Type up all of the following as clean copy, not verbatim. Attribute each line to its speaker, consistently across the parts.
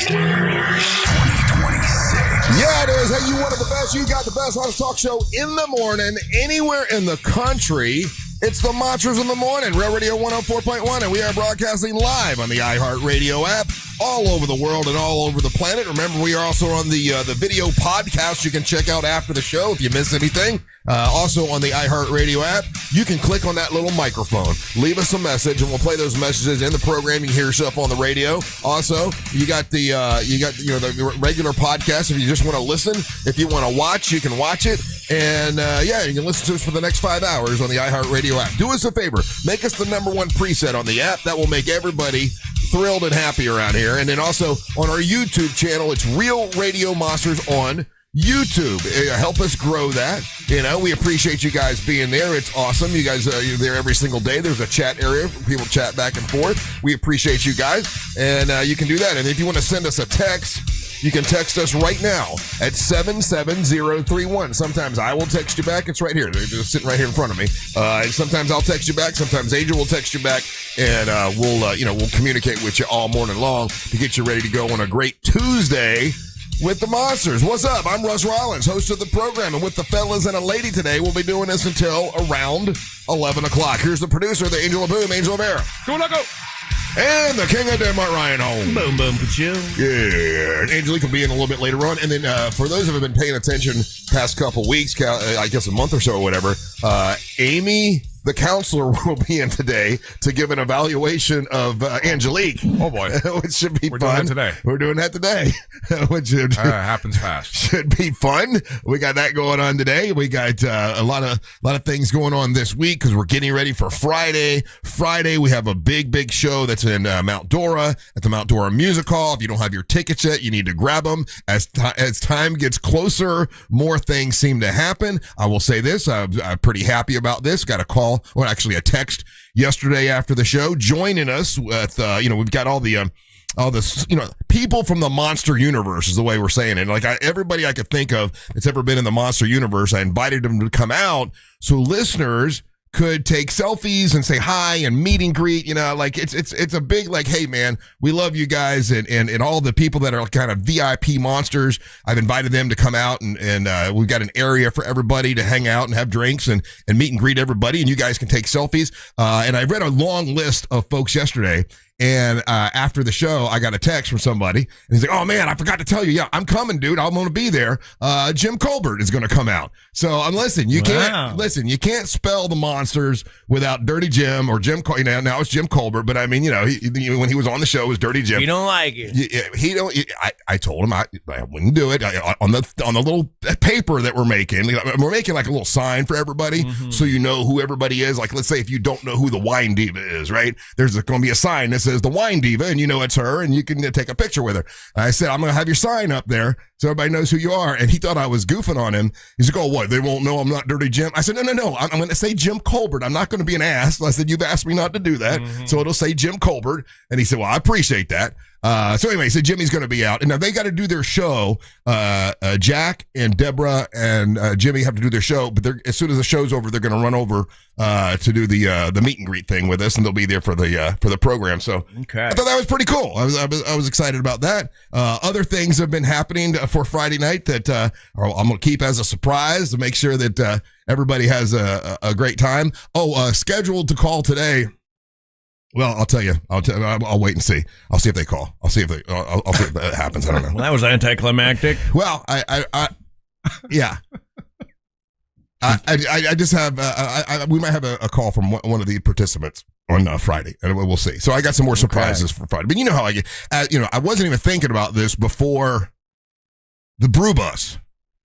Speaker 1: Yeah, it is. Hey, you wanted the best. You got the best hottest talk show in the morning, anywhere in the country. It's the Monsters in the Morning, Real Radio 104.1, and we are broadcasting live on the iHeartRadio app all over the world and all over the planet. Remember, we are also on the video podcast you can check out after the show if you miss anything. Also on the iHeartRadio app, you can click on that little microphone, leave us a message, and we'll play those messages in the program. You can hear yourself on the radio. Also, you got the the regular podcast. If you just want to listen, if you want to watch, you can watch it. And you can listen to us for the next 5 hours on the iHeartRadio app. Do us a favor, make us the #1 preset on the app. That will make everybody thrilled and happy around here. And then also on our YouTube channel, it's Real Radio Monsters on YouTube. Help us grow that. You know, we appreciate you guys being there. It's awesome. You guys you're there every single day. There's a chat area. People chat back and forth. We appreciate you guys. And you can do that. And if you want to send us a text, you can text us right now at 77031. Sometimes I will text you back. It's right here. They're just sitting right here in front of me. Sometimes I'll text you back. Sometimes Angel will text you back. And we'll communicate with you all morning long to get you ready to go on a great Tuesday with the Monsters. What's up? I'm Russ Rollins, host of the program. And with the fellas and a lady today, we'll be doing this until around 11 o'clock. Here's the producer, the Angel of Boom, Angel Vera.
Speaker 2: Go, go.
Speaker 1: And the king of Denmark, Ryan Holmes.
Speaker 2: Boom, boom, ka-choo.
Speaker 1: Yeah. And Angelique will be in a little bit later on. And then for those who have been paying attention past couple weeks, I guess a month or so or whatever, Amy, the counselor, will be in today to give an evaluation of Angelique.
Speaker 2: Oh, boy.
Speaker 1: Which should be
Speaker 2: We're
Speaker 1: fun.
Speaker 2: doing that today.
Speaker 1: We're doing that today. Which
Speaker 2: happens fast.
Speaker 1: Should be fun. We got that going on today. We got a lot of things going on this week because we're getting ready for Friday. Friday, we have a big show that's in Mount Dora at the Mount Dora Music Hall. If you don't have your tickets yet, you need to grab them. As time gets closer, more things seem to happen. I will say this. I'm pretty happy about this. Got a call. Well, actually a text yesterday after the show joining us with, we've got all this, people from the monster universe is the way we're saying it. Like everybody I could think of that's ever been in the monster universe, I invited them to come out so listeners could take selfies and say hi and meet and greet. It's a big, like, hey man, we love you guys and all the people that are kind of VIP monsters. I've invited them to come out and we've got an area for everybody to hang out and have drinks and meet and greet everybody, and you guys can take selfies. And I read a long list of folks yesterday. And after the show, I got a text from somebody, and he's like, "Oh man, I forgot to tell you. Yeah, I'm coming, dude. I'm going to be there. Jim Colbert is going to come out. So you can't spell the monsters without Dirty Jim or Jim. Now it's Jim Colbert, but I mean, when he was on the show, it was Dirty Jim.
Speaker 2: You don't like it.
Speaker 1: I told him I wouldn't do it. On the little paper that we're making like a little sign for everybody, so you know who everybody is. Like, let's say if you don't know who the wine diva is, right? There's going to be a sign that says the wine diva, and you know it's her, and you can take a picture with her. I said, I'm going to have your sign up there so everybody knows who you are. And he thought I was goofing on him. He's like, oh, what? They won't know I'm not Dirty Jim? I said, no. I'm going to say Jim Colbert. I'm not going to be an ass. I said, you've asked me not to do that. So it'll say Jim Colbert. And he said, well, I appreciate that. So anyway, he said Jimmy's going to be out. And now they got to do their show. Jack and Deborah and Jimmy have to do their show. But as soon as the show's over, they're going to run over to do the meet and greet thing with us, and they'll be there for the program. So
Speaker 2: okay.
Speaker 1: I thought that was pretty cool. I was excited about that. Other things have been happening for Friday night that I'm going to keep as a surprise to make sure that everybody has a great time. Scheduled to call today. Well, I'll tell you. I'll wait and see. I'll see if they call. I'll see if that happens. I don't know.
Speaker 2: Well, that was anticlimactic.
Speaker 1: Well, yeah. I just have. We might have a call from one of the participants on Friday, and we'll see. So I got some more surprises for Friday. But you know how I get. I wasn't even thinking about this before the brew bus.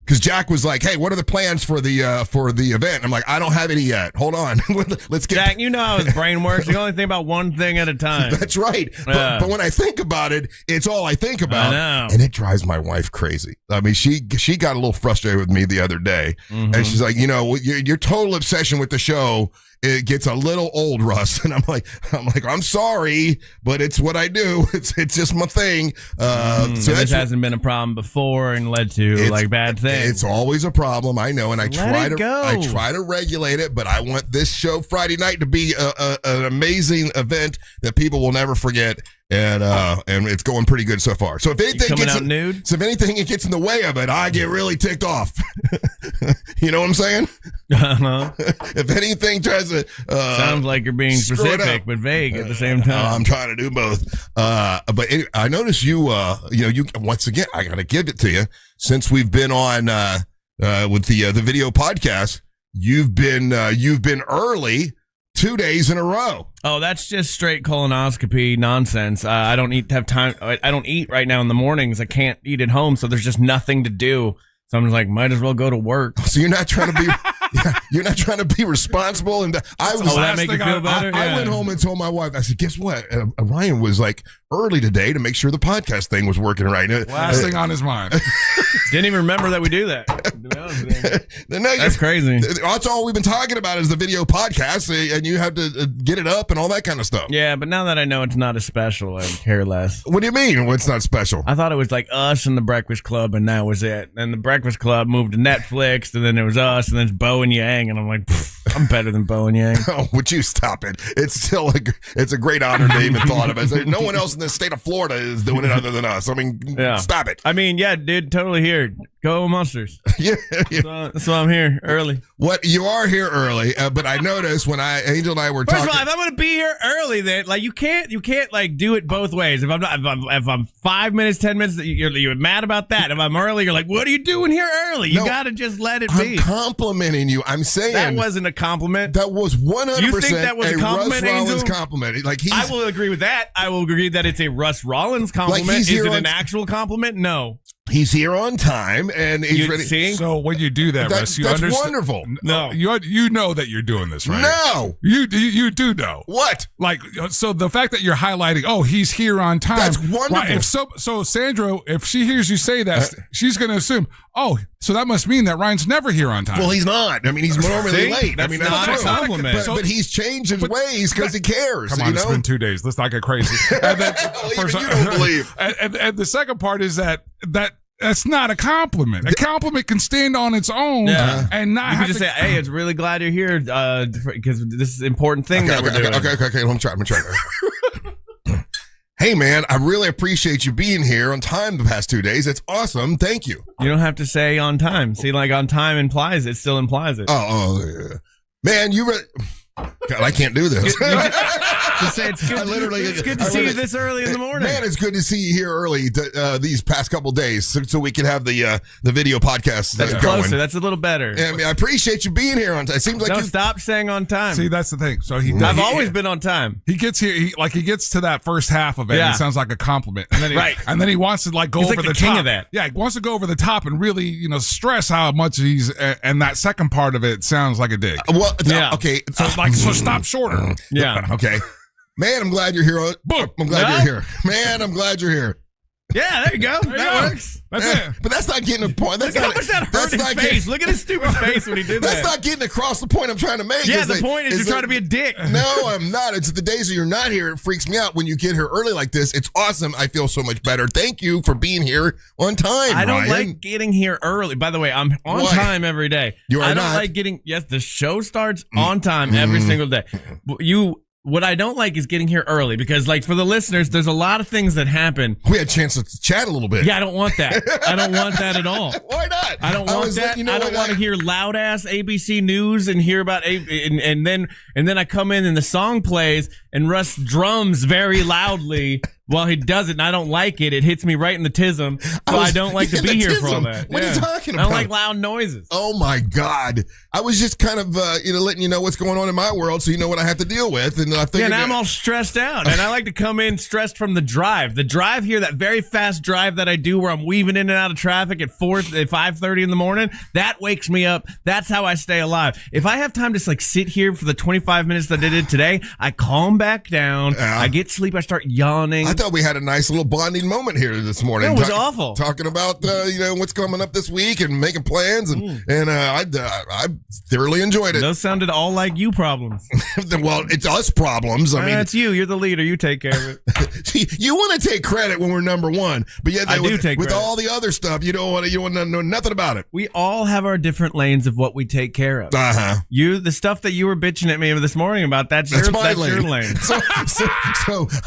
Speaker 1: Because Jack was like, hey, what are the plans for the event? I'm like, I don't have any yet. Hold on. Let's get
Speaker 2: Jack, you know how his brain works. You only think about one thing at a time.
Speaker 1: That's right. But when I think about it, it's all I think about.
Speaker 2: I know.
Speaker 1: And it drives my wife crazy. I mean, she got a little frustrated with me the other day. And she's like, your total obsession with the show, it gets a little old, Russ. And I'm like, I'm sorry, but it's what I do. It's just my thing. So
Speaker 2: this hasn't been a problem before and led to bad things.
Speaker 1: It's always a problem, I know, and I try to regulate it, but I want this show Friday night to be an amazing event that people will never forget. and it's going pretty good so far. So if anything it gets in the way of it, I get really ticked off. You know what I'm saying?
Speaker 2: Uh-huh.
Speaker 1: If anything tries to
Speaker 2: sounds like you're being specific but vague at the same time.
Speaker 1: I'm trying to do both. But I noticed you once again, I gotta give it to you, since we've been on with the video podcast, you've been early 2 days in a row.
Speaker 2: Oh, that's just straight colonoscopy nonsense. I don't have time. I don't eat right now in the mornings. I can't eat at home, so there's just nothing to do. So I'm just like, might as well go to work.
Speaker 1: So you're not trying to be, you're not trying to be responsible. And
Speaker 2: that make you feel better?
Speaker 1: I went home and told my wife, I said, guess what? Ryan was like early today to make sure the podcast thing was working right.
Speaker 3: Last thing on his mind.
Speaker 2: Didn't even remember that we do that. That's crazy.
Speaker 1: That's all we've been talking about is the video podcast, and you have to get it up and all that kind of stuff.
Speaker 2: Yeah, but now that I know it's not as special, I care less.
Speaker 1: What do you mean? What's not special?
Speaker 2: I thought it was like us and the Breakfast Club, and that was it. And the Breakfast Club moved to Netflix, and then it was us, and then it's Bo and Yang, and I'm like, I'm better than Bo and Yang.
Speaker 1: Oh, would you stop it? It's still it's a great honor to even thought of it. No one else in the state of Florida is doing it other than us. I mean, stop it.
Speaker 2: I mean, yeah, dude, totally here. Go Monsters.
Speaker 1: Yeah.
Speaker 2: So I'm here early.
Speaker 1: What you are here early, but I noticed when Angel and I were talking.
Speaker 2: First of all, if I'm going to be here early, then like you can't like do it both ways. If I'm 5 minutes, 10 minutes, you're mad about that. If I'm early, you're like, what are you doing here early? You got to just let it be.
Speaker 1: I'm complimenting you. I'm saying
Speaker 2: that wasn't a compliment.
Speaker 1: That was 100%.
Speaker 2: You think that was a compliment,
Speaker 1: Russ Rollins
Speaker 2: Angel?
Speaker 1: compliment. Like
Speaker 2: I will agree with that. I will agree that it's a Russ Rollins compliment. Is it an actual compliment? No.
Speaker 1: He's here on time, and he's ready.
Speaker 2: See?
Speaker 3: So when you do that, Russ,
Speaker 1: that's wonderful.
Speaker 3: No, you know that you're doing this, right?
Speaker 1: No,
Speaker 3: you do know
Speaker 1: what?
Speaker 3: Like, so the fact that you're highlighting, oh, he's here on time.
Speaker 1: That's wonderful.
Speaker 3: Right, so Sandra, if she hears you say that, she's going to assume, oh, so that must mean that Ryan's never here on time.
Speaker 1: Well, he's not. I mean, he's normally late.
Speaker 2: That's not a compliment.
Speaker 1: But he's changed his ways because he cares.
Speaker 3: Come on, it's been 2 days. Let's not get crazy. And then,
Speaker 1: you don't believe.
Speaker 3: And the second part is that's not a compliment. A compliment can stand on its own and not
Speaker 2: you
Speaker 3: have
Speaker 2: can just say, hey, it's really glad you're here because this is an important thing that we're doing.
Speaker 1: Okay. Let me try. Hey, man, I really appreciate you being here on time the past 2 days. It's awesome. Thank you.
Speaker 2: You don't have to say on time. See, like on time still implies it.
Speaker 1: Oh, yeah. Man, God, I can't do this.
Speaker 2: Just say it's good. It's good to see you this early in the morning.
Speaker 1: Man, it's good to see you here early these past couple days, so we can have the video podcast.
Speaker 2: That's closer. That's a little better.
Speaker 1: I mean, I appreciate you being here on time. It seems like
Speaker 2: stop saying on time.
Speaker 3: See, that's the thing. So
Speaker 2: I've always been on time.
Speaker 3: He gets here. He gets to that first half of it. And it sounds like a compliment. And then and then he wants to go over the
Speaker 2: king
Speaker 3: top.
Speaker 2: Of that.
Speaker 3: Yeah, he wants to go over the top and really stress how much he's. And that second part of it sounds like a dig.
Speaker 1: Okay.
Speaker 3: So stop shorter.
Speaker 2: Yeah.
Speaker 1: Okay. Man, I'm glad you're here. I'm glad you're here. Man, I'm glad you're here.
Speaker 2: Yeah, there you go. That works.
Speaker 3: That's it.
Speaker 1: But that's not getting a point. That's
Speaker 2: Look how much that hurt his face. Look at his stupid face when he did that.
Speaker 1: That's not getting across the point I'm trying to make.
Speaker 2: Yeah, the point is you're trying to be a dick.
Speaker 1: No, I'm not. It's the days that you're not here. It freaks me out when you get here early like this. It's awesome. I feel so much better. Thank you for being here on time,
Speaker 2: I don't
Speaker 1: Ryan.
Speaker 2: like getting here early. By the way, I'm on time every day.
Speaker 1: You are
Speaker 2: I don't
Speaker 1: not.
Speaker 2: like getting, the show starts on time every single day. What I don't like is getting here early because, like, for the listeners, there's a lot of things that happen.
Speaker 1: We had a chance to chat a little bit.
Speaker 2: Yeah, I don't want that. I don't want that at all.
Speaker 1: Why not?
Speaker 2: I don't want that. I don't want to hear loud ass ABC News and hear about and then I come in and the song plays and Russ drums very loudly while he does it and I don't like it. It hits me right in the tism. So I don't like to be here for all that.
Speaker 1: What are you talking about?
Speaker 2: I don't like loud noises.
Speaker 1: Oh my God. I was just kind of letting you know what's going on in my world so you know what I have to deal with. And I figured
Speaker 2: now I'm all stressed out. And I like to come in stressed from the drive. The drive here, that very fast drive that I do where I'm weaving in and out of traffic at 5:30 in the morning, that wakes me up. That's how I stay alive. If I have time to sit here for the 25 minutes that I did today, I calm back down. I get sleep. I start yawning.
Speaker 1: I thought we had a nice little bonding moment here this morning.
Speaker 2: It was awful.
Speaker 1: Talking about what's coming up this week and making plans and I thoroughly enjoyed it.
Speaker 2: Those sounded all like you problems.
Speaker 1: Well, it's us problems. I mean,
Speaker 2: it's you. You're the leader. You take care of
Speaker 1: it. You want to take credit when we're number one, but yet
Speaker 2: I do take
Speaker 1: with
Speaker 2: credit.
Speaker 1: all the other stuff, you don't want to know nothing about it.
Speaker 2: We all have our different lanes of what we take care of. The stuff that you were bitching at me this morning about, that's your lane.
Speaker 1: So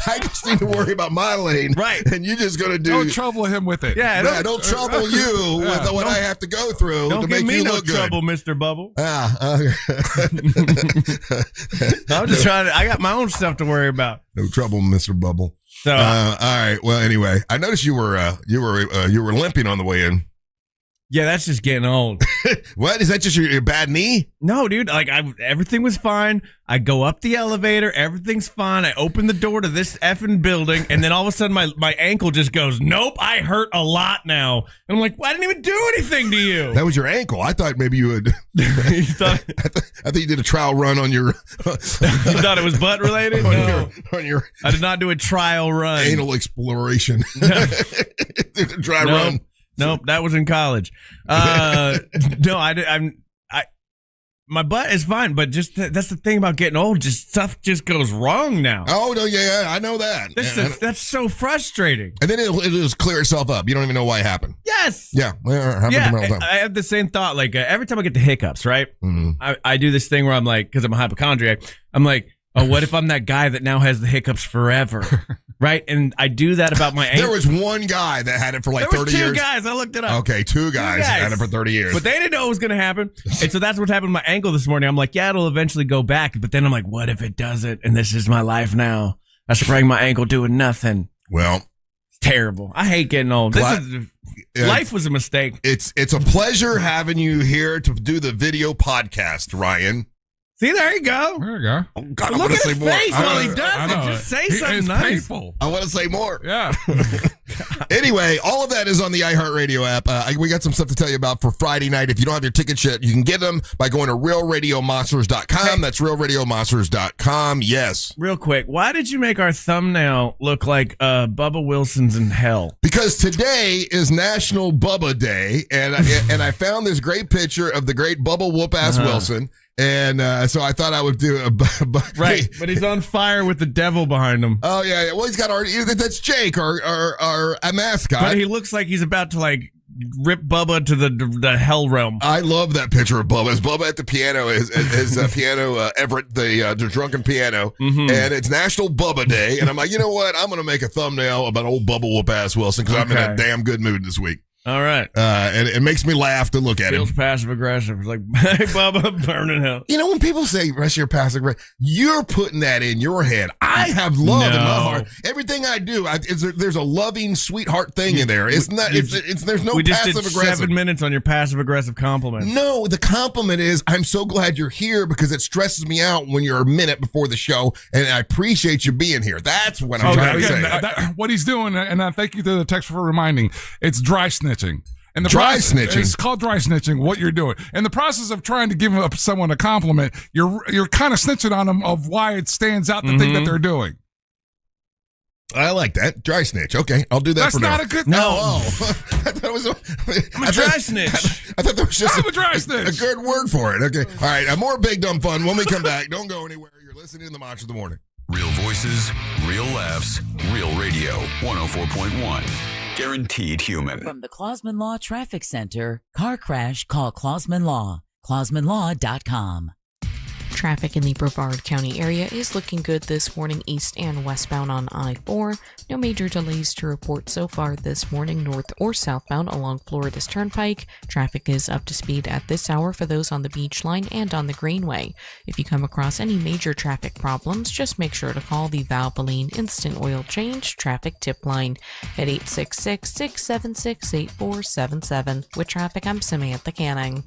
Speaker 1: I just need to worry about about my lane.
Speaker 2: Right.
Speaker 1: And you're just going to do.
Speaker 3: Don't trouble him with it.
Speaker 2: Yeah,
Speaker 1: Don't trouble you with what I have to go through
Speaker 2: don't
Speaker 1: to
Speaker 2: give
Speaker 1: make
Speaker 2: me
Speaker 1: you
Speaker 2: no
Speaker 1: look good.
Speaker 2: trouble, Mr. Bubble.
Speaker 1: I'm
Speaker 2: just trying to, I got my own stuff to worry about.
Speaker 1: No trouble, Mr. Bubble.
Speaker 2: So,
Speaker 1: all right. Well, anyway, I noticed you were limping on the way in.
Speaker 2: yeah, that's just getting old.
Speaker 1: What? Is that just your bad knee?
Speaker 2: No, dude. Like, everything was fine. I go up the elevator. Everything's fine. I open the door to this effing building, and then all of a sudden, my ankle just goes, nope, I hurt a lot now. And I'm like, well, I didn't even do anything to you.
Speaker 1: That was your ankle. I thought maybe you would.
Speaker 2: You thought,
Speaker 1: I thought you did a trial run on your.
Speaker 2: You thought it was butt related? No.
Speaker 1: On your
Speaker 2: I did not do a trial run.
Speaker 1: anal exploration. Did a dry run.
Speaker 2: Nope, that was in college. No, my butt is fine, but just that's the thing about getting old. Just stuff just goes wrong now.
Speaker 1: Oh no, yeah, I know that.
Speaker 2: That's so frustrating.
Speaker 1: And then it'll just clear itself up. You don't even know why it happened.
Speaker 2: Yes.
Speaker 1: Yeah, happens to me all the time.
Speaker 2: I have the same thought. Like every time I get the hiccups, right?
Speaker 1: Mm-hmm.
Speaker 2: I do this thing where I'm like, because I'm a hypochondriac, I'm like, oh, what if I'm that guy that now has the hiccups forever? Right? And I do that about my ankle.
Speaker 1: There was one guy that had it for like 30 years.
Speaker 2: There was two guys. I looked it up.
Speaker 1: Okay, two guys had it for 30 years.
Speaker 2: But they didn't know it was going to happen. And so that's what happened to my ankle this morning. I'm like, yeah, it'll eventually go back. But then I'm like, what if it doesn't? And this is my life now. I sprained my ankle doing nothing.
Speaker 1: Well,
Speaker 2: it's terrible. I hate getting old. Life was a mistake.
Speaker 1: It's a pleasure having you here to do the video podcast, Ryan.
Speaker 2: See, there you go.
Speaker 3: There you go.
Speaker 1: Oh, God,
Speaker 2: Look at his face while he does it.
Speaker 3: know.
Speaker 2: Just say something nice.
Speaker 3: Painful.
Speaker 1: I want to say more.
Speaker 3: Yeah.
Speaker 1: Anyway, all of that is on the iHeartRadio app. We got some stuff to tell you about for Friday night. If you don't have your tickets yet, you can get them by going to realradiomonsters.com.
Speaker 2: Hey.
Speaker 1: That's realradiomonsters.com. Yes.
Speaker 2: Real quick, why did you make our thumbnail look like Bubba Wilson's in hell?
Speaker 1: Because today is National Bubba Day, and I found this great picture of the great Bubba Whoop-Ass Wilson. And so I thought I would do a
Speaker 2: right, but he's on fire with the devil behind him.
Speaker 1: Oh yeah. Well, he's got that's Jake, our mascot.
Speaker 2: But he looks like he's about to like rip Bubba to the hell realm.
Speaker 1: I love that picture of Bubba. It's Bubba at the piano, his piano, Everett, the drunken piano, and it's National Bubba Day. And I'm like, you know what? I'm gonna make a thumbnail about old Bubba Whoop-Ass Wilson because I'm in a damn good mood this week.
Speaker 2: All right.
Speaker 1: And it makes me laugh to look at
Speaker 2: Feels
Speaker 1: him.
Speaker 2: passive aggressive. It's like, hey, Bubba, burn in hell.
Speaker 1: You know, when people say, Russ, you're passive aggressive, you're putting that in your head. I have love in my heart. Everything I do, there's a loving, sweetheart thing in there. It's not. There's no
Speaker 2: we just
Speaker 1: passive
Speaker 2: did
Speaker 1: aggressive.
Speaker 2: 7 minutes on your passive aggressive compliment.
Speaker 1: No, the compliment is, I'm so glad you're here because it stresses me out when you're a minute before the show, and I appreciate you being here. That's what I'm trying to say.
Speaker 3: What he's doing, and I thank you to the text for reminding, it's dry snitching. And the
Speaker 1: snitching.
Speaker 3: It's called dry snitching, what you're doing. In the process of trying to give someone a compliment, you're kind of snitching on them of why it stands out the thing that they're doing.
Speaker 1: I like that. Dry snitch. Okay, I'll do that
Speaker 3: That's
Speaker 1: for now.
Speaker 3: not a good...
Speaker 1: No. I thought it was
Speaker 2: I'm a dry snitch.
Speaker 1: I thought that was just
Speaker 3: a dry snitch.
Speaker 1: A good word for it. Okay. All right, more Big Dumb Fun when we come back. Don't go anywhere. You're listening to the Monster of the Morning.
Speaker 4: Real voices, real laughs, real radio. 104.1. Guaranteed human.
Speaker 5: From the Clausman Law Traffic Center, car crash, call Clausman Law. ClausmanLaw.com.
Speaker 6: Traffic in the Brevard County area is looking good this morning, east and westbound on I-4. No major delays to report so far this morning, north or southbound along Florida's Turnpike. Traffic is up to speed at this hour for those on the Beach Line and on the Greenway. If you come across any major traffic problems, just make sure to call the Valvoline Instant Oil Change Traffic Tip Line at 866-676-8477. With traffic, I'm Samantha Canning.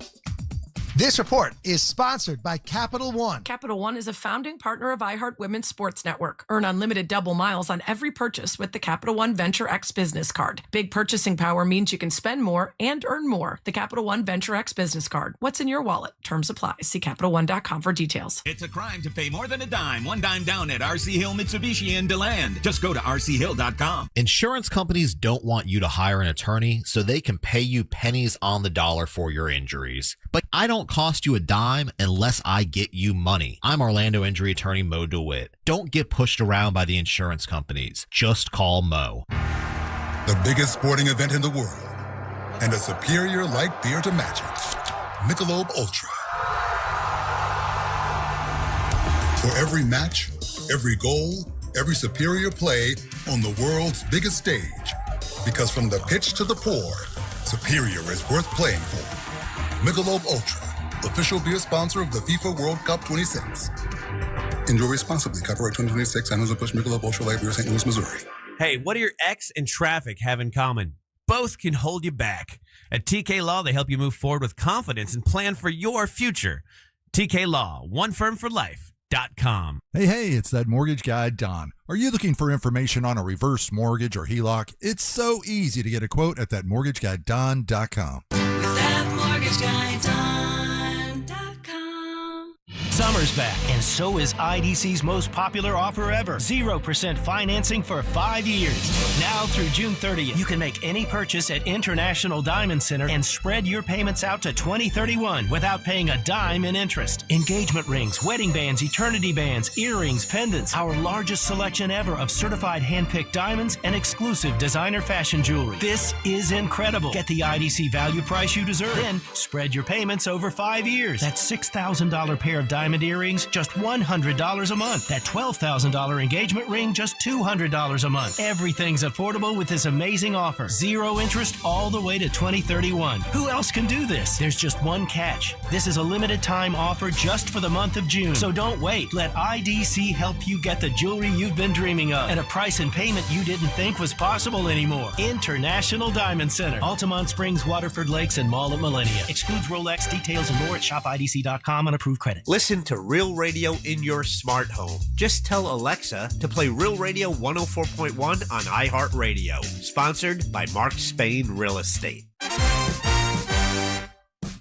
Speaker 7: This report is sponsored by Capital One.
Speaker 8: Capital One is a founding partner of iHeart Women's Sports Network. Earn unlimited double miles on every purchase with the Capital One Venture X Business Card. Big purchasing power means you can spend more and earn more. The Capital One Venture X Business Card. What's in your wallet? Terms apply. See CapitalOne.com for details.
Speaker 9: It's a crime to pay more than a dime. One dime down at RC Hill Mitsubishi in DeLand. Just go to rchill.com.
Speaker 10: Insurance companies don't want you to hire an attorney so they can pay you pennies on the dollar for your injuries. But I don't cost you a dime unless I get you money. I'm Orlando injury attorney Mo DeWitt. Don't get pushed around by the insurance companies. Just call Mo.
Speaker 11: The biggest sporting event in the world and a superior light beer to match it. Michelob Ultra. For every match, every goal, every superior play on the world's biggest stage. Because from the pitch to the pour, superior is worth playing for. Michelob Ultra, official beer sponsor of the FIFA World Cup 26. Enjoy responsibly. Copyright 2026, Anheuser-Busch Michelob Ultra Light Beer, St. Louis, Missouri.
Speaker 2: Hey, what do your ex and traffic have in common? Both can hold you back. At TK Law, they help you move forward with confidence and plan for your future. TK Law, onefirmforlife.com.
Speaker 12: Hey, it's that mortgage guy, Don. Are you looking for information on a reverse mortgage or HELOC? It's so easy to get a quote at thatmortgageguydon.com.
Speaker 13: With thatmortgageguydon.com.
Speaker 14: Summer's back, and so is IDC's most popular offer ever. 0% financing for 5 years. Now through June 30th, you can make any purchase at International Diamond Center and spread your payments out to 2031 without paying a dime in interest. Engagement rings, wedding bands, eternity bands, earrings, pendants, our largest selection ever of certified hand-picked diamonds and exclusive designer fashion jewelry. This is incredible. Get the IDC value price you deserve. Then spread your payments over 5 years. That $6,000 pair of diamond earrings, just $100 a month. That $12,000 engagement ring, just $200 a month. Everything's affordable with this amazing offer. 0 interest all the way to 2031. Who else can do this? There's just one catch. This is a limited time offer just for the month of June. So don't wait. Let IDC help you get the jewelry you've been dreaming of at a price and payment you didn't think was possible anymore. International Diamond Center, Altamont Springs, Waterford Lakes, and Mall at Millennia. Excludes Rolex. Details and more at shopidc.com on approved credit.
Speaker 15: Listen to Real Radio in your smart home. Just tell Alexa to play Real Radio 104.1 on iHeartRadio. Sponsored by Mark Spain Real Estate.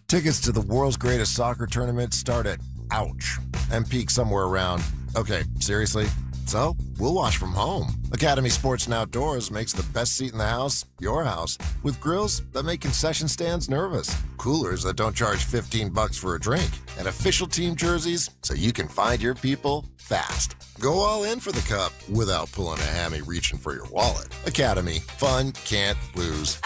Speaker 1: Tickets to the world's greatest soccer tournament start at ouch and peak somewhere around, okay, seriously? So, we'll watch from home. Academy Sports and Outdoors makes the best seat in the house your house, with grills that make concession stands nervous, coolers that don't charge $15 for a drink, and official team jerseys so you can find your people fast. Go all in for the cup without pulling a hammy reaching for your wallet. Academy. Fun can't lose.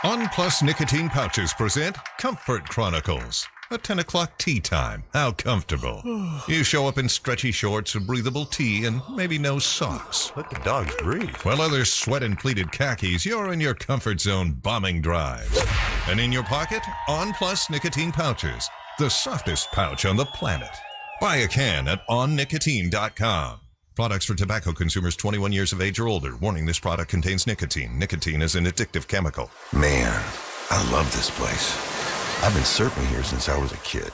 Speaker 16: On Plus Nicotine Pouches present Comfort Chronicles. A 10 o'clock tea time. How comfortable. You show up in stretchy shorts, a breathable tee, and maybe no socks. Let the dogs breathe. While others sweat in pleated khakis, you're in your comfort zone bombing drives. And in your pocket, On Plus Nicotine Pouches. The softest pouch on the planet. Buy a can at onnicotine.com. Products for tobacco consumers 21 years of age or older. Warning, this product contains nicotine. Nicotine is an addictive chemical.
Speaker 17: Man, I love this place. I've been surfing here since I was a kid.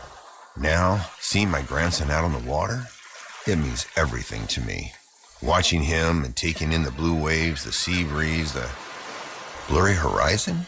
Speaker 17: Now, seeing my grandson out on the water, it means everything to me. Watching him and taking in the blue waves, the sea breeze, the blurry horizon.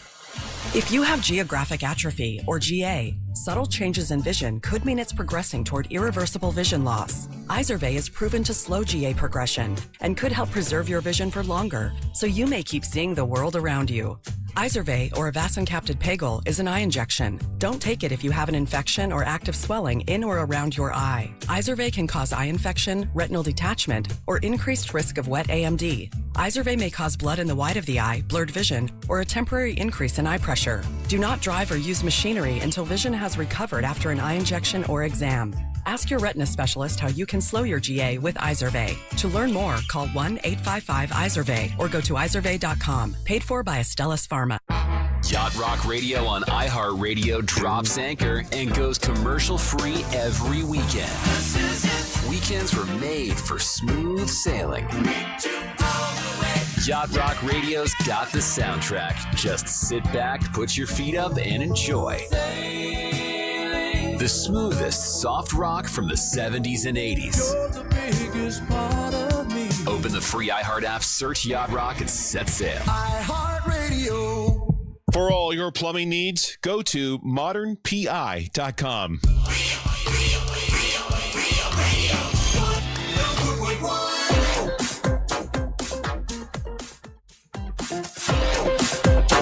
Speaker 18: If you have geographic atrophy, or GA, subtle changes in vision could mean it's progressing toward irreversible vision loss. Izervay is proven to slow GA progression and could help preserve your vision for longer, so you may keep seeing the world around you. Izervay, or avacincaptad pegol, is an eye injection. Don't take it if you have an infection or active swelling in or around your eye. Izervay can cause eye infection, retinal detachment, or increased risk of wet AMD. Izervay may cause blood in the white of the eye, blurred vision, or a temporary increase in eye pressure. Do not drive or use machinery until vision has recovered after an eye injection or exam. Ask your retina specialist how you can slow your GA with Izervay. To learn more, call 1-855-IZERVAY or go to izervay.com. Paid for by Astellas Pharma.
Speaker 19: Yacht Rock Radio on iHeartRadio drops anchor and goes commercial-free every weekend. Weekends were made for smooth sailing. Yacht Rock Radio's got the soundtrack. Just sit back, put your feet up, and enjoy. The smoothest soft rock from the 70s and 80s. Open the free iHeart app, search Yacht Rock, and set sail.
Speaker 20: iHeartRadio. For all your plumbing needs, go to modernpi.com.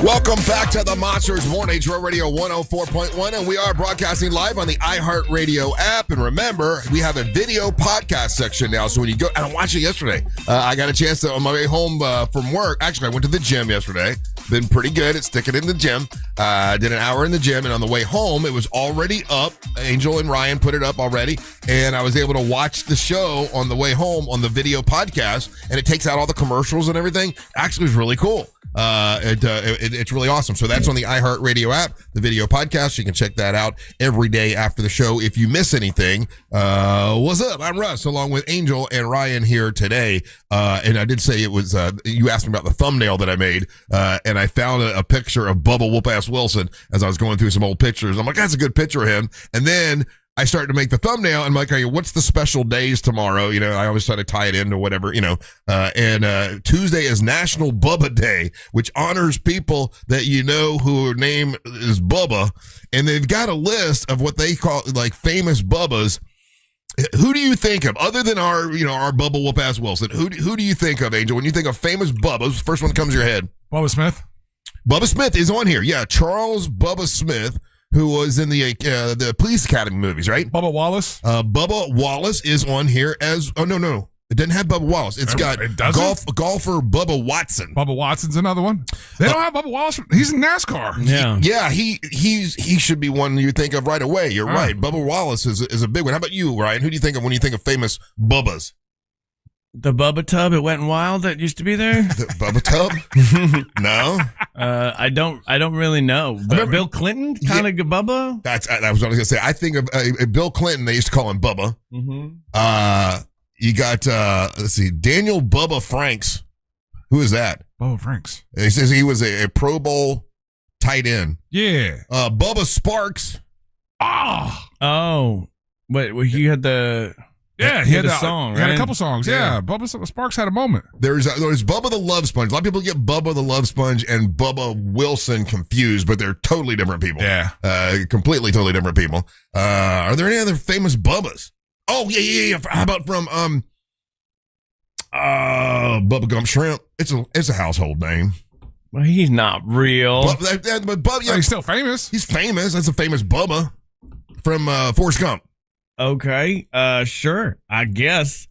Speaker 1: Welcome back to the Monsters Morning Show Radio 104.1, and we are broadcasting live on the iHeartRadio app. And remember, we have a video podcast section now, so when you go, and I watched it yesterday. I got a chance to, on my way home from work, actually I went to the gym yesterday, Been pretty good at sticking in the gym. Did an hour in the gym, and on the way home, it was already up. Angel and Ryan put it up already, and I was able to watch the show on the way home on the video podcast, and it takes out all the commercials and everything. Actually, it was really cool. It's really awesome. So that's on the iHeartRadio app, the video podcast. You can check that out every day after the show if you miss anything. What's up? I'm Russ, along with Angel and Ryan here today. And I did say it was, you asked me about the thumbnail that I made, and I found a picture of Bubba Whoop-Ass Wilson as I was going through some old pictures. I'm like, that's a good picture of him. And then I started to make the thumbnail, and I'm like, hey, what's the special days tomorrow? I always try to tie it into whatever, and Tuesday is National Bubba Day, which honors people that whose name is Bubba, and they've got a list of what they call like famous Bubbas. Who do you think of, other than our Bubba Whoop-Ass Wilson? Who do you think of, Angel, when you think of famous Bubbas? First one that comes to your head.
Speaker 3: Bubba Smith.
Speaker 1: Bubba Smith is on here. Yeah, Charles Bubba Smith, who was in the Police Academy movies, right?
Speaker 3: Bubba Wallace.
Speaker 1: Bubba Wallace is on here as. Oh no, it doesn't have Bubba Wallace. It's got golfer Bubba Watson.
Speaker 3: Bubba Watson's another one. They don't have Bubba Wallace. He's in NASCAR.
Speaker 1: Yeah. He should be one you think of right away. You're right. Bubba Wallace is a big one. How about you, Ryan? Who do you think of when you think of famous Bubbas?
Speaker 2: The Bubba Tub at Wet n Wild that used to be there.
Speaker 1: The Bubba Tub? No.
Speaker 2: I don't really know. But Bill Clinton, kind of Bubba.
Speaker 1: That was what I was gonna say. I think of Bill Clinton. They used to call him Bubba.
Speaker 2: Mm-hmm.
Speaker 1: You got let's see, Daniel Bubba Franks. Who is that?
Speaker 3: Bubba Franks.
Speaker 1: He says he was a Pro Bowl tight end.
Speaker 3: Yeah.
Speaker 1: Bubba Sparks.
Speaker 2: Oh. Wait, well, you had the.
Speaker 3: Yeah,
Speaker 2: he had a song, right?
Speaker 3: He had a couple songs. Yeah. Bubba Sparks had a moment.
Speaker 1: There's Bubba the Love Sponge. A lot of people get Bubba the Love Sponge and Bubba Wilson confused, but they're totally different people.
Speaker 3: Yeah.
Speaker 1: Completely, totally different people. Are there any other famous Bubbas? Oh, yeah. How about from Bubba Gump Shrimp? It's a household name.
Speaker 2: Well, he's not real.
Speaker 1: But Bubba,
Speaker 3: he's still famous.
Speaker 1: He's famous. That's a famous Bubba from Forrest Gump.
Speaker 2: Okay, sure, I guess.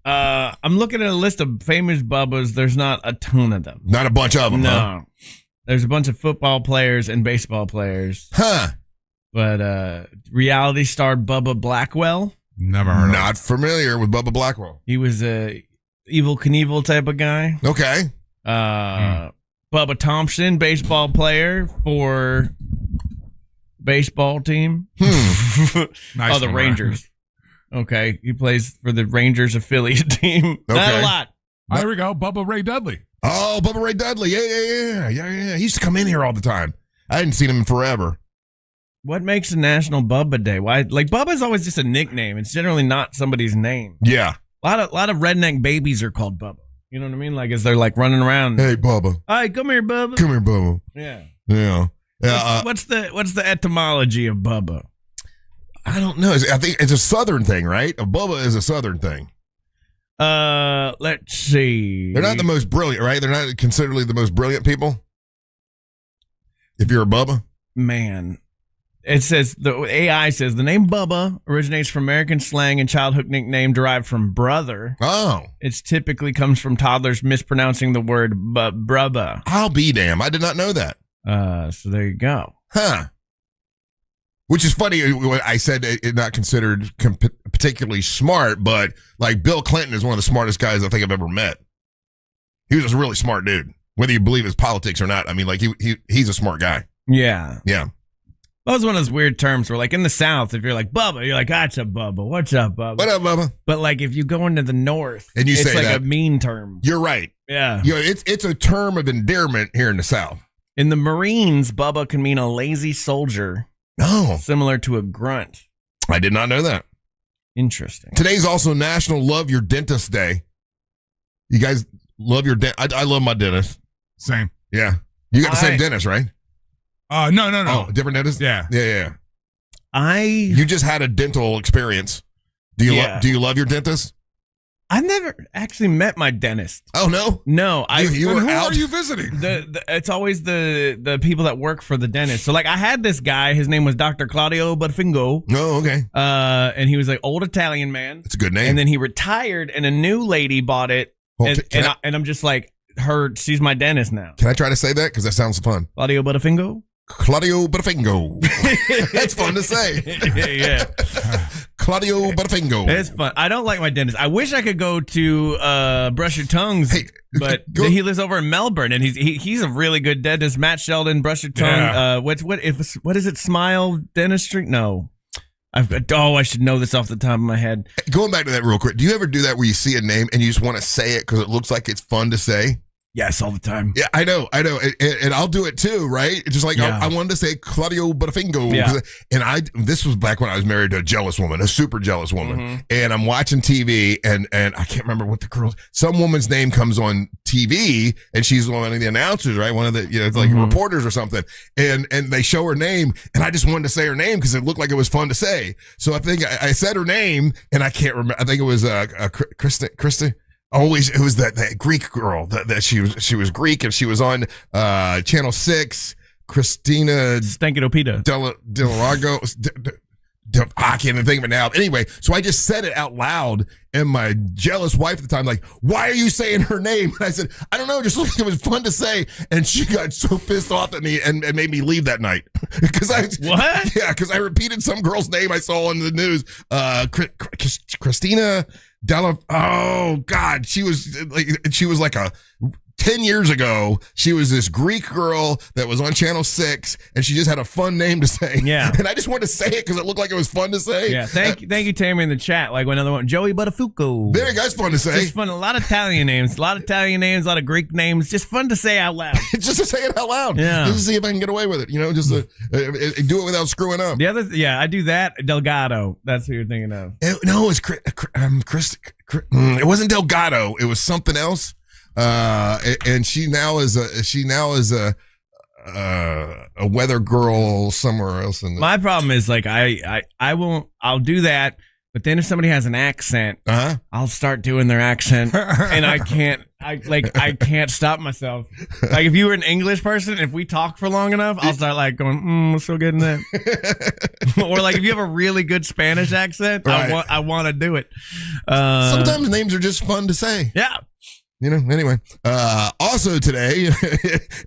Speaker 2: I'm looking at a list of famous Bubbas. There's not a ton of them.
Speaker 1: Not a bunch of them,
Speaker 2: no.
Speaker 1: huh?
Speaker 2: There's a bunch of football players and baseball players.
Speaker 1: Huh.
Speaker 2: But reality star Bubba Blackwell.
Speaker 3: Never heard of him.
Speaker 1: Not familiar with Bubba Blackwell.
Speaker 2: He was a Evel Knievel type of guy.
Speaker 1: Okay.
Speaker 2: Bubba Thompson, baseball player for baseball team.
Speaker 3: Nice
Speaker 2: the
Speaker 3: one,
Speaker 2: Rangers. Okay, he plays for the Rangers affiliate team.
Speaker 1: Okay.
Speaker 2: Not a lot.
Speaker 3: There we go. Bubba Ray Dudley.
Speaker 1: Oh, Bubba Ray Dudley. Yeah. He used to come in here all the time. I hadn't seen him in forever.
Speaker 2: What makes a National Bubba Day? Why? Like, Bubba's always just a nickname. It's generally not somebody's name.
Speaker 1: Yeah.
Speaker 2: A lot of redneck babies are called Bubba. You know what I mean? Like, as they're like running around.
Speaker 1: Hey, Bubba.
Speaker 2: Hey, come here, Bubba.
Speaker 1: Come here, Bubba.
Speaker 2: Yeah. What's the etymology of Bubba?
Speaker 1: I don't know. I think it's a Southern thing, right? A Bubba is a Southern thing.
Speaker 2: Let's see.
Speaker 1: They're not the most brilliant, right? They're not considered the most brilliant people. If you're a Bubba,
Speaker 2: man, it says the AI says the name Bubba originates from American slang and childhood nickname derived from brother.
Speaker 1: Oh,
Speaker 2: it typically comes from toddlers mispronouncing the word brubba.
Speaker 1: I'll be damn. I did not know that.
Speaker 2: So there you go.
Speaker 1: Huh. Which is funny. I said it not considered particularly smart, but like Bill Clinton is one of the smartest guys I think I've ever met. He was a really smart dude, whether you believe his politics or not. I mean, like he's a smart guy.
Speaker 2: Yeah.
Speaker 1: Yeah.
Speaker 2: That was one of those weird terms where, like, in the South, if you're like, Bubba, you're like, that's a Bubba. What's up, Bubba?
Speaker 1: What up, Bubba?
Speaker 2: But, like, if you go into the North,
Speaker 1: and you
Speaker 2: it's
Speaker 1: say
Speaker 2: like
Speaker 1: that,
Speaker 2: a mean term.
Speaker 1: You're right.
Speaker 2: Yeah.
Speaker 1: It's a term of endearment here in the South.
Speaker 2: In the Marines, Bubba can mean a lazy soldier.
Speaker 1: Oh.
Speaker 2: Similar to a grunt.
Speaker 1: I did not know that.
Speaker 2: Interesting.
Speaker 1: Today's also National Love Your Dentist Day. You guys love your dentist? I love my dentist.
Speaker 3: Same.
Speaker 1: Yeah. You got the same dentist, right?
Speaker 3: No.
Speaker 1: Oh, different dentist?
Speaker 3: Yeah.
Speaker 1: You just had a dental experience. Do you love your dentist?
Speaker 2: I've never actually met my dentist.
Speaker 1: Oh, no?
Speaker 2: No.
Speaker 3: Who are you visiting?
Speaker 2: It's always the people that work for the dentist. So, like, I had this guy. His name was Dr. Claudio Budfingo.
Speaker 1: Oh, okay.
Speaker 2: And he was like old Italian man.
Speaker 1: It's a good name.
Speaker 2: And then he retired, and a new lady bought it. And I'm just like, she's my dentist now.
Speaker 1: Can I try to say that? Because that sounds fun.
Speaker 2: Claudio Butterfingo?
Speaker 1: Claudio Butterfingo. That's fun to say.
Speaker 2: Yeah.
Speaker 1: Claudio Butterfingo.
Speaker 2: It's fun. I don't like my dentist. I wish I could go to Brush Your Tongues, but he lives over in Melbourne, and he's a really good dentist. Matt Sheldon, Brush Your Tongue.
Speaker 3: Yeah.
Speaker 2: What is it? Smile Dentistry? No. I should know this off the top of my head.
Speaker 1: Going back to that real quick, do you ever do that where you see a name and you just want to say it because it looks like it's fun to say?
Speaker 2: Yes, all the time.
Speaker 1: Yeah, I know. And I'll do it too, right? It's just like, I wanted to say Claudio Butterfingo.
Speaker 2: Yeah.
Speaker 1: And this was back when I was married to a jealous woman, a super jealous woman.
Speaker 2: Mm-hmm.
Speaker 1: And I'm watching TV and I can't remember what some woman's name comes on TV and she's one of the announcers, right? One of the, it's like reporters or something. And they show her name and I just wanted to say her name because it looked like it was fun to say. So I think I said her name and I can't remember. I think it was Krista. Always, it was that Greek girl that she was Greek and she was on Channel 6. Christina
Speaker 2: Stankidopita
Speaker 1: Delago. I can't even think of it now. Anyway, so I just said it out loud, and my jealous wife at the time, like, "Why are you saying her name?" And I said, "I don't know, just looked like it was fun to say." And she got so pissed off at me and made me leave that night because I repeated some girl's name I saw on the news. Christina. Oh God, she was like 10 years ago. She was this Greek girl that was on Channel 6, and she just had a fun name to say.
Speaker 2: Yeah,
Speaker 1: and I just wanted to say it because it looked like it was fun to say.
Speaker 2: Yeah, thank you, Tammy, in the chat. Like another one, Joey Buttafuoco.
Speaker 1: There you go, it's fun to say.
Speaker 2: Just fun. A lot of Italian names, a lot of Greek names. Just fun to say out loud.
Speaker 1: Just to say it out loud.
Speaker 2: Yeah,
Speaker 1: just to see if I can get away with it. Just to do it without screwing up.
Speaker 2: The other, I do that. Delgado. That's who you're thinking of.
Speaker 1: No, it's Chris. It wasn't Delgado. It was something else. And she now is a weather girl somewhere else.
Speaker 2: My problem is like I'll do that, but then if somebody has an accent, I'll start doing their accent, and I can't stop myself. Like if you were an English person, if we talk for long enough, I'll start like going, so good in that. Or like if you have a really good Spanish accent, right. I want to do it.
Speaker 1: Sometimes names are just fun to say.
Speaker 2: Yeah.
Speaker 1: Anyway, also today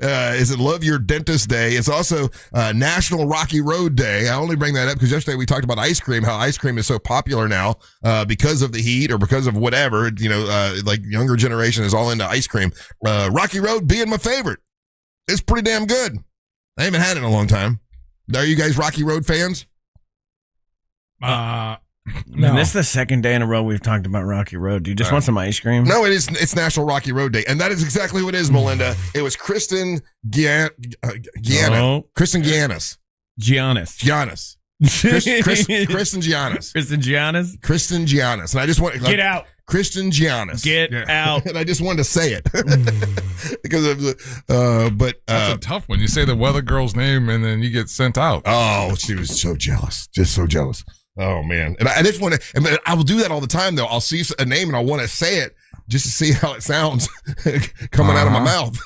Speaker 1: is it Love Your Dentist Day. It's also National Rocky Road Day. I only bring that up because yesterday we talked about ice cream, how ice cream is so popular now because of the heat or because of whatever, like younger generation is all into ice cream. Rocky Road being my favorite. It's pretty damn good. I haven't had it in a long time. Are you guys Rocky Road fans?
Speaker 2: No. Man, this is the second day in a row we've talked about Rocky Road. Do you just want some ice cream?
Speaker 1: No, it's National Rocky Road Day, and that is exactly what it is, Melinda. It was Kristen Giannis. Kristen Giannis.
Speaker 2: Giannis.
Speaker 1: Kristen Giannis. And I just want
Speaker 2: get out.
Speaker 1: Kristen Giannis.
Speaker 2: Get out.
Speaker 1: And I just wanted to say it because of but
Speaker 3: that's a tough one. You say the weather girl's name and then you get sent out.
Speaker 1: Oh, she was so jealous, just so jealous. Oh man, and I just want to. And I will do that all the time though. I'll see a name and I want to say it just to see how it sounds coming out of my mouth.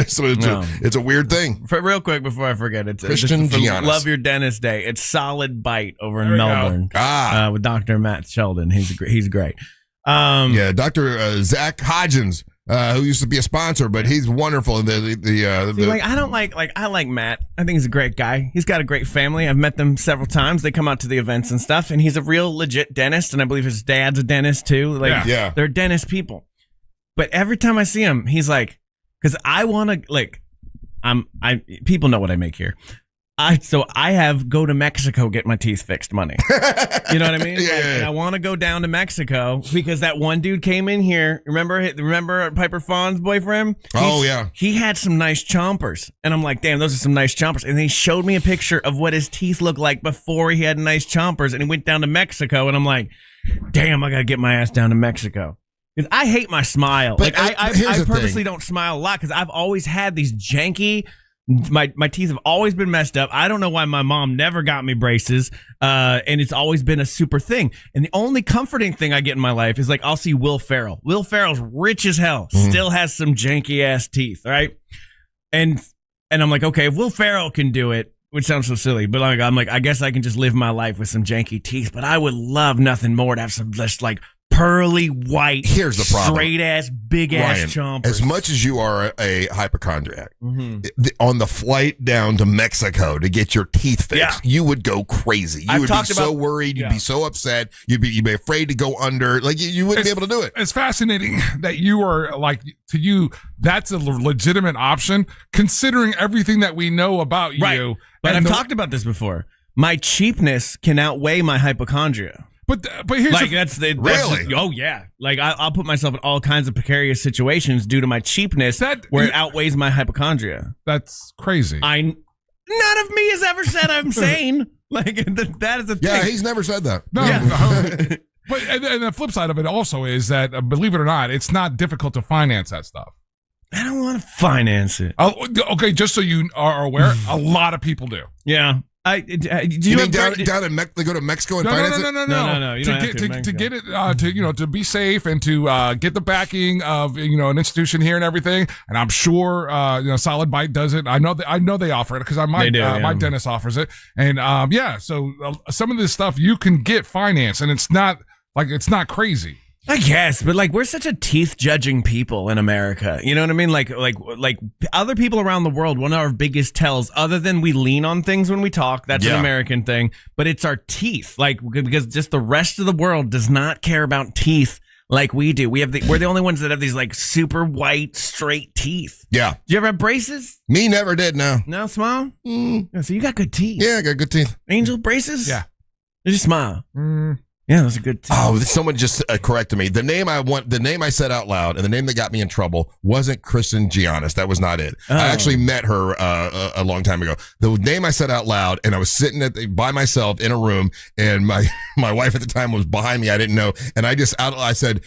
Speaker 1: So it's a weird thing.
Speaker 2: Real quick before I forget, it's
Speaker 1: Christian Giannis.
Speaker 2: Love Your Dentist Day. It's Solid Bite over in Melbourne. With Dr. Matt Sheldon. He's great.
Speaker 1: Yeah, Dr. Zach Hodgins. Who used to be a sponsor, but he's wonderful.
Speaker 2: I like Matt. I think he's a great guy. He's got a great family. I've met them several times. They come out to the events and stuff, and he's a real legit dentist, and I believe his dad's a dentist too. They're dentist people. But every time I see him, he's like, because I want to, people know what I make here. I have go to Mexico, get my teeth fixed money. You know what I mean? And I want to go down to Mexico because that one dude came in here. Remember Piper Fawn's boyfriend? He had some nice chompers. And I'm like, damn, those are some nice chompers. And he showed me a picture of what his teeth looked like before he had nice chompers. And he went down to Mexico. And I'm like, damn, I got to get my ass down to Mexico. Because I hate my smile.
Speaker 1: But
Speaker 2: I purposely don't smile a lot because I've always had these janky... My teeth have always been messed up. I don't know why my mom never got me braces, and it's always been a super thing. And the only comforting thing I get in my life is like I'll see Will Ferrell. Will Ferrell's rich as hell, still has some janky ass teeth, right? And I'm like, okay, if Will Ferrell can do it, which sounds so silly, but I'm like, I guess I can just live my life with some janky teeth. But I would love nothing more to have some just like pearly white.
Speaker 1: Here's the problem.
Speaker 2: Straight ass, big ass chompers.
Speaker 1: As much as you are a hypochondriac, on the flight down to Mexico to get your teeth fixed, you would go crazy. You would be so worried. You'd be so upset. You'd be afraid to go under. Like you wouldn't be able to do it.
Speaker 3: It's fascinating that you are like, to you, that's a legitimate option considering everything that we know about you.
Speaker 2: But I've talked about this before. My cheapness can outweigh my hypochondria.
Speaker 3: But here's
Speaker 2: like really. Oh yeah, like I'll put myself in all kinds of precarious situations due to my cheapness, where it outweighs my hypochondria.
Speaker 3: That's crazy.
Speaker 2: None of me has ever said I'm sane. Like that is a thing.
Speaker 1: Yeah, he's never said that.
Speaker 3: No. But and the flip side of it also is that, believe it or not, it's not difficult to finance that stuff.
Speaker 2: I don't want to finance it.
Speaker 3: Okay, just so you are aware, a lot of people do.
Speaker 2: Yeah.
Speaker 1: You mean down in they go to Mexico and finance it?
Speaker 2: No. You don't have
Speaker 3: to get it to be safe and to get the backing of an institution here and everything. And I'm sure Solid Bite does it. I know they offer it because my dentist offers it. And so some of this stuff you can get financed, and it's not crazy.
Speaker 2: I guess, but like we're such a teeth judging people in America. You know what I mean? Like other people around the world, one of our biggest tells, other than we lean on things when we talk, that's an American thing, but it's our teeth. Like, because just the rest of the world does not care about teeth like we do. We're the only ones that have these like super white, straight teeth.
Speaker 1: Yeah.
Speaker 2: Do you ever have braces?
Speaker 1: Me never did, no.
Speaker 2: No, smile? Yeah, so you got good teeth.
Speaker 1: Yeah, I got good teeth.
Speaker 2: Angel braces?
Speaker 3: Yeah.
Speaker 2: Just smile. Yeah, those are good teeth.
Speaker 1: Oh, someone just corrected me. The name I said out loud, and the name that got me in trouble wasn't Kristen Giannis. That was not it. I actually met her a long time ago. The name I said out loud, and I was sitting by myself in a room, and my wife at the time was behind me. I didn't know, and I said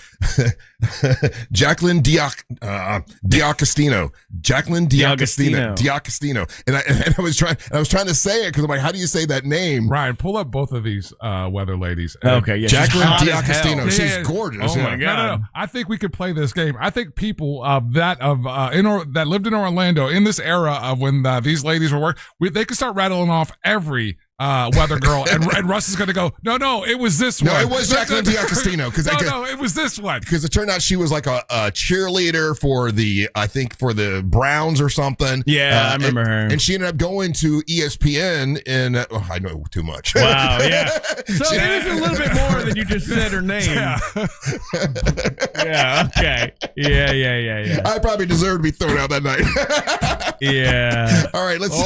Speaker 1: Jacqueline Diacostino. Jacqueline Diacostino. And I was trying to say it because I'm like, how do you say that name?
Speaker 3: Ryan, pull up both of these weather ladies.
Speaker 2: Okay. Yeah,
Speaker 1: Jacqueline Diacostino. She's gorgeous.
Speaker 2: Oh my God.
Speaker 3: No. I think we could play this game. I think people that lived in Orlando in this era of when these ladies were working, they could start rattling off every weather girl, and Russ is going to go, no, it was this one.
Speaker 1: No, it was Jacqueline Diacostino.
Speaker 3: No, it was this one.
Speaker 1: Because it turned out she was like a cheerleader for the Browns or something.
Speaker 2: Yeah, I remember her.
Speaker 1: And she ended up going to ESPN, and I know too much.
Speaker 2: Wow, yeah. So maybe it's a little bit more than you just said her name. Yeah, okay. Yeah.
Speaker 1: I probably deserved to be thrown out that night.
Speaker 2: Yeah.
Speaker 1: All right, let's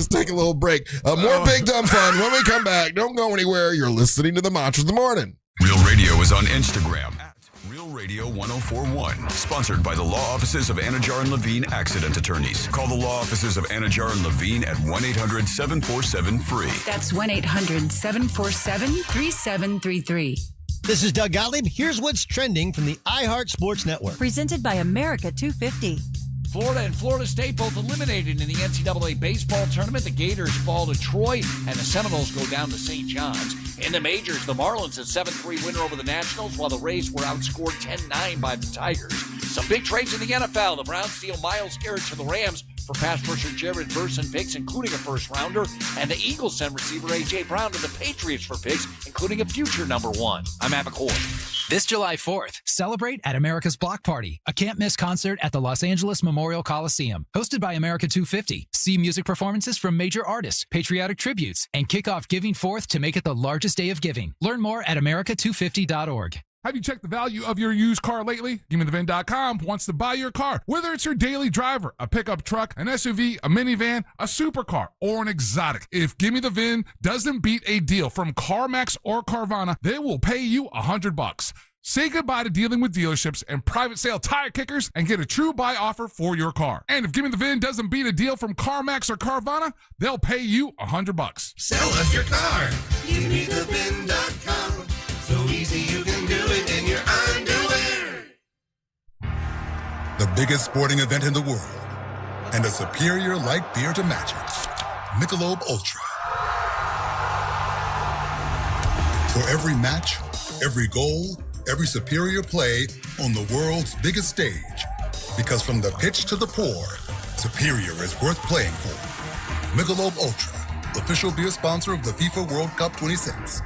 Speaker 1: take a little break. More Big Dumb Fun when we come back. Don't go anywhere. You're listening to the Mantras of the Morning.
Speaker 4: Real Radio is on Instagram at Real Radio 1041. Sponsored by the law offices of Anajar and Levine Accident Attorneys. Call the law offices of Anajar and Levine at 1-800-747-FREE.
Speaker 13: That's 1-800-747-3733.
Speaker 21: This is Doug Gottlieb. Here's what's trending from the iHeart Sports Network.
Speaker 22: Presented by America 250.
Speaker 23: Florida and Florida State both eliminated in the NCAA baseball tournament. The Gators fall to Troy, and the Seminoles go down to St. John's. In the majors, the Marlins a 7-3 winner over the Nationals, while the Rays were outscored 10-9 by the Tigers. Some big trades in the NFL. The Browns steal Myles Garrett to the Rams for pass rusher Jared Verse and picks, including a first-rounder. And the Eagles send receiver A.J. Brown to the Patriots for picks, including a future number one. I'm App McCoy.
Speaker 24: This July 4th, celebrate at America's Block Party, a can't-miss concert at the Los Angeles Memorial Coliseum. Hosted by America 250, see music performances from major artists, patriotic tributes, and kick off Giving Forth to make it the largest day of giving. Learn more at america250.org.
Speaker 3: Have you checked the value of your used car lately? GiveMeTheVin.com wants to buy your car. Whether it's your daily driver, a pickup truck, an SUV, a minivan, a supercar, or an exotic. If Gimme the VIN doesn't beat a deal from CarMax or Carvana, they will pay you $100. Say goodbye to dealing with dealerships and private sale tire kickers and get a true buy offer for your car. And if Gimme the VIN doesn't beat a deal from CarMax or Carvana, they'll pay you $100.
Speaker 25: Sell us your car. GiveMeTheVin.com. So easy you can do it in your underwear.
Speaker 11: The biggest sporting event in the world, and a superior light beer to match it. Michelob Ultra. For every match, every goal, every superior play on the world's biggest stage. Because from the pitch to the pour, superior is worth playing for. Michelob Ultra, official beer sponsor of the FIFA World Cup 26.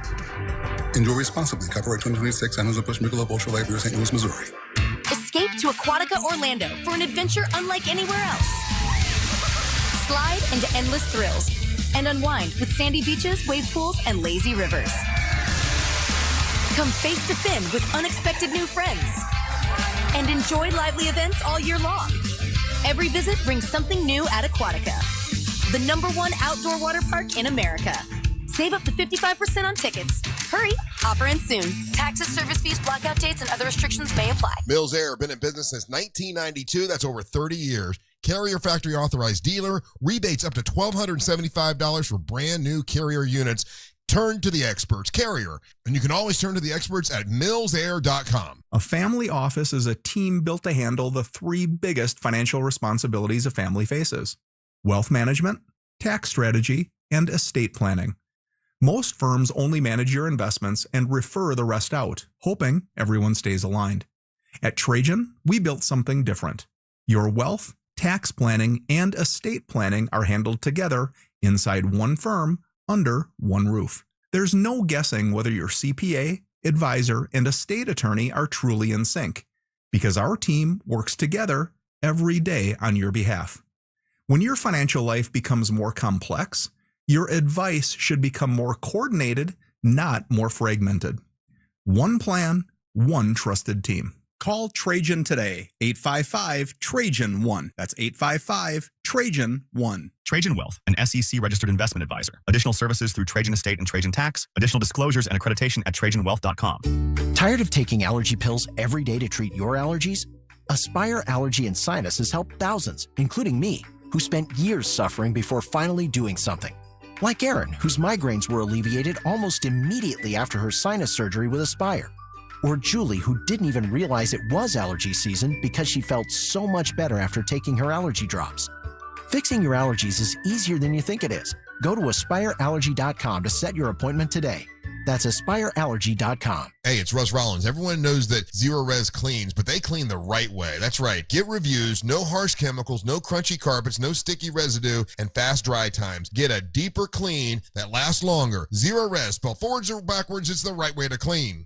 Speaker 11: Enjoy responsibly. Copyright 2026, Anheuser-Busch Michelob Ultra Light Beer, St. Louis, Missouri.
Speaker 5: Escape to Aquatica Orlando for an adventure unlike anywhere else. Slide into endless thrills and unwind with sandy beaches, wave pools, and lazy rivers. Come face to fin with unexpected new friends and enjoy lively events all year long. Every visit brings something new at Aquatica, the #1 outdoor water park in America. Save up to 55% on tickets. Hurry, offer ends soon. Taxes, service fees, blackout dates, and other restrictions may apply.
Speaker 1: Mills Air, been in business since 1992. That's over 30 years. Carrier factory authorized dealer. Rebates up to $1,275 for brand new Carrier units. Turn to the experts. Carrier. And you can always turn to the experts at millsair.com.
Speaker 6: A family office is a team built to handle the 3 biggest financial responsibilities a family faces: wealth management, tax strategy, and estate planning. Most firms only manage your investments and refer the rest out, hoping everyone stays aligned. At Trajan, we built something different. Your wealth, tax planning, and estate planning are handled together inside one firm under one roof. There's no guessing whether your CPA, advisor, and estate attorney are truly in sync, because our team works together every day on your behalf. When your financial life becomes more complex, your advice should become more coordinated, not more fragmented. One plan, one trusted team. Call Trajan today, 855-TRAJAN-1. That's 855-TRAJAN-1.
Speaker 7: Trajan Wealth, an SEC-registered investment advisor. Additional services through Trajan Estate and Trajan Tax. Additional disclosures and accreditation at TrajanWealth.com.
Speaker 8: Tired of taking allergy pills every day to treat your allergies? Aspire Allergy and Sinus has helped thousands, including me, who spent years suffering before finally doing something. Like Erin, whose migraines were alleviated almost immediately after her sinus surgery with Aspire. Or Julie, who didn't even realize it was allergy season because she felt so much better after taking her allergy drops. Fixing your allergies is easier than you think it is. Go to AspireAllergy.com to set your appointment today. That's AspireAllergy.com.
Speaker 1: Hey, it's Russ Rollins. Everyone knows that Zero Res cleans, but they clean the right way. That's right. Get reviews, no harsh chemicals, no crunchy carpets, no sticky residue, and fast dry times. Get a deeper clean that lasts longer. Zero Res, spelled forwards or backwards, it's the right way to clean.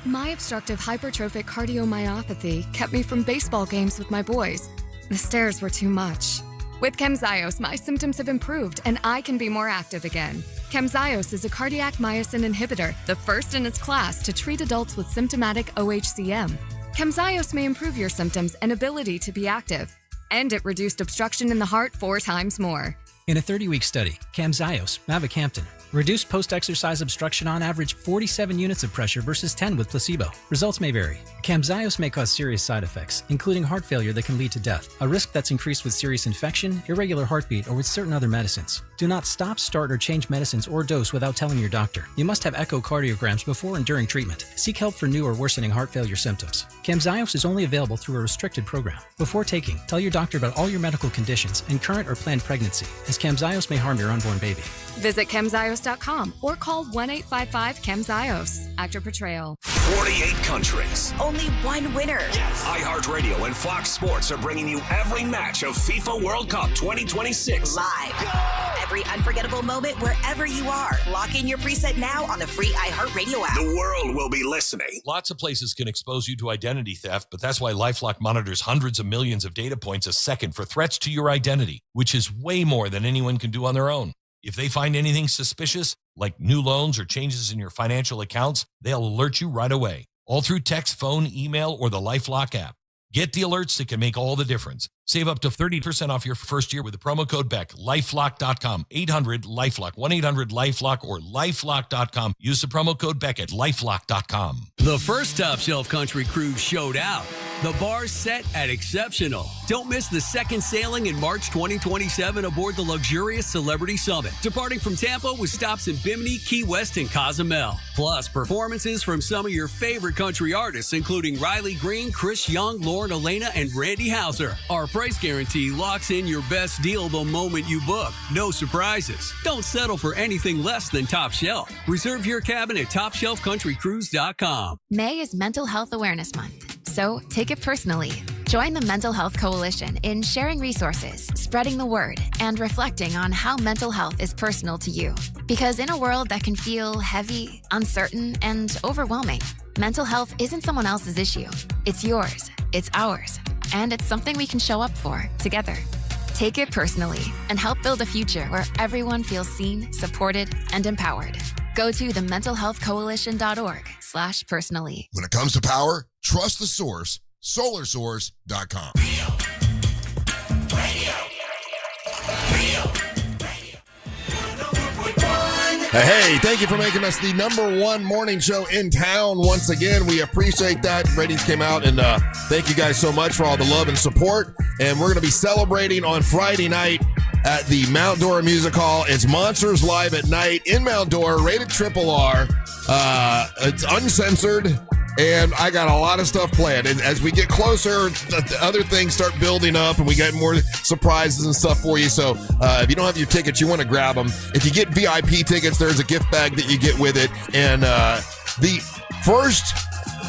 Speaker 9: My obstructive hypertrophic cardiomyopathy kept me from baseball games with my boys. The stairs were too much. With Camzyos, my symptoms have improved and I can be more active again. Camzyos is a cardiac myosin inhibitor, the first in its class to treat adults with symptomatic OHCM. Camzyos may improve your symptoms and ability to be active. And it reduced obstruction in the heart 4 times more.
Speaker 24: In a 30-week study, Camzyos, mavacamten, reduced post-exercise obstruction on average 47 units of pressure versus 10 with placebo. Results may vary. Camzyos may cause serious side effects, including heart failure that can lead to death, a risk that's increased with serious infection, irregular heartbeat, or with certain other medicines. Do not stop, start, or change medicines or dose without telling your doctor. You must have echocardiograms before and during treatment. Seek help for new or worsening heart failure symptoms. Camzyos is only available through a restricted program. Before taking, tell your doctor about all your medical conditions and current or planned pregnancy, as Camzyos may harm your unborn baby.
Speaker 9: Visit Camzyos.com or call 1-855-CAMZYOS. Actor portrayal.
Speaker 19: 48 countries.
Speaker 5: Only one winner.
Speaker 19: iHeartRadio and Fox Sports are bringing you every match of FIFA World Cup 2026.
Speaker 5: Live. Every unforgettable moment wherever you are. Lock in your preset now on the free iHeartRadio app.
Speaker 19: The world will be listening.
Speaker 26: Lots of places can expose you to identity theft, but that's why LifeLock monitors hundreds of millions of data points a second for threats to your identity, which is way more than anyone can do on their own. If they find anything suspicious, like new loans or changes in your financial accounts, they'll alert you right away, all through text, phone, email, or the LifeLock app. Get the alerts that can make all the difference. Save up to 30% off your first year with the promo code BECK. LifeLock.com, 800-LifeLock, 1-800-LifeLock, or LifeLock.com. Use the promo code BECK at LifeLock.com.
Speaker 27: The first Top Shelf Country Cruise showed out. The bar's set at exceptional. Don't miss the second sailing in March 2027 aboard the luxurious Celebrity Summit, departing from Tampa with stops in Bimini, Key West, and Cozumel. Plus, performances from some of your favorite country artists, including Riley Green, Chris Young, Lauren Elena, and Randy Houser. Our price guarantee locks in your best deal the moment you book. No surprises. Don't settle for anything less than Top Shelf. Reserve your cabin at TopShelfCountryCruise.com.
Speaker 28: May is Mental Health Awareness Month, so take it personally.
Speaker 9: Join the Mental Health Coalition in sharing resources, spreading the word, and reflecting on how mental health is personal to you. Because in a world that can feel heavy, uncertain, and overwhelming, mental health isn't someone else's issue. It's yours, it's ours, and it's something we can show up for together. Take it personally and help build a future where everyone feels seen, supported, and empowered. Go to thementalhealthcoalition.org/personally.
Speaker 1: When it comes to power, trust the source, solarsource.com. Hey, thank you for making us the #1 morning show in town once again. We appreciate that. Ratings came out, and thank you guys so much for all the love and support. And we're going to be celebrating on Friday night at the Mount Dora Music Hall. It's Monsters Live at Night in Mount Dora, rated RRR. It's uncensored. And I got a lot of stuff planned. And as we get closer, the other things start building up, and we get more surprises and stuff for you. So if you don't have your tickets, you want to grab them. If you get VIP tickets, there's a gift bag that you get with it. And the first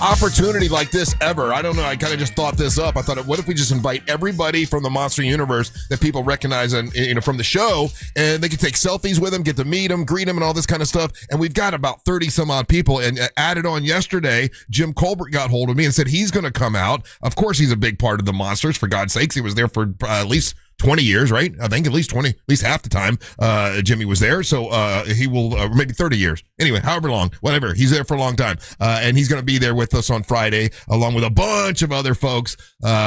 Speaker 1: opportunity like this ever, I don't know, I kind of just thought this up. I thought, what if we just invite everybody from the Monster Universe that people recognize and from the show, and they can take selfies with them, get to meet them, greet them, and all this kind of stuff. And we've got about 30 some odd people. And added on yesterday, Jim Colbert got hold of me and said he's going to come out. Of course, he's a big part of the Monsters. For God's sakes, he was there for at least 20 years, right? I think at least half the time Jimmy was there. So he will, maybe 30 years. Anyway, however long, whatever. He's there for a long time. And he's going to be there with us on Friday, along with a bunch of other folks,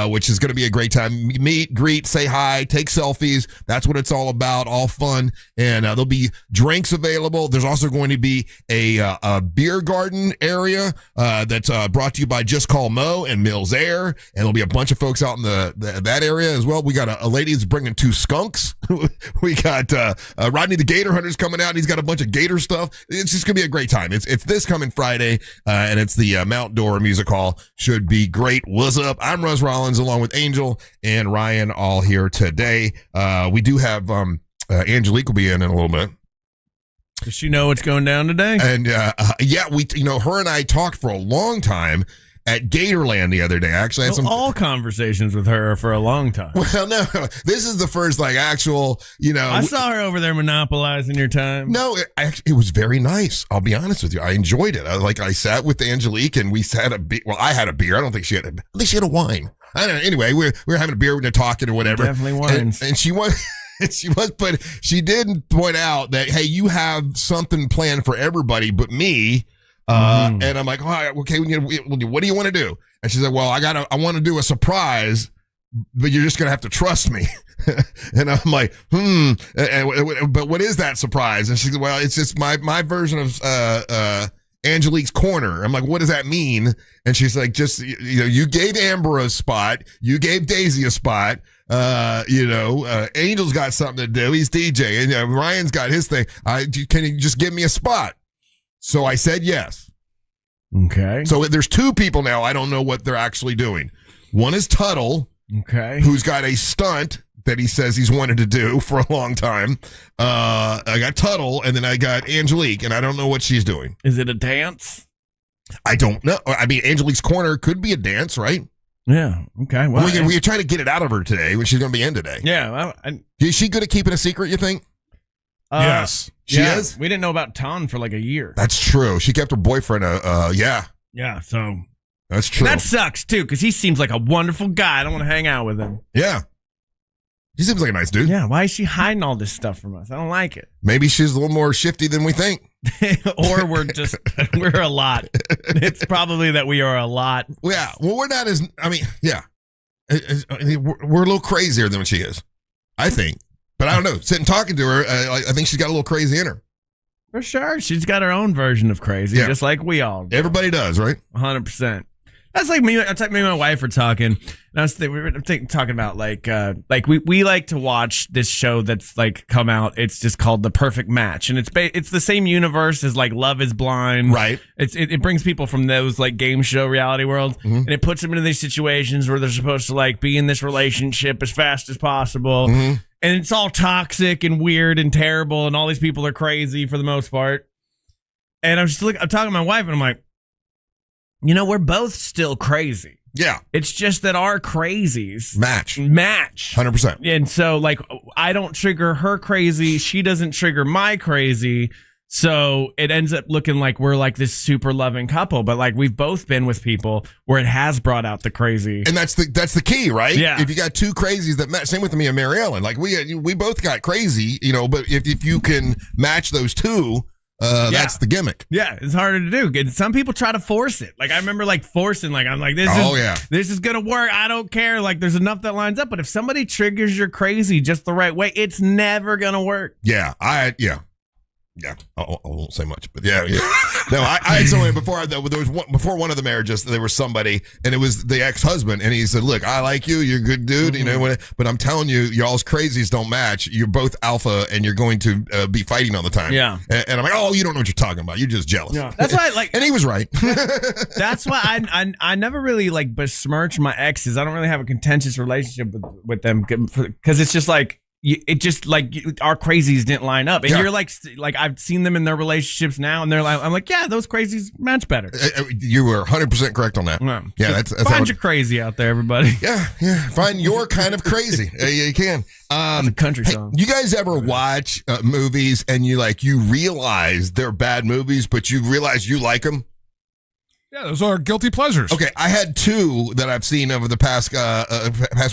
Speaker 1: which is going to be a great time. Meet, greet, say hi, take selfies. That's what it's all about, all fun. And there'll be drinks available. There's also going to be a beer garden area that's brought to you by Just Call Mo and Mills Air. And there'll be a bunch of folks out in that area as well. We got a lady that's bringing 2 skunks. We got Rodney the Gator Hunter's coming out, and he's got a bunch of gator stuff. It's just going to be a great time. It's this coming Friday, and it's the Mount Dora Music Hall. Should be great. What's up? I'm Russ Rollins, along with Angel and Ryan, all here today. We do have Angelique will be in a little bit.
Speaker 2: Does she know what's going down today?
Speaker 1: And yeah, we her and I talked for a long time at Gatorland the other day. Actually, I had
Speaker 2: all conversations with her for a long time.
Speaker 1: Well, no, this is the first actual.
Speaker 2: I saw her over there monopolizing your time.
Speaker 1: No, it was very nice. I'll be honest with you. I enjoyed it. I sat with Angelique and we had a beer. Well, I had a beer. I don't think she had. I think she had a wine. I don't know. Anyway, we were having a beer and talking or whatever.
Speaker 2: Definitely wines.
Speaker 1: And she was. But she did point out that, hey, you have something planned for everybody but me. And I'm like, oh, okay, what do you want to do? And she's like, well, I want to do a surprise, but you're just going to have to trust me. And I'm like, but what is that surprise? And she's like, well, it's just my version of Angelique's Corner. I'm like, what does that mean? And she's like, just, you gave Amber a spot. You gave Daisy a spot. Angel's got something to do. He's DJ. And Ryan's got his thing. Can you just give me a spot? So I said yes.
Speaker 2: Okay.
Speaker 1: So there's 2 people now. I don't know what they're actually doing. One is Tuddle, who's got a stunt that he says he's wanted to do for a long time. I got Tuddle, and then I got Angelique, and I don't know what she's doing.
Speaker 2: Is it a dance?
Speaker 1: I don't know. I mean, Angelique's Corner could be a dance, right?
Speaker 2: Yeah. Okay. Well,
Speaker 1: we're trying to get it out of her today when she's going to be in today.
Speaker 2: Yeah.
Speaker 1: Is she good at keeping a secret, you think?
Speaker 3: Yes.
Speaker 1: She is?
Speaker 2: We didn't know about Ton for like a year.
Speaker 1: That's true. She kept her boyfriend, yeah.
Speaker 2: Yeah, so.
Speaker 1: That's true.
Speaker 2: That sucks, too, because he seems like a wonderful guy. I don't want to hang out with him.
Speaker 1: Yeah. He seems like a nice dude.
Speaker 2: Yeah, why is she hiding all this stuff from us? I don't like it.
Speaker 1: Maybe she's a little more shifty than we think.
Speaker 2: Or we're a lot. It's probably that we are a lot.
Speaker 1: Yeah, well, we're not as, yeah. We're a little crazier than what she is, I think. But I don't know. Sitting talking to her, I think she's got a little crazy in her.
Speaker 2: For sure. She's got her own version of crazy, just like we all do.
Speaker 1: Everybody does, right?
Speaker 2: 100%. That's like me. It's like me and my wife were talking. And we were talking about like we like to watch this show that's like come out. It's just called The Perfect Match, and it's the same universe as like Love Is Blind.
Speaker 1: Right.
Speaker 2: It brings people from those like game show reality worlds, and it puts them into these situations where they're supposed to like be in this relationship as fast as possible, and it's all toxic and weird and terrible, and all these people are crazy for the most part. And I'm talking to my wife, and I'm like, we're both still crazy.
Speaker 1: Yeah.
Speaker 2: It's just that our crazies
Speaker 1: match
Speaker 2: 100%. And so like I don't trigger her crazy, she doesn't trigger my crazy. So it ends up looking like we're like this super loving couple, but like we've both been with people where it has brought out the crazy.
Speaker 1: And that's the key, right?
Speaker 2: Yeah.
Speaker 1: If you got two crazies that match, same with me and Mary Ellen. Like we both got crazy, but if you can match those two, that's the gimmick.
Speaker 2: Yeah, it's harder to do. And some people try to force it. Like I remember like forcing, like I'm like, this is gonna work. I don't care. Like there's enough that lines up. But if somebody triggers your crazy just the right way, it's never gonna work.
Speaker 1: Yeah, Yeah, I won't say much, but yeah. No, I had someone before before one of the marriages. There was somebody, and it was the ex-husband, and he said, "Look, I like you. You're a good dude, but I'm telling you, y'all's crazies don't match. You're both alpha, and you're going to be fighting all the time."
Speaker 2: Yeah,
Speaker 1: and I'm like, "Oh, you don't know what you're talking about. You're just jealous."
Speaker 2: Yeah, that's why, and
Speaker 1: he was right.
Speaker 2: That's why I never really like besmirch my exes. I don't really have a contentious relationship with them because it's just like. It just like our crazies didn't line up, and you're like I've seen them in their relationships now, and they're like, I'm like, yeah, those crazies match better.
Speaker 1: You were 100% correct on that. Yeah, that's
Speaker 2: find your crazy out there, everybody.
Speaker 1: Yeah, find your kind of crazy. You can.
Speaker 2: It's a country song.
Speaker 1: You guys ever watch movies and you realize they're bad movies, but you realize you like them?
Speaker 3: Yeah, those are guilty pleasures.
Speaker 1: Okay, I had two that I've seen over the past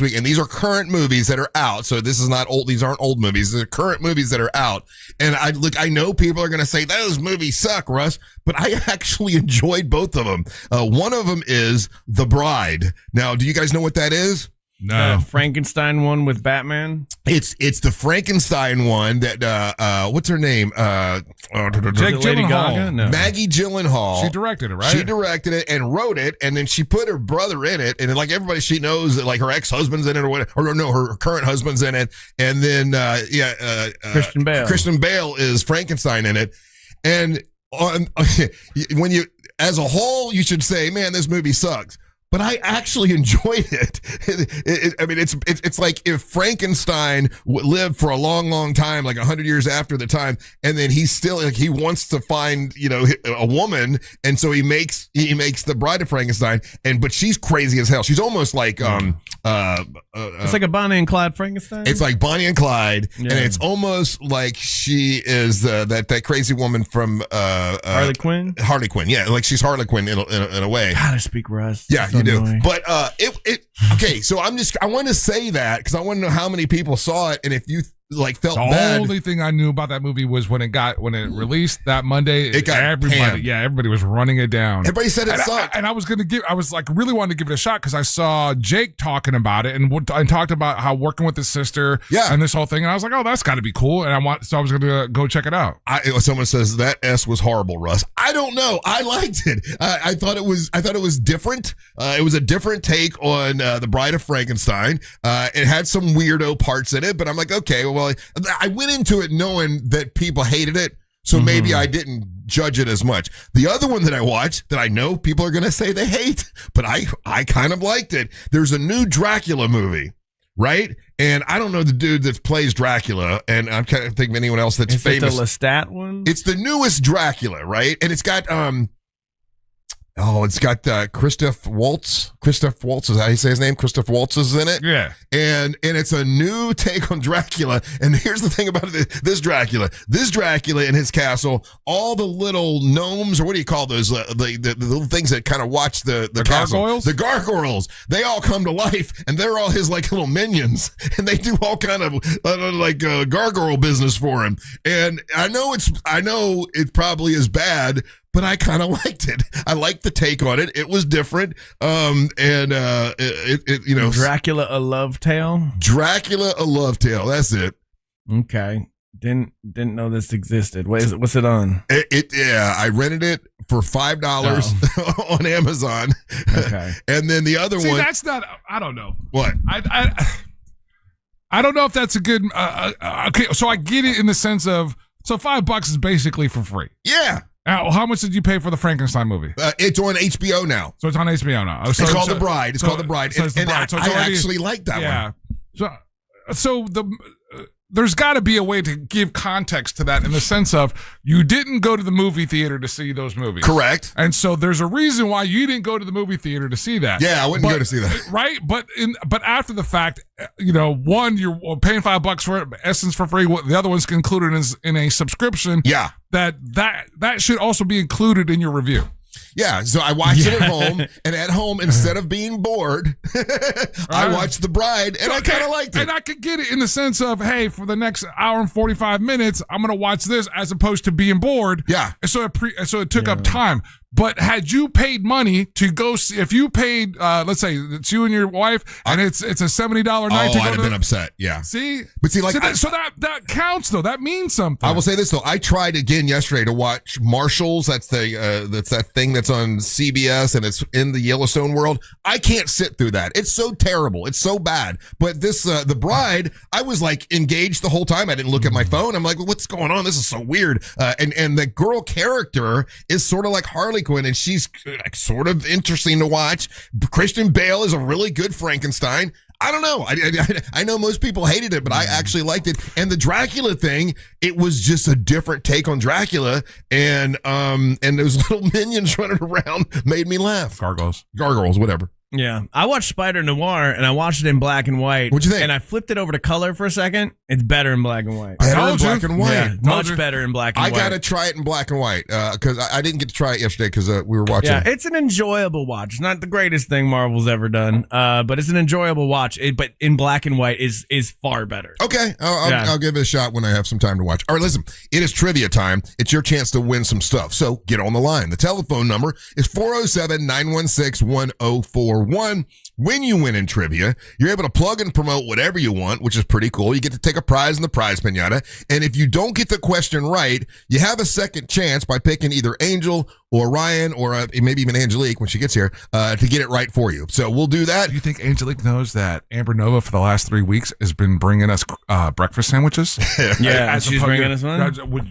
Speaker 1: week, and these are current movies that are out. So this is not old; these aren't old movies. These are current movies that are out. And I know people are going to say those movies suck, Russ, but I actually enjoyed both of them. One of them is The Bride. Now, do you guys know what that is?
Speaker 3: No.
Speaker 2: The Frankenstein one with Batman.
Speaker 1: It's the Frankenstein one that what's her name?
Speaker 3: Lady Gaga? No.
Speaker 1: Maggie Gyllenhaal.
Speaker 3: She directed it, right?
Speaker 1: She directed it and wrote it, and then she put her brother in it, and like everybody she knows that like her ex-husband's in it or whatever, or no, her current husband's in it, and then
Speaker 2: Christian Bale.
Speaker 1: Christian Bale is Frankenstein in it, and when you as a whole you should say, man, this movie sucks. But I actually enjoyed it. I mean, it's like if Frankenstein lived for a long, long time, like 100 years after the time, and then he's still like he wants to find a woman, and so he makes the Bride of Frankenstein, but she's crazy as hell. She's almost like
Speaker 2: it's like a Bonnie and Clyde Frankenstein.
Speaker 1: It's like Bonnie and Clyde, and it's almost like she is that crazy woman from
Speaker 2: Harley Quinn.
Speaker 1: Harley Quinn, yeah, like she's Harley Quinn in a way.
Speaker 2: God, I speak Russ.
Speaker 1: Yeah. You do, but okay. So I want to say that because I want to know how many people saw it and if you felt bad.
Speaker 3: The only thing I knew about that movie was when it released that Monday.
Speaker 1: It got
Speaker 3: everybody was running it down.
Speaker 1: Everybody said it sucked,
Speaker 3: and I was really wanting to give it a shot because I saw Jake talking about it and talked about how working with his sister, and this whole thing, and I was like, oh, that's got to be cool, so I was going to go check it out.
Speaker 1: Someone says that S was horrible, Russ. I don't know. I liked it. I thought it was different. It was a different take on the Bride of Frankenstein. It had some weirdo parts in it, but I'm like, okay, well, I went into it knowing that people hated it, so maybe I didn't judge it as much. The other one that I watched that I know people are going to say they hate, but I kind of liked it. There's a new Dracula movie, right? And I don't know the dude that plays Dracula, and I'm trying to think of anyone else that's famous.
Speaker 2: Is it the Lestat one?
Speaker 1: It's the newest Dracula, right? And it's got Christoph Waltz. Christoph Waltz is how you say his name. Christoph Waltz is in it.
Speaker 3: Yeah.
Speaker 1: And it's a new take on Dracula. And here's the thing about this Dracula in his castle, all the little gnomes, or what do you call those? The little things that kind of watch the castle.
Speaker 3: Gargoyles?
Speaker 1: The gargoyles. They all come to life, and they're all his like little minions, and they do all kind of gargoyle business for him. And I know it probably is bad, but I kind of liked it. I liked the take on it. It was different.
Speaker 2: Dracula, a love tale.
Speaker 1: Dracula, a love tale. That's it.
Speaker 2: Okay. Didn't know this existed. What's it on?
Speaker 1: I rented it for $5 on Amazon.
Speaker 2: Okay.
Speaker 1: And then the other one.
Speaker 3: That's not. I don't know.
Speaker 1: What?
Speaker 3: I don't know if that's a good. Okay, so I get it in the sense of $5 is basically for free.
Speaker 1: Yeah.
Speaker 3: Now, how much did you pay for the Frankenstein movie?
Speaker 1: It's on HBO now.
Speaker 3: So it's on HBO now.
Speaker 1: It's called The Bride. It's called The Bride.
Speaker 3: So it's The Bride.
Speaker 1: I actually like that one.
Speaker 3: Yeah. So there's got to be a way to give context to that in the sense of you didn't go to the movie theater to see those movies.
Speaker 1: Correct.
Speaker 3: And so there's a reason why you didn't go to the movie theater to see that.
Speaker 1: Yeah, I wouldn't go to see that.
Speaker 3: Right? But after the fact, one, you're paying $5 for it, Essence for free. The other one's included in a subscription.
Speaker 1: Yeah.
Speaker 3: That should also be included in your review.
Speaker 1: Yeah, so I watched it at home, and at home, instead of being bored, I watched The Bride, and I kind of liked it.
Speaker 3: And I could get it in the sense of, hey, for the next hour and 45 minutes, I'm going to watch this as opposed to being bored.
Speaker 1: Yeah.
Speaker 3: And so it took up time. But had you paid money to go see, if you paid, let's say it's you and your wife, and it's a $70 night to go
Speaker 1: I'd have been upset. Yeah.
Speaker 3: See?
Speaker 1: But see, like,
Speaker 3: so that counts though. That means something.
Speaker 1: I will say this though. I tried again yesterday to watch Marshalls. That's that thing that's on CBS and it's in the Yellowstone world. I can't sit through that. It's so terrible. It's so bad. But this, The Bride, I was like engaged the whole time. I didn't look at my phone. I'm like, well, what's going on? This is so weird. And the girl character is sort of like Harley Quinn, and she's sort of interesting to watch. Christian Bale is a really good Frankenstein. I don't know. I know most people hated it, but I actually liked it. And the Dracula thing, it was just a different take on Dracula, and those little minions running around made me laugh.
Speaker 3: Gargoyles,
Speaker 1: whatever.
Speaker 2: Yeah, I watched Spider Noir and I watched it in black and white.
Speaker 1: What'd you think?
Speaker 2: And I flipped it over to color for a second. It's better in black and white.
Speaker 1: Better in black and white.
Speaker 2: Yeah, much better in black and white.
Speaker 1: I gotta try it in black and white because I didn't get to try it yesterday because we were watching.
Speaker 2: Yeah, it's an enjoyable watch. Not the greatest thing Marvel's ever done, but it's an enjoyable watch. But in black and white is far better.
Speaker 1: Okay, I'll give it a shot when I have some time to watch. All right, listen, it is trivia time. It's your chance to win some stuff. So get on the line. The telephone number is 407-916-1041. When you win in trivia, you're able to plug and promote whatever you want, which is pretty cool. You get to take a prize in the prize pinata. And if you don't get the question right, you have a second chance by picking either Angel or Ryan or maybe even Angelique when she gets here to get it right for you. So we'll do that.
Speaker 3: Do you think Angelique knows that Amber Nova for the last 3 weeks has been bringing us breakfast sandwiches?
Speaker 2: Yeah, she's bringing us one.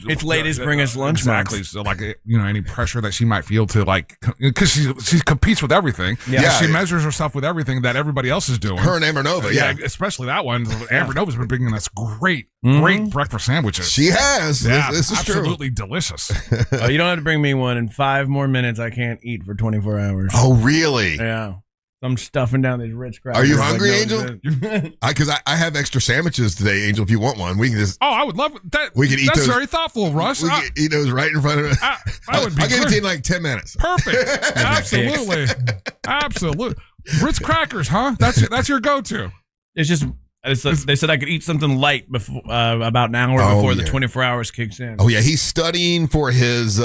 Speaker 2: It's ladies bring us lunch.
Speaker 3: Exactly. So like, any pressure that she might feel to because she competes with everything. Yeah. She measures herself with everything that everybody else is doing.
Speaker 1: Her and Amber Nova. Yeah.
Speaker 3: Especially that one. Amber Nova's been bringing us great breakfast sandwiches.
Speaker 1: She has.
Speaker 3: Yeah,
Speaker 1: this is
Speaker 3: absolutely delicious.
Speaker 2: You don't have to bring me one. In 5 more minutes, I can't eat for 24 hours.
Speaker 1: Oh, really?
Speaker 2: Yeah. I'm stuffing down these rich crackers.
Speaker 1: Are you hungry, Angel? Because I have extra sandwiches today, Angel. If you want one, we can just.
Speaker 3: Oh, I would love that.
Speaker 1: We can eat
Speaker 3: That's
Speaker 1: those.
Speaker 3: very thoughtful, Russ.
Speaker 1: We can eat those right in front of us. I'll give it to you in like 10 minutes.
Speaker 3: Perfect. Absolutely. Absolutely. Ritz crackers, huh? That's your go-to.
Speaker 2: It's just. They said I could eat something light before about an hour before the 24 hours kicks in.
Speaker 1: Oh yeah, he's studying for his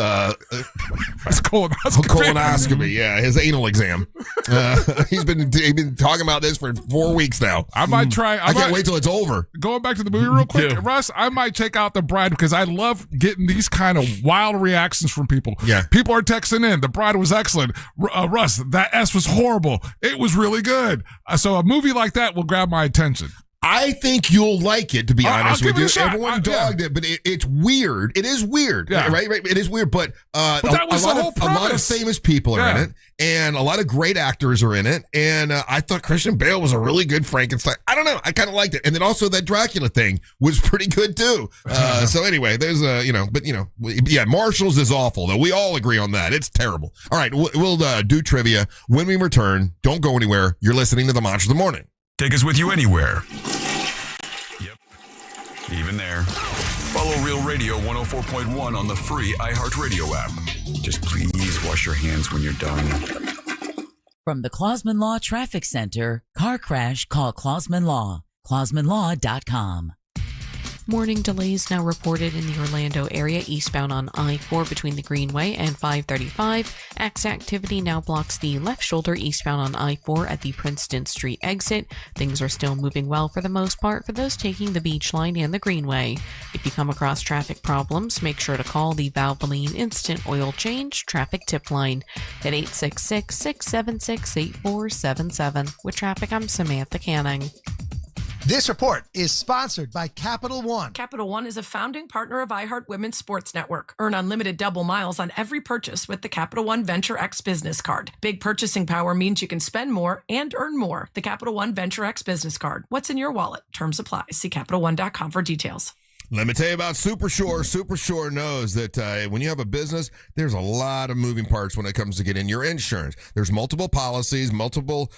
Speaker 1: colonoscopy. Yeah, his anal exam. He's been talking about this for 4 weeks now.
Speaker 3: I might try.
Speaker 1: I can't wait till it's over.
Speaker 3: Going back to the movie real quick, Russ, I might check out The Bride because I love getting these kind of wild reactions from people.
Speaker 1: Yeah,
Speaker 3: people are texting in. The Bride was excellent. Russ, that S was horrible. It was really good. So a movie like that will grab my attention.
Speaker 1: I think you'll like it, to be honest with you. Everyone dogged
Speaker 3: it,
Speaker 1: but it's weird. It is weird, right? It is weird, but
Speaker 3: that was a
Speaker 1: lot of famous people are in it, and a lot of great actors are in it, and I thought Christian Bale was a really good Frankenstein. I don't know. I kind of liked it. And then also that Dracula thing was pretty good, too. So anyway, there's Marshalls is awful, though. We all agree on that. It's terrible. All right, we'll do trivia when we return. Don't go anywhere. You're listening to The Monster of the Morning.
Speaker 4: Take us with you anywhere. Yep. Even there. Follow Real Radio 104.1 on the free iHeartRadio app. Just please wash your hands when you're done.
Speaker 10: From the Clausman Law Traffic Center, car crash, call Clausman Law. ClausmanLaw.com.
Speaker 12: Morning delays now reported in the Orlando area eastbound on I-4 between the Greenway and 535. Activity now blocks the left shoulder eastbound on I-4 at the Princeton Street exit. Things are still moving well for the most part for those taking the Beach Line and the Greenway. If you come across traffic problems, make sure to call the Valvoline Instant Oil Change Traffic Tip Line at 866-676-8477. With traffic, I'm Samantha Canning.
Speaker 21: This report is sponsored by Capital One.
Speaker 13: Capital One is a founding partner of iHeart Women's Sports Network. Earn unlimited double miles on every purchase with the Capital One Venture X Business Card. Big purchasing power means you can spend more and earn more. The Capital One Venture X Business Card. What's in your wallet? Terms apply. See CapitalOne.com for details.
Speaker 1: Let me tell you about Supershore. Supershore knows that when you have a business, there's a lot of moving parts when it comes to getting your insurance. There's multiple policies, multiple,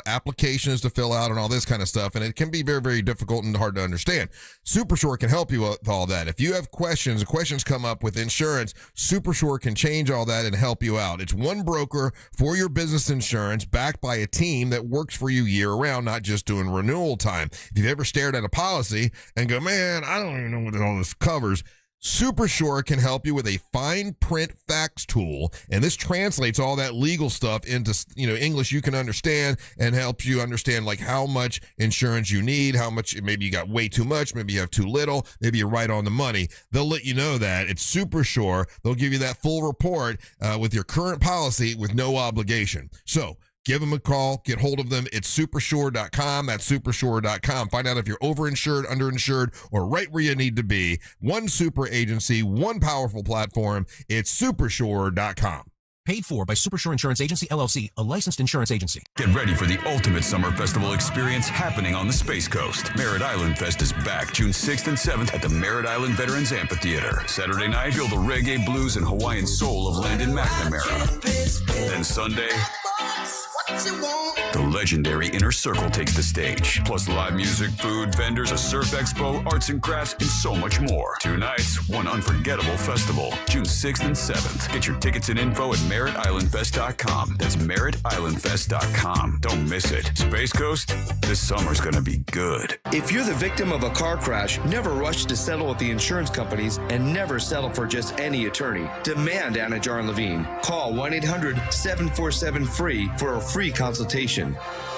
Speaker 1: applications to fill out and all this kind of stuff. And it can be very, very difficult and hard to understand. Supershore can help you with all that. If you have questions come up with insurance, Supershore can change all that and help you out. It's one broker for your business insurance backed by a team that works for you year round, not just doing renewal time. If you've ever stared at a policy and go, man, I don't even know what all this covers, Supershore can help you with a fine print facts tool, and this translates all that legal stuff into English you can understand and helps you understand like how much insurance you need, how much maybe you got way too much, maybe you have too little, maybe you're right on the money. They'll let you know that. It's Supershore. They'll give you that full report with your current policy with no obligation. So give them a call. Get hold of them. It's supershore.com. That's supershore.com. Find out if you're overinsured, underinsured, or right where you need to be. One super agency, one powerful platform. It's supershore.com.
Speaker 14: Paid for by Supershore Insurance Agency, LLC, a licensed insurance agency.
Speaker 4: Get ready for the ultimate summer festival experience happening on the Space Coast. Merritt Island Fest is back June 6th and 7th at the Merritt Island Veterans Amphitheater. Saturday night, feel the reggae, blues, and Hawaiian soul of Landon McNamara. Then Sunday, the legendary Inner Circle takes the stage. Plus live music, food, vendors, a surf expo, arts and crafts, and so much more. 2 nights, one unforgettable festival. June 6th and 7th. Get your tickets and info at MerrittIslandFest.com. That's MerrittIslandFest.com. Don't miss it. Space Coast, this summer's gonna be good.
Speaker 15: If you're the victim of a car crash, never rush to settle with the insurance companies and never settle for just any attorney. Demand Anajar and Levine. Call 1-800-747-FREE for a free consultation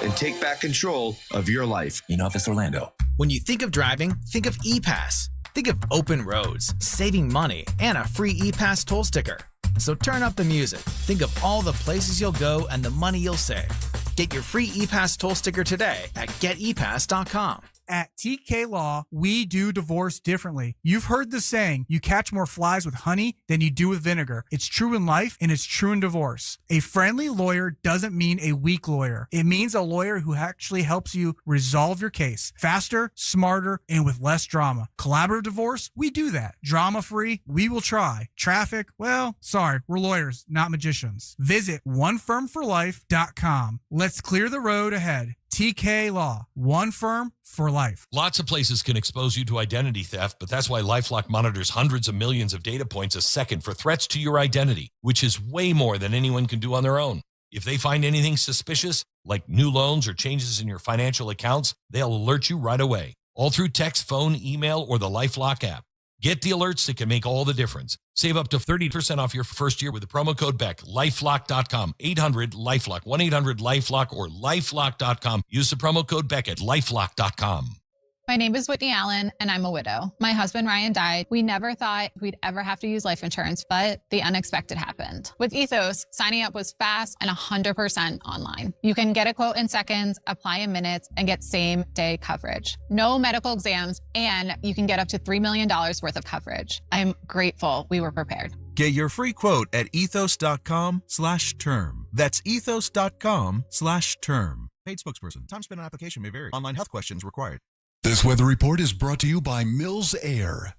Speaker 15: and take back control of your life.
Speaker 16: In Office Orlando. When you think of driving, think of ePass. Think of open roads, saving money, and a free ePass toll sticker. So turn up the music. Think of all the places you'll go and the money you'll save. Get your free ePass toll sticker today at getepass.com.
Speaker 17: At TK Law, we do divorce differently. You've heard the saying, you catch more flies with honey than you do with vinegar. It's true in life and it's true in divorce. A friendly lawyer doesn't mean a weak lawyer. It means a lawyer who actually helps you resolve your case faster, smarter, and with less drama. Collaborative divorce, we do that. Drama-free, we will try. Traffic, well, sorry, we're lawyers, not magicians. Visit onefirmforlife.com. Let's clear the road ahead. TK Law, one firm for life.
Speaker 26: Lots of places can expose you to identity theft, but that's why LifeLock monitors hundreds of millions of data points a second for threats to your identity, which is way more than anyone can do on their own. If they find anything suspicious, like new loans or changes in your financial accounts, they'll alert you right away, all through text, phone, email, or the LifeLock app. Get the alerts that can make all the difference. Save up to 30% off your first year with the promo code BECK. LifeLock.com. 800-LifeLock. 1-800-LifeLock or LifeLock.com. Use the promo code BECK at LifeLock.com.
Speaker 18: My name is Whitney Allen, and I'm a widow. My husband, Ryan, died. We never thought we'd ever have to use life insurance, but the unexpected happened. With Ethos, signing up was fast and 100% online. You can get a quote in seconds, apply in minutes, and get same-day coverage. No medical exams, and you can get up to $3 million worth of coverage. I'm grateful we were prepared.
Speaker 20: Get your free quote at ethos.com/term. That's ethos.com/term.
Speaker 7: Paid spokesperson. Time spent on application may vary. Online health questions required.
Speaker 28: This weather report is brought to you by Mills Air.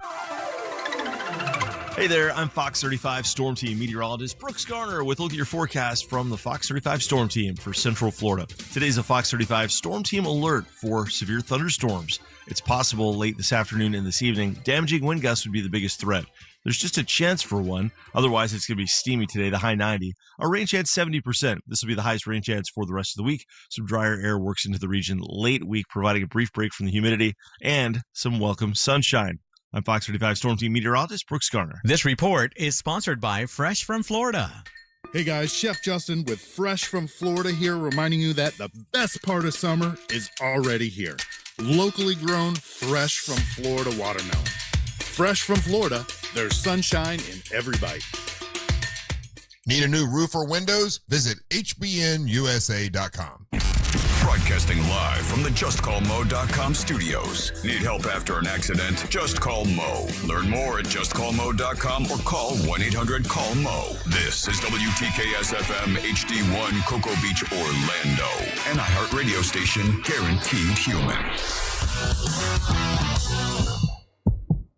Speaker 29: Hey there, I'm Fox 35 Storm Team meteorologist Brooks Garner with a look at your forecast from the Fox 35 Storm Team for Central Florida. Today's a Fox 35 Storm Team alert for severe thunderstorms. It's possible late this afternoon and this evening. Damaging wind gusts would be the biggest threat. There's just a chance for one. Otherwise, it's going to be steamy today, the high 90. Our rain chance 70%. This will be the highest rain chance for the rest of the week. Some drier air works into the region late week, providing a brief break from the humidity and some welcome sunshine. I'm Fox 35 Storm Team meteorologist Brooks Garner.
Speaker 30: This report is sponsored by Fresh from Florida.
Speaker 31: Hey guys, Chef Justin with Fresh from Florida here, reminding you that the best part of summer is already here. Locally grown, fresh from Florida watermelon. Fresh from Florida, there's sunshine in every bite.
Speaker 1: Need a new roof or windows? Visit hbnusa.com.
Speaker 4: Broadcasting live from the JustCallMo.com studios. Need help after an accident? Just call Mo. Learn more at JustCallMo.com or call 1-800-CALL-MO. This is WTKS-FM HD1 Cocoa Beach, Orlando. An iHeart radio station guaranteed human.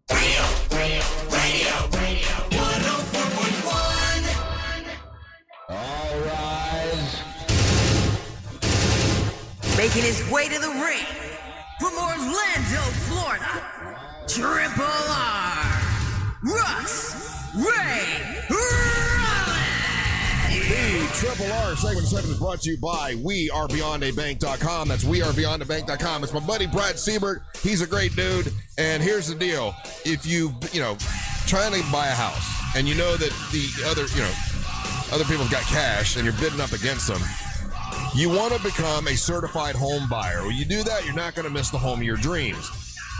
Speaker 4: Radio 104.1.
Speaker 5: All rise. Making his way to the ring from Orlando, Florida, Triple R, Russ Ray Rollins.
Speaker 1: The Triple R segment 7 is brought to you by WeAreBeyondABank.com. That's WeAreBeyondABank.com. It's my buddy Brad Siebert. He's a great dude. And here's the deal. If trying to buy a house and you know that the other people's got cash and you're bidding up against them, you want to become a certified home buyer. When you do that, you're not going to miss the home of your dreams.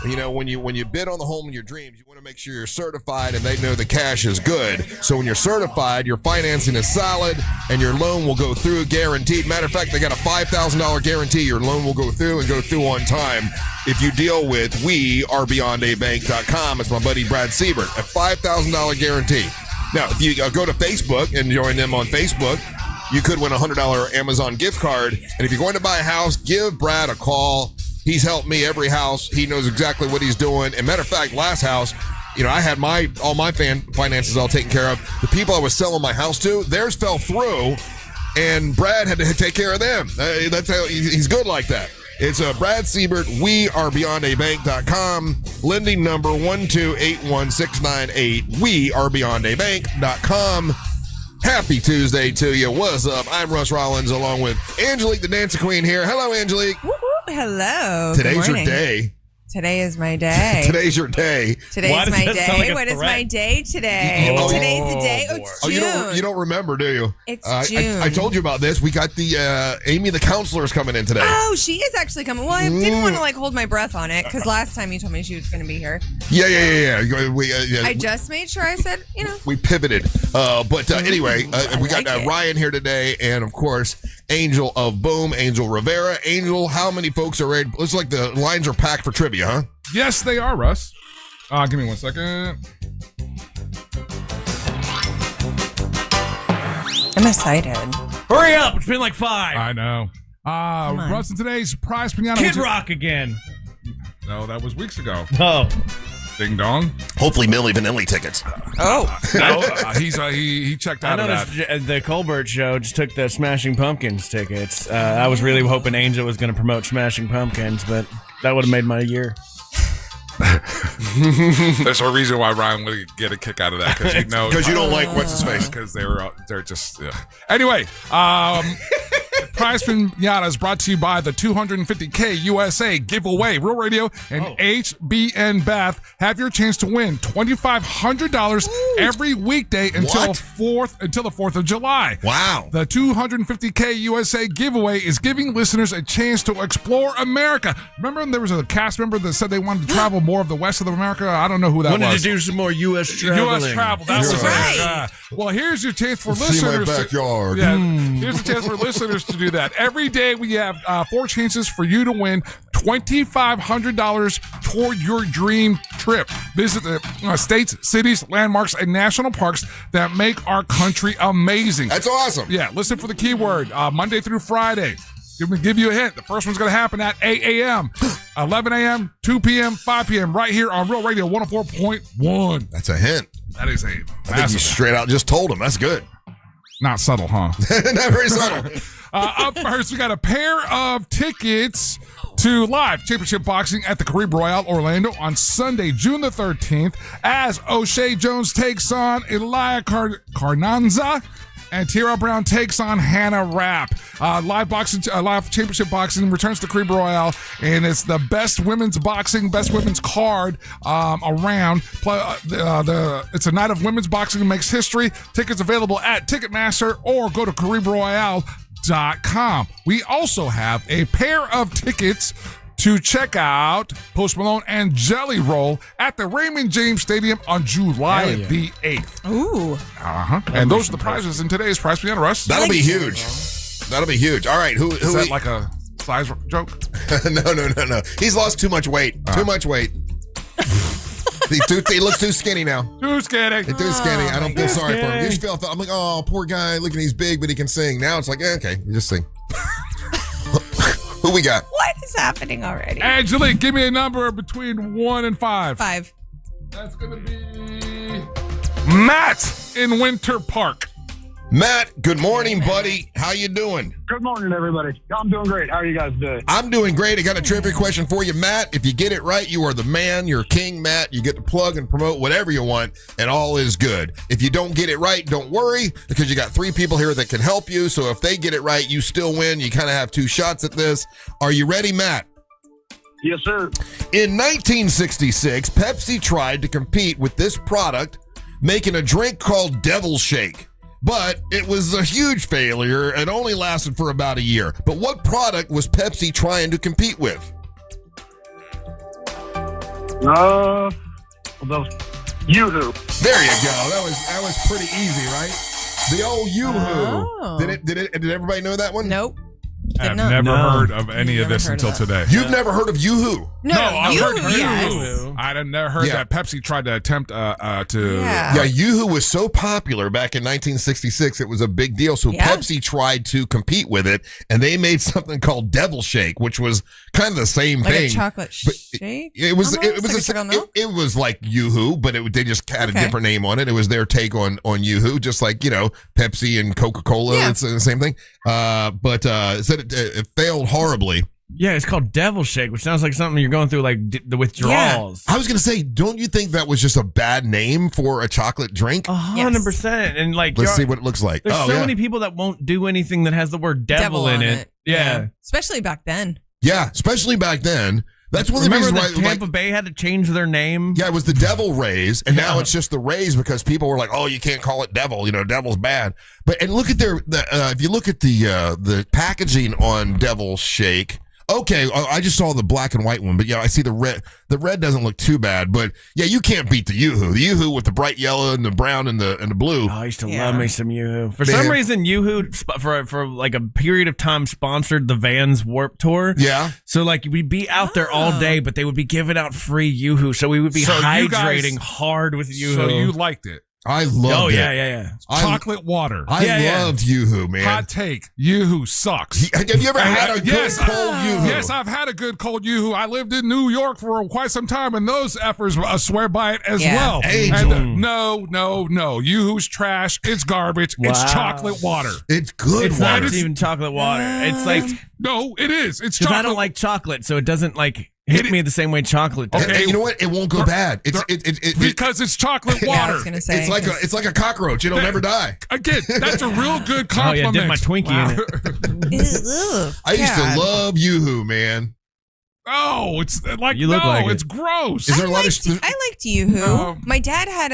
Speaker 1: When you bid on the home of your dreams, you want to make sure you're certified and they know the cash is good. So when you're certified, your financing is solid and your loan will go through guaranteed. Matter of fact, they got a $5,000 guarantee. Your loan will go through on time if you deal with WeAreBeyondABank.com. It's my buddy Brad Siebert, a $5,000 guarantee. Now, if you go to Facebook and join them on Facebook, you could win a $100 Amazon gift card. And if you're going to buy a house, give Brad a call. He's helped me every house. He knows exactly what he's doing. And matter of fact, last house, I had all my finances all taken care of. The people I was selling my house to, theirs fell through, and Brad had to take care of them. That's how he's good like that. It's Brad Siebert, WeAreBeyondABank.com, lending number 1281698, WeAreBeyondABank.com. Happy Tuesday to you. What's up? I'm Russ Rollins along with Angelique, the Dancing Queen here. Hello, Angelique.
Speaker 6: Hello.
Speaker 1: Today's your day.
Speaker 6: Today is my day.
Speaker 1: Today's your day.
Speaker 6: Today's my day. What is my day today? Today's the day. Oh, it's June.
Speaker 1: You don't remember, do you?
Speaker 6: It's June.
Speaker 1: I told you about this. We got the Amy the counselor is coming in today.
Speaker 6: Oh, she is actually coming. Well, I didn't want to hold my breath on it because last time you told me she was going to be here.
Speaker 1: Yeah.
Speaker 6: I just made sure I said,
Speaker 1: We pivoted. But anyway, we got Ryan here today, and of course, Angel of Boom, Angel Rivera. Angel, how many folks are ready? Looks like the lines are packed for trivia, huh?
Speaker 3: Yes, they are, Russ. Give me 1 second.
Speaker 6: I'm excited.
Speaker 2: Hurry up. It's been like 5.
Speaker 3: I know. Russ, in today's prize pinata.
Speaker 2: Kid Rock again.
Speaker 3: No, that was weeks ago.
Speaker 2: Oh.
Speaker 3: Ding dong.
Speaker 1: Hopefully Milli Vanilli tickets.
Speaker 6: Oh.
Speaker 3: No, he checked out of that.
Speaker 2: The Colbert Show just took the Smashing Pumpkins tickets. I was really hoping Angel was going to promote Smashing Pumpkins, but that would have made my year.
Speaker 3: There's a reason why Ryan would get a kick out of that, because
Speaker 1: you don't like what's his face,
Speaker 3: because they're just anyway. Prize Pinata is brought to you by the 250K USA giveaway. Real Radio and HBN Bath have your chance to win $2,500 every weekday until the 4th of July.
Speaker 1: Wow.
Speaker 3: The 250K USA giveaway is giving listeners a chance to explore America. Remember when there was a cast member that said they wanted to travel more of the west of America? I don't know who that was.
Speaker 2: Wanted to do some more U.S. traveling.
Speaker 3: U.S. travel. That's right. Well, here's your chance for listeners.
Speaker 1: See my backyard.
Speaker 3: Here's a chance for listeners to do that. Every day we have 4 chances for you to win $2,500 toward your dream trip. Visit the states, cities, landmarks, and national parks that make our country amazing.
Speaker 1: That's awesome.
Speaker 3: Yeah, listen for the keyword Monday through Friday. Give you a hint. The first one's going to happen at 8 a.m., 11 a.m., 2 p.m., 5 p.m. right here on Real Radio 104.1.
Speaker 1: That's a hint.
Speaker 3: That is a
Speaker 1: I think you straight out just told him. That's good.
Speaker 3: Not subtle, huh?
Speaker 1: Not very subtle.
Speaker 3: Up first, we got a pair of tickets to live championship boxing at the Caribe Royale Orlando on Sunday, June the 13th, as O'Shea Jones takes on Elia Carnanza and Tierra Brown takes on Hannah Rapp. Live championship boxing returns to Caribe Royale, and it's the best women's card around. It's a night of women's boxing that makes history. Tickets available at Ticketmaster or go to CaribeRoyale.com. We also have a pair of tickets to check out Post Malone and Jelly Roll at the Raymond James Stadium on July the 8th.
Speaker 6: Ooh.
Speaker 3: Uh-huh. And those are the prizes in today's Prize Pinata, Russ.
Speaker 1: That'll be huge. That'll be huge. All right. Who
Speaker 3: is that like a size joke?
Speaker 1: No. He's lost too much weight. Too much weight. He looks too skinny now.
Speaker 3: Too skinny.
Speaker 1: He's too skinny. I don't feel sorry for him.
Speaker 2: skinny.
Speaker 1: You just feel, I'm like, oh, poor guy. Look at he's big, but he can sing. Now it's like, okay, you just sing. Who we got?
Speaker 6: What is happening already?
Speaker 3: Angelique, give me a number between 1 and 5.
Speaker 6: 5.
Speaker 3: That's going to be Matt in Winter Park.
Speaker 1: Matt, good morning, buddy. How you doing?
Speaker 8: Good morning, everybody. I'm doing great. How are you guys doing?
Speaker 1: I'm doing great. I got a trivia question for you, Matt. If you get it right, you are the man. You're king, Matt. You get to plug and promote whatever you want, and all is good. If you don't get it right, don't worry, because you got 3 people here that can help you. So if they get it right, you still win. You kind of have 2 shots at this. Are you ready, Matt?
Speaker 8: Yes, sir.
Speaker 1: In 1966, Pepsi tried to compete with this product, making a drink called Devil Shake. But it was a huge failure and only lasted for about a year. But what product was Pepsi trying to compete with?
Speaker 8: Yoo-hoo.
Speaker 1: There you go. That was pretty easy, right? The old Yoo-hoo.
Speaker 6: Oh.
Speaker 1: Did everybody know that one?
Speaker 6: Nope.
Speaker 3: I've never heard of any of this until today.
Speaker 1: You've never heard of Yoo-hoo?
Speaker 6: No,
Speaker 3: I've heard
Speaker 6: Yoo-hoo, yes.
Speaker 3: Yoo-hoo. I'd never heard that Pepsi tried to attempt to.
Speaker 1: Yeah, Yoo-hoo was so popular back in 1966, it was a big deal. So Pepsi tried to compete with it, and they made something called Devil Shake, which was kind of the same
Speaker 6: Like
Speaker 1: thing.
Speaker 6: a chocolate shake?
Speaker 1: It was
Speaker 6: Almost?
Speaker 1: it was like Yoo-hoo, but they just had a different name on it. It was their take on Yoo-hoo, just like Pepsi and Coca-Cola. It's the same thing. But it said it failed horribly.
Speaker 2: Yeah, it's called Devil Shake, which sounds like something you're going through, like the withdrawals.
Speaker 1: I was gonna say, don't you think that was just a bad name for a chocolate drink?
Speaker 2: 100%. And like,
Speaker 1: let's see what it looks like.
Speaker 2: There's so many people that won't do anything that has the word devil in
Speaker 6: on
Speaker 2: it. Yeah.
Speaker 6: Especially back then.
Speaker 1: Yeah, especially back then. That's one of the
Speaker 2: Remember
Speaker 1: reasons
Speaker 2: that
Speaker 1: why
Speaker 2: Tampa Bay had to change their name?
Speaker 1: Yeah, it was the Devil Rays, and now it's just the Rays because people were like, "Oh, you can't call it Devil. Devil's bad." But and look at if you look at the packaging on Devil Shake. Okay, I just saw the black and white one, but I see the red. The red doesn't look too bad, but you can't beat the Yoo-hoo. The Yoo-hoo with the bright yellow and the brown and the blue.
Speaker 2: Oh, I used to love me some Yoo-hoo. For some reason, Yoo-hoo for like a period of time sponsored the Vans Warped Tour.
Speaker 1: Yeah.
Speaker 2: So like we'd be out there all day, but they would be giving out free Yoo-hoo, so we would be hydrating hard with Yoo-hoo.
Speaker 3: So you liked it.
Speaker 1: I loved it.
Speaker 2: Yeah.
Speaker 3: Chocolate water.
Speaker 1: I loved Yoo-hoo, man.
Speaker 3: Hot take. Yoo-hoo sucks.
Speaker 1: Have you ever had a good cold Yoo-hoo?
Speaker 3: Yes, I've had a good cold Yoo-hoo. I lived in New York for quite some time, and those effers swear by it as well.
Speaker 1: Angel.
Speaker 3: And, no. Yoo-hoo's trash. It's garbage.
Speaker 2: Wow.
Speaker 3: It's chocolate water.
Speaker 1: It's good
Speaker 2: It's
Speaker 1: water.
Speaker 2: not even chocolate water. It's like...
Speaker 3: No, it is. It's
Speaker 2: Because
Speaker 3: chocolate.
Speaker 2: I don't like chocolate, so it doesn't like... hit me the same way chocolate does.
Speaker 1: And you know what? It won't go bad.
Speaker 3: Because it's chocolate water.
Speaker 6: I was gonna say,
Speaker 1: it's like a cockroach. It'll never die.
Speaker 3: Again, that's a real good
Speaker 2: Oh yeah,
Speaker 3: compliment.
Speaker 2: dip my Twinkie in it.
Speaker 1: I used to love Yoo-hoo, man.
Speaker 3: Oh, it's like
Speaker 2: You look
Speaker 3: no,
Speaker 2: like it.
Speaker 3: it's gross.
Speaker 1: Is there a lot of?
Speaker 6: I liked Yoo-hoo. My dad had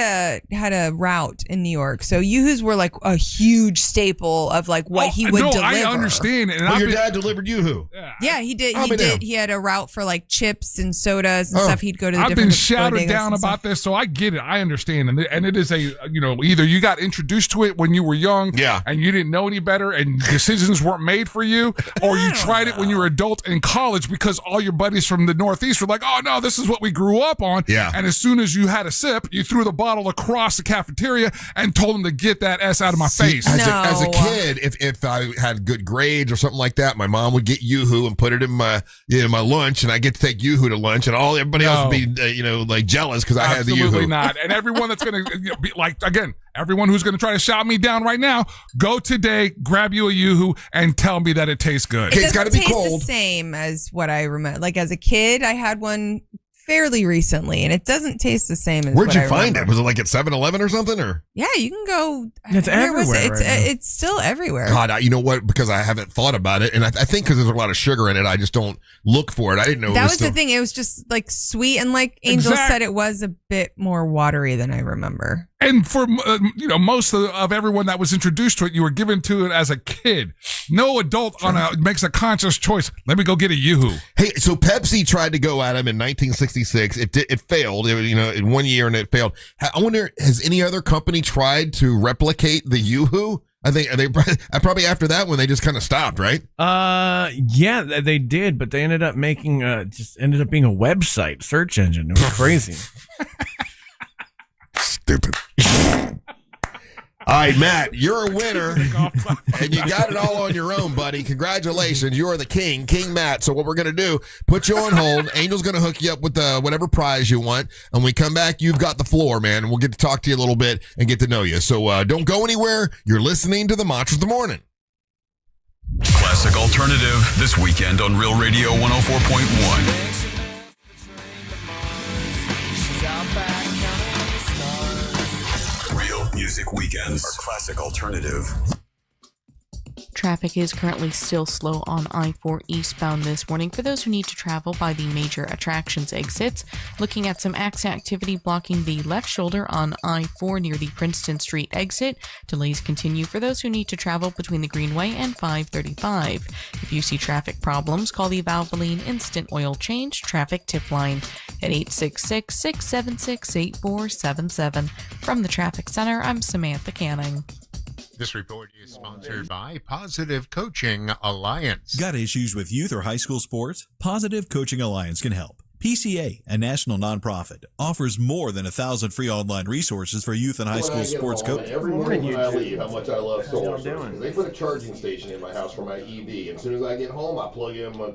Speaker 6: a route in New York, so Yoo-hoos were like a huge staple of like what he would deliver.
Speaker 3: I understand. And
Speaker 1: Well, your dad delivered Yoo-hoo.
Speaker 6: Yeah, he did.
Speaker 1: I'll
Speaker 6: He
Speaker 1: be
Speaker 6: did.
Speaker 1: damned.
Speaker 6: He had a route for like chips and sodas and
Speaker 1: Oh.
Speaker 6: stuff. He'd go to the
Speaker 3: I've
Speaker 6: different
Speaker 3: been shouted
Speaker 6: bodegas
Speaker 3: down
Speaker 6: and stuff.
Speaker 3: about this, so I get it. I understand, and it is a either you got introduced to it when you were young, and you didn't know any better, and decisions weren't made for you, or you tried it when you were adult in college because all your buddies from the Northeast were like, "Oh no, this is what we grew up on."
Speaker 1: Yeah.
Speaker 3: And as soon as you had a sip, you threw the bottle across the cafeteria and told them to get that S out of my face.
Speaker 1: As a kid, if I had good grades or something like that, my mom would get Yoo-hoo and put it in my my lunch, and I get to take Yoo-hoo to lunch, and everybody else would be like jealous because I had the Yoo-hoo.
Speaker 3: Absolutely not. And everyone that's going to be like, again, everyone who's going to try to shout me down right now, go today, grab you a Yoo-hoo, and tell me that it tastes good.
Speaker 6: It doesn't taste the same as what I remember. Like as a kid, I had one fairly recently, and it doesn't taste the same as.
Speaker 1: Where'd
Speaker 6: what
Speaker 1: you
Speaker 6: I
Speaker 1: find
Speaker 6: remember.
Speaker 1: it? Was it like at 7-Eleven or something? Or
Speaker 6: Yeah, you can go.
Speaker 2: It's
Speaker 6: where was
Speaker 2: everywhere
Speaker 6: it?
Speaker 2: right now.
Speaker 6: It's still everywhere.
Speaker 1: God, you know what? Because I haven't thought about it, and I think because there's a lot of sugar in it, I just don't look for it. I didn't know
Speaker 6: That
Speaker 1: it
Speaker 6: was
Speaker 1: was
Speaker 6: the
Speaker 1: still-
Speaker 6: thing. It was just like sweet, and like Angel said, it was a bit more watery than I remember.
Speaker 3: And for most of everyone that was introduced to it, you were given to it as a kid. No adult makes a conscious choice. Let me go get a Yoo-hoo.
Speaker 1: Hey, so Pepsi tried to go at him in 1966. It failed. It, in 1 year, and it failed. I wonder, has any other company tried to replicate the Yoo-hoo? I think probably after that one they just kind of stopped, right?
Speaker 2: Yeah, they did, but they ended up making ended up being a website search engine. It was crazy.
Speaker 1: Stupid. All right, Matt, you're a winner, and you got it all on your own, buddy. Congratulations. You are the king, King Matt. So what we're going to do, put you on hold. Angel's going to hook you up with whatever prize you want. And when we come back, you've got the floor, man. And we'll get to talk to you a little bit and get to know you. So don't go anywhere. You're listening to the Mantras of the Morning.
Speaker 4: Classic Alternative this weekend on Real Radio 104.1. Music weekends are Classic Alternative.
Speaker 9: Traffic is currently still slow on I-4 eastbound this morning for those who need to travel by the major attractions exits. Looking at some accident activity blocking the left shoulder on I-4 near the Princeton Street exit. Delays continue for those who need to travel between the Greenway and 535. If you see traffic problems, call the Valvoline Instant Oil Change Traffic Tip Line at 866-676-8477. From the Traffic Center, I'm Samantha Canning.
Speaker 10: This report is sponsored by Positive Coaching Alliance.
Speaker 11: Got issues with youth or high school sports? Positive Coaching Alliance can help. PCA, a national nonprofit, offers more than 1,000 free online resources for youth and high school sports coaches.
Speaker 1: Every morning when I leave, how much I love solar source. They put a charging station in my house for my EV. And as soon as I get home, I plug in my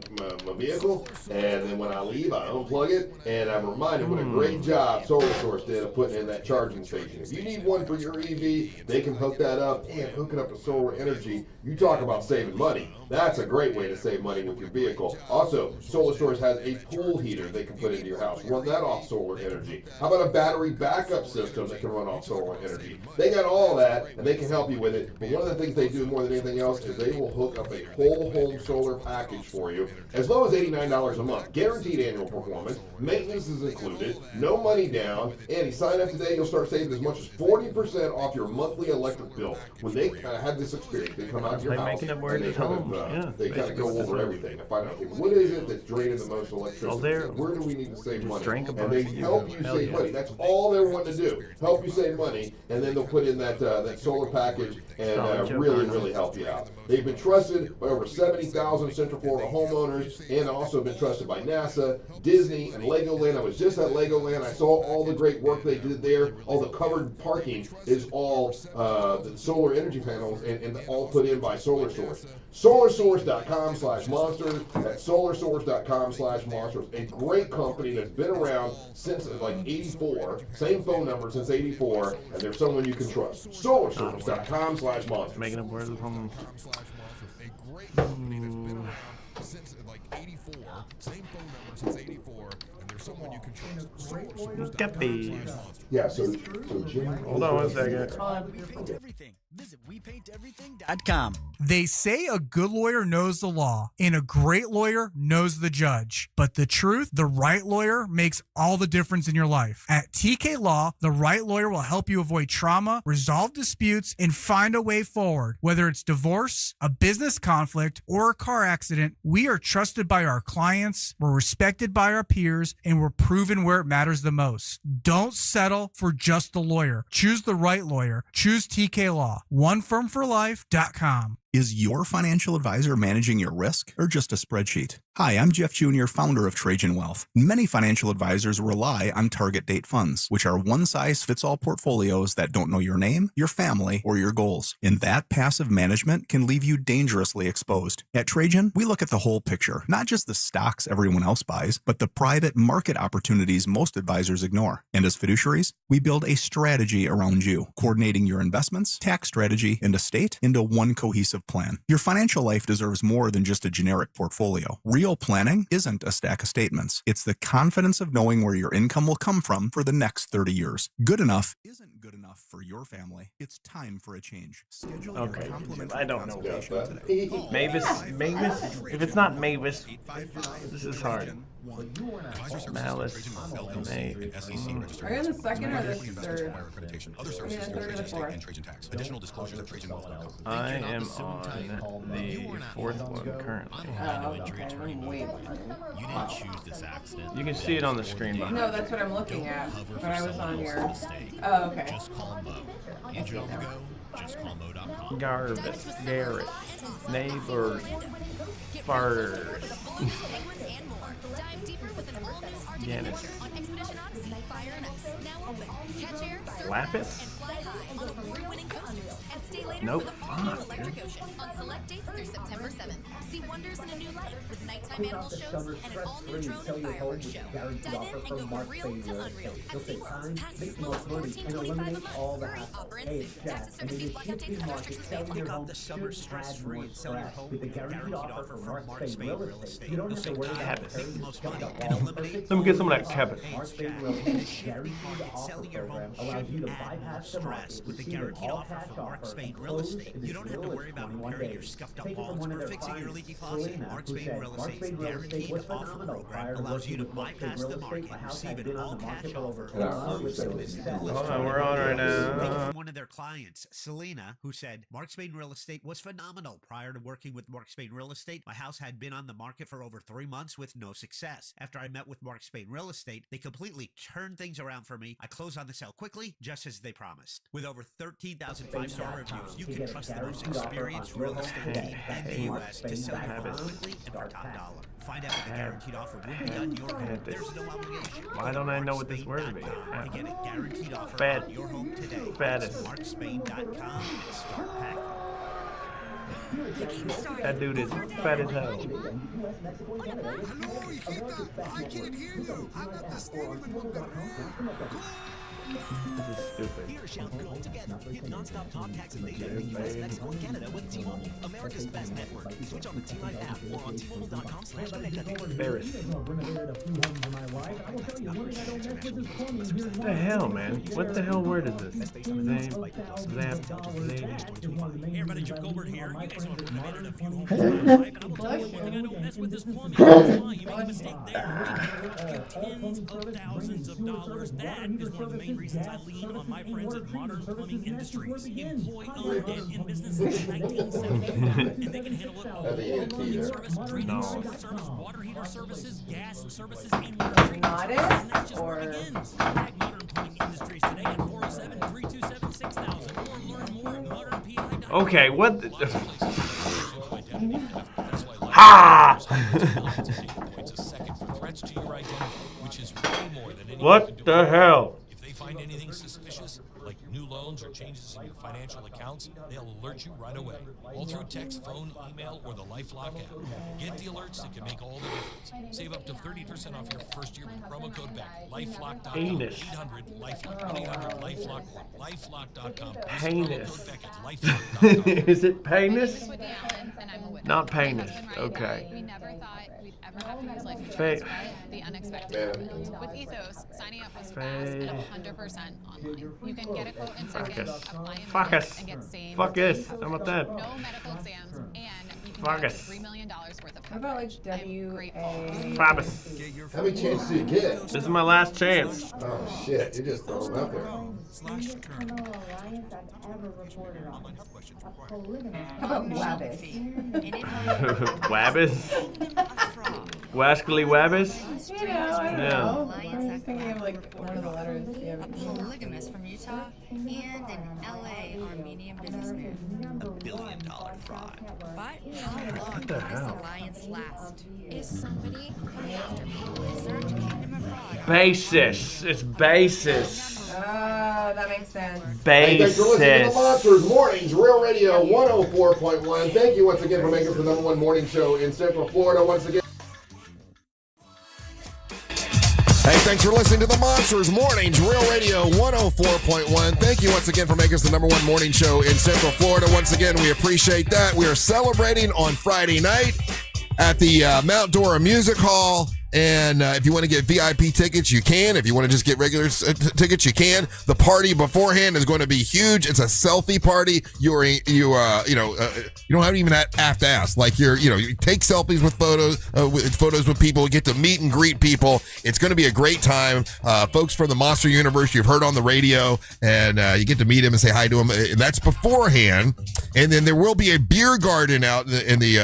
Speaker 1: vehicle, and then when I leave, I unplug it, and I'm reminded what a great job Solar Source did of putting in that charging station. If you need one for your EV, they can hook that up, and hook it up to solar energy. You talk about saving money. That's a great way to save money with your vehicle. Also, Solar Source has a pool heater they can put into your house. Run that off solar energy. How about a battery backup system that can run off solar energy? They got all that, and they can help you with it. But one of the things they do more than anything else is they will hook up a whole home solar package for you, as low as $89 a month. Guaranteed annual performance. Maintenance is included. No money down. And you sign up today, you'll start saving as much as 40% off your monthly electric bill. When they have this experience, they come out to your house.
Speaker 12: Making up where
Speaker 1: they kind of go over everything and find out, okay, what is it that's draining the most electricity? Where do we need to save money? And they help you save money. That's all they're wanting to do. Help you save money, and then they'll put in that solar package and really help you out. They've been trusted by over 70,000 Central Florida homeowners, and also been trusted by NASA, Disney, and Legoland. I was just at Legoland. I saw all the great work they did there. All the covered parking is all the solar energy panels and all put in by Solar Source. SolarSource.com/monsters. That's SolarSource.com/monsters. A great company that's been around since like 84. Same phone number since 84, and they're someone you can trust. SolarSource.com/monsters.
Speaker 12: Making up words from
Speaker 1: since like 84. Same phone number since 84, and there's someone you can trust. Yeah, so Jim.
Speaker 12: Hold on one second.
Speaker 21: Visit WePaintEverything.com.
Speaker 17: They say a good lawyer knows the law and a great lawyer knows the judge. But the truth, the right lawyer makes all the difference in your life. At TK Law, the right lawyer will help you avoid trauma, resolve disputes, and find a way forward. Whether it's divorce, a business conflict, or a car accident, we are trusted by our clients, we're respected by our peers, and we're proven where it matters the most. Don't settle for just the lawyer. Choose the right lawyer. Choose TK Law. OneFirmForLife.com.
Speaker 7: Is your financial advisor managing your risk or just a spreadsheet? Hi, I'm Jeff Jr., founder of Trajan Wealth. Many financial advisors rely on target date funds, which are one-size-fits-all portfolios that don't know your name, your family, or your goals. And that passive management can leave you dangerously exposed. At Trajan, we look at the whole picture, not just the stocks everyone else buys, but the private market opportunities most advisors ignore. And as fiduciaries, we build a strategy around you, coordinating your investments, tax strategy, and estate into one cohesive plan. Your financial life deserves more than just a generic portfolio. Real planning isn't a stack of statements. It's the confidence of knowing where your income will come from for the next 30 years. Good enough isn't good enough for your family. It's time for a change. Schedule your complimentary
Speaker 12: I don't know.
Speaker 1: consultation today.
Speaker 12: Mavis. If it's not Mavis, this is hard. Malice.
Speaker 19: Are you on the second or the third?
Speaker 4: Other services, Trajan State and Trajan Tax. Additional disclosures at TrajanWealth.com.
Speaker 12: I am on the fourth one currently.
Speaker 19: I'm way behind.
Speaker 12: You didn't choose this accident. You can see it on the screen behind.
Speaker 19: No, that's what I'm looking at. But I was on your. Oh, okay.
Speaker 12: Just call Mo. Angelique,
Speaker 10: JustCallMo.com.
Speaker 12: Garvis, Garrett, neighbors, Furs, Janice, Lapis. Nope. Fuck, dude.
Speaker 13: On select dates through September 7th. See wonders in a new light with nighttime animal shows and an all-new drone and fireworks show. Dive in and go from real to unreal at St. Pass as low as $14.25. Offer instant. Tax and service fees, blackout dates, and restrictions may apply.
Speaker 14: Pick up the summer stress-free and sell your home with the guaranteed offer from Mark Spain Real Estate. You'll save time, make the most money, and eliminate.
Speaker 12: Let me get some of that cabbage.
Speaker 14: Selling your home shouldn't add more stress with the guaranteed offer from Mark Spain Real Estate. You don't have to worry about repairing your scuffed-up walls or fixing your leaky faucet. Mark Spain Real Estate's guaranteed offer program allows you to bypass the market and receive an all-cash offer.
Speaker 12: Hold on, we're on right now.
Speaker 14: From one of their clients, Selena, who said, Mark Spain Real Estate was phenomenal. Prior to working with Mark Spain Real Estate, my house had been on the market for over 3 months with no success. After I met with Mark Spain Real Estate, they completely turned things around for me. I closed on the sale quickly, just as they promised. With over 13,000 5-star reviews, you can trust the most experienced real estate team in the U.S. to sell your home quickly and for top dollar. Find out what the guaranteed offer would be on your home. There's no obligation.
Speaker 12: Why don't I know what this word means?
Speaker 14: To get a guaranteed offer
Speaker 12: Fat.
Speaker 14: on your home today.
Speaker 12: Fattest.
Speaker 14: MarkSpain.com and start packing.
Speaker 12: That dude is fat as hell.
Speaker 15: Hello, hijita. I can't hear you. I'm at the stadium in Monterrey.
Speaker 12: This is stupid.
Speaker 16: Here, shout go together. Hit non-stop talk, text, and data in the US, Mexico, and Canada with T-Mobile, America's best network. Switch on the T-Life app or on T-Mobile.com/connect.
Speaker 12: Ferris. What the hell, man? What the hell word is this?
Speaker 16: Hey everybody, Jim Goldberg here. You guys know I've renovated a few homes in my life, and I will tell you one thing, I don't mess with this plumbing. That's why you make a mistake there. It costs you tens of thousands of dollars. That is one of the main reasons I lean on my friends at Modern Plumbing Industries. Employee-owned and in business since 1975, and they can handle it all. Plumbing service, treating sewer service, water heater services, gas services, and water treatment services. And that's just where it begins. Contact Modern Plumbing Industries today at 407-327-6000 or learn more at modernpi.com.
Speaker 12: Okay, what the... Ha! What the hell?
Speaker 20: If they find anything suspicious, like new loans or changes in your financial accounts, they'll alert you right away. All through text, phone, email, or the LifeLock app. Get the alerts that can make all the difference. Save up to 30% off your first year with promo code BACK. LifeLock.com.
Speaker 12: Penis.
Speaker 20: 800-LifeLock. 1-800-LifeLock or LifeLock.com.
Speaker 12: Penis. Is it penis? Not penis. Okay.
Speaker 18: We never thought we'd ever have to use life insurance, but the unexpected happened. With Ethos, signing up was fast and 100% online. You can get a quote in seconds, apply in minutes, and get same.
Speaker 12: Fuck this. How about that?
Speaker 18: No medical exams, and you can
Speaker 12: Fuck
Speaker 18: get up to
Speaker 12: us.
Speaker 18: $3 million worth of
Speaker 19: How about like WA?
Speaker 12: Promise.
Speaker 1: How many chances do you get?
Speaker 12: This is my last chance.
Speaker 1: Oh shit, you just throw them out there.
Speaker 19: How about Wabbit?
Speaker 12: Wabbis? Wascally Wabbis?
Speaker 19: You know, I don't
Speaker 12: Yeah.
Speaker 19: know. I'm just thinking of like one of the letters.
Speaker 13: A polygamist from Utah and an LA Armenian businessman.
Speaker 14: $1 billion fraud.
Speaker 13: But how long
Speaker 12: What the
Speaker 13: can this
Speaker 12: hell?
Speaker 13: alliance last? Is somebody coming after me? Search Kingdom of Fraud.
Speaker 12: Basis. It's basis.
Speaker 19: That makes sense.
Speaker 1: Hey, thanks for listening to the
Speaker 12: Basis.
Speaker 1: Monsters Mornings, Real Radio 104.1. Thank you once again for making us the #1 morning show in Central Florida. Once again. Hey, thanks for listening to the Monsters Mornings, Real Radio 104.1. Thank you once again for making us the #1 morning show in Central Florida. Once again, we appreciate that. We are celebrating on Friday night at the Mount Dora Music Hall. And if you want to get VIP tickets, you can. If you want to just get regular tickets, you can. The party beforehand is going to be huge. It's a selfie party. You don't even have to ask. Like you take selfies with photos with people. Get to meet and greet people. It's going to be a great time. Folks from the Monster Universe you've heard on the radio, and you get to meet them and say hi to them. And that's beforehand. And then there will be a beer garden out in the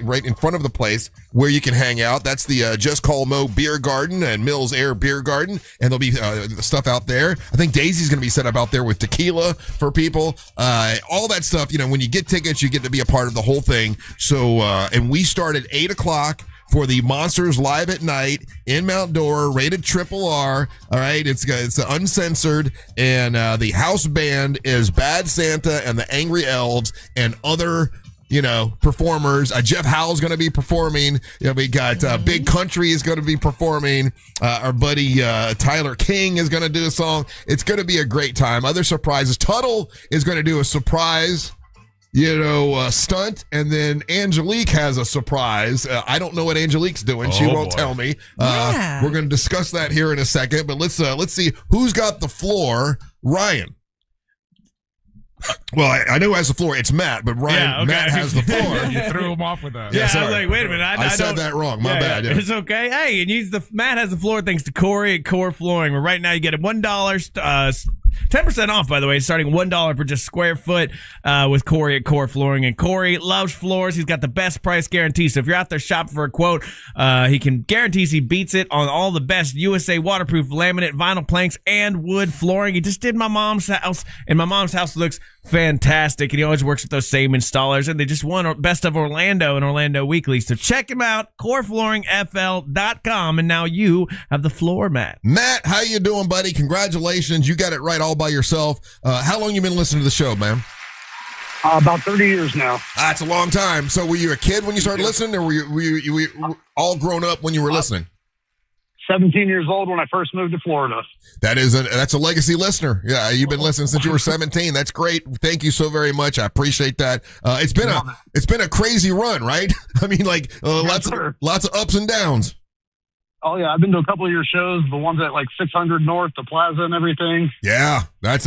Speaker 1: right in front of the place where you can hang out. That's the Just Call Paul Moe Beer Garden and Mills Air Beer Garden, and there'll be stuff out there. I think Daisy's going to be set up out there with tequila for people. All that stuff, when you get tickets, you get to be a part of the whole thing. So, and we start at 8 o'clock for the Monsters Live at Night in Mount Dora, rated triple R. All right, it's uncensored, and the house band is Bad Santa and the Angry Elves and other performers. Jeff Howell's going to be performing. We got Big Country is going to be performing. Our buddy Tyler King is going to do a song. It's going to be a great time. Other surprises. Tuddle is going to do a surprise stunt, and then Angelique has a surprise. I don't know what Angelique's doing. She won't tell me. We're going to discuss that here in a second, but let's see who's got the floor. Ryan. Well, I know who has the floor. It's Matt, but Ryan,
Speaker 2: Yeah, okay.
Speaker 1: Matt has the floor.
Speaker 3: You threw him off with that.
Speaker 2: Yeah,
Speaker 1: sorry.
Speaker 2: I was like, wait a minute.
Speaker 1: I said that wrong. My bad. Yeah.
Speaker 2: It's okay. Hey, and Matt has the floor thanks to Corey at Core Flooring, where right now you get a $1, 10% off, by the way, starting $1 per just square foot with Corey at Core Flooring. And Corey loves floors. He's got the best price guarantee. So if you're out there shopping for a quote, he can guarantee he beats it on all the best USA waterproof laminate, vinyl planks, and wood flooring. He just did my mom's house, and my mom's house looks fantastic. And he always works with those same installers. And they just won Best of Orlando and Orlando Weekly. So check him out, coreflooringfl.com. And now you have the floor, Matt.
Speaker 1: Matt, how you doing, buddy? Congratulations. You got it right all by yourself. How long you been listening to the show, man?
Speaker 8: About 30 years now.
Speaker 1: That's a long time. So were you a kid when you started listening, or were you all grown up when you were listening?
Speaker 8: 17 years old when I first moved to Florida.
Speaker 1: That's a legacy listener. Yeah, you've been listening since you were 17. That's great. Thank you so very much. I appreciate that. It's been a crazy run, right? I mean, lots of ups and downs.
Speaker 8: Oh yeah, I've been to a couple of your shows, the ones at 600 North, the Plaza, and everything.
Speaker 1: Yeah, that's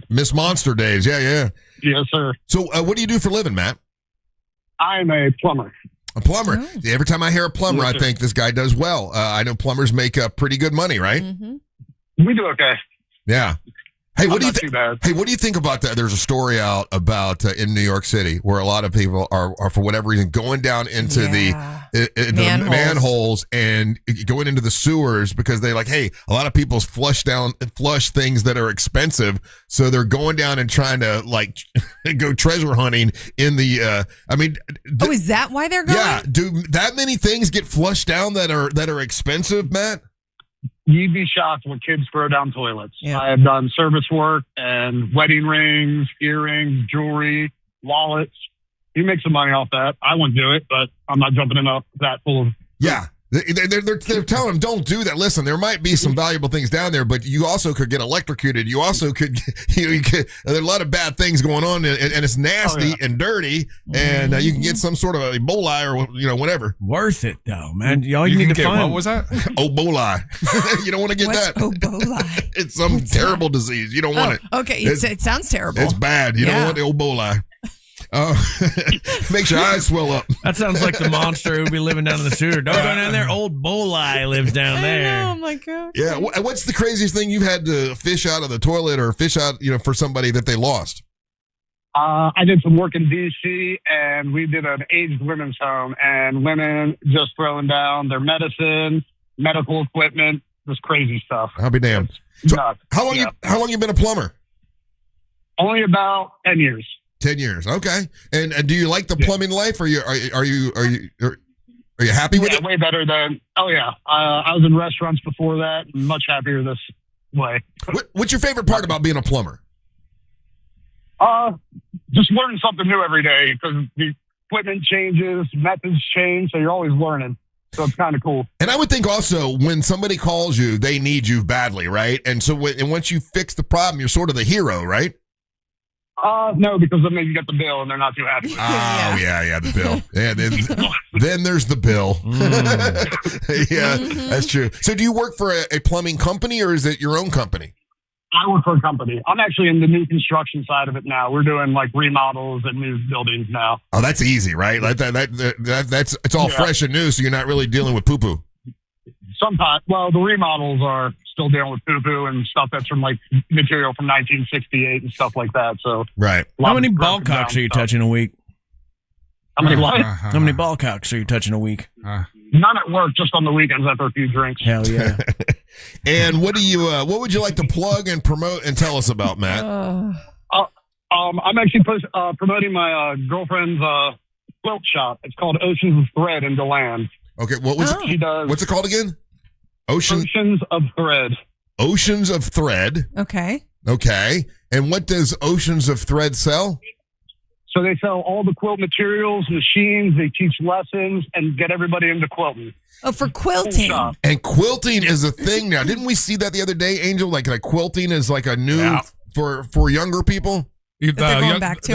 Speaker 1: Miss Monster days. Yeah.
Speaker 8: Yes, sir.
Speaker 1: So, what do you do for a living, Matt?
Speaker 8: I'm a plumber.
Speaker 1: A plumber. Oh. Every time I hear a plumber,
Speaker 8: Yes,
Speaker 1: I think this guy does well. I know plumbers make pretty good money, right?
Speaker 6: Mm-hmm.
Speaker 8: We do okay.
Speaker 1: Yeah. Hey, what do you think?
Speaker 8: bad.
Speaker 1: Hey, what do you think about that? There's a story out about in New York City where a lot of people are for whatever reason going down into the manholes and going into the sewers because they hey, a lot of people flush things that are expensive, so they're going down and trying to go treasure hunting in the.
Speaker 6: Is that why they're going?
Speaker 1: Yeah, do that many things get flushed down that are expensive, Matt?
Speaker 8: You'd be shocked what kids throw down toilets. Yeah. I have done service work and wedding rings, earrings, jewelry, wallets. You make some money off that. I wouldn't do it, but I'm not jumping in that full of.
Speaker 1: Yeah. They're telling them don't do that. Listen, there might be some valuable things down there, but you also could get electrocuted. You also could, there's a lot of bad things going on, and it's nasty and dirty, and you can get some sort of Ebola or whatever.
Speaker 2: Worth it though, man. All you need to find.
Speaker 3: What was that?
Speaker 1: Ebola. You don't want to get
Speaker 6: What's
Speaker 1: that.
Speaker 6: Ebola?
Speaker 1: It's some terrible disease. You don't want it.
Speaker 6: Okay, it sounds terrible.
Speaker 1: It's bad. You don't want the Ebola. Makes your eyes swell up.
Speaker 2: That sounds like the monster who would be living down in the sewer. Don't go down there. Old Bolai lives down there.
Speaker 6: Oh my god.
Speaker 1: Yeah. What's the craziest thing you've had to fish out of the toilet or fish out, for somebody that they lost?
Speaker 8: I did some work in D.C. and we did an aged women's home, and women just throwing down their medicine, medical equipment, just crazy stuff.
Speaker 1: I'll be damned. So how long you been a plumber?
Speaker 8: Only about 10 years.
Speaker 1: 10 years. Okay. And do you like the plumbing life? Or are you happy with it?
Speaker 8: Way better than. Oh yeah. I was in restaurants before that. Much happier this way.
Speaker 1: What's your favorite part about being a plumber?
Speaker 8: Just learning something new every day because the equipment changes, methods change, so you're always learning. So it's kind of cool.
Speaker 1: And I would think also when somebody calls you, they need you badly, right? And so once you fix the problem, you're sort of the hero, right?
Speaker 8: No, because then you get the bill and they're not too happy.
Speaker 1: Oh, yeah, the bill. Yeah, then there's the bill. Yeah, that's true. So do you work for a plumbing company or is it your own company?
Speaker 8: I work for a company. I'm actually in the new construction side of it now. We're doing remodels and new buildings now.
Speaker 1: Oh, that's easy, right? Like that's it's all fresh and new, so you're not really dealing with poo-poo.
Speaker 8: Sometimes, the remodels are still dealing with poo-poo and stuff that's from material from 1968 and stuff like that. So
Speaker 1: right.
Speaker 2: How many ball cocks are you touching a week?
Speaker 8: How many what?
Speaker 2: How many ball cocks are you touching a week?
Speaker 8: None at work, just on the weekends after a few drinks.
Speaker 2: Hell yeah.
Speaker 1: And what would you like to plug and promote and tell us about, Matt?
Speaker 8: I'm actually promoting my girlfriend's quilt shop. It's called Oceans of Thread in DeLand.
Speaker 1: Okay, what's it called again? Oceans
Speaker 8: of Thread.
Speaker 1: Oceans of Thread.
Speaker 6: Okay.
Speaker 1: Okay. And what does Oceans of Thread sell?
Speaker 8: So they sell all the quilt materials, machines, they teach lessons, and get everybody into quilting.
Speaker 6: Oh, for quilting.
Speaker 1: And quilting is a thing now. Didn't we see that the other day, Angel? Like quilting is like a new for younger people?
Speaker 3: The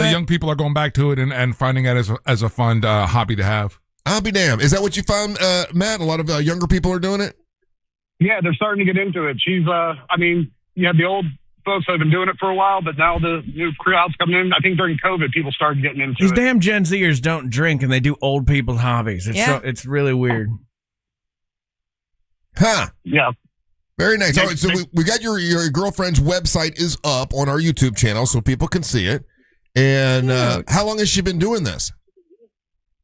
Speaker 3: young people are going back to it and finding it as a fun hobby to have.
Speaker 1: I'll be damned. Is that what you found, Matt? A lot of younger people are doing it?
Speaker 8: Yeah, they're starting to get into it. You have the old folks that have been doing it for a while, but now the new crowd's coming in. I think during COVID, people started getting into
Speaker 2: These
Speaker 8: it.
Speaker 2: damn Gen Zers don't drink, and they do old people's hobbies. It's really weird.
Speaker 1: Huh.
Speaker 8: Yeah.
Speaker 1: Very nice. All right, so we got your girlfriend's website is up on our YouTube channel so people can see it. And how long has she been doing this?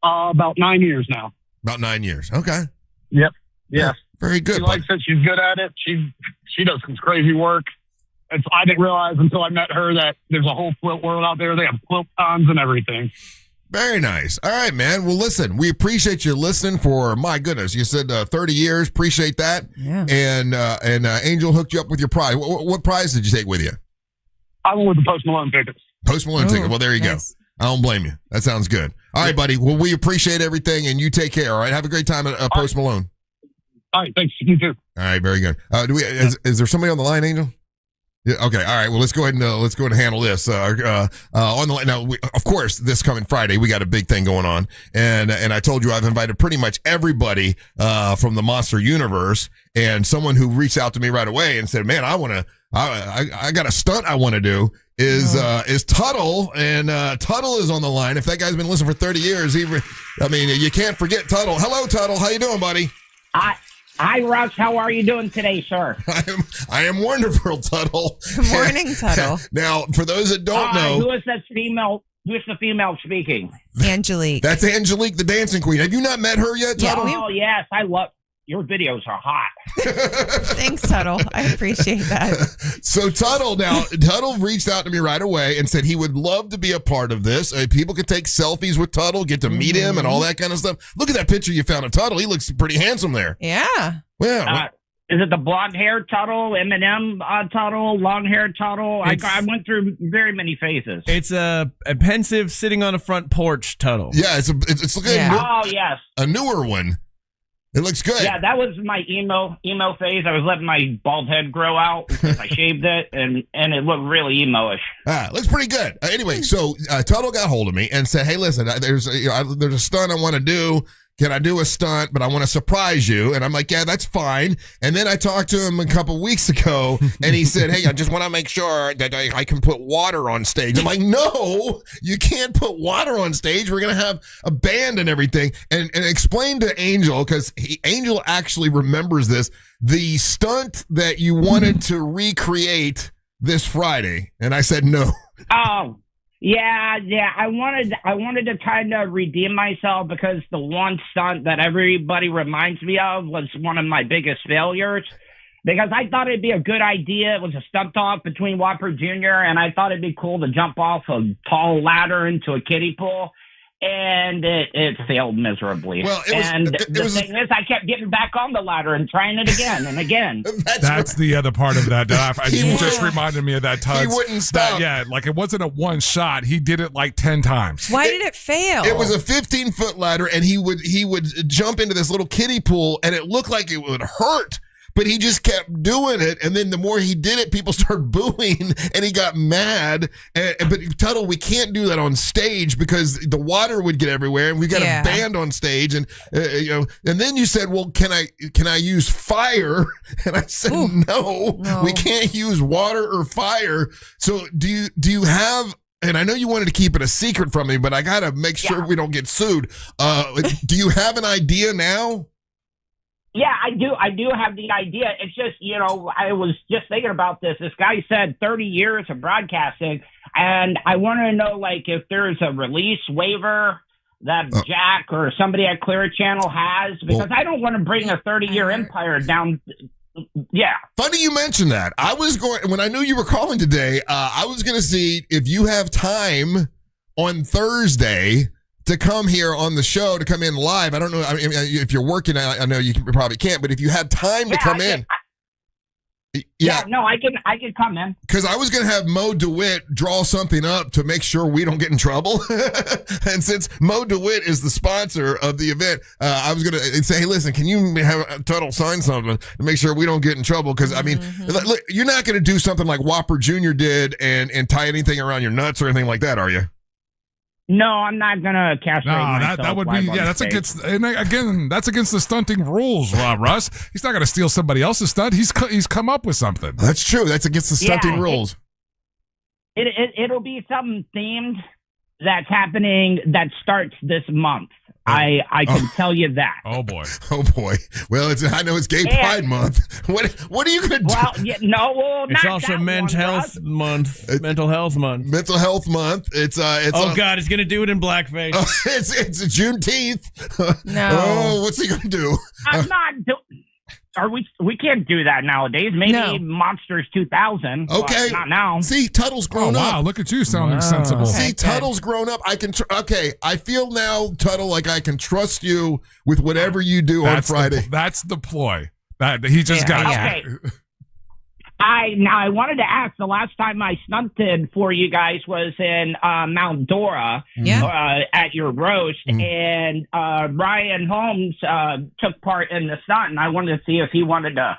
Speaker 8: About 9 years now.
Speaker 1: About 9 years. Okay.
Speaker 8: Yep. Yeah.
Speaker 1: Very good.
Speaker 8: She likes it. She's good at it. She does some crazy work. I didn't realize until I met her that there's a whole quilt world out there. They have quilt cons and everything.
Speaker 1: Very nice. All right, man. Well, listen, we appreciate you listening for, my goodness, you said 30 years. Appreciate that.
Speaker 6: Yeah.
Speaker 1: And Angel hooked you up with your prize. What prize did you take with you?
Speaker 8: I went with the Post Malone tickets.
Speaker 1: Post Malone ticket. Well, there you go. I don't blame you. That sounds good. All right, buddy. Well, we appreciate everything, and you take care. All right. Have a great time at Post Malone.
Speaker 8: All right. Thanks. You too.
Speaker 1: All right. Very good. Is there somebody on the line, Angel? Yeah, okay. All right. Well, let's go ahead and handle this. On the line now, of course, this coming Friday, we got a big thing going on, and I told you I've invited pretty much everybody from the Monster Universe, and someone who reached out to me right away and said, "Man, I got a stunt I want to do." Is Tuddle, and Tuddle is on the line. If that guy's been listening for 30 years, you can't forget Tuddle. Hello, Tuddle. How you doing, buddy?
Speaker 5: Hi, Russ. How are you doing today, sir?
Speaker 1: I am wonderful, Tuddle.
Speaker 6: Good morning, Tuddle.
Speaker 1: Now, for those that don't know,
Speaker 5: who is this female? Who is the female speaking?
Speaker 6: Angelique.
Speaker 1: That's Angelique, the dancing queen. Have you not met her yet, Tuddle?
Speaker 5: Oh, yes. I love your videos are hot.
Speaker 6: Thanks, Tuddle. I appreciate that.
Speaker 1: So Tuddle reached out to me right away and said he would love to be a part of this. People could take selfies with Tuddle, get to meet him and all that kind of stuff. Look at that picture you found of Tuddle. He looks pretty handsome there.
Speaker 6: Yeah.
Speaker 1: Well,
Speaker 5: is it the blonde hair Tuddle, M&M Tuddle, long hair Tuddle? I went through very many phases.
Speaker 2: It's a pensive sitting on a front porch Tuddle.
Speaker 1: Yeah, it's looking
Speaker 5: yes,
Speaker 1: a newer one. It looks good.
Speaker 5: Yeah, that was my emo phase. I was letting my bald head grow out because I shaved it, and it looked really emo-ish.
Speaker 1: Looks pretty good. Anyway, so Tuddle got hold of me and said, "Hey, listen, there's a stunt I want to do. Can I do a stunt? But I want to surprise you." And I'm like, "Yeah, that's fine." And then I talked to him a couple weeks ago, and he said, "Hey, I just want to make sure that I can put water on stage." I'm like, "No, you can't put water on stage. We're gonna have a band and everything." And explain to Angel, because Angel actually remembers this, the stunt that you wanted to recreate this Friday. And I said no.
Speaker 5: Oh. Yeah. I wanted to kind of redeem myself because the one stunt that everybody reminds me of was one of my biggest failures. Because I thought it'd be a good idea. It was a stunt off between Whopper Jr. and I thought it'd be cool to jump off a tall ladder into a kiddie pool. And it failed miserably. Well, the thing is, I kept getting back on the ladder and trying it again and again.
Speaker 3: That's the other part of that. You just reminded me of that, Tuds.
Speaker 1: He wouldn't stop.
Speaker 3: It wasn't a one shot. He did it like 10 times.
Speaker 6: Why did it fail?
Speaker 1: It was a 15-foot ladder, and he would jump into this little kiddie pool, and it looked like it would hurt. But he just kept doing it, and then the more he did it, people started booing, and he got mad. But Tuddle, we can't do that on stage because the water would get everywhere, and we got a band on stage, and And then you said, "Well, can I use fire?" And I said, "No, we can't use water or fire." So do you have? And I know you wanted to keep it a secret from me, but I gotta make sure we don't get sued. Do you have an idea now?
Speaker 5: Yeah, I do. I do have the idea. It's just, I was just thinking about this. This guy said 30 years of broadcasting, and I want to know, if there's a release waiver that Jack or somebody at Clear Channel has, because I don't want to bring a 30-year empire down. Yeah.
Speaker 1: Funny you mentioned that. I was going, when I knew you were calling today, I was going to see if you have time on Thursday to come here on the show, to come in live. I don't know. I mean, if you're working, I know you probably can't, but if you had time to come in.
Speaker 5: Yeah, no, I can come in.
Speaker 1: Because I was going to have Mo DeWitt draw something up to make sure we don't get in trouble. And since Mo DeWitt is the sponsor of the event, I was going to say, hey, listen, can you have Tuddle sign something to make sure we don't get in trouble? Because, I mean, look, you're not going to do something like Whopper Jr. did and tie anything around your nuts or anything like that, are you?
Speaker 5: No, I'm not gonna castrate myself.
Speaker 3: That would be that's against, and again, that's against the stunting rules, Russ. He's not gonna steal somebody else's stunt. He's come up with something.
Speaker 1: That's true. That's against the stunting rules.
Speaker 5: It'll be something themed that's happening that starts this month. I can tell you that.
Speaker 3: Oh boy.
Speaker 1: Well, I know it's Gay Pride Month. What are you gonna do?
Speaker 5: Well,
Speaker 2: it's also Men's Health Month. Mental Health Month.
Speaker 1: Mental Health Month. It's
Speaker 2: God, he's gonna do it in blackface.
Speaker 1: It's Juneteenth.
Speaker 6: No.
Speaker 1: Oh, what's he gonna do?
Speaker 5: I'm not doing. We can't do that nowadays. Maybe Monsters 2000.
Speaker 1: Okay.
Speaker 5: But not now.
Speaker 1: See, Tuddle's grown up.
Speaker 3: Wow, look at you sounding sensible.
Speaker 1: See, Tuddle's grown up. I can. I feel now, Tuddle, like I can trust you with whatever you do on Friday.
Speaker 3: That's the ploy. That he just got.
Speaker 5: Okay. I wanted to ask. The last time I stunted for you guys was in Mount Dora at your roast, and Ryan Holmes took part in the stunt, and I wanted to see if he wanted to,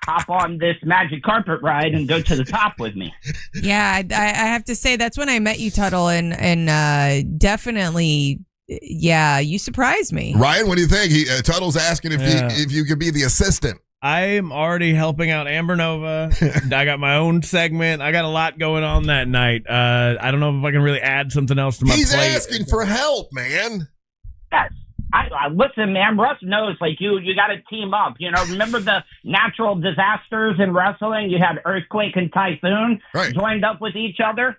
Speaker 5: hop on this magic carpet ride and go to the top with me.
Speaker 6: Yeah, I have to say that's when I met you, Tuddle, and definitely. Yeah, you surprised me.
Speaker 1: Ryan, what do you think? Tuddle's asking if you could be the assistant.
Speaker 2: I'm already helping out Amber Nova. I got my own segment. I got a lot going on that night. I don't know if I can really add something else to my plate.
Speaker 1: He's asking for help, man.
Speaker 5: Yes. I listen, man. Russ knows, you got to team up. Remember the natural disasters in wrestling? You had earthquake and typhoon joined up with each other.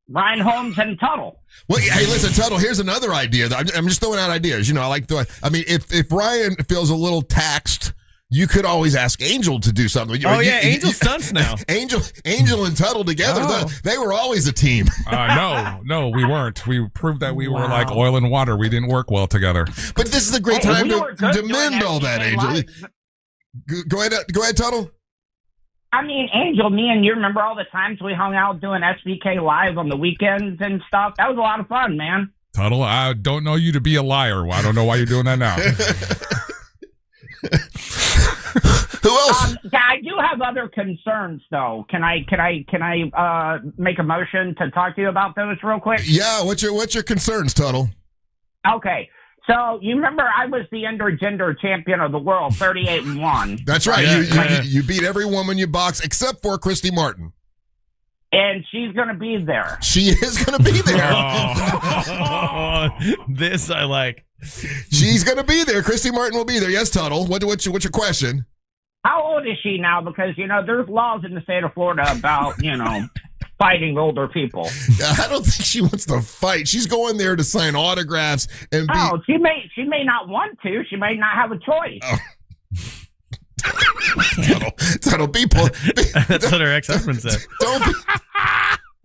Speaker 5: Ryan Holmes and Tuddle.
Speaker 1: Well, hey, listen, Tuddle, here's another idea. I'm just throwing out ideas. If Ryan feels a little taxed, you could always ask Angel to do something.
Speaker 2: Angel stunts now.
Speaker 1: Angel and Tuddle together, they were always a team.
Speaker 3: No, we weren't. We proved that we were like oil and water. We didn't work well together.
Speaker 1: But this is a great time to mend all that, Angel. Go ahead, Tuddle.
Speaker 5: I mean, Angel, me and you remember all the times we hung out doing SBK Live on the weekends and stuff? That was a lot of fun, man.
Speaker 3: Tuddle, I don't know you to be a liar. I don't know why you're doing that now.
Speaker 1: Who else?
Speaker 5: I do have other concerns, though. Can I make a motion to talk to you about those real quick?
Speaker 1: Yeah. What's your concerns, Tuddle?
Speaker 5: Okay. So you remember I was the intergender champion of the world, 38-1.
Speaker 1: That's right. You beat every woman you boxed except for Christy Martin.
Speaker 5: And she's going to be there.
Speaker 1: She is going to be there.
Speaker 2: This I like.
Speaker 1: She's going to be there. Christy Martin will be there. Yes, Tuddle. What's your question?
Speaker 5: How old is she now? Because, there's laws in the state of Florida about, fighting older people.
Speaker 1: I don't think she wants to fight. She's going there to sign autographs and be...
Speaker 5: Oh, she may not want to. She may not have a choice.
Speaker 1: Oh. Tuddle,
Speaker 2: that's what her ex-husband said.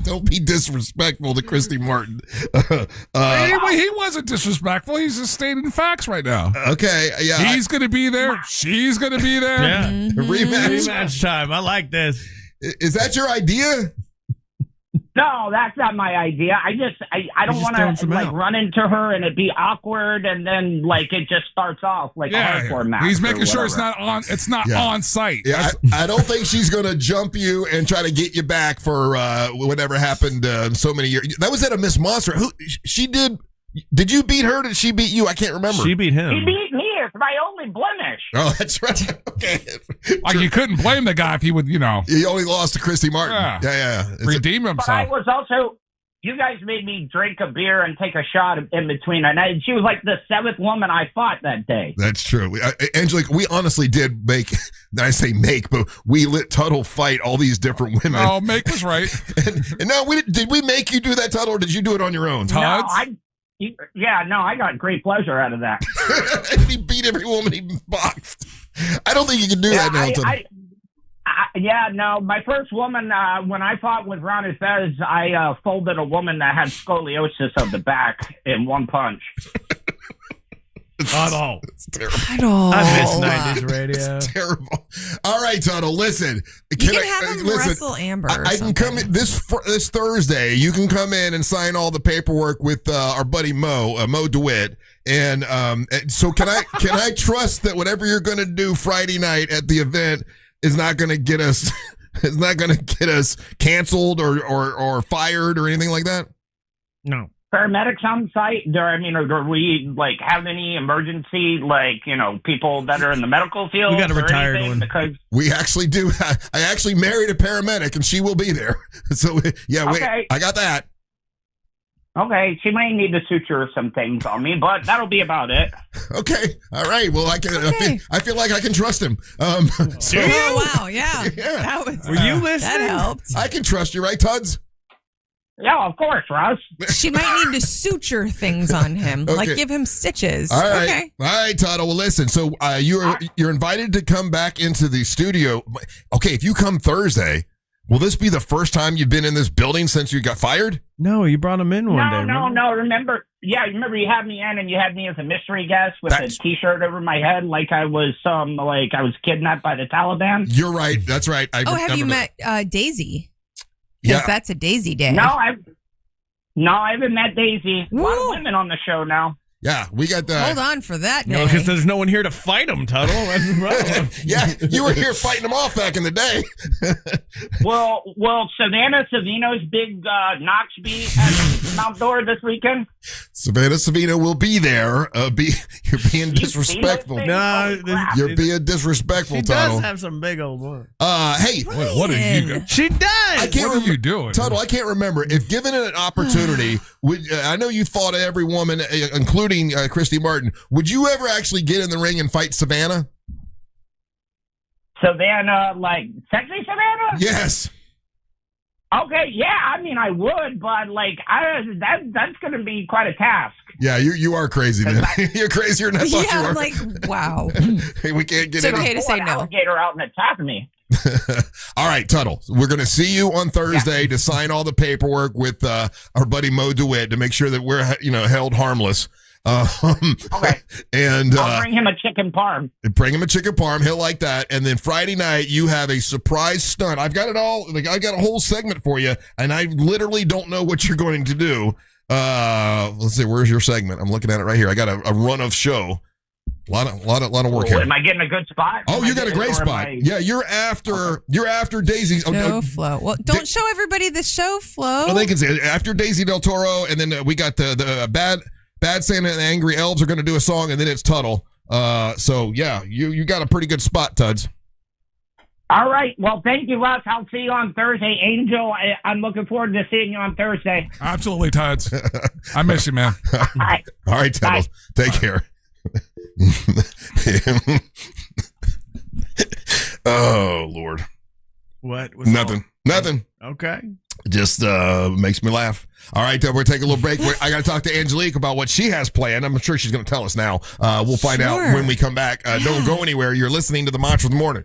Speaker 1: Don't be disrespectful to Christy Martin.
Speaker 3: He wasn't disrespectful. He's just stating facts right now.
Speaker 1: Okay, yeah.
Speaker 3: He's going to be there. She's going to be there.
Speaker 2: Yeah.
Speaker 1: Rematch
Speaker 2: time. I like this.
Speaker 1: Is that your idea?
Speaker 5: No, that's not my idea. I don't want to run into her and it be awkward and then it just starts off like a hardcore match.
Speaker 3: He's making sure it's not on. It's not on site.
Speaker 1: Yeah, I don't think she's gonna jump you and try to get you back for whatever happened so many years. That was at a Miss Monster. Who she did? Did you beat her? Did she beat you? I can't remember.
Speaker 2: She beat him.
Speaker 5: He beat me. It's my only blemish.
Speaker 1: Oh, that's right. Okay.
Speaker 3: You couldn't blame the guy if he would,
Speaker 1: He only lost to Christy Martin. Yeah.
Speaker 3: Redeem himself.
Speaker 5: But I was also, you guys made me drink a beer and take a shot in between. And she was like the 7th woman I fought that day.
Speaker 1: That's true. Angelique, we honestly did make, I say make, but we let Tuddle fight all these different women.
Speaker 3: Oh, make was right.
Speaker 1: and no, did we make you do that, Tuddle, or did you do it on your own?
Speaker 3: Tuds?
Speaker 5: Yeah, no, I got great pleasure out of that.
Speaker 1: He beat every woman he boxed. I don't think you can do that now, Tuddle.
Speaker 5: Yeah, no, my first woman, when I fought with Ron Fez, I folded a woman that had scoliosis of the back in one punch.
Speaker 2: Tuddle.
Speaker 1: It's terrible.
Speaker 6: Tuddle.
Speaker 2: I miss 90s radio.
Speaker 1: It's terrible. All right, Tuddle, listen.
Speaker 6: You can have him wrestle Amber.
Speaker 1: I can come in this Thursday. You can come in and sign all the paperwork with our buddy Mo DeWitt. And so can I trust that whatever you're going to do Friday night at the event is not going to get us canceled or fired or anything like that?
Speaker 2: No.
Speaker 5: Paramedics on site? Or do we have any emergency, people that are in the medical field?
Speaker 2: We got a retired one.
Speaker 5: Because
Speaker 1: we actually do. I actually married a paramedic, and she will be there. So yeah, wait,
Speaker 5: okay.
Speaker 1: I got that.
Speaker 5: Okay, she might need to suture some things on me, but that'll be about it.
Speaker 1: Okay, all right. Well, I feel like I can trust him. So,
Speaker 6: oh wow, yeah.
Speaker 1: Yeah.
Speaker 2: Were you listening?
Speaker 6: That helped.
Speaker 1: I can trust you, right, Tuds?
Speaker 5: Yeah, of course, Russ.
Speaker 6: She might need to suture things on him, like
Speaker 1: Okay.
Speaker 6: give him stitches.
Speaker 1: All right,
Speaker 6: Okay.
Speaker 1: all right, Tuddle. Well, listen. So you're invited to come back into the studio. Okay, if you come Thursday, will this be the first time you've been in this building since you got fired?
Speaker 2: No, you brought him in one day.
Speaker 5: No. Remember you had me in, and you had me as a mystery guest with a T-shirt over my head, like I was kidnapped by the Taliban.
Speaker 1: You're right. That's right.
Speaker 6: Have you met Daisy?
Speaker 1: Yeah,
Speaker 6: that's a Daisy day.
Speaker 5: No, I haven't met Daisy. A lot of women on the show now.
Speaker 1: Yeah, we got the.
Speaker 6: Hold on for that day.
Speaker 2: No, because there's no one here to fight him, Tuddle. That's the problem.
Speaker 1: Yeah, you were here fighting them off back in the day.
Speaker 5: Well, Savannah Savino's big Knox beat at Mount Dora this weekend.
Speaker 1: Savannah Savino will be there. You're being disrespectful.
Speaker 2: No,
Speaker 1: you're being disrespectful,
Speaker 2: She
Speaker 1: Tuddle.
Speaker 2: does have some big old ones.
Speaker 1: Hey,
Speaker 3: what are you?
Speaker 2: She does.
Speaker 1: I can't
Speaker 3: What are you doing?
Speaker 1: Tuddle, I can't remember. If given an opportunity, I know you fought every woman, including Christy Martin. Would you ever actually get in the ring and fight Savannah?
Speaker 5: Savannah, sexy Savannah?
Speaker 1: Yes.
Speaker 5: Okay, yeah. I would, but that's going to be quite a task.
Speaker 1: Yeah, you are crazy, man. You're crazier than I thought you were.
Speaker 6: Wow.
Speaker 1: We can't get
Speaker 6: It's
Speaker 1: in.
Speaker 6: okay to say no.
Speaker 5: Alligator out and attack me.
Speaker 1: All right, Tuddle. We're going to see you on Thursday to sign all the paperwork with our buddy Mo DeWitt to make sure that we're held harmless.
Speaker 5: Okay.
Speaker 1: And
Speaker 5: I'll bring him a chicken parm.
Speaker 1: Bring him a chicken parm. He'll like that. And then Friday night, you have a surprise stunt. I've got it all. I got a whole segment for you, and I literally don't know what you're going to do. Let's see. Where's your segment? I'm looking at it right here. I got a run of show. A lot of work here.
Speaker 5: Am I getting a good spot?
Speaker 1: Oh, you got a great spot. Yeah, you're after Daisy's
Speaker 6: Show flow. Well, don't show everybody the show flow.
Speaker 1: Well, they can say after Daisy Del Toro, and then we got the Bad Santa and the Angry Elves are going to do a song, and then it's Tuddle. So yeah, you got a pretty good spot, Tuds.
Speaker 5: All right. Well, thank you, Russ. I'll see you on Thursday. Angel, I'm looking forward to seeing you on Thursday.
Speaker 3: Absolutely, Tuds. I miss you, man.
Speaker 5: All right.
Speaker 1: All right, Tuddle. Take care. Oh Lord.
Speaker 2: What? Was
Speaker 1: Nothing.
Speaker 2: Okay.
Speaker 1: Just makes me laugh. All right, we're taking a little break. I got to talk to Angelique about what she has planned. I'm sure she's going to tell us now. We'll find out when we come back. Don't go anywhere. You're listening to the Mantra of the Morning.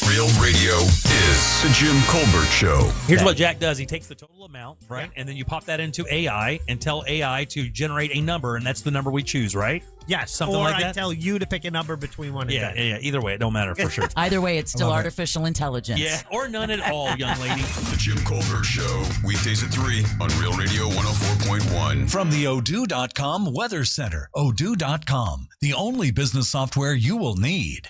Speaker 4: Real radio is the Jim Colbert Show.
Speaker 9: Here's what Jack does. He takes the total amount, right? And then you pop that into AI and tell AI to generate a number, and that's the number we choose, right?
Speaker 22: Yes,
Speaker 9: Something
Speaker 22: or
Speaker 9: like
Speaker 22: I
Speaker 9: that?
Speaker 22: tell you to pick a number between 1 and 10.
Speaker 9: Yeah. Either way, it don't matter for sure.
Speaker 23: Either way, it's still
Speaker 9: I love it.
Speaker 23: artificial intelligence.
Speaker 9: Yeah, or none at all, young lady.
Speaker 4: The Jim Colbert Show, weekdays at 3 on Real Radio 104.1.
Speaker 11: From the Odoo.com Weather Center. Odoo.com, the only business software you will need.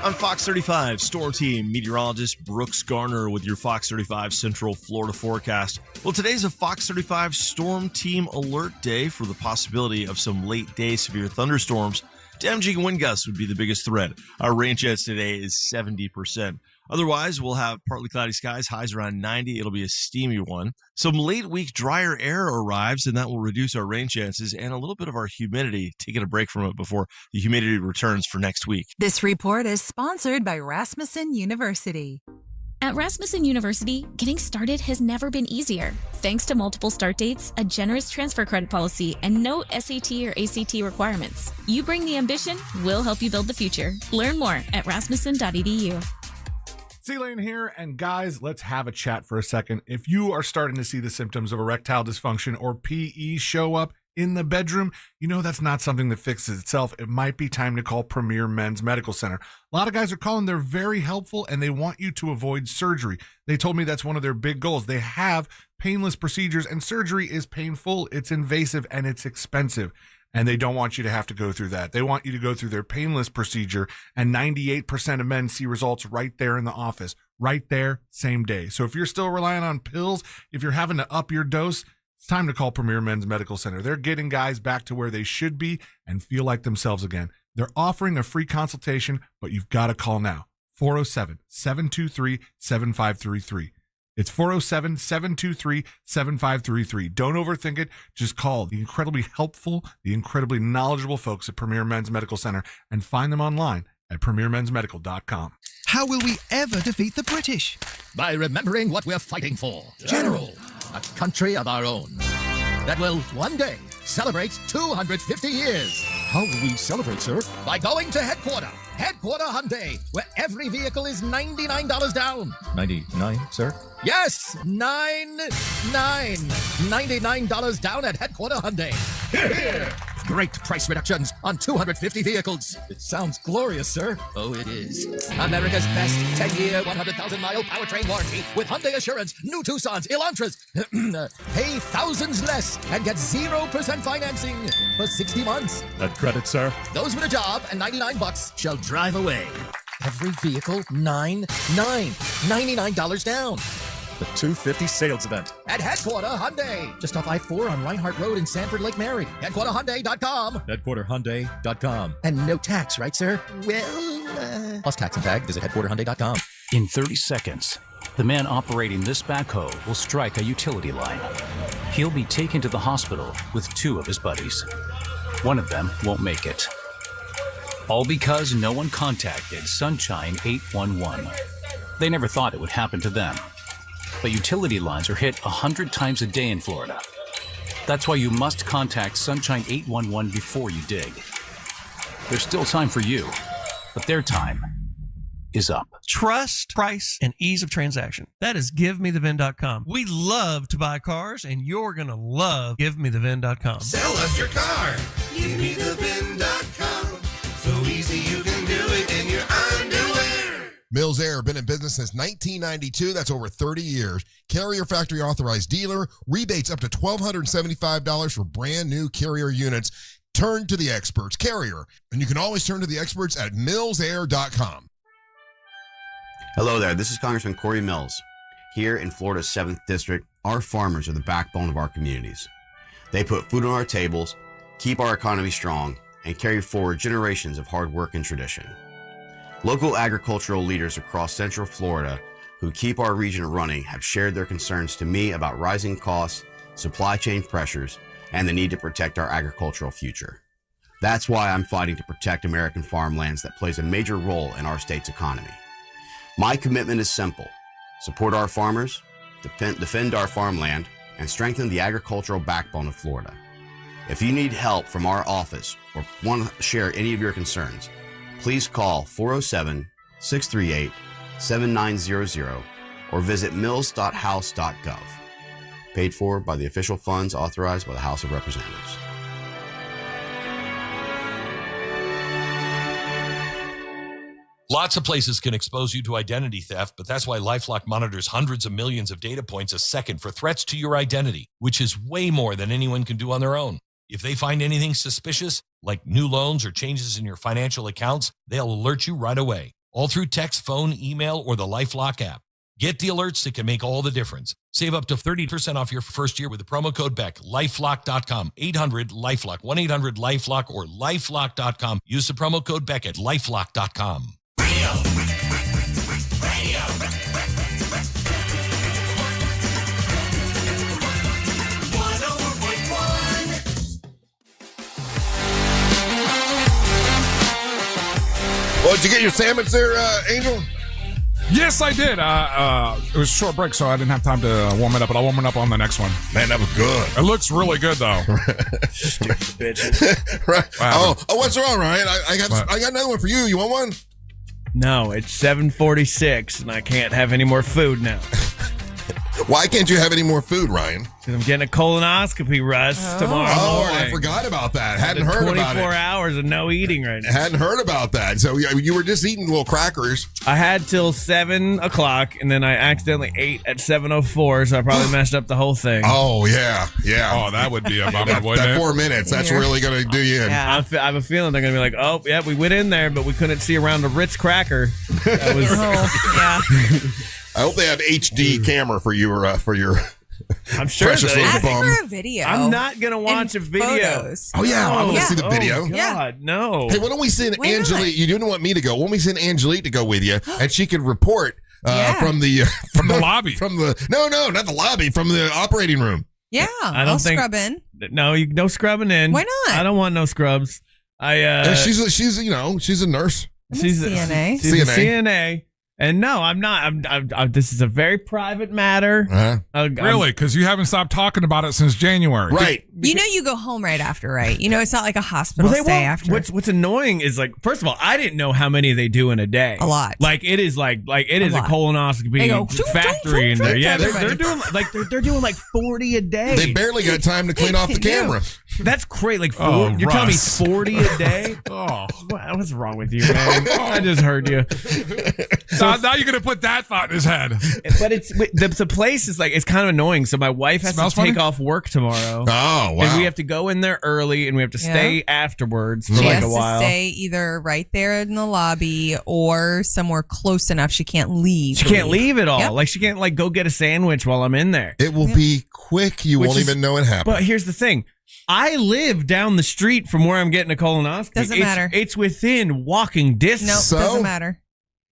Speaker 24: On Fox 35, Storm Team meteorologist Brooks Garner with your Fox 35 Central Florida forecast. Well, today's a Fox 35 Storm Team alert day for the possibility of some late day severe thunderstorms. Damaging wind gusts would be the biggest threat. Our rain chance today is 70%. Otherwise, we'll have partly cloudy skies, highs around 90. It'll be a steamy one. Some late week drier air arrives, and that will reduce our rain chances and a little bit of our humidity, taking a break from it before the humidity returns for next week.
Speaker 25: This report is sponsored by Rasmussen University.
Speaker 7: At Rasmussen University, getting started has never been easier. Thanks to multiple start dates, a generous transfer credit policy, and no SAT or ACT requirements. You bring the ambition, we'll help you build the future. Learn more at rasmussen.edu.
Speaker 17: C-Lane here, and guys, let's have a chat for a second. If you are starting to see the symptoms of erectile dysfunction or PE show up in the bedroom, you know that's not something that fixes itself. It might be time to call Premier Men's Medical Center. A lot of guys are calling. They're very helpful, and they want you to avoid surgery. They told me that's one of their big goals. They have painless procedures, and surgery is painful, it's invasive, and it's expensive. And they don't want you to have to go through that. They want you to go through their painless procedure, and 98% of men see results right there in the office, right there, same day. So if you're still relying on pills, if you're having to up your dose, it's time to call Premier Men's Medical Center. They're getting guys back to where they should be and feel like themselves again. They're offering a free consultation, but you've got to call now. 407-723-7533. It's 407-723-7533. Don't overthink it. Just call the incredibly helpful, the incredibly knowledgeable folks at Premier Men's Medical Center and find them online at premiermensmedical.com.
Speaker 21: How will we ever defeat the British?
Speaker 23: By remembering what we're fighting for. General. A country of our own that will one day celebrate 250 years.
Speaker 21: How will we celebrate, sir?
Speaker 23: By going to Headquarter Hyundai, where every vehicle is $99 down.
Speaker 21: 99, sir?
Speaker 23: Yes, $99 down at Headquarter Hyundai. Here. Great price reductions on 250 vehicles.
Speaker 21: It sounds glorious, sir.
Speaker 23: Oh, it is. America's best 10-year, 100,000-mile powertrain warranty with Hyundai Assurance, new Tucsons, Elantras. Pay thousands less and get 0% financing for 60 months.
Speaker 21: That credit, sir?
Speaker 23: Those with a job and $99 shall drive away. Every vehicle, $99 down.
Speaker 21: The 250 sales event.
Speaker 23: At Headquarter Hyundai. Just off I-4 on Reinhardt Road in Sanford, Lake Mary. HeadquarterHyundai.com.
Speaker 21: HeadquarterHyundai.com.
Speaker 23: And no tax, right, sir? Well, plus tax and tag. Visit HeadquarterHyundai.com.
Speaker 25: In 30 seconds, the man operating this backhoe will strike a utility line. He'll be taken to the hospital with two of his buddies. One of them won't make it. All because no one contacted Sunshine 811. They never thought it would happen to them. But utility lines are hit 100 times a day in Florida. That's why you must contact Sunshine 811 before you dig. There's still time for you, but their time is up.
Speaker 26: Trust, price, and ease of transaction. That is GiveMeTheVin.com. We love to buy cars, and you're going to love GiveMeTheVin.com.
Speaker 27: Sell us your car. GiveMeTheVin.com. So easy you can do it in your underwear.
Speaker 1: Mills Air, been in business since 1992. That's over 30 years. Carrier factory authorized dealer. Rebates up to $1,275 for brand new Carrier units. Turn to the experts. Carrier. And you can always turn to the experts at millsair.com.
Speaker 28: Hello there. This is Congressman Corey Mills. Here in Florida's 7th District, our farmers are the backbone of our communities. They put food on our tables, keep our economy strong, and carry forward generations of hard work and tradition. Local agricultural leaders across Central Florida who keep our region running have shared their concerns to me about rising costs, supply chain pressures, and the need to protect our agricultural future. That's why I'm fighting to protect American farmlands that plays a major role in our state's economy. My commitment is simple: support our farmers, defend our farmland, and strengthen the agricultural backbone of Florida. If you need help from our office or want to share any of your concerns, please call 407-638-7900 or visit mills.house.gov. Paid for by the official funds authorized by the House of Representatives.
Speaker 20: Lots of places can expose you to identity theft, but that's why LifeLock monitors hundreds of millions of data points a second for threats to your identity, which is way more than anyone can do on their own. If they find anything suspicious, like new loans or changes in your financial accounts, they'll alert you right away, all through text, phone, email, or the LifeLock app. Get the alerts that can make all the difference. Save up to 30% off your first year with the promo code BECK. LifeLock.com, 800-LifeLock, 1-800-LifeLock, or LifeLock.com. Use the promo code BECK at LifeLock.com.
Speaker 1: Well, did you get your sandwich there, Angel?
Speaker 3: Yes, I did. It was a short break, so I didn't have time to warm it up, but I'll warm it up on the next one.
Speaker 1: Man, that was good.
Speaker 3: It looks really good, though.
Speaker 2: Stupid bitches.
Speaker 1: Right. Oh, what's wrong, Ryan? I got another one for you. You want one?
Speaker 2: No, it's 7:46, and I can't have any more food now.
Speaker 1: Why can't you have any more food, Ryan?
Speaker 2: Because I'm getting a colonoscopy, Russ, tomorrow morning.
Speaker 1: I forgot about that. Hadn't heard about it.
Speaker 2: 24 hours of no eating right now.
Speaker 1: Hadn't heard about that. So you were just eating little crackers.
Speaker 2: I had till 7 o'clock, and then I accidentally ate at 7:04, so I probably messed up the whole thing.
Speaker 1: Oh, yeah.
Speaker 3: Oh, that would be a bummer, wouldn't
Speaker 1: that
Speaker 3: it?
Speaker 1: 4 minutes, that's really going to do you in.
Speaker 2: Yeah. I have a feeling they're going to be like, oh, yeah, we went in there, but we couldn't see around the Ritz cracker. That was,
Speaker 6: yeah.
Speaker 1: I hope they have HD camera for you for your
Speaker 2: I'm sure
Speaker 1: precious little
Speaker 6: Ask
Speaker 1: bum.
Speaker 6: for a video.
Speaker 2: I'm not going to watch a video.
Speaker 6: Photos.
Speaker 1: Oh, yeah. I want to see the video.
Speaker 2: Oh, God, no.
Speaker 1: Hey, why don't we send
Speaker 6: Why
Speaker 1: Angelique? You didn't want me to go. Why don't we send Angelique to go with you, and she can report from the
Speaker 3: lobby.
Speaker 1: No, not the lobby. From the operating room.
Speaker 6: Yeah,
Speaker 2: I'll
Speaker 6: scrub in.
Speaker 2: No scrubbing in.
Speaker 6: Why not?
Speaker 2: I don't want no scrubs.
Speaker 1: She's a nurse.
Speaker 6: She's a CNA.
Speaker 2: She's a CNA. And no, I'm not. This is a very private matter.
Speaker 3: Really? Because you haven't stopped talking about it since January.
Speaker 1: Right.
Speaker 6: You know you go home right after, right? You know it's not like a hospital stay after.
Speaker 2: What's annoying is, like, first of all, I didn't know how many they do in a day.
Speaker 6: A lot.
Speaker 2: Like it is like it is a colonoscopy factory in there. Yeah, they're doing they're doing like 40 a day.
Speaker 1: They barely got time to clean off the camera.
Speaker 2: That's great. Like you're telling me 40 a day? What's wrong with you, man? I just heard you.
Speaker 3: So now you're gonna put that thought in his head.
Speaker 2: But the place is like, it's kind of annoying. So my wife has to take off work tomorrow.
Speaker 1: Oh, wow.
Speaker 2: And we have to go in there early, and we have to stay afterwards for
Speaker 6: She
Speaker 2: like
Speaker 6: has
Speaker 2: a while.
Speaker 6: to stay either right there in the lobby or somewhere close enough she can't leave.
Speaker 2: She can't leave at all.
Speaker 6: Yep.
Speaker 2: Like she can't like go get a sandwich while I'm in there.
Speaker 1: It will be quick. You won't even know it happened.
Speaker 2: But here's the thing. I live down the street from where I'm getting a colonoscopy.
Speaker 6: Doesn't matter.
Speaker 2: It's within walking distance.
Speaker 6: Nope, doesn't matter.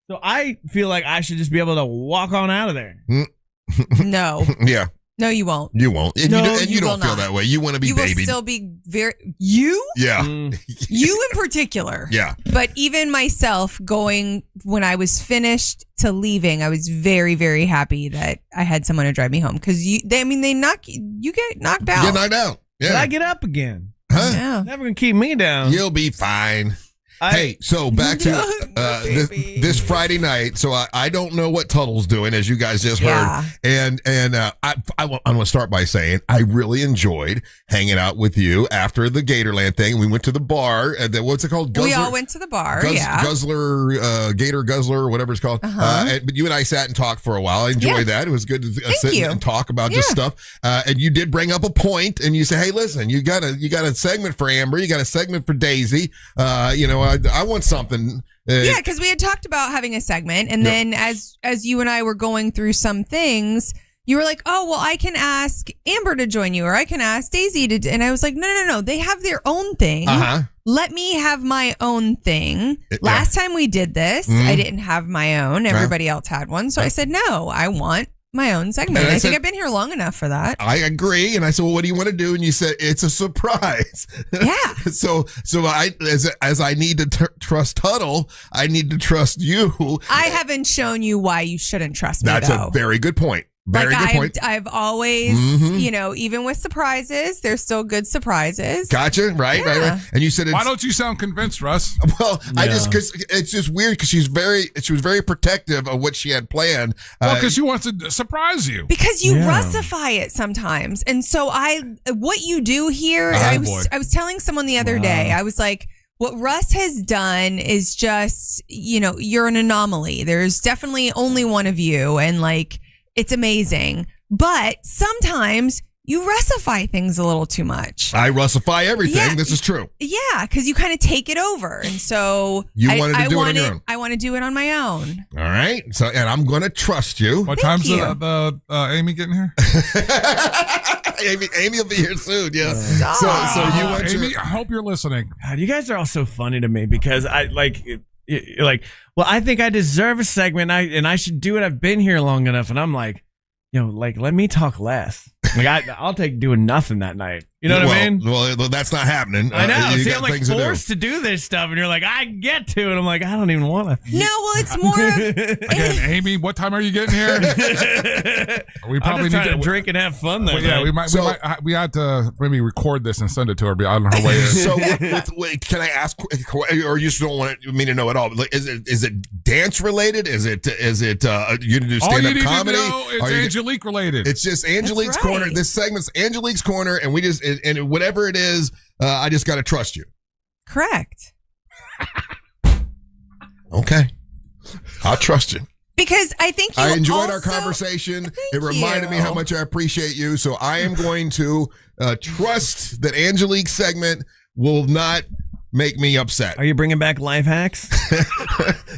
Speaker 2: So I feel like I should just be able to walk on out of there.
Speaker 6: No.
Speaker 1: Yeah.
Speaker 6: No, you won't.
Speaker 1: You won't. And
Speaker 6: No,
Speaker 1: you
Speaker 6: will
Speaker 1: don't feel
Speaker 6: not.
Speaker 1: that way. You want to be
Speaker 6: You
Speaker 1: babied.
Speaker 6: will still be You?
Speaker 1: Yeah.
Speaker 6: You in particular.
Speaker 1: Yeah.
Speaker 6: But even myself going, when I was finished to leaving, I was very, very happy that I had someone to drive me home. Because you get knocked out.
Speaker 1: Get knocked out. Yeah.
Speaker 2: But I get up again.
Speaker 1: Huh?
Speaker 6: Yeah.
Speaker 2: Never gonna keep me down.
Speaker 1: You'll be fine. Hey, so back to this Friday night. So I don't know what Tuddle's doing, as you guys just heard. And I want to start by saying I really enjoyed hanging out with you after the Gatorland thing. We went to the bar. What's it called?
Speaker 6: We all went to the bar.
Speaker 1: Guzzler, Gator Guzzler, whatever it's called. But you and I sat and talked for a while. I enjoyed that. It was good to sit and talk about just stuff. And you did bring up a point, and you said, "Hey, listen, you got a segment for Amber. You got a segment for Daisy. I want something."
Speaker 6: Yeah, because we had talked about having a segment, and then as you and I were going through some things, you were like, "Oh, well, I can ask Amber to join you, or I can ask Daisy to." And I was like, "No. They have their own thing. Let me have my own thing." Last time we did this, I didn't have my own. Everybody else had one, so I said, "No, I want my own segment." And I think I've been here long enough for that.
Speaker 1: I agree. And I said, "Well, what do you want to do?" And you said, "It's a surprise."
Speaker 6: Yeah.
Speaker 1: so I, as I need to trust Tuddle, I need to trust you.
Speaker 6: I haven't shown you why you shouldn't trust me,
Speaker 1: That's
Speaker 6: though.
Speaker 1: a very good point. Very good point.
Speaker 6: I've always, even with surprises, there's still good surprises.
Speaker 1: Gotcha. Right. And you said,
Speaker 3: why don't you sound convinced, Russ?
Speaker 1: Well, because it's just weird because she was very protective of what she had planned.
Speaker 3: Because she wants to surprise you.
Speaker 6: Because you Russify it sometimes, and so what you do here, I was telling someone the other day, I was like, what Russ has done is just, you're an anomaly. There's definitely only one of you, and like. It's amazing. But sometimes you Russify things a little too much.
Speaker 1: I Russify everything. Yeah, this is true.
Speaker 6: Yeah, because you kind of take it over. And so
Speaker 1: I wanted to do it on your own.
Speaker 6: I want to do it on my own.
Speaker 1: All right. So, and I'm going to trust you.
Speaker 3: What time's the Amy getting here?
Speaker 1: Amy will be here soon. Yeah.
Speaker 6: Stop.
Speaker 1: So you want
Speaker 3: Amy, I hope you're listening.
Speaker 2: God, you guys are all so funny to me because I well, I think I deserve a segment, and I should do it. I've been here long enough, and I'm like, let me talk less. Like I'll take doing nothing that night. You know what I mean?
Speaker 1: Well, that's not happening.
Speaker 2: I know.
Speaker 1: You
Speaker 2: See,
Speaker 1: got
Speaker 2: I'm like
Speaker 1: things to do.
Speaker 2: forced to do this stuff, and you're like, I get to, and I'm like, I don't even want to.
Speaker 6: No, well, it's more of
Speaker 3: Again, Amy, what time are you getting here? We
Speaker 2: I'm just trying to drink and have fun there.
Speaker 3: Well, yeah, we had to maybe record this and send it to her on her way in.
Speaker 1: So, can I ask, or you just don't want me to know at all? Like, is it dance related? Is it you gonna do
Speaker 3: All you
Speaker 1: stand up
Speaker 3: need
Speaker 1: comedy?
Speaker 3: to know it's Angelique related.
Speaker 1: It's just Angelique's
Speaker 6: That's right.
Speaker 1: corner. This segment's Angelique's corner, and we just and whatever it is, I just got to trust you.
Speaker 6: correct.
Speaker 1: Okay, I'll trust you.
Speaker 6: Because I think you
Speaker 1: I enjoyed our
Speaker 6: also-
Speaker 1: conversation. It
Speaker 6: Thank
Speaker 1: reminded me
Speaker 6: you.
Speaker 1: how much I appreciate you. So I am going to trust that Angelique's segment will not make me upset.
Speaker 2: Are you bringing back life hacks?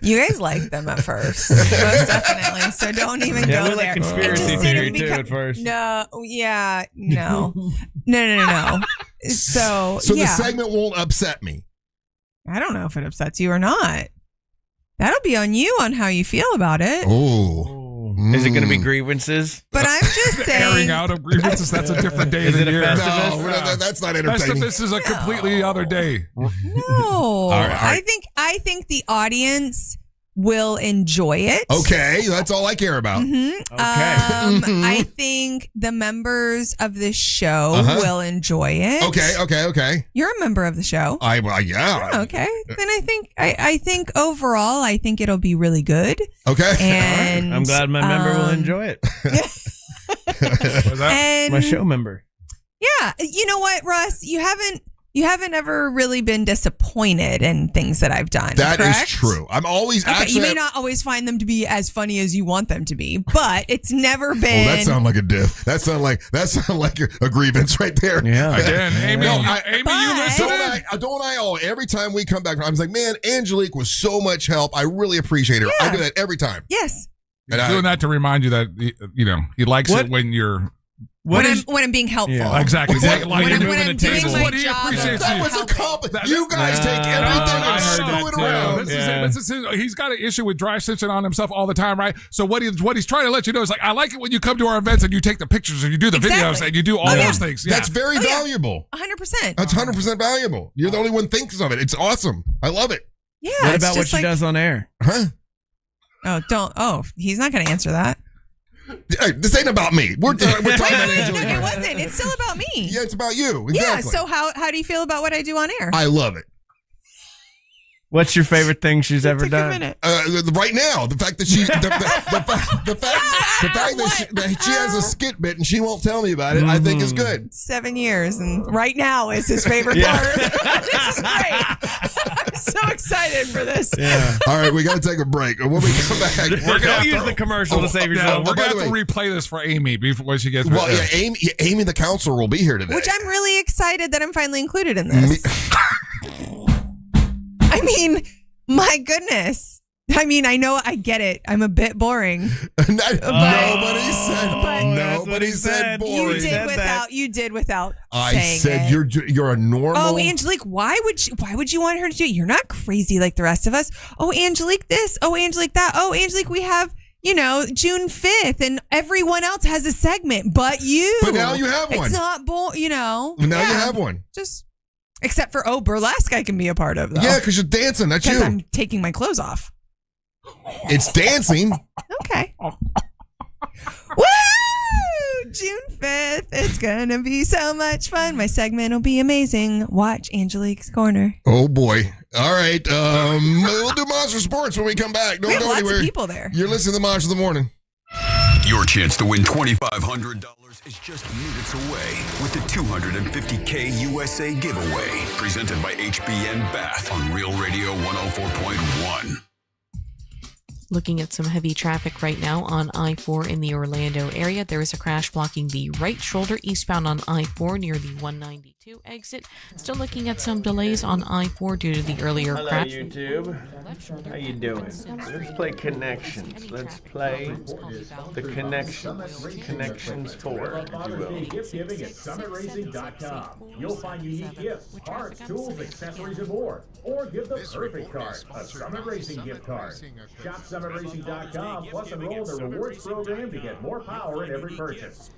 Speaker 6: You guys liked them at first, most definitely. So don't even
Speaker 2: Yeah,
Speaker 6: go
Speaker 2: with
Speaker 6: there.
Speaker 2: a conspiracy
Speaker 6: It just
Speaker 2: theory
Speaker 6: didn't
Speaker 2: too at first.
Speaker 6: No, yeah, no. So
Speaker 1: So
Speaker 6: yeah.
Speaker 1: the segment won't upset me.
Speaker 6: I don't know if it upsets you or not. That'll be on you on how you feel about it.
Speaker 1: Oh.
Speaker 2: Is it going to be grievances?
Speaker 6: But I'm just saying.
Speaker 3: Airing out of grievances, that's a different day
Speaker 2: Is
Speaker 3: of
Speaker 2: it
Speaker 3: the
Speaker 2: a
Speaker 3: year.
Speaker 2: Festivus?
Speaker 1: No, that's not entertaining.
Speaker 3: This is a completely other day.
Speaker 6: No,
Speaker 1: All right.
Speaker 6: I think the audience will enjoy it.
Speaker 1: Okay, that's all I care about.
Speaker 6: Mhm. I think the members of the show will enjoy it.
Speaker 1: Okay.
Speaker 6: You're a member of the show.
Speaker 1: Yeah.
Speaker 6: Okay. Then I think overall, I think it'll be really good.
Speaker 1: Okay.
Speaker 6: And
Speaker 2: I'm glad my member will enjoy it.
Speaker 6: And
Speaker 2: My show member.
Speaker 6: yeah, you know what, Russ? You haven't ever really been disappointed in things that I've done.
Speaker 1: That is
Speaker 6: correct?
Speaker 1: true. I'm always
Speaker 6: Okay,
Speaker 1: actually.
Speaker 6: you may not always find them to be as funny as you want them to be, but it's never been.
Speaker 1: Oh, that sounds like a diff. That sound like a grievance right there.
Speaker 2: Yeah.
Speaker 3: Again, Amy,
Speaker 1: No,
Speaker 3: you listening?
Speaker 1: Don't I? Oh, every time we come back, I was like, man, Angelique was so much help. I really appreciate her.
Speaker 6: Yeah.
Speaker 1: I do that every time.
Speaker 6: Yes.
Speaker 1: And
Speaker 3: Doing that to remind you that he likes
Speaker 2: What?
Speaker 3: it when you're.
Speaker 6: When I'm being helpful.
Speaker 2: Yeah.
Speaker 3: Exactly.
Speaker 1: What?
Speaker 3: Like
Speaker 2: When
Speaker 3: you're
Speaker 2: I'm
Speaker 3: moving the
Speaker 2: doing
Speaker 3: table.
Speaker 2: my
Speaker 3: What he
Speaker 6: job
Speaker 3: appreciates
Speaker 6: of
Speaker 3: you.
Speaker 1: That was a compliment. You guys take
Speaker 2: No,
Speaker 1: everything
Speaker 2: I
Speaker 1: and
Speaker 2: heard
Speaker 1: screw
Speaker 2: that
Speaker 1: it
Speaker 2: too.
Speaker 1: around.
Speaker 2: Yeah.
Speaker 3: This is he's got an issue with dry stitching on himself all the time, right? So what he's trying to let you know is like, I like it when you come to our events and you take the pictures and you do the videos
Speaker 6: Exactly.
Speaker 3: and you do all those things. Yeah.
Speaker 1: That's very valuable.
Speaker 6: 100%.
Speaker 1: That's 100% valuable. You're the only one thinks of it. It's awesome. I love it.
Speaker 6: Yeah.
Speaker 2: What
Speaker 6: it's
Speaker 2: about what
Speaker 6: just
Speaker 2: she
Speaker 6: like,
Speaker 2: does on air?
Speaker 1: Huh?
Speaker 6: He's not going to answer that.
Speaker 1: Hey, this ain't about me. We're talking about Angelique.
Speaker 6: It wasn't. It's still about me.
Speaker 1: Yeah, it's about you. Exactly.
Speaker 6: Yeah. So how do you feel about what I do on air?
Speaker 1: I love it.
Speaker 2: What's your favorite thing she's ever
Speaker 6: Take a
Speaker 2: done?
Speaker 6: minute.
Speaker 1: Right now, the fact that the fact that she has a skit bit and she won't tell me about it, I think is good.
Speaker 6: 7 years, and right now is his favorite
Speaker 2: Yeah.
Speaker 6: part. This is great. I'm so excited for this.
Speaker 2: Yeah.
Speaker 1: All right, we got to take a break. When we come back, we're
Speaker 2: Don't
Speaker 1: gonna
Speaker 2: use the commercial to save yourself.
Speaker 3: We're
Speaker 1: by
Speaker 3: going to
Speaker 1: the
Speaker 3: have to replay this for Amy before she gets
Speaker 1: Well, yeah, Amy, the counselor, will be here today.
Speaker 6: Which I'm really excited that I'm finally included in this. I mean, my goodness. I mean, I know I get it. I'm a bit boring.
Speaker 1: Nobody said boring.
Speaker 6: You did without
Speaker 1: I
Speaker 6: saying
Speaker 1: said
Speaker 6: it.
Speaker 1: you're a normal.
Speaker 6: Oh, Angelique, why would you want her to do it? You're not crazy like the rest of us. Oh, Angelique this. Oh, Angelique that. Oh, Angelique, we have, June 5th and everyone else has a segment but you.
Speaker 1: But now you have one.
Speaker 6: It's not
Speaker 1: Now you have one.
Speaker 6: Just except for burlesque I can be a part of though.
Speaker 1: Yeah, because you're dancing. That's you.
Speaker 6: Because I'm taking my clothes off.
Speaker 1: It's dancing.
Speaker 6: Okay. Woo! June 5th. It's going to be so much fun. My segment will be amazing. Watch Angelique's Corner.
Speaker 1: Oh, boy. All right. We'll do Monster Sports when we come back. Don't
Speaker 6: We have
Speaker 1: go
Speaker 6: lots
Speaker 1: anywhere.
Speaker 6: of people there.
Speaker 1: You're listening to the Monster of the Morning.
Speaker 4: Your chance to win $2,500 is just minutes away with the $250K USA giveaway. Presented by HBN Bath on Real Radio 104.1.
Speaker 10: Looking at some heavy traffic right now on I-4 in the Orlando area. There is a crash blocking the right shoulder eastbound on I-4 near the 192 exit. Still looking at some delays on I-4 due to the earlier
Speaker 12: Hello,
Speaker 10: crash.
Speaker 12: YouTube. How you doing? Let's play Connections. Let's play the Connections. Connections 4, if you will.
Speaker 13: Gift giving at summitracing.com. You'll find unique gifts, parts, tools, accessories, and more. Or give the perfect card, a Summit Racing gift card. Shop SummitRacing.com, plus enroll in the rewards program to get more power in every purchase.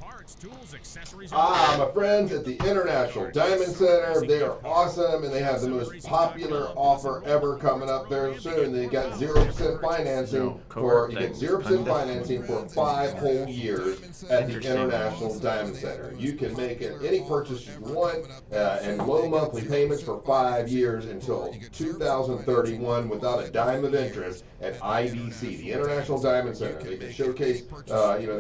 Speaker 1: My friends at the International Diamond Center, they are awesome, and they have the most popular offer ever coming up there soon. They got 0% financing you get 0% financing for 5 whole years at the International Diamond Center. You can make any purchase you want and low monthly payments for 5 years until 2031 without a dime of interest at IDC, the International Diamond Center. They can showcase, they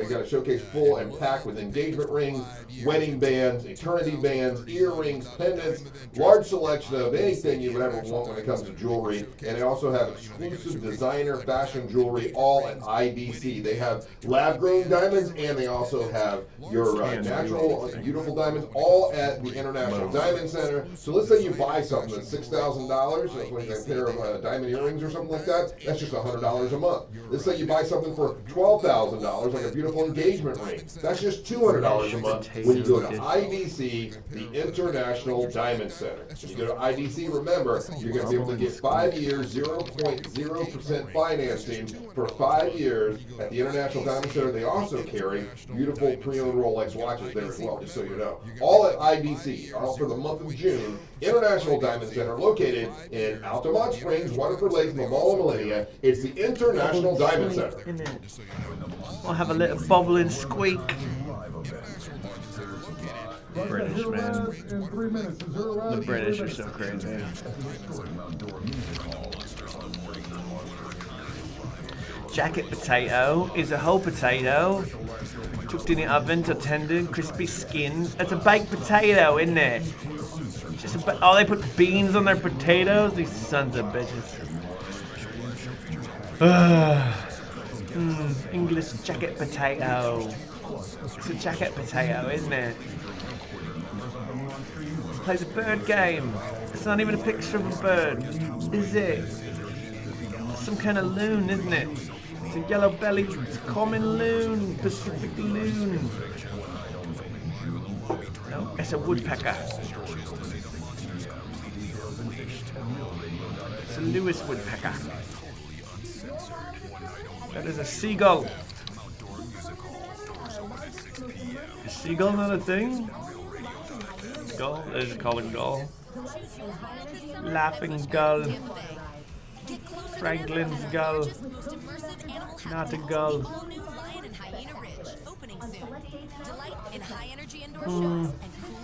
Speaker 1: got a showcase full and packed with engagement rings, wedding bands, eternity bands, earrings, pendants, large selection of anything you would ever want when it comes to jewelry. And they also have exclusive designer fashion jewelry, all at IDC. They have lab-grown diamonds, and they also have your natural, beautiful diamonds, all at the International Diamond Center. So let's say you buy something that's $6,000, like a pair of diamond earrings or something like that. That's just $100 a month. Let's say you buy something for $12,000, like a beautiful engagement ring. That's just $200 a month when you go to IDC, the International Diamond Center. When you go to IDC, remember, you're going to be able to get 5 years, 0.0% financing for 5 years at the International Diamond Center. They also carry beautiful pre-owned Rolex watches there as well, just so you know. All at IDC, all for the month of June. International Diamond Center, located in Altamont Springs, Waterford Lakes, in the Mall of Millennia. It's the International Diamond Center.
Speaker 12: We'll have a little bubbling squeak. British, man. The British are so crazy. Jacket potato is a whole potato cooked in the oven to tender, crispy skin. That's a baked potato, isn't it? They put beans on their potatoes? These sons of bitches. English jacket potato. It's a jacket potato, isn't it? This plays a bird game. It's not even a picture of a bird, is it? It's some kind of loon, isn't it? It's a yellow-bellied common loon, Pacific loon. No, it's a woodpecker. It's a Lewis woodpecker. That is a seagull. Is seagull not a thing? Gull? They just call it gull. Laughing gull. Franklin's gull. Not a gull.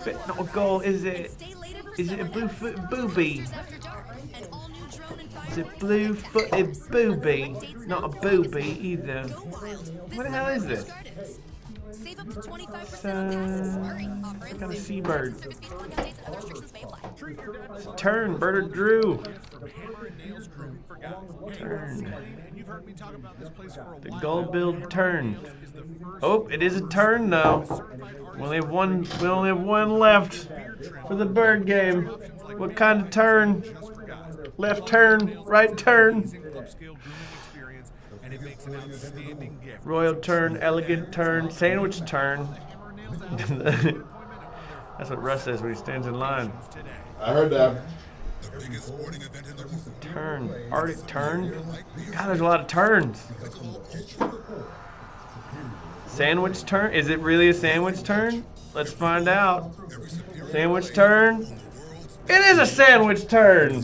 Speaker 12: But not a gull, is it? Is it a blue-footed booby? It's a blue-footed booby, not a booby either. What the hell is this? It's kind of seabird. It's a tern, bird of Drew. Tern. The gold-billed tern. Oh, it is a tern though. We only have one left for the bird game. What kind of tern? Left turn, right turn. Royal turn, elegant turn, sandwich turn. That's what Russ says when he stands in line.
Speaker 1: I heard that.
Speaker 12: Turn, Arctic turn. God, there's a lot of turns. Sandwich turn? Is it really a sandwich turn? Let's find out. Sandwich turn. It is a sandwich turn.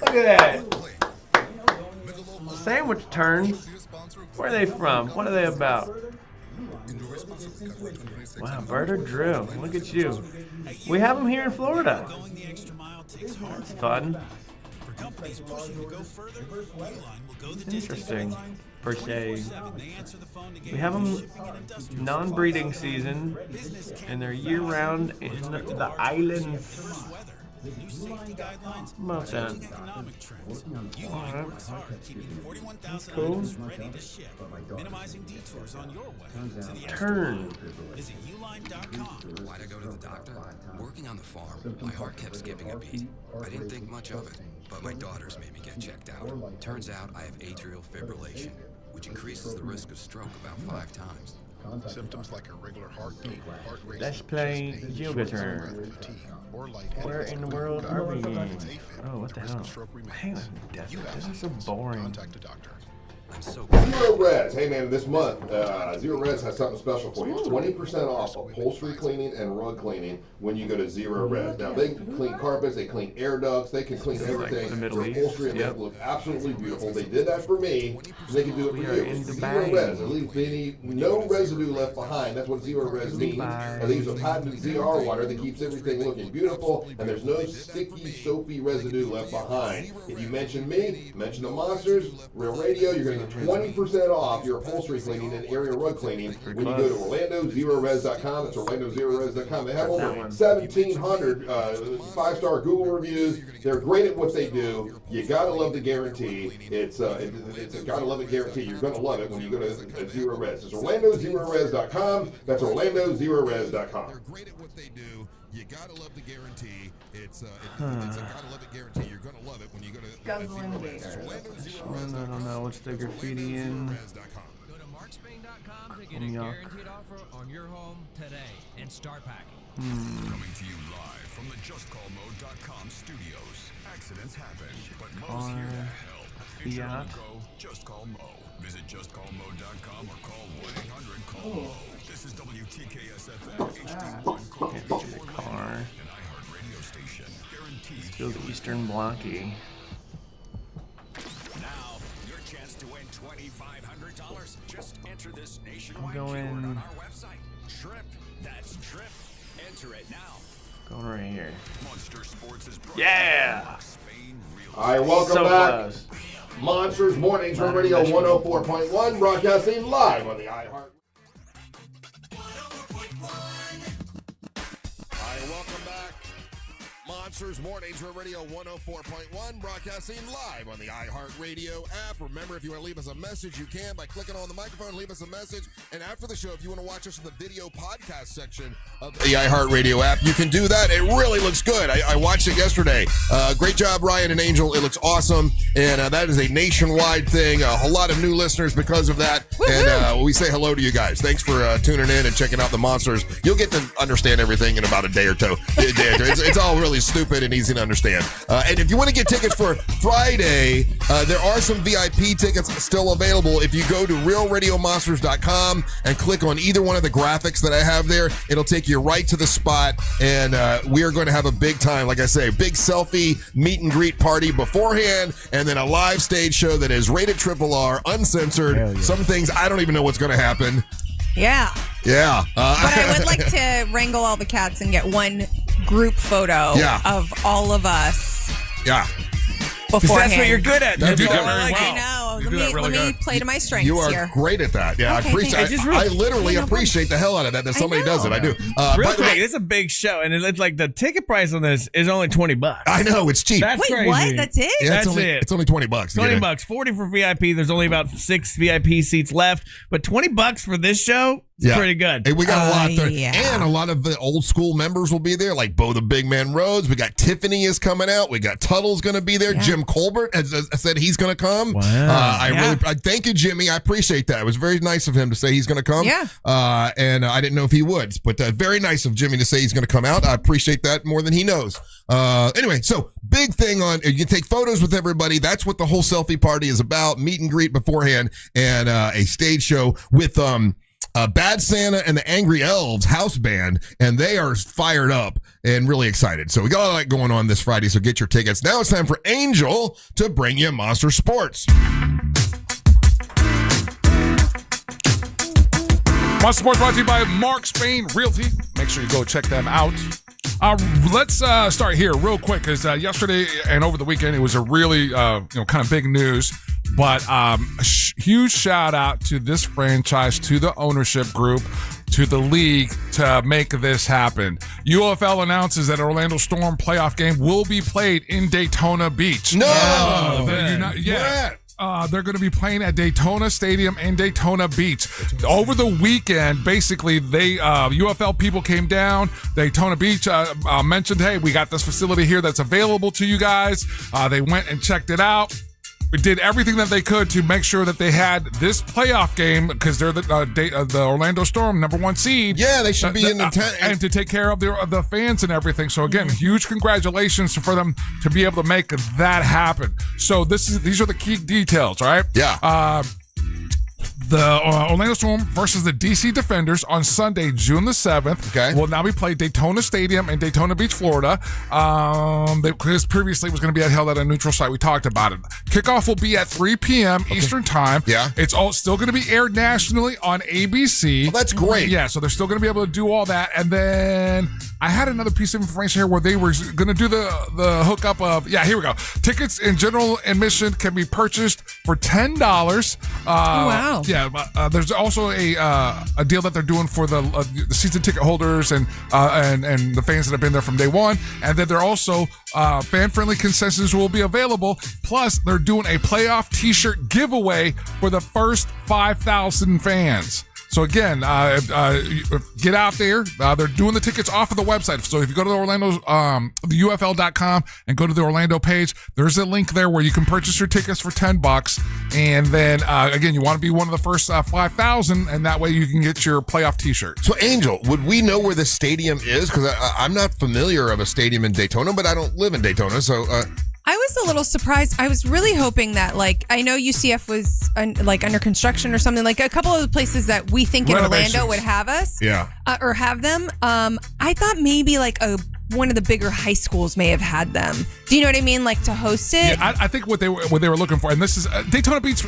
Speaker 12: Look at that. Sandwich turns. Where are they from? What are they about? Wow, Bird or Drew. Look at you. We have them here in Florida. That's fun. Interesting. Per se. We have them non-breeding season, and they're year-round in the islands. About that. That's cool. Turn.
Speaker 5: Why'd I go to the doctor? Working on the farm, my heart kept skipping a beat. I didn't think much of it, but my daughters made me get checked out. Turns out I have atrial fibrillation, which increases the risk of stroke about 5 times.
Speaker 8: Symptoms like irregular heartbeat, heart rate.
Speaker 12: Let's play yoga turn. Where in the world are we? Oh, what the hell? Hang on, this is so boring.
Speaker 1: Zero Res. Hey man, this month, Zero Res has something special for you. 20% off upholstery cleaning and rug cleaning when you go to Zero Res. Now they can clean carpets, they clean air ducts, they can clean everything.
Speaker 12: The Middle East.
Speaker 1: Upholstery and they look absolutely beautiful. They did that for me. They can do it for you. Zero Res. It leaves no residue left behind. That's what Zero Res means. And they use a patented ZR water that keeps everything looking beautiful, and there's no sticky, soapy residue left behind. If you mention me, mention the Monsters, Real Radio, you're going to get 20% off your upholstery cleaning and area rug cleaning when you go to OrlandoZeroRes.com. That's OrlandoZeroRes.com. They have over 1,700 5-star Google reviews. They're great at what they do. You gotta love the guarantee. It's a gotta love it guarantee. You're gonna love it when you go to Zero Res. It's OrlandoZeroRes.com. That's OrlandoZeroRes.com. They're great at what they do. You gotta love the guarantee. It's a gotta love it guarantee. You're gonna love it when you go to Zero Res.
Speaker 12: I don't know. What's the graffiti in?
Speaker 9: Go to markspain.com to get a guaranteed offer on your home today and start packing.
Speaker 4: Coming to you live from the JustCallMode.com studios. Accidents happen, but Mo's here to help. If you're on the go, just call Mo. Visit JustCallMode.com or call 1-800-CALL-MO. This is WTKS-FM HD1
Speaker 12: car.
Speaker 4: An iHeartRadio station. Guaranteed.
Speaker 12: Feels Eastern Blocky.
Speaker 14: Now, your chance to win $2,500. Just enter this nationwide
Speaker 12: Going-
Speaker 14: keyword on our website. Trip. That's Trip. Enter it now.
Speaker 12: Going right here.
Speaker 14: Monster Sports is brought
Speaker 12: Yeah!
Speaker 1: All right, welcome
Speaker 12: So
Speaker 1: back.
Speaker 12: close.
Speaker 1: Monsters Mornings from Radio 104.1, broadcasting live on the iHeart. All right, welcome back. Monsters Mornings from Radio 104.1, broadcasting live on the iHeart Radio app. Remember, if you want to leave us a message, you can by clicking on the microphone, leave us a message. And after the show, if you want to watch us in the video podcast section of the iHeart Radio app, you can do that. It really looks good. I watched it yesterday. Great job, Ryan and Angel. It looks awesome. And that is a nationwide thing. A whole lot of new listeners because of that. Woo-hoo! And we say hello to you guys. Thanks for tuning in and checking out the Monsters. You'll get to understand everything in about a day or two. It's all really stupid and easy to understand. And if you want to get tickets for Friday, there are some VIP tickets still available. If you go to realradiomonsters.com and click on either one of the graphics that I have there, it'll take you right to the spot. And we are going to have a big time, like I say, big selfie meet and greet party beforehand, and then a live stage show that is rated RRR, uncensored. Yeah. Some things I don't even know what's going to happen.
Speaker 6: Yeah.
Speaker 1: Yeah.
Speaker 6: But I would like to wrangle all the cats and get one group photo of all of us.
Speaker 1: Yeah.
Speaker 6: Beforehand.
Speaker 2: That's what you're good at.
Speaker 1: That's
Speaker 2: That's
Speaker 1: all
Speaker 2: I like
Speaker 6: I
Speaker 2: it.
Speaker 6: know. Let me play to my strengths
Speaker 1: You are
Speaker 6: here.
Speaker 1: great at that. Yeah,
Speaker 6: Okay,
Speaker 1: I appreciate.
Speaker 6: thank you.
Speaker 1: I literally appreciate the hell out of that. That somebody does it. I do.
Speaker 2: Real
Speaker 1: By the
Speaker 2: quick,
Speaker 1: way,
Speaker 2: it's a big show, and it's like the ticket price on this is only $20.
Speaker 1: I know it's cheap.
Speaker 2: That's
Speaker 6: Wait,
Speaker 2: crazy.
Speaker 6: what? That's it?
Speaker 1: Yeah,
Speaker 2: That's
Speaker 1: only,
Speaker 2: it.
Speaker 1: It's only $20. to get in.
Speaker 2: $20, 40 for VIP. There's only about 6 VIP seats left, but $20 for this show is pretty good.
Speaker 1: Hey, we got a lot there,
Speaker 6: yeah.
Speaker 1: and a lot of the old school members will be there, like Bo the Big Man Rhodes. We got Tiffany is coming out. We got Tuddle's going to be there.
Speaker 6: Yeah.
Speaker 1: Jim Colbert has said he's going to come.
Speaker 2: Wow.
Speaker 1: I thank you, Jimmy. I appreciate that. It was very nice of him to say he's going to come.
Speaker 6: Yeah.
Speaker 1: And I didn't know if he would, but very nice of Jimmy to say he's going to come out. I appreciate that more than he knows. Anyway, so big thing on, you can take photos with everybody. That's what the whole selfie party is about. Meet and greet beforehand, and a stage show with Bad Santa and the Angry Elves house band, and they are fired up and really excited. So we got all that going on this Friday, so get your tickets. Now it's time for Angel to bring you Monster Sports.
Speaker 3: Monster Sports brought to you by Mark Spain Realty. Make sure you go check them out. Let's start here real quick, because yesterday and over the weekend it was a really kind of big news. But huge shout out to this franchise, to the ownership group, to the league to make this happen. UFL announces that Orlando Storm playoff game will be played in Daytona Beach.
Speaker 1: No!
Speaker 3: They're going to be playing at Daytona Stadium and Daytona Beach. Over the weekend, basically, UFL people came down. Daytona Beach mentioned, hey, we got this facility here that's available to you guys. They went and checked it out. did everything that they could to make sure that they had this playoff game because they're the Orlando Storm #1 seed.
Speaker 1: Yeah, they should be in the tent
Speaker 3: and to take care of the fans and everything. So again, huge congratulations for them to be able to make that happen. So these are the key details, right?
Speaker 1: Yeah.
Speaker 3: The Orlando Storm versus the DC Defenders on Sunday, June the 7th.
Speaker 1: Okay.
Speaker 3: Will now be played Daytona Stadium in Daytona Beach, Florida. Because previously it was going to be held at a neutral site. We talked about it. Kickoff will be at 3 p.m. Eastern Time.
Speaker 1: Yeah.
Speaker 3: It's all still going to be aired nationally on ABC.
Speaker 1: Well, that's great.
Speaker 3: Yeah, so they're still going to be able to do all that. And then I had another piece of information here where they were going to do the hookup of, here we go. Tickets in general admission can be purchased for $10.
Speaker 6: Wow.
Speaker 3: Yeah, there's also a deal that they're doing for the season ticket holders and the fans that have been there from day one. And then they're also fan-friendly concessions will be available. Plus, they're doing a playoff T-shirt giveaway for the first 5,000 fans. So again, get out there. They're doing the tickets off of the website. So if you go to the UFL.com and go to the Orlando page, there's a link there where you can purchase your tickets for $10. And then again, you want to be one of the first 5,000, and that way you can get your playoff T-shirt.
Speaker 1: So Angel, would we know where the stadium is? Because I'm not familiar of a stadium in Daytona, but I don't live in Daytona, so.
Speaker 6: I was a little surprised. I was really hoping that, I know UCF was under construction or something. Like a couple of the places that we think in Orlando would have us, or have them. I thought maybe one of the bigger high schools may have had them. Do you know what I mean? Like to host it.
Speaker 3: Yeah, I think what they were looking for, and this is Daytona Beach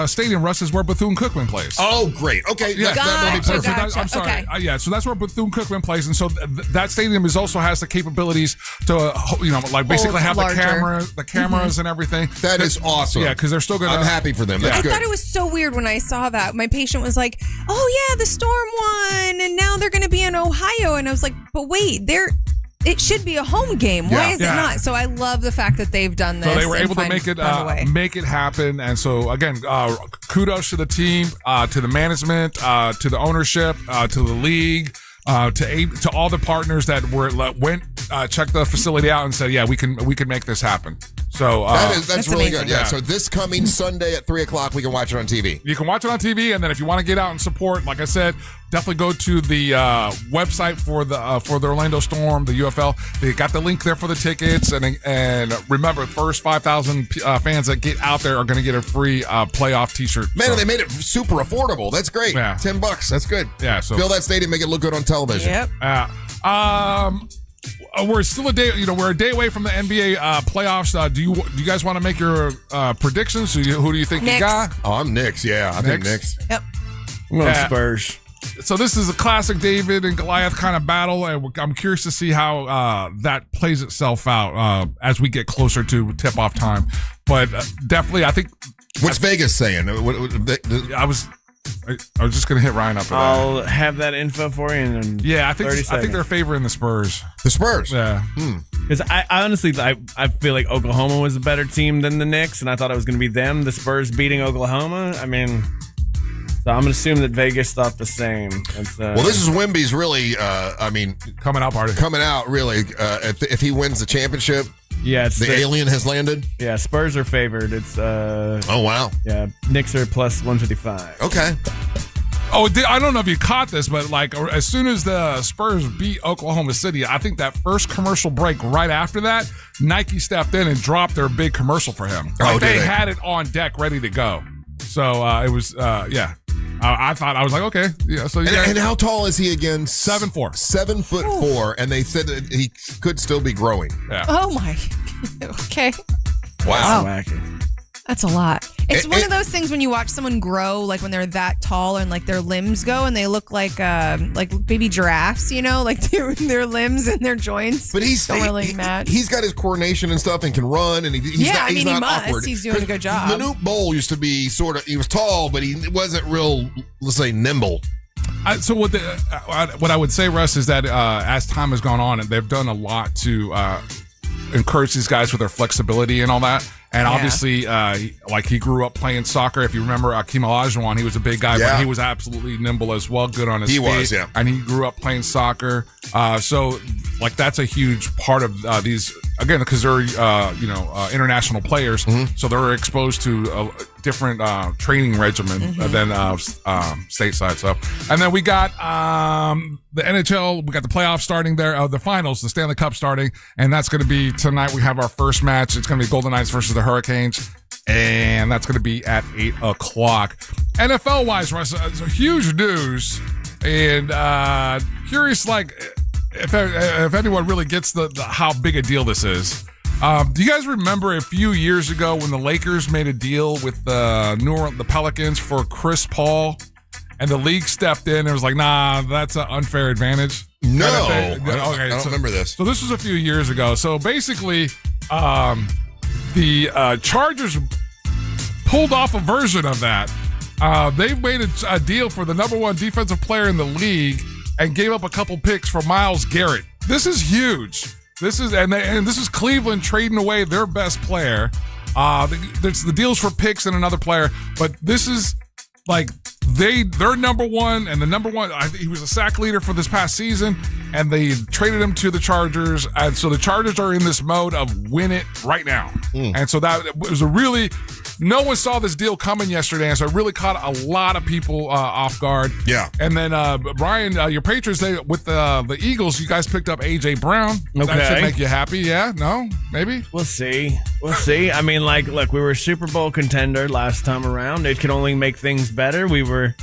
Speaker 3: Stadium. Russ is where Bethune-Cookman plays.
Speaker 1: Oh, great. Okay,
Speaker 3: yeah, that made perfect.
Speaker 6: Gotcha.
Speaker 3: I'm sorry.
Speaker 6: Okay.
Speaker 3: So that's where Bethune-Cookman plays, and so that stadium also has the capabilities to basically have the cameras and everything.
Speaker 1: That is awesome.
Speaker 3: Yeah, because they're still going to.
Speaker 1: I'm happy for them. That's good.
Speaker 6: I thought it was so weird when I saw that. My patient was like, "Oh yeah, the Storm won, and now they're going to be in Ohio," and I was like, "But wait, it should be a home game. Why is it not?" So I love the fact that they've done this.
Speaker 3: So they were able to make it happen. And so again, kudos to the team, to the management, to the ownership, to the league, to all the partners that went checked the facility out and said, "Yeah, we can make this happen." So
Speaker 1: that's really amazing. Good. Yeah. So this coming Sunday at 3:00, we can watch it on TV.
Speaker 3: You can watch it on TV, and then if you want to get out and support, like I said, definitely go to the website for the Orlando Storm, the UFL. They got the link there for the tickets, and remember, first 5,000 fans that get out there are going to get a free playoff T-shirt.
Speaker 1: Man, and they made it super affordable. That's great.
Speaker 3: Yeah.
Speaker 1: $10. That's good.
Speaker 3: Yeah. So
Speaker 1: fill that stadium, make it look good on television.
Speaker 6: Yep.
Speaker 3: We're still a day. We're a day away from the NBA playoffs. Do you guys want to make your predictions? Who do you think
Speaker 6: Knicks.
Speaker 3: you got?
Speaker 1: Oh, I'm Knicks. Yeah, I think Knicks.
Speaker 6: Yep.
Speaker 2: I'm going Spurs.
Speaker 3: So this is a classic David and Goliath kind of battle, and I'm curious to see how that plays itself out as we get closer to tip-off time. But definitely, I think.
Speaker 1: What's Vegas saying?
Speaker 3: I was just going to hit Ryan up for that.
Speaker 2: I'll have that info for you in
Speaker 3: I think they're favoring the Spurs.
Speaker 1: The Spurs?
Speaker 3: Yeah.
Speaker 2: Because I honestly, I feel like Oklahoma was a better team than the Knicks, and I thought it was going to be them, the Spurs beating Oklahoma. I mean, so I'm going to assume that Vegas thought the same.
Speaker 1: Well, this is Wemby's really,
Speaker 3: coming out party.
Speaker 1: Coming out, really. If he wins the championship.
Speaker 2: Yeah,
Speaker 1: the alien has landed.
Speaker 2: Yeah, Spurs are favored. It's
Speaker 1: oh wow.
Speaker 2: Yeah, Knicks are plus 155.
Speaker 1: Okay.
Speaker 3: Oh, I don't know if you caught this, but as soon as the Spurs beat Oklahoma City, I think that first commercial break right after that, Nike stepped in and dropped their big commercial for him. They had it on deck, ready to go. So it was I was like, okay, yeah. So
Speaker 1: and how tall is he again?
Speaker 3: 7'4".
Speaker 1: 7'4", and they said that he could still be growing.
Speaker 3: Yeah.
Speaker 6: Oh my. Okay.
Speaker 1: Wow.
Speaker 6: That's a lot. It's one of those things when you watch someone grow, like when they're that tall and their limbs go and they look like baby giraffes, like their limbs and their joints.
Speaker 1: But
Speaker 6: don't really match.
Speaker 1: He's got his coordination and stuff and can run, and he's not
Speaker 6: he must.
Speaker 1: Awkward.
Speaker 6: He's doing a good job.
Speaker 1: Manute Bol used to be he was tall, but he wasn't real, let's say, nimble.
Speaker 3: So what I would say, Russ, is that as time has gone on, they've done a lot to encourage these guys with their flexibility and all that. And obviously, he grew up playing soccer. If you remember Akeem Olajuwon, he was a big guy, but he was absolutely nimble as well, good on his feet. He was, yeah. And he grew up playing soccer. So that's a huge part of these again, because they're international players, so they're exposed to a different training regimen than stateside. So, and then we got the NHL. We got the playoffs starting there. The finals, the Stanley Cup starting, and that's going to be tonight. We have our first match. It's going to be Golden Knights versus the Hurricanes, and that's going to be at 8:00. NFL wise, Russ, huge news, and curious, if anyone really gets the how big a deal this is. Do you guys remember a few years ago when the Lakers made a deal with the Pelicans for Chris Paul, and the league stepped in and was like, nah, that's an unfair advantage?
Speaker 1: No,
Speaker 3: I
Speaker 1: don't remember this.
Speaker 3: So this was a few years ago. So basically, the Chargers pulled off a version of that. They've made a deal for the number one defensive player in the league and gave up a couple picks for Myles Garrett. This is huge. This is Cleveland trading away their best player. There's the deals for picks and another player, but this is like they're number one, and the number one. He was a sack leader for this past season, and they traded him to the Chargers, and so the Chargers are in this mode of win it right now. And so that was no one saw this deal coming yesterday, and so it really caught a lot of people off guard.
Speaker 1: Yeah.
Speaker 3: And then Brian, your Patriots, with the Eagles, you guys picked up A.J. Brown.
Speaker 2: Okay.
Speaker 3: That should make you happy. Yeah? No? Maybe?
Speaker 2: We'll see. I mean, look, we were a Super Bowl contender last time around. It could only make things better. We were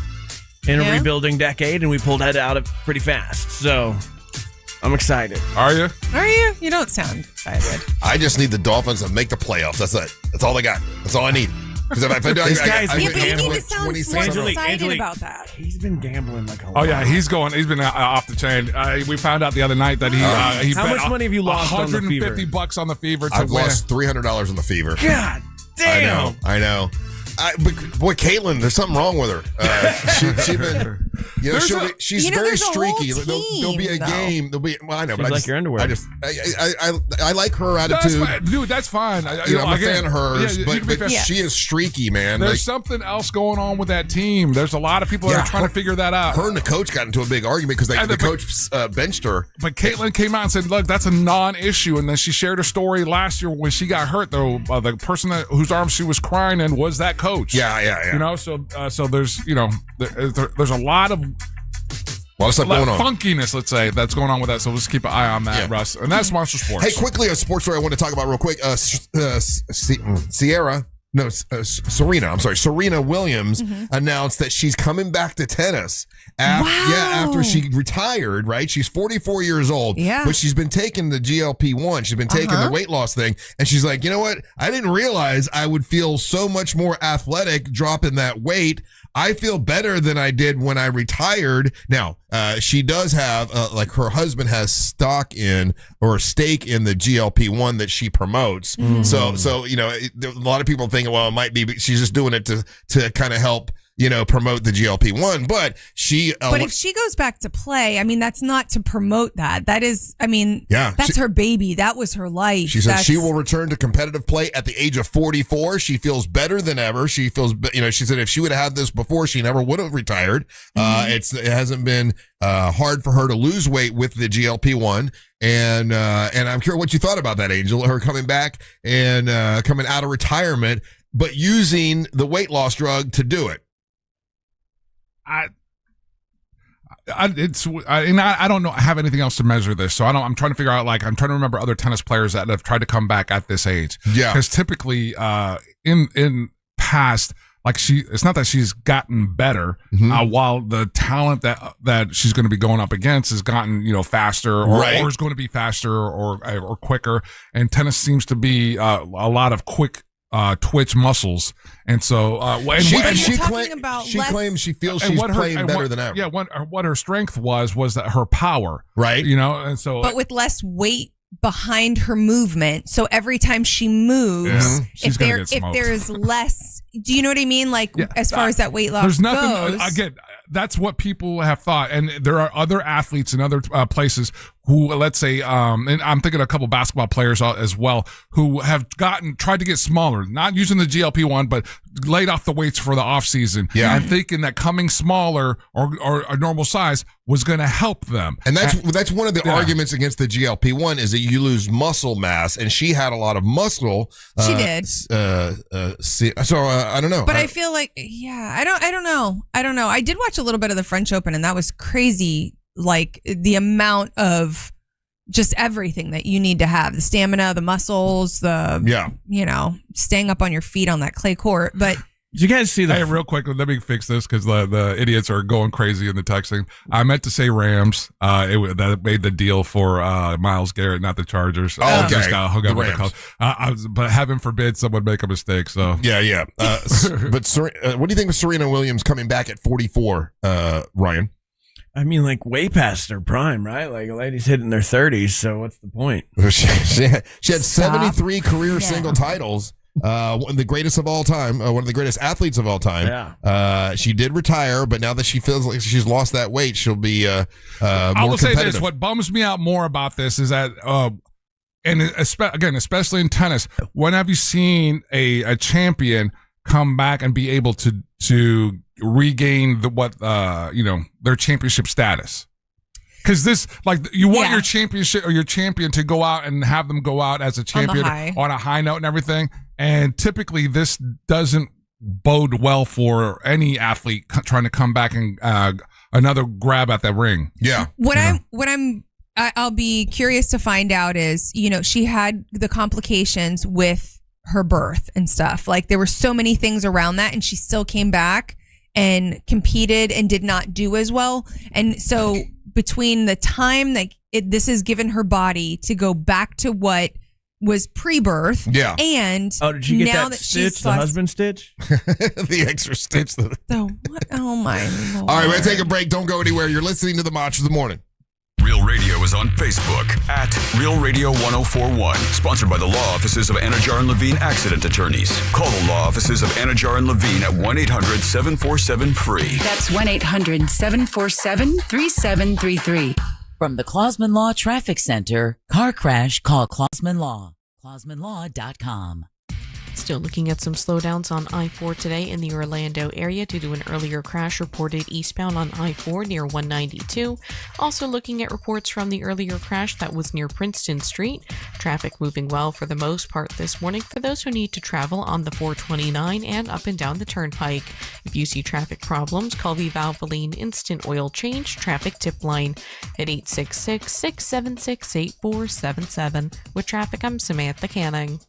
Speaker 2: in a rebuilding decade, and we pulled that out pretty fast. So I'm excited.
Speaker 3: Are you?
Speaker 6: Are you? You don't sound excited.
Speaker 1: I just need the Dolphins to make the playoffs. That's it. That's all they got. That's all I need. Because if I do,
Speaker 6: but you need to sound more excited about that.
Speaker 2: He's been gambling like a
Speaker 3: Oh yeah, he's been off the chain. We found out the other night that he
Speaker 2: how much money have you lost on the Fever?
Speaker 3: $150 on the Fever to
Speaker 1: I've
Speaker 3: win.
Speaker 1: lost $300 on the Fever.
Speaker 2: God damn!
Speaker 1: I know. But boy, Caitlin, there's something wrong with her. She's been, she's very streaky. There'll be a game. Well, I know, but
Speaker 2: like your underwear.
Speaker 1: I like her attitude.
Speaker 3: Dude, that's fine.
Speaker 1: I'm a fan of hers, but she is streaky, man.
Speaker 3: There's something else going on with that team. There's a lot of people that are trying to figure that out.
Speaker 1: Her and the coach got into a big argument because the coach benched her.
Speaker 3: But Caitlin came out and said, "Look, that's a non-issue." And then she shared her story last year when she got hurt. Though the person whose arms she was crying in was that coach.
Speaker 1: Yeah.
Speaker 3: So there's there's a lot of
Speaker 1: stuff going on.
Speaker 3: Funkiness, let's say, that's going on with that. So let's keep an eye on that, Russ. And that's Monster Sports.
Speaker 1: Hey, quickly, a sports story I want to talk about real quick. Serena Williams announced that she's coming back to tennis. After she retired, right? She's 44 years old.
Speaker 6: Yeah.
Speaker 1: But she's been taking the GLP-1. She's been taking the weight loss thing. And she's like, you know what? I didn't realize I would feel so much more athletic dropping that weight. I feel better than I did when I retired. Now, she does have, her husband has stake in the GLP-1 that she promotes. So a lot of people think, well, it might be, but she's just doing it to kind of help, promote the GLP-1. But she...
Speaker 6: but if she goes back to play, I mean, that's not to promote that. That is, that's her baby. That was her life.
Speaker 1: She said she will return to competitive play at the age of 44. She feels better than ever. She feels, she said if she would have had this before, she never would have retired. It hasn't been hard for her to lose weight with the GLP-1. And I'm curious what you thought about that, Angel, her coming back and coming out of retirement, but using the weight loss drug to do it.
Speaker 3: I don't know. I have anything else to measure this, so I'm trying to figure out. I'm trying to remember other tennis players that have tried to come back at this age.
Speaker 1: Yeah,
Speaker 3: because typically, in past, it's not that she's gotten better, while the talent that she's going to be going up against has gotten faster, or is going to be faster or quicker. And tennis seems to be a lot of quick twitch muscles, and so
Speaker 1: she claims she feels she's playing better than ever.
Speaker 3: Yeah, what her strength was that her power,
Speaker 1: right?
Speaker 3: And so,
Speaker 6: but with less weight behind her movement, so every time she moves, if there's less, do you know what I mean? As far as that weight loss
Speaker 3: there's nothing
Speaker 6: goes,
Speaker 3: again. That's what people have thought, and there are other athletes in other places who, let's say, and I'm thinking of a couple basketball players as well, who have tried to get smaller, not using the GLP-1, but laid off the weights for the off season, and thinking that coming smaller or a normal size was going to help them.
Speaker 1: And that's one of the arguments against the GLP-1 is that you lose muscle mass, and she had a lot of muscle.
Speaker 6: She did.
Speaker 1: So I don't know.
Speaker 6: But I feel like, I don't know. I did watch a little bit of the French Open, and that was crazy. Like the amount of just everything that you need to have, the stamina, the muscles, staying up on your feet on that clay court. But
Speaker 2: did you guys see
Speaker 3: Hey, real quick, let me fix this because the idiots are going crazy in the texting. I meant to say Rams. That made the deal for Myles Garrett, not the Chargers.
Speaker 1: Oh, okay.
Speaker 3: Just got hung up
Speaker 1: The
Speaker 3: with the
Speaker 1: Rams.
Speaker 3: but heaven forbid someone make a mistake. So
Speaker 1: yeah. But what do you think of Serena Williams coming back at 44, Ryan?
Speaker 2: I mean, like way past her prime, right? Like a lady's hitting their 30s, so what's the point?
Speaker 1: She had 73 career single titles. The greatest of all time, one of the greatest athletes of all time.
Speaker 2: Yeah.
Speaker 1: She did retire, but now that she feels like she's lost that weight, she'll be more
Speaker 3: I will say
Speaker 1: competitive.
Speaker 3: this: what bums me out more about this is that, and especially in tennis, when have you seen a champion come back and be able to regain their championship status? Because this, like, you want your championship or your champion to go out and have them go out as a champion on a high note and everything. And typically, this doesn't bode well for any athlete trying to come back and another grab at that ring.
Speaker 1: Yeah.
Speaker 6: I'll be curious to find out is, she had the complications with her birth and stuff. Like there were so many things around that, and she still came back and competed and did not do as well. And so between the time that this has given her body to go back to what was pre-birth, and
Speaker 2: did you get
Speaker 6: now
Speaker 2: that
Speaker 6: she's
Speaker 2: stitch, the husband stitch,
Speaker 1: the extra stitch?
Speaker 6: Oh my Lord.
Speaker 1: All right, we're gonna take a break. Don't go anywhere. You're listening to the Match of the Morning.
Speaker 4: Real Radio is on Facebook at Real Radio 1041. Sponsored by the law offices of Anajar and Levine Accident Attorneys. Call the law offices of Anajar and Levine at 1-800-747-FREE.
Speaker 7: That's 1-800-747-3733.
Speaker 11: From the Clausman Law Traffic Center, car crash, call Clausman Law. ClausmanLaw.com.
Speaker 10: Still looking at some slowdowns on I-4 today in the Orlando area due to an earlier crash reported eastbound on I-4 near 192. Also looking at reports from the earlier crash that was near Princeton Street. Traffic moving well for the most part this morning for those who need to travel on the 429 and up and down the turnpike. If you see traffic problems, call the Valvoline Instant Oil Change Traffic Tip Line at 866-676-8477. With traffic, I'm Samantha Canning.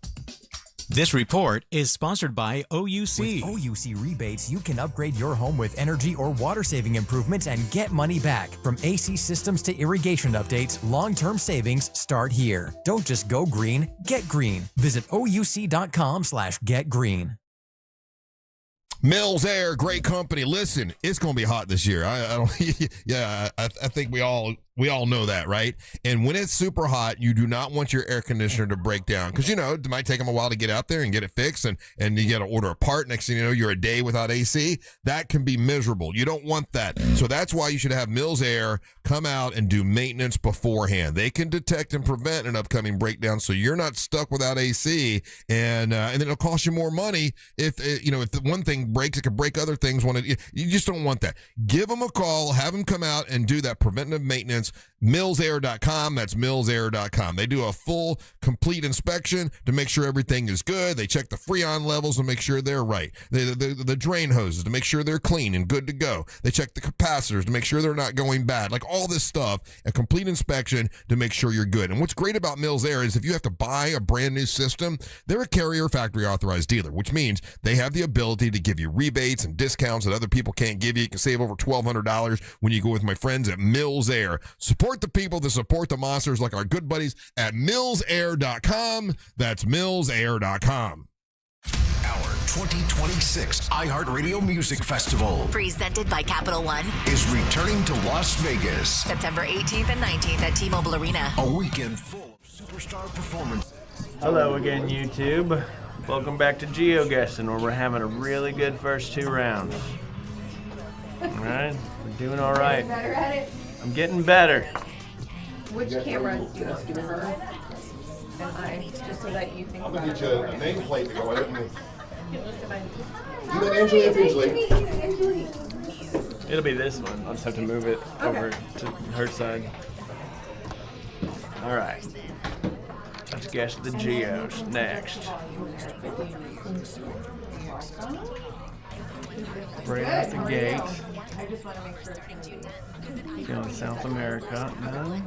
Speaker 15: This report is sponsored by OUC.
Speaker 16: With OUC rebates, you can upgrade your home with energy or water-saving improvements and get money back. From AC systems to irrigation updates, long-term savings start here. Don't just go green, get green. Visit OUC.com/getgreen.
Speaker 1: Mills Air, great company. Listen, it's going to be hot this year. I think we all know that, right? And when it's super hot, you do not want your air conditioner to break down because, it might take them a while to get out there and get it fixed, and you got to order a part. Next thing you know, you're a day without AC. That can be miserable. You don't want that. So that's why you should have Mills Air come out and do maintenance beforehand. They can detect and prevent an upcoming breakdown so you're not stuck without AC, and then it'll cost you more money if the one thing breaks, it could break other things. You just don't want that. Give them a call, have them come out and do that preventative maintenance. millsair.com. That's millsair.com. They do a full, complete inspection to make sure everything is good. They check the Freon levels to make sure they're right. The drain hoses to make sure they're clean and good to go. They check the capacitors to make sure they're not going bad. Like all this stuff, a complete inspection to make sure you're good. And what's great about Mills Air is if you have to buy a brand new system, they're a carrier factory authorized dealer, which means they have the ability to give you rebates and discounts that other people can't give you. You can save over $1,200 when you go with my friends at Mills Air. Support the people that support the monsters like our good buddies at millsair.com. That's millsair.com.
Speaker 14: Our 2026 iHeartRadio Music Festival,
Speaker 18: presented by Capital One,
Speaker 14: is returning to Las Vegas.
Speaker 18: September 18th and 19th at T-Mobile Arena.
Speaker 14: A weekend full of superstar performances.
Speaker 12: Hello again, YouTube. Welcome back to GeoGuessing, where we're having a really good first two rounds. All right, we're doing all right. I'm getting better.
Speaker 6: Which cameras do you want to her? And I, just so that you think
Speaker 1: I'm
Speaker 6: about
Speaker 1: going to get you a nameplate to go with it.
Speaker 6: Hi,
Speaker 1: Angelique,
Speaker 6: nice to meet you, Angelique.
Speaker 12: It'll be this one. I'll just have to move it over to her side. All right. Let's guess the geos next. Right out the gate.
Speaker 6: I just want to make sure it's
Speaker 12: Going to South America. No.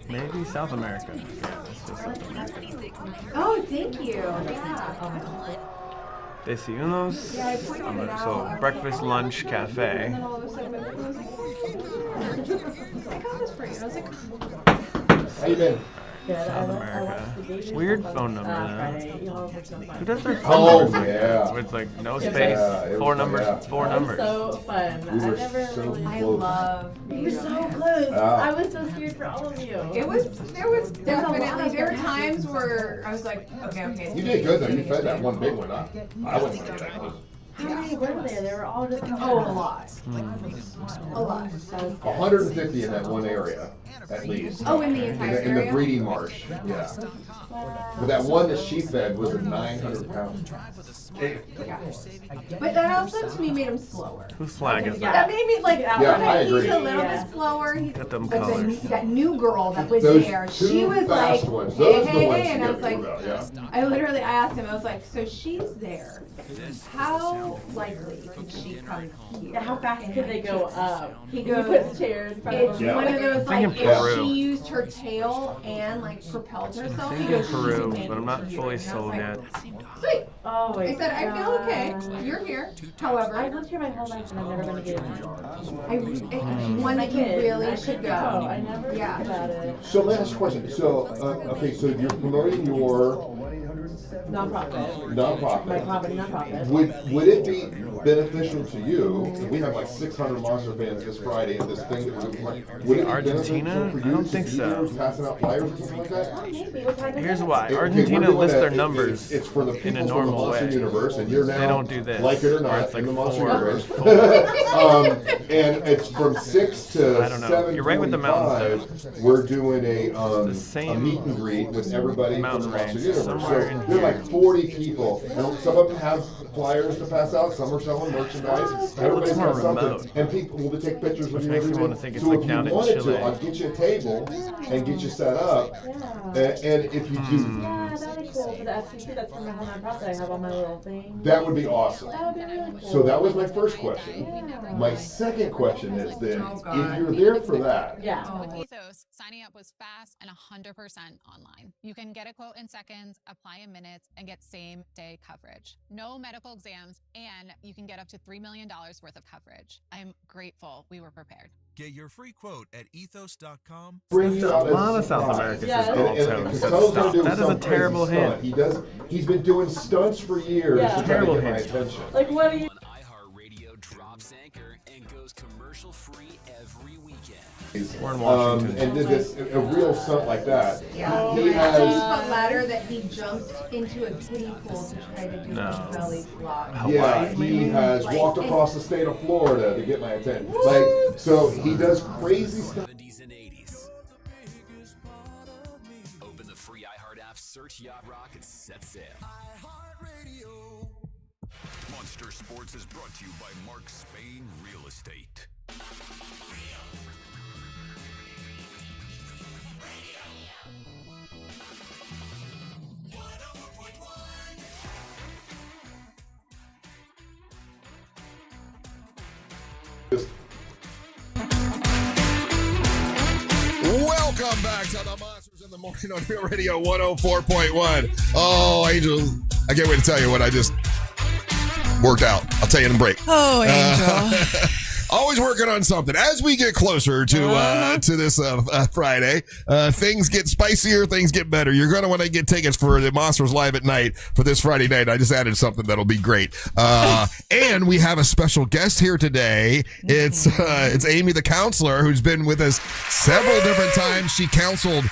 Speaker 12: Maybe South America. Yeah, let's go South America.
Speaker 6: Oh, thank you. Yeah.
Speaker 12: Desayunos. So breakfast, lunch, cafe.
Speaker 6: And then all of a sudden, my phone was like, I got this for you. And I was like,
Speaker 1: how you been?
Speaker 12: South America. Weird phone number though. Who does their
Speaker 1: Oh,
Speaker 12: phone numbers?
Speaker 1: yeah.
Speaker 12: It's like no space, four numbers, four numbers.
Speaker 7: So fun.
Speaker 1: We were
Speaker 7: I never
Speaker 1: so
Speaker 7: really.
Speaker 6: I
Speaker 1: close.
Speaker 6: love
Speaker 7: You were so close. I was so scared for all of you.
Speaker 6: there was definitely, there were times where I was like, okay.
Speaker 1: You did good though. You fed that one big one up. I wouldn't want to get that close.
Speaker 7: How many were there? They were all just.
Speaker 6: A lot. A lot.
Speaker 1: 150 in that one area, at least.
Speaker 6: Oh, in the entire
Speaker 1: in the
Speaker 6: area?
Speaker 1: breeding marsh, yeah. But that one that she fed was a 900 pound.
Speaker 6: But that also to me made him slower.
Speaker 12: Whose flag is
Speaker 6: That
Speaker 12: that?
Speaker 6: made me like,
Speaker 1: Yeah, I agree.
Speaker 6: he's a little bit slower.
Speaker 12: Got them
Speaker 6: But
Speaker 12: colors.
Speaker 6: that new girl that was
Speaker 1: Those
Speaker 6: there,
Speaker 1: two
Speaker 6: she was like,
Speaker 1: fast ones,
Speaker 6: hey,
Speaker 1: those are the
Speaker 6: hey,
Speaker 1: ones
Speaker 6: hey,
Speaker 1: to
Speaker 6: and I
Speaker 1: get
Speaker 6: was like,
Speaker 1: through about, yeah.
Speaker 6: I asked him, I was like, so she's there. How likely could she come here?
Speaker 7: How fast could they go up?
Speaker 6: He
Speaker 7: You
Speaker 6: goes,
Speaker 7: put chairs in front of
Speaker 6: it's
Speaker 7: them.
Speaker 6: one of those,
Speaker 12: I'm
Speaker 6: like,
Speaker 12: thinking
Speaker 6: if
Speaker 12: Peru.
Speaker 6: she used her tail and, like, propelled herself, he
Speaker 12: Thinking
Speaker 6: goes,
Speaker 12: Peru,
Speaker 6: she's
Speaker 12: but I'm not
Speaker 6: amazing
Speaker 12: fully
Speaker 6: here. And I
Speaker 12: sold
Speaker 6: was
Speaker 12: yet.
Speaker 6: like, sweet.
Speaker 7: Oh my
Speaker 6: I said, I feel okay.
Speaker 7: God.
Speaker 6: You're here. However,
Speaker 7: I've lived here my whole life and I've never been to Gatorland.
Speaker 6: one that you really
Speaker 7: I
Speaker 6: should
Speaker 7: should
Speaker 6: go.
Speaker 7: I never think
Speaker 6: Yeah.
Speaker 7: about it.
Speaker 1: So let me ask you a question. So, okay, so you're promoting your
Speaker 7: Nonprofit.
Speaker 1: nonprofit.
Speaker 7: My company nonprofit.
Speaker 1: Would it be beneficial to you? We have like 600 Monster fans this Friday at this thing that we're doing. Would it be
Speaker 12: Argentina?
Speaker 1: beneficial for
Speaker 12: I
Speaker 1: you
Speaker 12: don't
Speaker 1: to
Speaker 12: think
Speaker 1: be
Speaker 12: so.
Speaker 1: there passing out flyers or something like that?
Speaker 7: Maybe. What time is
Speaker 12: Here's
Speaker 7: it?
Speaker 12: why.
Speaker 1: Okay,
Speaker 12: Argentina
Speaker 1: we're doing
Speaker 12: lists
Speaker 1: a-
Speaker 12: their numbers
Speaker 1: It's for the
Speaker 12: in a
Speaker 1: people from the
Speaker 12: normal
Speaker 1: Monster
Speaker 12: way.
Speaker 1: Universe, and you're now
Speaker 12: They don't do this.
Speaker 1: like it or
Speaker 12: where
Speaker 1: not
Speaker 12: it's like
Speaker 1: in the Monster
Speaker 12: 4
Speaker 1: Universe.
Speaker 12: or 4.
Speaker 1: And it's from 6 to
Speaker 12: I don't know. You're right with the mountains,
Speaker 1: 7:45. We're doing a
Speaker 12: the same
Speaker 1: meet and greet with everybody from the
Speaker 12: mountain
Speaker 1: Monster
Speaker 12: range,
Speaker 1: Universe.
Speaker 12: somewhere
Speaker 1: So
Speaker 12: in
Speaker 1: there are
Speaker 12: here.
Speaker 1: like 40 people. And some of them have flyers to pass out. Some are selling merchandise. Everybody's
Speaker 12: more
Speaker 1: got something.
Speaker 12: remote.
Speaker 1: And people will take pictures with
Speaker 12: Which
Speaker 1: you.
Speaker 12: makes me
Speaker 1: every
Speaker 12: wanna
Speaker 1: day.
Speaker 12: think it's
Speaker 1: So
Speaker 12: like
Speaker 1: if
Speaker 12: down
Speaker 1: you
Speaker 12: in
Speaker 1: wanted
Speaker 12: Chile.
Speaker 1: to, I'll get you a table and get you set up. And if you do,
Speaker 7: Yeah, that'd be cool for the FCC. That's for my whole nonprofit. I have all my little things.
Speaker 1: that would be awesome.
Speaker 7: That would be really cool.
Speaker 1: So that was my first question. My second question is then, if you're there for that,
Speaker 7: Yeah.
Speaker 17: With Ethos, signing up was fast and 100% online. You can get a quote in seconds, apply in minutes, and get same-day coverage. No medical exams, and you can get up to $3 million worth of coverage. I'm grateful we were prepared.
Speaker 15: Get your free quote at ethos.com.
Speaker 1: bring you out
Speaker 12: A lot
Speaker 1: as
Speaker 12: of South
Speaker 1: surprise.
Speaker 12: America
Speaker 7: Yeah.
Speaker 12: says
Speaker 1: And
Speaker 12: Costello
Speaker 1: Costello's gonna do
Speaker 12: That is a
Speaker 1: some crazy
Speaker 12: terrible
Speaker 1: stunt.
Speaker 12: hint.
Speaker 1: He's been doing stunts for years
Speaker 7: Yeah.
Speaker 1: to try to
Speaker 12: Terrible
Speaker 1: get my
Speaker 12: hint.
Speaker 1: attention.
Speaker 7: Like, what do you?
Speaker 14: iHeartRadio drops anchor and goes commercial free every weekend.
Speaker 12: We're in Washington.
Speaker 1: And did this a real stunt like that.
Speaker 6: Yeah.
Speaker 1: He
Speaker 6: The
Speaker 1: has
Speaker 6: 15-foot ladder that he jumped into a kiddie pool to try to do
Speaker 12: No.
Speaker 6: a belly flop.
Speaker 1: yeah,
Speaker 12: Hawaii,
Speaker 1: he has
Speaker 6: Like,
Speaker 1: walked across the state of Florida to get my attention. Like, so he does crazy stuff.
Speaker 14: 70s and 80s. Open the free iHeart app, search Yacht Rock, and set sail.
Speaker 4: Monster Sports is brought to you by Mark Spain Real Estate.
Speaker 1: Welcome back to the Monsters in the Morning on Real Radio 104.1. Oh, Angel, I can't wait to tell you what I just worked out. I'll tell you in the break.
Speaker 6: Oh, Angel.
Speaker 1: Always working on something. As we get closer to this Friday, things get spicier, things get better. You're going to want to get tickets for the Monsters Live at Night for this Friday night. I just added something that'll be great. And we have a special guest here today. It's Amy the counselor, who's been with us several different times. She counseled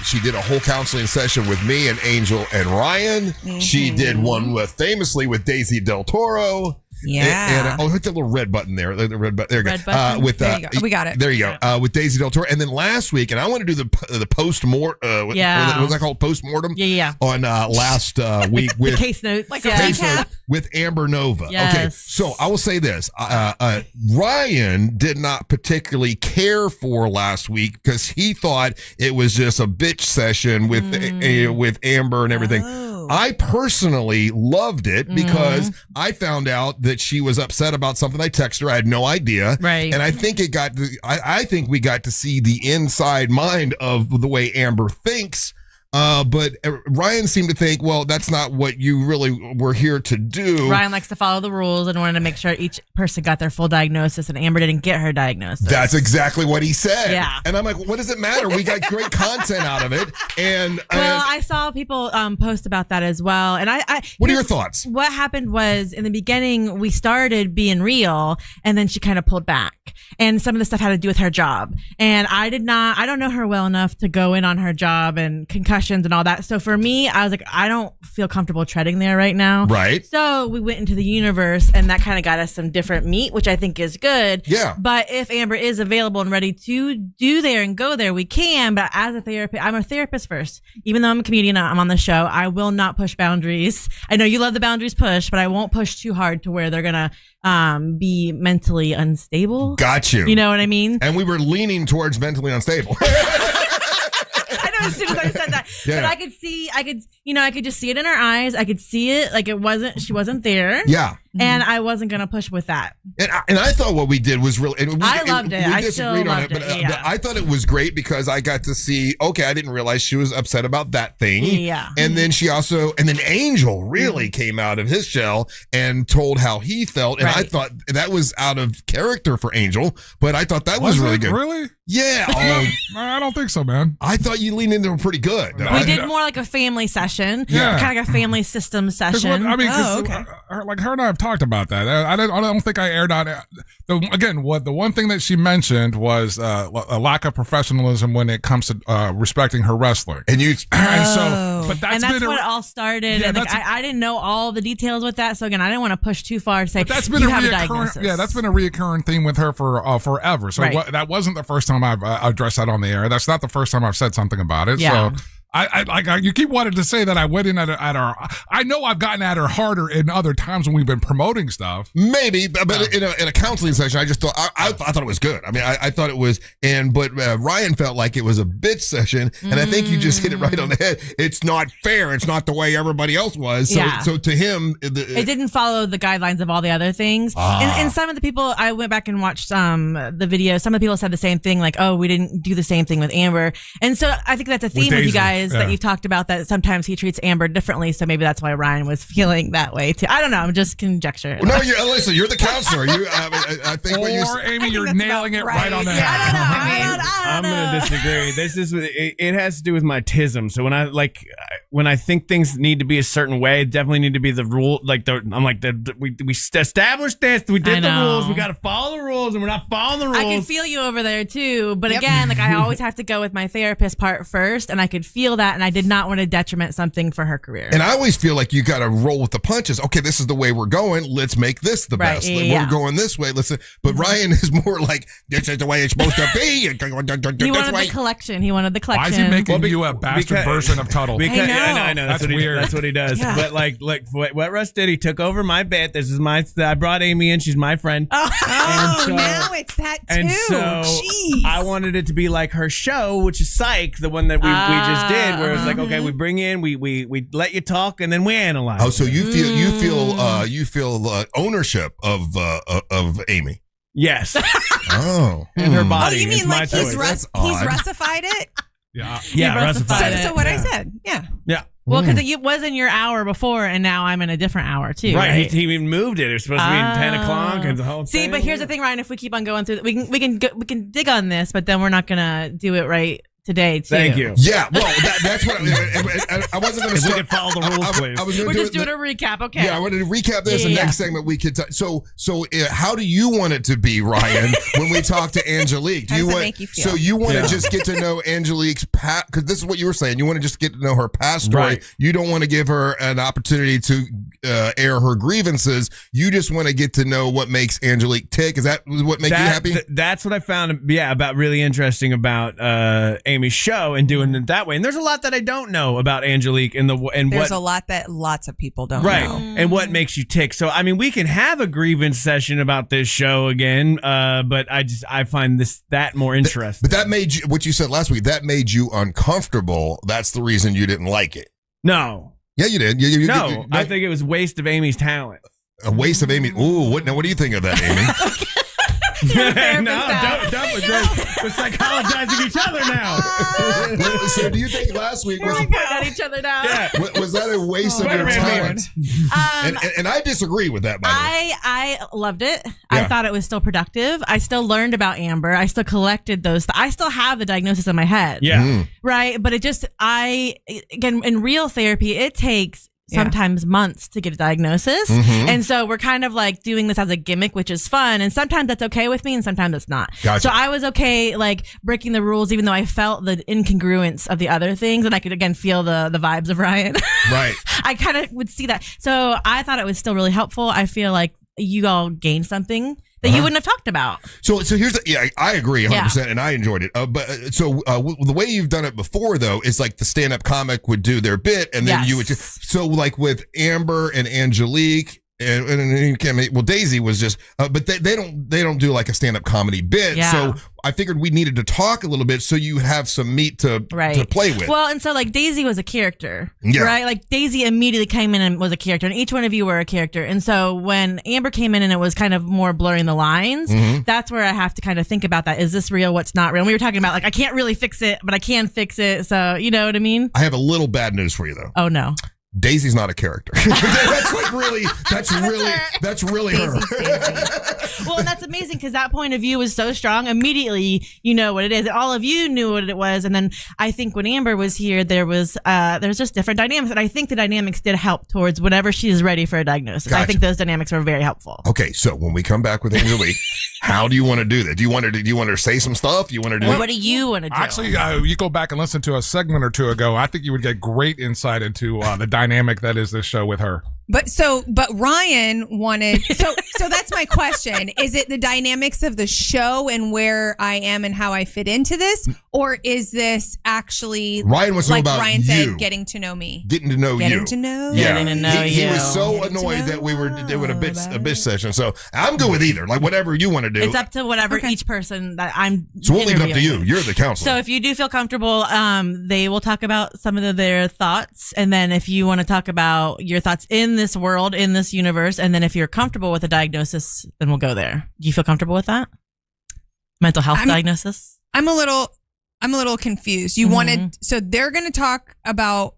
Speaker 1: she did a whole counseling session with me and Angel and Ryan. She did one famously with Daisy Del Toro.
Speaker 6: Yeah.
Speaker 1: And hit the little red button there. The red button. There you go.
Speaker 6: Red button? There you go. We got it.
Speaker 1: There you go. With Daisy Del Toro. And then last week, and I want to do the post-mortem. What was that called? Post-mortem?
Speaker 19: Yeah.
Speaker 1: On last week with
Speaker 19: the case notes.
Speaker 6: Like
Speaker 1: case note with Amber Nova.
Speaker 19: Yes.
Speaker 1: Okay, so I will say this. Ryan did not particularly care for last week because he thought it was just a bitch session with Amber and everything. I personally loved it because I found out that she was upset about something. I texted her. I had no idea.
Speaker 19: Right.
Speaker 1: And I think I think we got to see the inside mind of the way Amber thinks. But Ryan seemed to think, well, that's not what you really were here to do.
Speaker 19: Ryan likes to follow the rules and wanted to make sure each person got their full diagnosis, and Amber didn't get her diagnosis.
Speaker 1: That's exactly what he said.
Speaker 19: Yeah.
Speaker 1: And I'm like, what does it matter? We got great content out of it. And
Speaker 19: I saw people post about that as well. And
Speaker 1: what are your thoughts?
Speaker 19: What happened was in the beginning, we started being real, and then she kind of pulled back. And some of the stuff had to do with her job. And I don't know her well enough to go in on her job and concussions and all that. So for me, I was like, I don't feel comfortable treading there right now.
Speaker 1: Right.
Speaker 19: So we went into the universe, and that kind of got us some different meat, which I think is good.
Speaker 1: Yeah.
Speaker 19: But if Amber is available and ready to do there and go there, we can. But as a therapist, I'm a therapist first. Even though I'm a comedian, I'm on the show, I will not push boundaries. I know you love the boundaries push, but I won't push too hard to where they're going to be mentally unstable.
Speaker 1: Got you.
Speaker 19: You know what I mean?
Speaker 1: And we were leaning towards mentally unstable.
Speaker 19: I know as soon as I said that,
Speaker 1: Yeah.
Speaker 19: but I could just see it in her eyes. I could see it like she wasn't there.
Speaker 1: Yeah.
Speaker 19: And I wasn't going to push with that.
Speaker 1: And I thought what we did was really.
Speaker 19: I loved it.
Speaker 1: We
Speaker 19: I
Speaker 1: disagreed
Speaker 19: still
Speaker 1: on
Speaker 19: loved
Speaker 1: it,
Speaker 19: it.
Speaker 1: but
Speaker 19: Yeah.
Speaker 1: I thought it was great because I got to see. Okay, I didn't realize she was upset about that thing.
Speaker 19: Yeah.
Speaker 1: And then then Angel really came out of his shell and told how he felt, and I
Speaker 19: Right.
Speaker 1: thought that was out of character for Angel, but I thought that was really good.
Speaker 3: Really?
Speaker 1: Yeah.
Speaker 3: I don't think so, man.
Speaker 1: I thought you leaned into it pretty good.
Speaker 19: We did more like a family session,
Speaker 3: Yeah.
Speaker 19: kind of like a family system
Speaker 3: 'Cause
Speaker 19: session.
Speaker 3: like her and I have talked about that. I don't think I aired out. The one thing that she mentioned was a lack of professionalism when it comes to respecting her wrestling.
Speaker 1: And you,
Speaker 3: but that's
Speaker 19: and that's
Speaker 3: been
Speaker 19: what it all started.
Speaker 3: Yeah,
Speaker 19: and like,
Speaker 3: that's-
Speaker 19: I didn't know all the details with that, so again, I didn't want to push too far to say
Speaker 3: That's been
Speaker 19: you
Speaker 3: a
Speaker 19: have a
Speaker 3: reoccurring.
Speaker 19: diagnosis.
Speaker 3: Yeah, that's been a reoccurring theme with her for forever. So
Speaker 19: Right.
Speaker 3: that wasn't the first time I've addressed that on the air. That's not the first time I've said something about it.
Speaker 19: Yeah.
Speaker 3: So. You keep wanting to say that I went in at her. I know I've gotten at her harder in other times when we've been promoting stuff.
Speaker 1: Maybe, but in a counseling session, I just thought I thought it was good. I mean, I thought it was, but Ryan felt like it was a bitch session, and I think you just hit it right on the head. It's not fair. It's not the way everybody else was. So,
Speaker 19: Yeah.
Speaker 1: so to him,
Speaker 19: It didn't follow the guidelines of all the other things. And some of the people, I went back and watched the video. Some of the people said the same thing, like, oh, we didn't do the same thing with Amber. And so I think that's a theme with you guys that you talked about, that sometimes he treats Amber differently. So maybe that's why Ryan was feeling that way too. I don't know. I'm just conjecture.
Speaker 1: No, Alyssa, you're the counselor. I think what you
Speaker 3: Amy, you're nailing it right on the head.
Speaker 19: I don't know.
Speaker 2: I'm going to disagree. This is it has to do with my tism. So when I think things need to be a certain way, it definitely need to be the rule. We established this. We did the rules. We got to follow the rules, and we're not following the rules.
Speaker 19: I can feel you over there too. But again, like I always have to go with my therapist part first, and I could feel that, and I did not want to detriment something for her career.
Speaker 1: And I always feel like you got to roll with the punches. Okay, this is the way we're going. Let's make this the best.
Speaker 19: Yeah.
Speaker 1: We're going this way. Listen, but Ryan is more like, this is the way it's supposed to be.
Speaker 19: He wanted the collection.
Speaker 3: Why is he making you a bastard version of Tuddle?
Speaker 2: I know. That's
Speaker 3: weird.
Speaker 2: That's what he does.
Speaker 19: Yeah.
Speaker 2: But look, what Russ did, he took over my bit. This is I brought Amy in. She's my friend.
Speaker 6: Oh, now it's that too.
Speaker 2: And so
Speaker 6: Jeez.
Speaker 2: I wanted it to be like her show, which is Psych, the one that we just did, where it's like, okay, we bring in, we let you talk, and then we analyze.
Speaker 1: Oh, so you feel ownership of Amy.
Speaker 2: Yes.
Speaker 1: Oh.
Speaker 2: And her body.
Speaker 6: Oh, you
Speaker 2: It's
Speaker 6: mean
Speaker 2: my
Speaker 6: like
Speaker 2: choice.
Speaker 6: he's
Speaker 1: odd.
Speaker 6: Russified it?
Speaker 3: Yeah.
Speaker 2: Russified it.
Speaker 6: So what I said. Yeah.
Speaker 2: Yeah.
Speaker 19: Well, because it was in your hour before, and now I'm in a different hour too.
Speaker 2: Right. He even moved it. It was supposed to be 10 o'clock and the whole
Speaker 19: See,
Speaker 2: thing.
Speaker 19: but here's the thing, Ryan. If we keep on going through, we can dig on this, but then we're not gonna do it right today too.
Speaker 2: Thank you.
Speaker 1: Yeah, well, that's what I wasn't going to
Speaker 2: If we
Speaker 1: start.
Speaker 2: could follow the rules, please.
Speaker 1: I was going
Speaker 19: We're
Speaker 1: to
Speaker 19: just doing a recap, okay?
Speaker 1: Yeah, I wanted to recap this, and
Speaker 19: Yeah.
Speaker 1: next segment we could. So how do you want it to be, Ryan, when we talk to Angelique? Do
Speaker 6: How
Speaker 1: you
Speaker 6: does it
Speaker 1: want?
Speaker 6: make you feel?
Speaker 1: So you want
Speaker 2: Yeah.
Speaker 1: to just get to know Angelique's past? Because this is what you were saying. You want to just get to know her past story.
Speaker 2: Right.
Speaker 1: You don't want to give her an opportunity to air her grievances. You just want to get to know what makes Angelique tick. Is that what makes you happy?
Speaker 2: That's what I found, about really interesting about Amy's show and doing it that way. And there's a lot that I don't know about Angelique and
Speaker 6: There's
Speaker 2: what
Speaker 6: a lot that lots of people don't
Speaker 2: right
Speaker 6: know.
Speaker 2: and what makes you tick. So I mean, we can have a grievance session about this show again, but I find that more interesting.
Speaker 1: But that made you, what you said last week, that made you uncomfortable. That's the reason you didn't like it.
Speaker 2: No.
Speaker 1: Yeah, you did.
Speaker 2: No, I think it was waste of Amy's talent.
Speaker 1: A waste of Amy. Ooh, what do you think of that, Amy?
Speaker 2: Don't. We're psychologizing each other now.
Speaker 1: So do you think last week was
Speaker 19: pointing at each other now?
Speaker 2: Yeah.
Speaker 1: was that a waste of your talent? And I disagree with that, by the way.
Speaker 19: I loved it.
Speaker 1: Yeah.
Speaker 19: I thought it was still productive. I still learned about Amber. I still collected those. I still have the diagnosis in my head.
Speaker 2: Yeah.
Speaker 19: Right. But it just, again, in real therapy, it takes sometimes months to get a diagnosis. And so we're kind of like doing this as a gimmick, which is fun. And sometimes that's okay with me and sometimes it's not.
Speaker 1: Gotcha.
Speaker 19: So I was okay like breaking the rules, even though I felt the incongruence of the other things. And I could, again, feel the vibes of Ryan.
Speaker 1: Right.
Speaker 19: I kind of would see that. So I thought it was still really helpful. I feel like you all gained something that you wouldn't have talked about.
Speaker 1: So here's I agree 100%, and I enjoyed it. But the way you've done it before, though, is like the stand-up comic would do their bit, and then you would. So like with Amber and Angelique. And Daisy was just, but they don't do like a stand-up comedy bit.
Speaker 19: Yeah.
Speaker 1: So I figured we needed to talk a little bit so you have some meat to play with.
Speaker 19: Well, and so like Daisy was a character,
Speaker 1: Yeah.
Speaker 19: right? Like Daisy immediately came in and was a character, and each one of you were a character. And so when Amber came in and it was kind of more blurring the lines, that's where I have to kind of think about that. Is this real? What's not real? And we were talking about like I can't really fix it, but I can fix it. So you know what I mean?
Speaker 1: I have a little bad news for you though.
Speaker 19: Oh no.
Speaker 1: Daisy's not a character. that's really her.
Speaker 19: Well, and that's amazing because that point of view was so strong. Immediately, you know what it is. All of you knew what it was, and then I think when Amber was here, there's just different dynamics, and I think the dynamics did help towards whenever she is ready for a diagnosis.
Speaker 1: Gotcha.
Speaker 19: I think those dynamics were very helpful.
Speaker 1: Okay, so when we come back with Angelique, how do you want to do that? Do you want her to say some stuff? You want her to?
Speaker 19: What do you want to do?
Speaker 3: Actually, you go back and listen to a segment or two ago. I think you would get great insight into the dynamic that is this show with her.
Speaker 6: But Ryan wanted so that's my question. Is it the dynamics of the show and where I am and how I fit into this, or is this actually
Speaker 1: Ryan wants to know about
Speaker 6: Ryan
Speaker 1: you.
Speaker 6: said, getting to know me?
Speaker 1: Getting to know you.
Speaker 6: Getting to know you.
Speaker 1: Yeah.
Speaker 19: Getting to know
Speaker 1: He
Speaker 19: you.
Speaker 1: was so annoyed that we were doing a bitch session. So I'm good with either. Like whatever you want to do.
Speaker 19: It's up to whatever each person that I'm.
Speaker 1: So we'll leave it up to you.
Speaker 19: interviewing.
Speaker 1: You're the counselor.
Speaker 19: So if you do feel comfortable, they will talk about some of their thoughts, and then if you want to talk about your thoughts in this world, in this universe, and then if you're comfortable with a diagnosis, then we'll go there. Do you feel comfortable with that? Mental health diagnosis?
Speaker 6: I'm a little confused. You wanted, so they're going to talk about.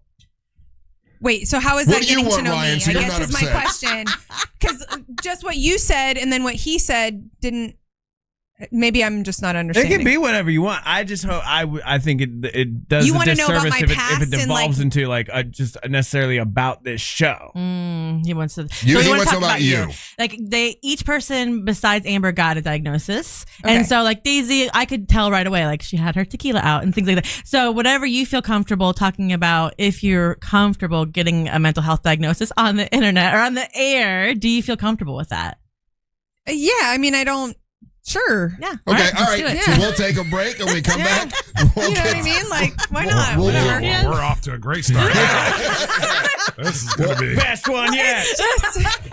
Speaker 6: Wait, so how is
Speaker 1: What
Speaker 6: that
Speaker 1: do you
Speaker 6: getting
Speaker 1: want,
Speaker 6: to know
Speaker 1: Ryan,
Speaker 6: me?
Speaker 1: so
Speaker 6: I
Speaker 1: you're
Speaker 6: guess
Speaker 1: not
Speaker 6: is my
Speaker 1: upset?
Speaker 6: question. Because just what you said and then what he said didn't. Maybe I'm just not
Speaker 2: It
Speaker 6: understanding.
Speaker 2: can be whatever you want. I just hope I think it does
Speaker 6: You
Speaker 2: a
Speaker 6: wanna know about
Speaker 2: disservice
Speaker 6: my
Speaker 2: if
Speaker 6: past
Speaker 2: it
Speaker 6: and,
Speaker 2: devolves
Speaker 6: like-
Speaker 2: into like just necessarily about this show.
Speaker 19: He wants to.
Speaker 1: He
Speaker 19: wanna
Speaker 1: wants to
Speaker 19: talk
Speaker 1: know about you.
Speaker 19: Like each person besides Amber got a diagnosis,
Speaker 6: Okay.
Speaker 19: and so like Daisy, I could tell right away, like she had her tequila out and things like that. So whatever you feel comfortable talking about, if you're comfortable getting a mental health diagnosis on the internet or on the air, do you feel comfortable with that?
Speaker 6: Yeah, I mean, I don't. Sure.
Speaker 19: Yeah.
Speaker 1: Okay, all
Speaker 19: let's
Speaker 1: right.
Speaker 19: do it.
Speaker 1: So we'll take a break and we come back. We'll
Speaker 6: You know what I
Speaker 1: get-
Speaker 6: mean? Like, why not?
Speaker 1: we'll-
Speaker 6: Whatever.
Speaker 1: we'll-
Speaker 3: We're off to a great start. This is going to be.
Speaker 2: Best one yet.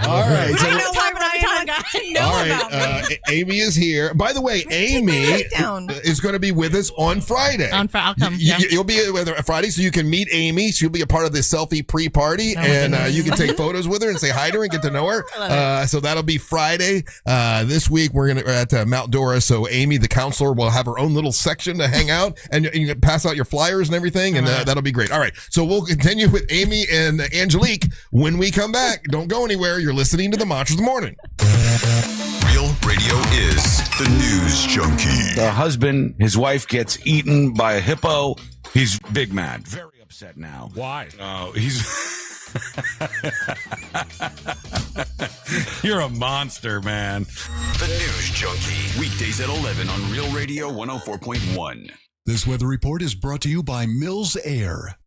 Speaker 1: All right.
Speaker 6: We
Speaker 1: So,
Speaker 6: don't know what Ryan wants to know
Speaker 1: all
Speaker 6: about me.
Speaker 1: right. Amy is here. By the way, Amy
Speaker 6: write down.
Speaker 1: is going to be with us on Friday.
Speaker 19: I'll come. Yeah.
Speaker 1: You'll be with her Friday, so you can meet Amy. She'll be a part of this selfie pre-party, and you can take photos with her and say hi to her and get to know her. So that'll be Friday. This week we're at Mount Dora. So Amy, the counselor, will have her own little section to hang out, and you can pass out your flyers and everything, and that'll be great. All right. So we'll continue with Amy and Angelique when we come back. Don't go anywhere. You're listening to the Monsters of the Morning.
Speaker 4: Real Radio is the news junkie.
Speaker 21: The husband, his wife gets eaten by a hippo. He's big mad. Very upset now.
Speaker 3: Why?
Speaker 21: He's... You're a monster, man.
Speaker 4: The news junkie. Weekdays at 11 on Real Radio 104.1.
Speaker 22: This weather report is brought to you by Mills Air.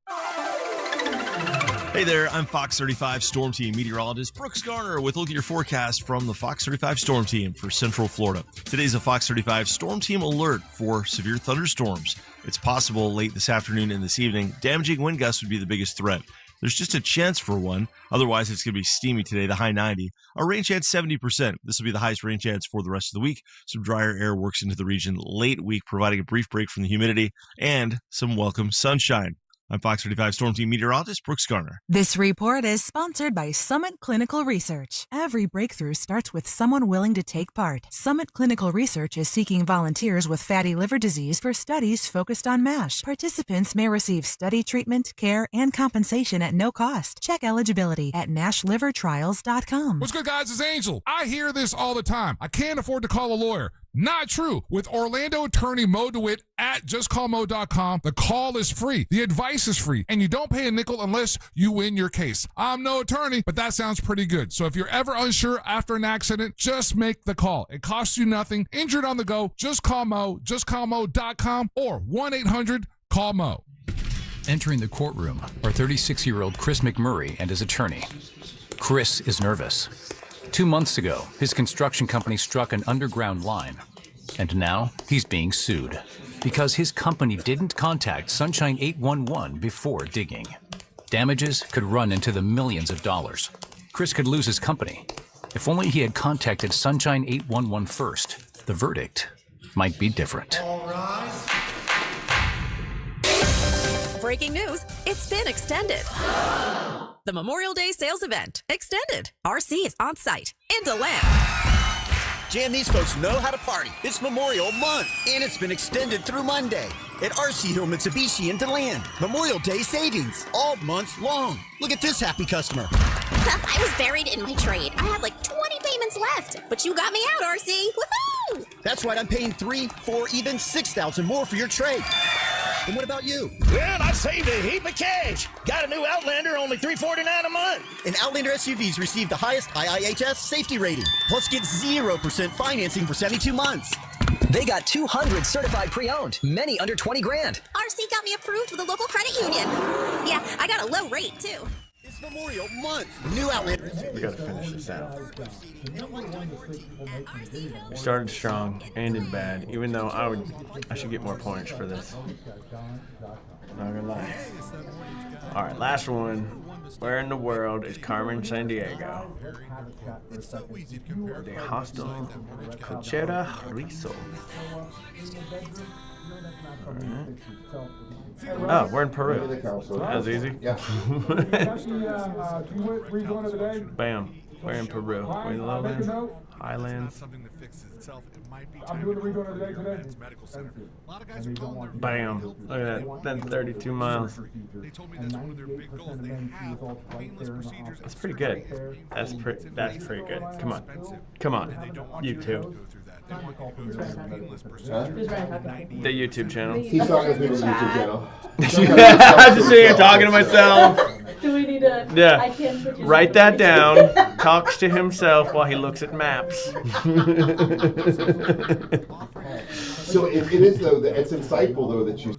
Speaker 23: Hey there, I'm Fox 35 Storm Team meteorologist Brooks Garner with a look at your forecast from the Fox 35 Storm Team for Central Florida. Today's a Fox 35 Storm Team alert for severe thunderstorms. It's possible late this afternoon and this evening. Damaging wind gusts would be the biggest threat. There's just a chance for one. Otherwise, it's going to be steamy today, the high 90. Our rain chance 70%. This will be the highest rain chance for the rest of the week. Some drier air works into the region late week, providing a brief break from the humidity and some welcome sunshine. I'm Fox 35 Storm Team meteorologist Brooks Garner.
Speaker 24: This report is sponsored by Summit Clinical Research. Every breakthrough starts with someone willing to take part. Summit Clinical Research is seeking volunteers with fatty liver disease for studies focused on MASH. Participants may receive study treatment, care, and compensation at no cost. Check eligibility at NASHlivertrials.com.
Speaker 3: What's good, guys? It's Angel. I hear this all the time. I can't afford to call a lawyer. Not true. With Orlando attorney Mo DeWitt at justcallmo.com, the call is free. The advice is free. And you don't pay a nickel unless you win your case. I'm no attorney, but that sounds pretty good. So if you're ever unsure after an accident, just make the call. It costs you nothing. Injured on the go, just call Mo, justcallmo.com or 1-800-CALL-MO.
Speaker 25: Entering the courtroom are 36-year-old Chris McMurray and his attorney. Chris is nervous. 2 months ago, his construction company struck an underground line, and now he's being sued because his company didn't contact Sunshine 811 before digging. Damages could run into the millions of dollars. Chris could lose his company. If only he had contacted Sunshine 811 first, the verdict might be different.
Speaker 18: Breaking news, it's been extended. The Memorial Day sales event, extended. RC is on site and DeLand.
Speaker 26: Jan, these folks know how to party. It's Memorial Month, and it's been extended through Monday. At RC Hill Mitsubishi in DeLand. Memorial Day savings, all month long. Look at this happy customer.
Speaker 27: I was buried in my trade. I had like 20 payments left, but you got me out, RC. Woohoo!
Speaker 26: That's right, I'm paying $3,000, $4,000, even $6,000 more for your trade. And what about you?
Speaker 28: Well, I saved a heap of cash. Got a new Outlander, only $349 a month.
Speaker 26: And Outlander SUVs received the highest IIHS safety rating. Plus, get 0% financing for 72 months.
Speaker 29: They got 200 certified pre-owned, many under 20 grand.
Speaker 27: RC got me approved with a local credit union. Yeah, I got a low rate, too.
Speaker 26: It's Memorial Month. New Outlander.
Speaker 12: We gotta finish this out. We started strong, ended bad, even though I should get more points for this. Not gonna lie. Alright, last one. Where in the world is Carmen Sandiego? De Hostel Cochera Rizo. Alright. Oh, we're in Peru. That was easy. Bam. We're in Peru. We're in Lowlands, Highlands. Bam. Look at that. Then 32 miles. That's pretty good. That's pretty good. Come on. Come on. You too. The YouTube channel.
Speaker 1: He's talking to people on the YouTube channel.
Speaker 12: I'm just sitting here talking to myself.
Speaker 7: Do we need to?
Speaker 12: Yeah.
Speaker 7: I can't put you
Speaker 12: Write that down. Talks to himself while he looks at maps.
Speaker 1: So it is, though, it's insightful, though, that you...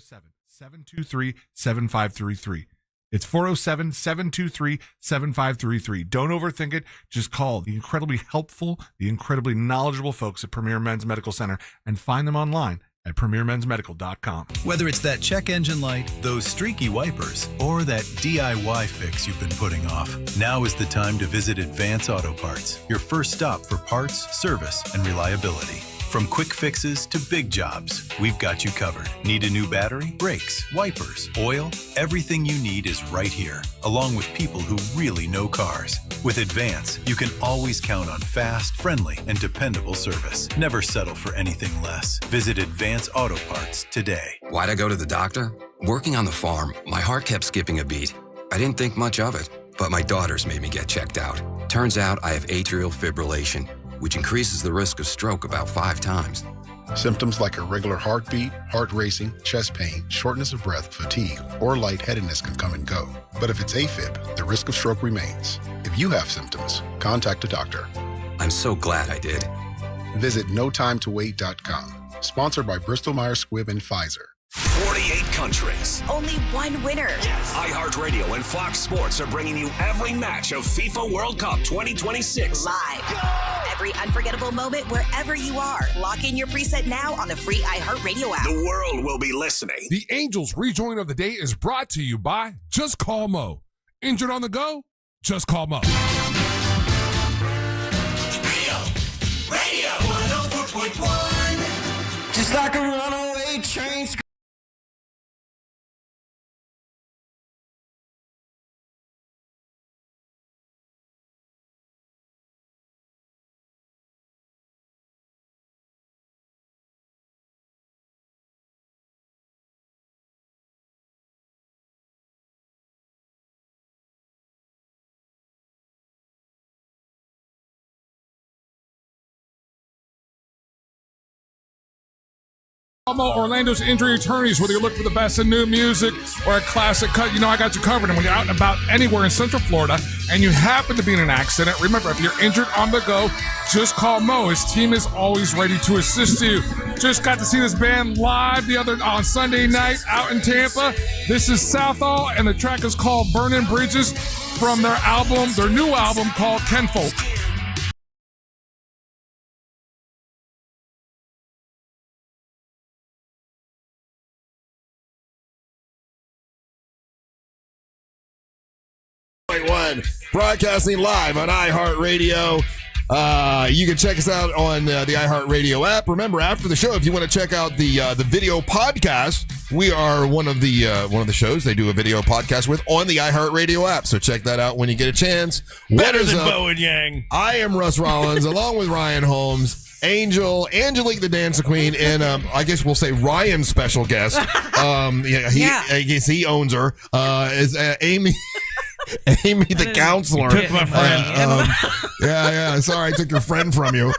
Speaker 3: 723-7533. It's 407-723-7533. Don't overthink it. Just call the incredibly helpful, the incredibly knowledgeable folks at Premier Men's Medical Center and find them online at premiermensmedical.com.
Speaker 30: Whether it's that check engine light, those streaky wipers, or that DIY fix you've been putting off, now is the time to visit Advance Auto Parts, your first stop for parts, service, and reliability. From quick fixes to big jobs, we've got you covered. Need a new battery, brakes, wipers, oil? Everything you need is right here, along with people who really know cars. With Advance, you can always count on fast, friendly, and dependable service. Never settle for anything less. Visit Advance Auto Parts today.
Speaker 5: Why'd I go to the doctor? Working on the farm, my heart kept skipping a beat. I didn't think much of it, but my daughters made me get checked out. Turns out I have atrial fibrillation. which increases the risk of stroke about 5 times.
Speaker 8: Symptoms like irregular heartbeat, heart racing, chest pain, shortness of breath, fatigue, or lightheadedness can come and go. But if it's AFib, the risk of stroke remains. If you have symptoms, contact a doctor.
Speaker 5: I'm so glad I did.
Speaker 8: Visit notimetowait.com. Sponsored by Bristol Myers Squibb and Pfizer.
Speaker 9: 48 countries.
Speaker 18: Only one winner.
Speaker 9: iHeartRadio and Fox Sports are bringing you every match of FIFA World Cup 2026.
Speaker 18: Live. Every unforgettable moment wherever you are. Lock in your preset now on the free iHeartRadio app.
Speaker 9: The world will be listening.
Speaker 3: The Angels rejoin of the day is brought to you by Just Call Mo. Injured on the go? Just call Mo.
Speaker 9: Radio 104.1.
Speaker 26: Just like a runaway train.
Speaker 3: Orlando's injury attorneys, whether you're looking for the best in new music or a classic cut, I got you covered. And when you're out and about anywhere in Central Florida and you happen to be in an accident, remember, if you're injured on the go, just call Mo. His team is always ready to assist you. Just got to see this band live on Sunday night out in Tampa. This is Southall, and the track is called Burning Bridges from their new album called Kenfolk.
Speaker 1: Broadcasting live on iHeartRadio. You can check us out on the iHeartRadio app. Remember, after the show, if you want to check out the video podcast, we are one of the shows they do a video podcast with on the iHeartRadio app. So check that out when you get a chance.
Speaker 2: Better than Bo and Yang.
Speaker 1: I am Russ Rollins, along with Ryan Holmes. Angelique the Dancer Queen, and I guess we'll say Ryan's special guest. I guess he owns her. Is Amy. Amy the counselor.
Speaker 2: Took my friend.
Speaker 1: Yeah. Sorry, I took your friend from you.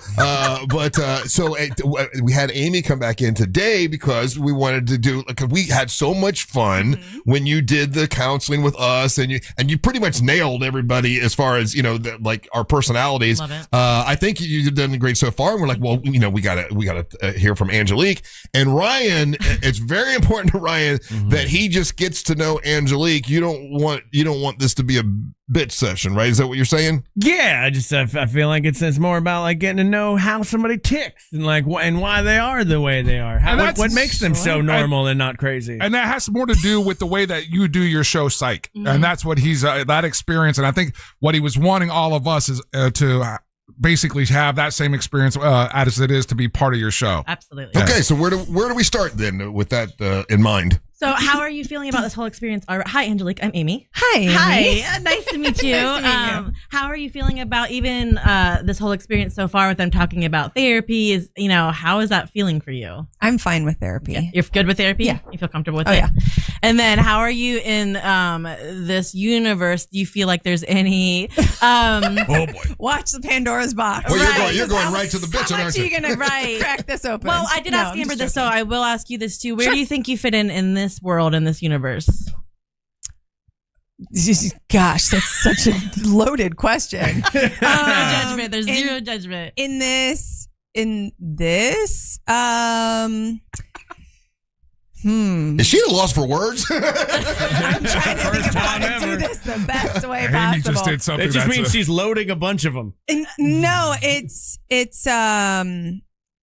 Speaker 1: So we had Amy come back in today because we wanted to do, because we had so much fun when you did the counseling with us, and you pretty much nailed everybody as far as our personalities.
Speaker 19: Love it.
Speaker 1: I think you've done great so far. And we're like, well, we gotta hear from Angelique and Ryan. It's very important to Ryan that he just gets to know Angelique. You don't want this to be a bitch session, right? Is that what you're saying?
Speaker 2: Yeah, I feel like it's more about like getting to know how somebody ticks and why they are the way they are. What makes them so normal and not crazy.
Speaker 3: And that has more to do with the way that you do your show, Psych. And that's what he's that experience. And I think what he was wanting all of us is to basically have that same experience as it is to be part of your show.
Speaker 19: Absolutely.
Speaker 1: Yeah. Okay, so where do we start then with that in mind?
Speaker 19: So how are you feeling about this whole experience? Hi, Angelique. I'm Amy.
Speaker 6: Hi, Amy.
Speaker 19: Hi. Nice to meet you.
Speaker 6: Nice to meet you.
Speaker 19: How are you feeling about even this whole experience so far with them talking about therapy? How is that feeling for you?
Speaker 6: I'm fine with therapy.
Speaker 19: Yeah. You're good with therapy?
Speaker 6: Yeah.
Speaker 19: You feel comfortable with it?
Speaker 6: Yeah.
Speaker 19: And then how are you in this universe? Do you feel like there's any...
Speaker 1: oh, boy.
Speaker 6: Watch the Pandora's box.
Speaker 1: Well, you're going right to the bitch, aren't you?
Speaker 6: How much are you going to crack this open?
Speaker 19: Well, I did ask Amber this, so I will ask you this too. Where do you think you fit in this world, in this universe?
Speaker 6: Gosh, that's such a loaded question.
Speaker 19: No judgment. There's zero judgment.
Speaker 6: In this, Is
Speaker 1: she at a loss for words?
Speaker 6: I'm trying to think of how to do this the best way possible.
Speaker 3: Amy just did something.
Speaker 2: It just means she's loading a bunch of them.
Speaker 6: No, it's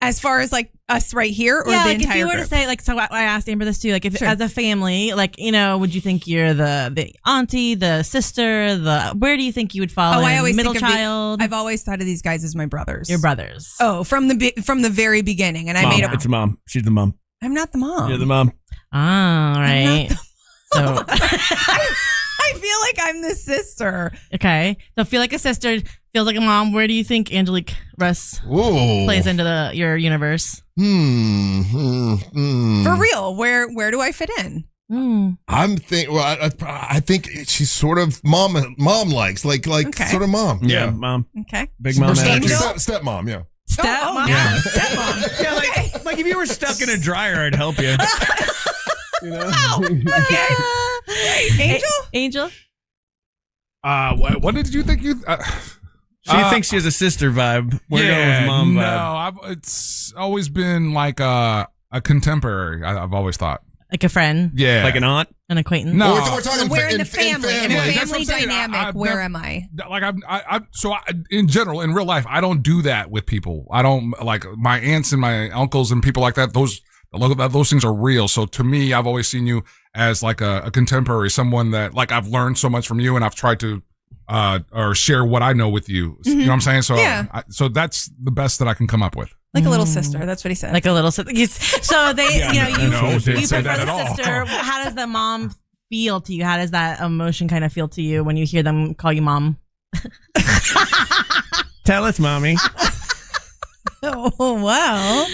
Speaker 6: as far as like us right here, or the entire
Speaker 19: if you were
Speaker 6: group?
Speaker 19: to say, so I asked Amber this too, if as a family, would you think you're the auntie, the sister, where do you think you would fall in?
Speaker 6: I always
Speaker 19: middle
Speaker 6: think of
Speaker 19: child.
Speaker 6: I've always thought of these guys as my brothers.
Speaker 19: Your brothers.
Speaker 6: Oh, from the very beginning, and I made up.
Speaker 2: It's mom. She's the mom.
Speaker 6: I'm not the mom.
Speaker 2: You're the mom.
Speaker 19: All right. So
Speaker 6: I feel like I'm the sister.
Speaker 19: Okay. So feel like a sister, feels like a mom. Where do you think Angelique Russ plays into your universe?
Speaker 6: For real, where do I fit in?
Speaker 1: I'm think. Well, I think she's sort of mom likes like sort of mom.
Speaker 2: Yeah, mom.
Speaker 6: Okay.
Speaker 2: Big mom.
Speaker 1: Stepmom. Yeah.
Speaker 6: Stepmom.
Speaker 2: Yeah.
Speaker 6: Stepmom.
Speaker 2: Yeah, like if you were stuck in a dryer, I'd help you. You know?
Speaker 6: Okay.
Speaker 19: Angel.
Speaker 3: What did you think you?
Speaker 2: She thinks she has a sister vibe. We're going with mom vibe.
Speaker 3: No, it's always been like a contemporary. I've always thought.
Speaker 19: Like a friend.
Speaker 3: Yeah.
Speaker 2: Like an aunt?
Speaker 19: An acquaintance.
Speaker 3: No,
Speaker 1: we're talking
Speaker 6: Where in the family, in a family dynamic, where am I?
Speaker 3: Like in general, in real life, I don't do that with people. I don't like my aunts and my uncles and people like that. Those things are real. So to me, I've always seen you as like a contemporary, someone that like I've learned so much from you, and I've tried to or share what I know with you. You know what I'm saying? So
Speaker 6: Yeah.
Speaker 3: so that's the best that I can come up with.
Speaker 6: Like a little sister. That's what he said.
Speaker 19: Like a little sister. So they, you prefer
Speaker 3: that
Speaker 19: the sister. How does the mom feel to you? How does that emotion kind of feel to you when you hear them call you mom?
Speaker 2: Tell us, mommy.
Speaker 6: Oh, well.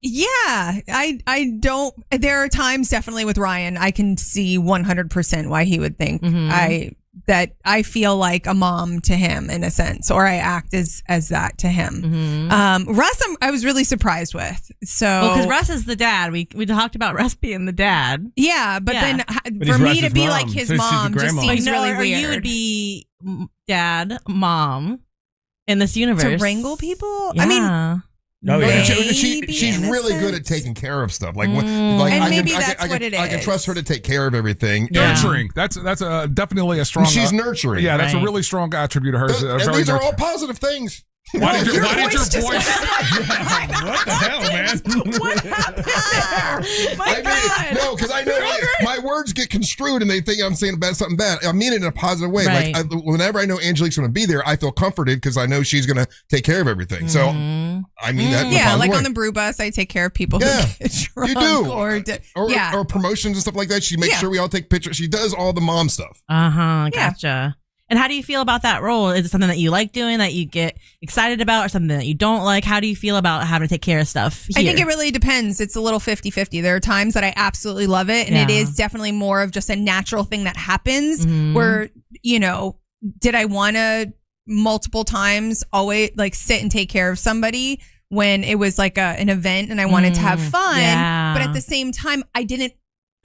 Speaker 6: Yeah, I don't. There are times definitely with Ryan, I can see 100% why he would think that I feel like a mom to him in a sense, or I act as that to him. Russ, I was really surprised with. So
Speaker 19: because Russ is the dad. We talked about Russ being the dad.
Speaker 6: Yeah, but then for me to be like his mom just seems really weird.
Speaker 19: You would be dad, mom in this universe
Speaker 6: to wrangle people.
Speaker 19: Yeah.
Speaker 6: I mean.
Speaker 1: Oh, yeah. She's really good at taking care of stuff. Like,
Speaker 6: and maybe that's what it is.
Speaker 1: I can trust her to take care of everything.
Speaker 3: Nurturing. That's definitely a strong.
Speaker 1: She's nurturing.
Speaker 3: Yeah, that's a really strong attribute of hers.
Speaker 1: And these are all positive things.
Speaker 3: Why did your voice?
Speaker 2: What the hell, man?
Speaker 6: What happened there? My God.
Speaker 1: No, because I know my words get construed and they think I'm saying something bad. I mean it in a positive way.
Speaker 19: Right.
Speaker 1: Like whenever I know Angelique's going to be there, I feel comforted because I know she's going to take care of everything. So I mean that. In a positive
Speaker 6: like
Speaker 1: way.
Speaker 6: on the brew bus, I take care of people.
Speaker 1: Yeah,
Speaker 6: who get drunk
Speaker 1: you do.
Speaker 6: Or
Speaker 1: promotions and stuff like that. She makes sure we all take pictures. She does all the mom stuff.
Speaker 19: Gotcha. And how do you feel about that role? Is it something that you like doing, that you get excited about, or something that you don't like? How do you feel about having to take care of stuff here?
Speaker 6: I think it really depends. It's a little 50-50. There are times that I absolutely love it, and it is definitely more of just a natural thing that happens where, did I want to multiple times always like sit and take care of somebody when it was like an event and I wanted to have fun, but at the same time, I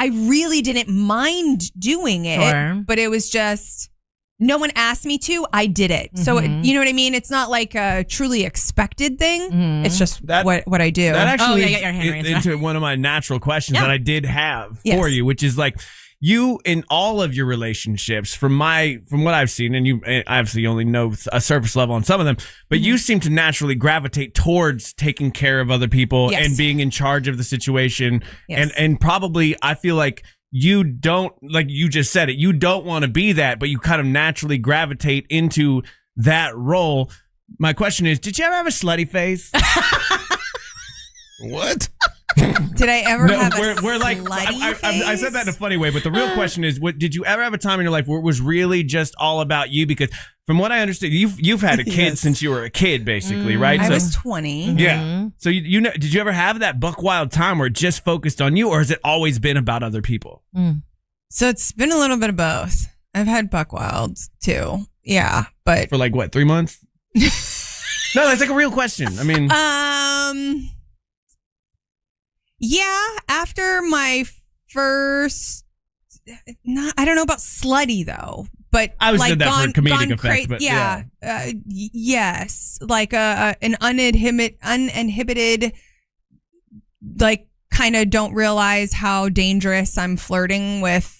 Speaker 6: really didn't mind doing it, but it was just... No one asked me to. I did it. So you know what I mean? It's not like a truly expected thing. It's just what I do.
Speaker 2: That actually into one of my natural questions that I did have for you, which is like you in all of your relationships, from what I've seen, and you obviously only know a surface level on some of them, but you seem to naturally gravitate towards taking care of other people and being in charge of the situation, and probably I feel like. You don't, like you just said it, you don't want to be that, but you kind of naturally gravitate into that role. My question is, did you ever have a slutty face?
Speaker 1: What?
Speaker 6: Did I ever have a slutty face?
Speaker 2: I said that in a funny way, but the real question is, did you ever have a time in your life where it was really just all about you? Because from what I understand, you've had a kid since you were a kid, basically, right?
Speaker 6: I was 20.
Speaker 2: Yeah. So you know, did you ever have that buck wild time where it just focused on you, or has it always been about other people?
Speaker 6: So it's been a little bit of both. I've had buck wilds too. Yeah, but
Speaker 2: for like what, 3 months? No, that's like a real question. I mean,
Speaker 6: yeah, after my first, I don't know about slutty though. But
Speaker 2: I was said that for comedic effect, but
Speaker 6: yes, like an uninhibited, like kind of don't realize how dangerous I'm flirting with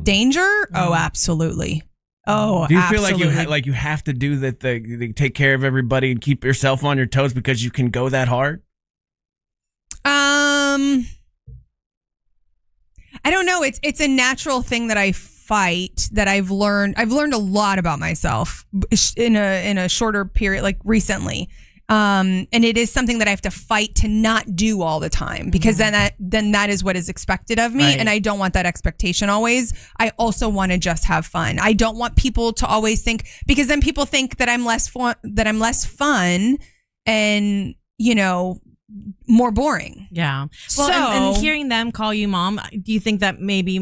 Speaker 6: danger. Oh, absolutely. Oh,
Speaker 2: do you
Speaker 6: absolutely.
Speaker 2: feel like you have to do that? They take care of everybody and keep yourself on your toes because you can go that hard.
Speaker 6: I don't know. It's a natural thing that I fight, that I've learned a lot about myself in a shorter period, like recently. And it is something that I have to fight to not do all the time, because then that is what is expected of me. Right. And I don't want that expectation always. I also want to just have fun. I don't want people to always think, because then people think that I'm less fun and, more boring.
Speaker 19: Yeah. Well, and hearing them call you mom, do you think that maybe,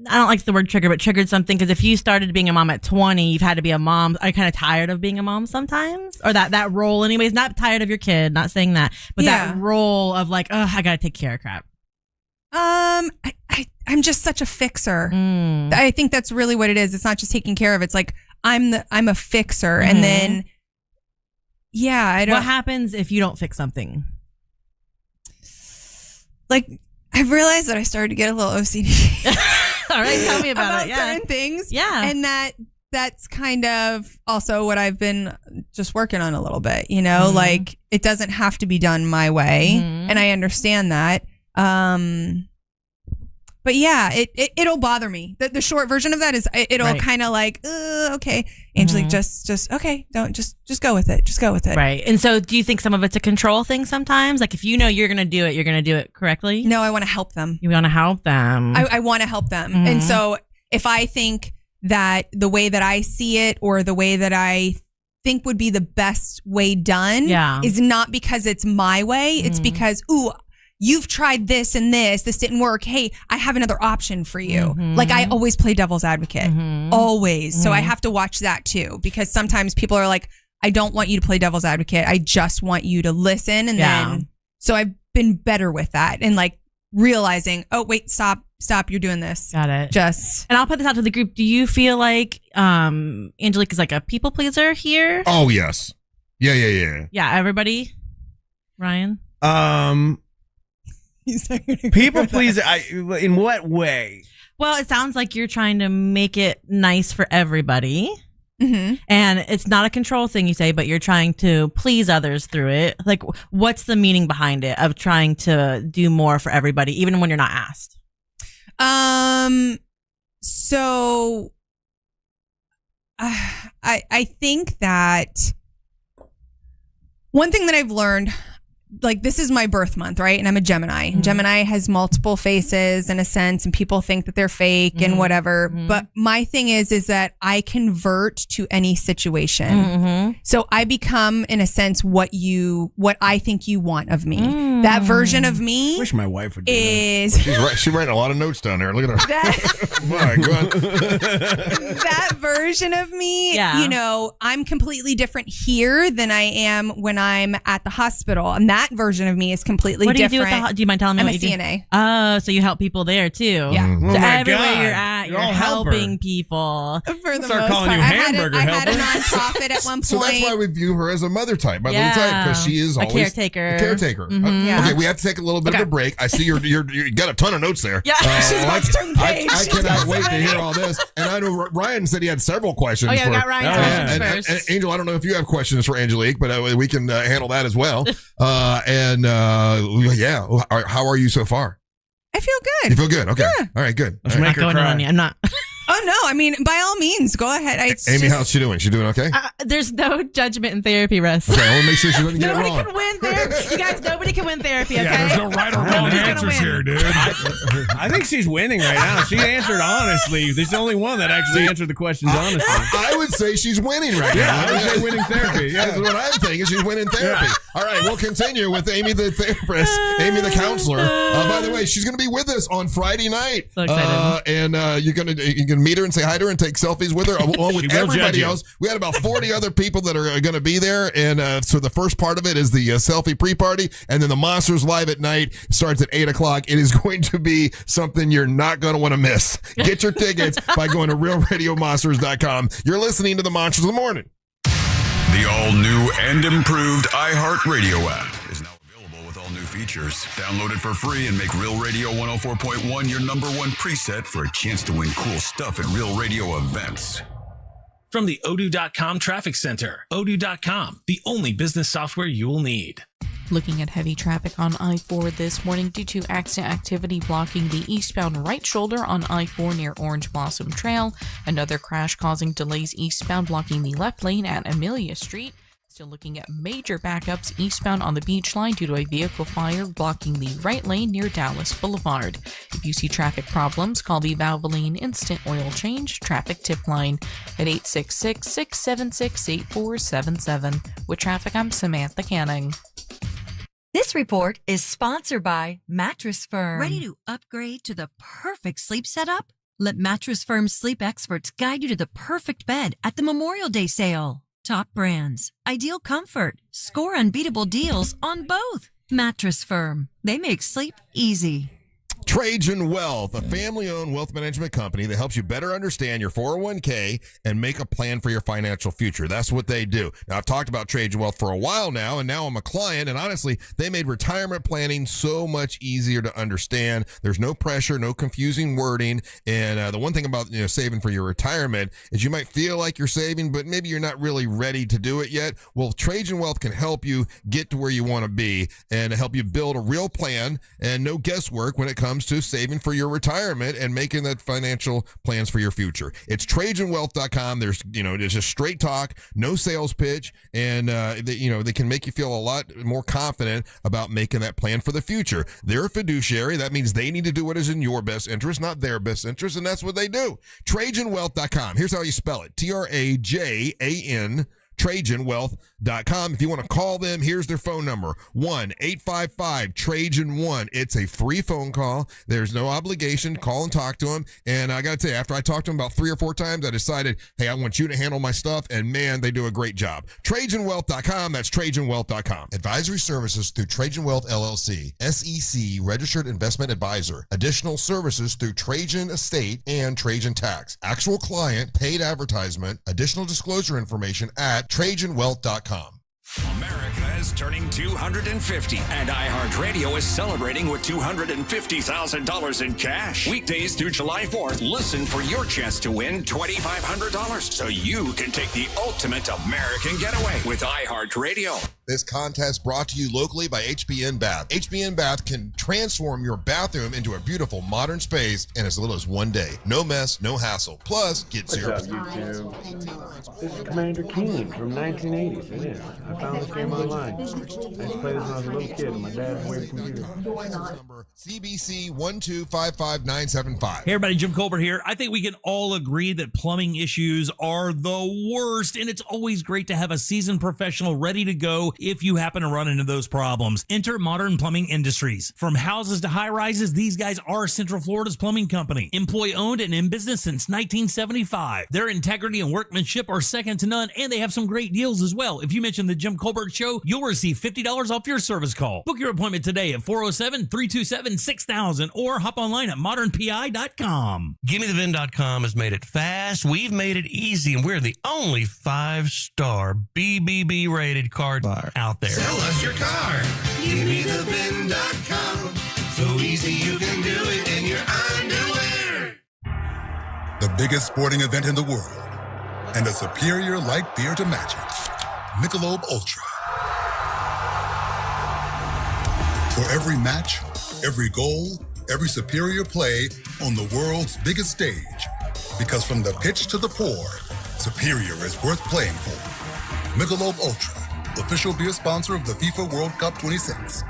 Speaker 19: I don't like the word trigger, but triggered something? Because if you started being a mom at 20, you've had to be a mom. Are you kind of tired of being a mom sometimes? Or that role anyways? Not tired of your kid, not saying that, but that role of like, oh, I got to take care of crap.
Speaker 6: I'm just such a fixer. I think that's really what it is. It's not just taking care of. It's like I'm a fixer, and then I don't.
Speaker 19: What happens if you don't fix something?
Speaker 6: Like I've realized that I started to get a little OCD.
Speaker 19: All right, tell me about it. Yeah,
Speaker 6: certain things.
Speaker 19: Yeah,
Speaker 6: and that's kind of also what I've been just working on a little bit. You know, like it doesn't have to be done my way, and I understand that. But yeah, it'll bother me. The short version of that is it'll kind of like, okay, Angelique, just okay, don't just go with it. Just go with it.
Speaker 19: Right. And so do you think some of it's a control thing sometimes? Like if you know you're going to do it correctly?
Speaker 6: No, I want to help them.
Speaker 19: You want to help them.
Speaker 6: I want to help them. And so if I think that the way that I see it or the way that I think would be the best way done is not because it's my way, it's because, you've tried this and this didn't work. Hey, I have another option for you. Like I always play devil's advocate, always. So I have to watch that too, because sometimes people are like, I don't want you to play devil's advocate. I just want you to listen. And then, so I've been better with that and like realizing, oh wait, stop, you're doing this.
Speaker 19: Got it.
Speaker 6: And
Speaker 19: I'll put this out to the group. Do you feel like Angelique is like a people pleaser here?
Speaker 1: Oh yes. Yeah.
Speaker 19: Yeah, everybody. Ryan?
Speaker 2: People please, in what way?
Speaker 19: Well, it sounds like you're trying to make it nice for everybody. And it's not a control thing, you say, but you're trying to please others through it. Like, what's the meaning behind it of trying to do more for everybody, even when you're not asked?
Speaker 6: So I think that one thing that I've learned, like this is my birth month, right? And I'm a Gemini. And Gemini has multiple faces in a sense, and people think that they're fake and whatever. But my thing is that I convert to any situation. So I become, in a sense, what I think you want of me. That version of me.
Speaker 1: I wish my wife would do
Speaker 6: is
Speaker 1: that. She's writing a lot of notes down there. Look at her. My God.
Speaker 6: That version of me, you know, I'm completely different here than I am when I'm at the hospital. And that version of me is completely different.
Speaker 19: Do you mind telling me
Speaker 6: I'm
Speaker 19: what
Speaker 6: a
Speaker 19: you
Speaker 6: CNA.
Speaker 19: Do? Oh, so you help people there too.
Speaker 6: Yeah.
Speaker 19: So everywhere you're at, you're helping people.
Speaker 6: For the
Speaker 2: Start
Speaker 6: most
Speaker 2: calling
Speaker 6: part.
Speaker 2: you hamburger
Speaker 6: I
Speaker 2: helper.
Speaker 6: had a nonprofit at one point.
Speaker 1: So that's why we view her as a mother type, because she is always
Speaker 19: a caretaker.
Speaker 1: Okay, we have to take a little bit of a break. I see you got a ton of notes there.
Speaker 6: Yeah, she's about to turn the page.
Speaker 1: I cannot wait to hear all this. And I know Ryan said he had several questions.
Speaker 19: Oh yeah, we got Ryan's questions
Speaker 1: and
Speaker 19: first.
Speaker 1: Angel, I don't know if you have questions for Angelique, but we can handle that as well. How are you so far?
Speaker 6: I feel good.
Speaker 1: You feel good? Okay.
Speaker 6: Yeah.
Speaker 1: All right, good.
Speaker 2: Let's make her cry.
Speaker 19: I'm not.
Speaker 6: Oh no! I mean, by all means, go ahead.
Speaker 1: Amy, how's she doing? She doing okay?
Speaker 19: There's no judgment in therapy, Russ.
Speaker 1: Okay, I want to make sure she doesn't get it wrong.
Speaker 19: Nobody can win therapy. You guys, nobody can win therapy. Okay.
Speaker 3: Yeah, there's no right or wrong answers here, dude.
Speaker 2: I think she's winning right now. She answered honestly. There's the only one that actually answered the questions honestly.
Speaker 1: I would say she's winning right now.
Speaker 2: I would say winning therapy. Yeah.
Speaker 1: That's what I'm thinking. She's winning therapy.
Speaker 2: Yeah.
Speaker 1: All right, we'll continue with Amy the therapist, Amy the counselor. By the way, she's going to be with us on Friday night.
Speaker 19: So excited.
Speaker 1: And you can meet her and say hi to her and take selfies with her along with everybody else. We had about 40 other people that are going to be there. And so the first part of it is the selfie pre-party. And then the Monsters Live at night starts at 8 o'clock. It is going to be something you're not going to want to miss. Get your tickets by going to realradiomonsters.com. You're listening to the Monsters of the Morning.
Speaker 4: The all-new and improved iHeartRadio app is now available with all new features. Download it for free and make Real Radio 104.1 your number one preset for a chance to win cool stuff at Real Radio events.
Speaker 10: From the Odoo.com Traffic Center, Odoo.com, the only business software you will need.
Speaker 11: Looking at heavy traffic on I-4 this morning due to accident activity blocking the eastbound right shoulder on I-4 near Orange Blossom Trail. Another crash causing delays eastbound blocking the left lane at Amelia Street. Still looking at major backups eastbound on the beach line due to a vehicle fire blocking the right lane near Dallas Boulevard. If you see traffic problems, call the Valvoline Instant Oil Change Traffic Tip Line at 866-676-8477. With traffic, I'm Samantha Canning.
Speaker 13: This report is sponsored by Mattress Firm.
Speaker 14: Ready to upgrade to the perfect sleep setup? Let Mattress Firm's sleep experts guide you to the perfect bed at the Memorial Day sale. Top brands, ideal comfort, score unbeatable deals on both. Mattress Firm. They make sleep easy.
Speaker 1: Trajan Wealth, a family-owned wealth management company that helps you better understand your 401k and make a plan for your financial future. That's what they do. Now, I've talked about Trajan Wealth for a while now, and now I'm a client, and honestly, they made retirement planning so much easier to understand. There's no pressure, no confusing wording, and the one thing about saving for your retirement is you might feel like you're saving, but maybe you're not really ready to do it yet. Well, Trajan Wealth can help you get to where you want to be and help you build a real plan and no guesswork when it comes to saving for your retirement and making that financial plans for your future. It's TrajanWealth.com. There's, it's just straight talk, no sales pitch, and they can make you feel a lot more confident about making that plan for the future. They're a fiduciary. That means they need to do what is in your best interest, not their best interest, and that's what they do. TrajanWealth.com. Here's how you spell it. TRAJAN. TrajanWealth.com. If you want to call them, here's their phone number, 1-855-TRAJAN1. It's a free phone call. There's no obligation. Call and talk to them. And I got to tell you, after I talked to them about 3 or 4 times, I decided, hey, I want you to handle my stuff. And man, they do a great job. TrajanWealth.com. That's TrajanWealth.com. Advisory services through Trajan Wealth LLC, SEC registered investment advisor. Additional services through Trajan Estate and Trajan Tax. Actual client, paid advertisement, additional disclosure information at TrajanWealth.com.
Speaker 9: America is turning 250, and iHeartRadio is celebrating with $250,000 in cash. Weekdays through July 4th, listen for your chance to win $2,500 so you can take the ultimate American getaway with iHeartRadio.
Speaker 1: This contest brought to you locally by HBN Bath. HBN Bath can transform your bathroom into a beautiful modern space in as little as 1 day. No mess, no hassle. Plus, get 0.
Speaker 12: What's up, YouTube? This is Commander Keen from 1980s. It is. I found this game online. I used to play this when I was a little kid and my dad had a computer.
Speaker 1: Number CBC 1255975.
Speaker 15: Hey everybody, Jim Colbert here. I think we can all agree that plumbing issues are the worst, and it's always great to have a seasoned professional ready to go if you happen to run into those problems. Enter Modern Plumbing Industries. From houses to high rises, these guys are Central Florida's plumbing company. Employee owned and in business since 1975. Their integrity and workmanship are second to none, and they have some great deals as well. If you mention the Jim Colbert Show, you'll receive $50 off your service call. Book your appointment today at 407-327-6000 or hop online at modernpi.com.
Speaker 16: GimmeTheVin.com has made it fast. We've made it easy, and we're the only 5-star BBB rated car buyer out there.
Speaker 17: Sell us your car. GimmeTheVin.com. So easy you can do it in your underwear.
Speaker 20: The biggest sporting event in the world, and a superior light beer to match it. Michelob Ultra. For every match, every goal, every superior play on the world's biggest stage. Because from the pitch to the pour, superior is worth playing for. Michelob Ultra, official beer sponsor of the FIFA World Cup 26.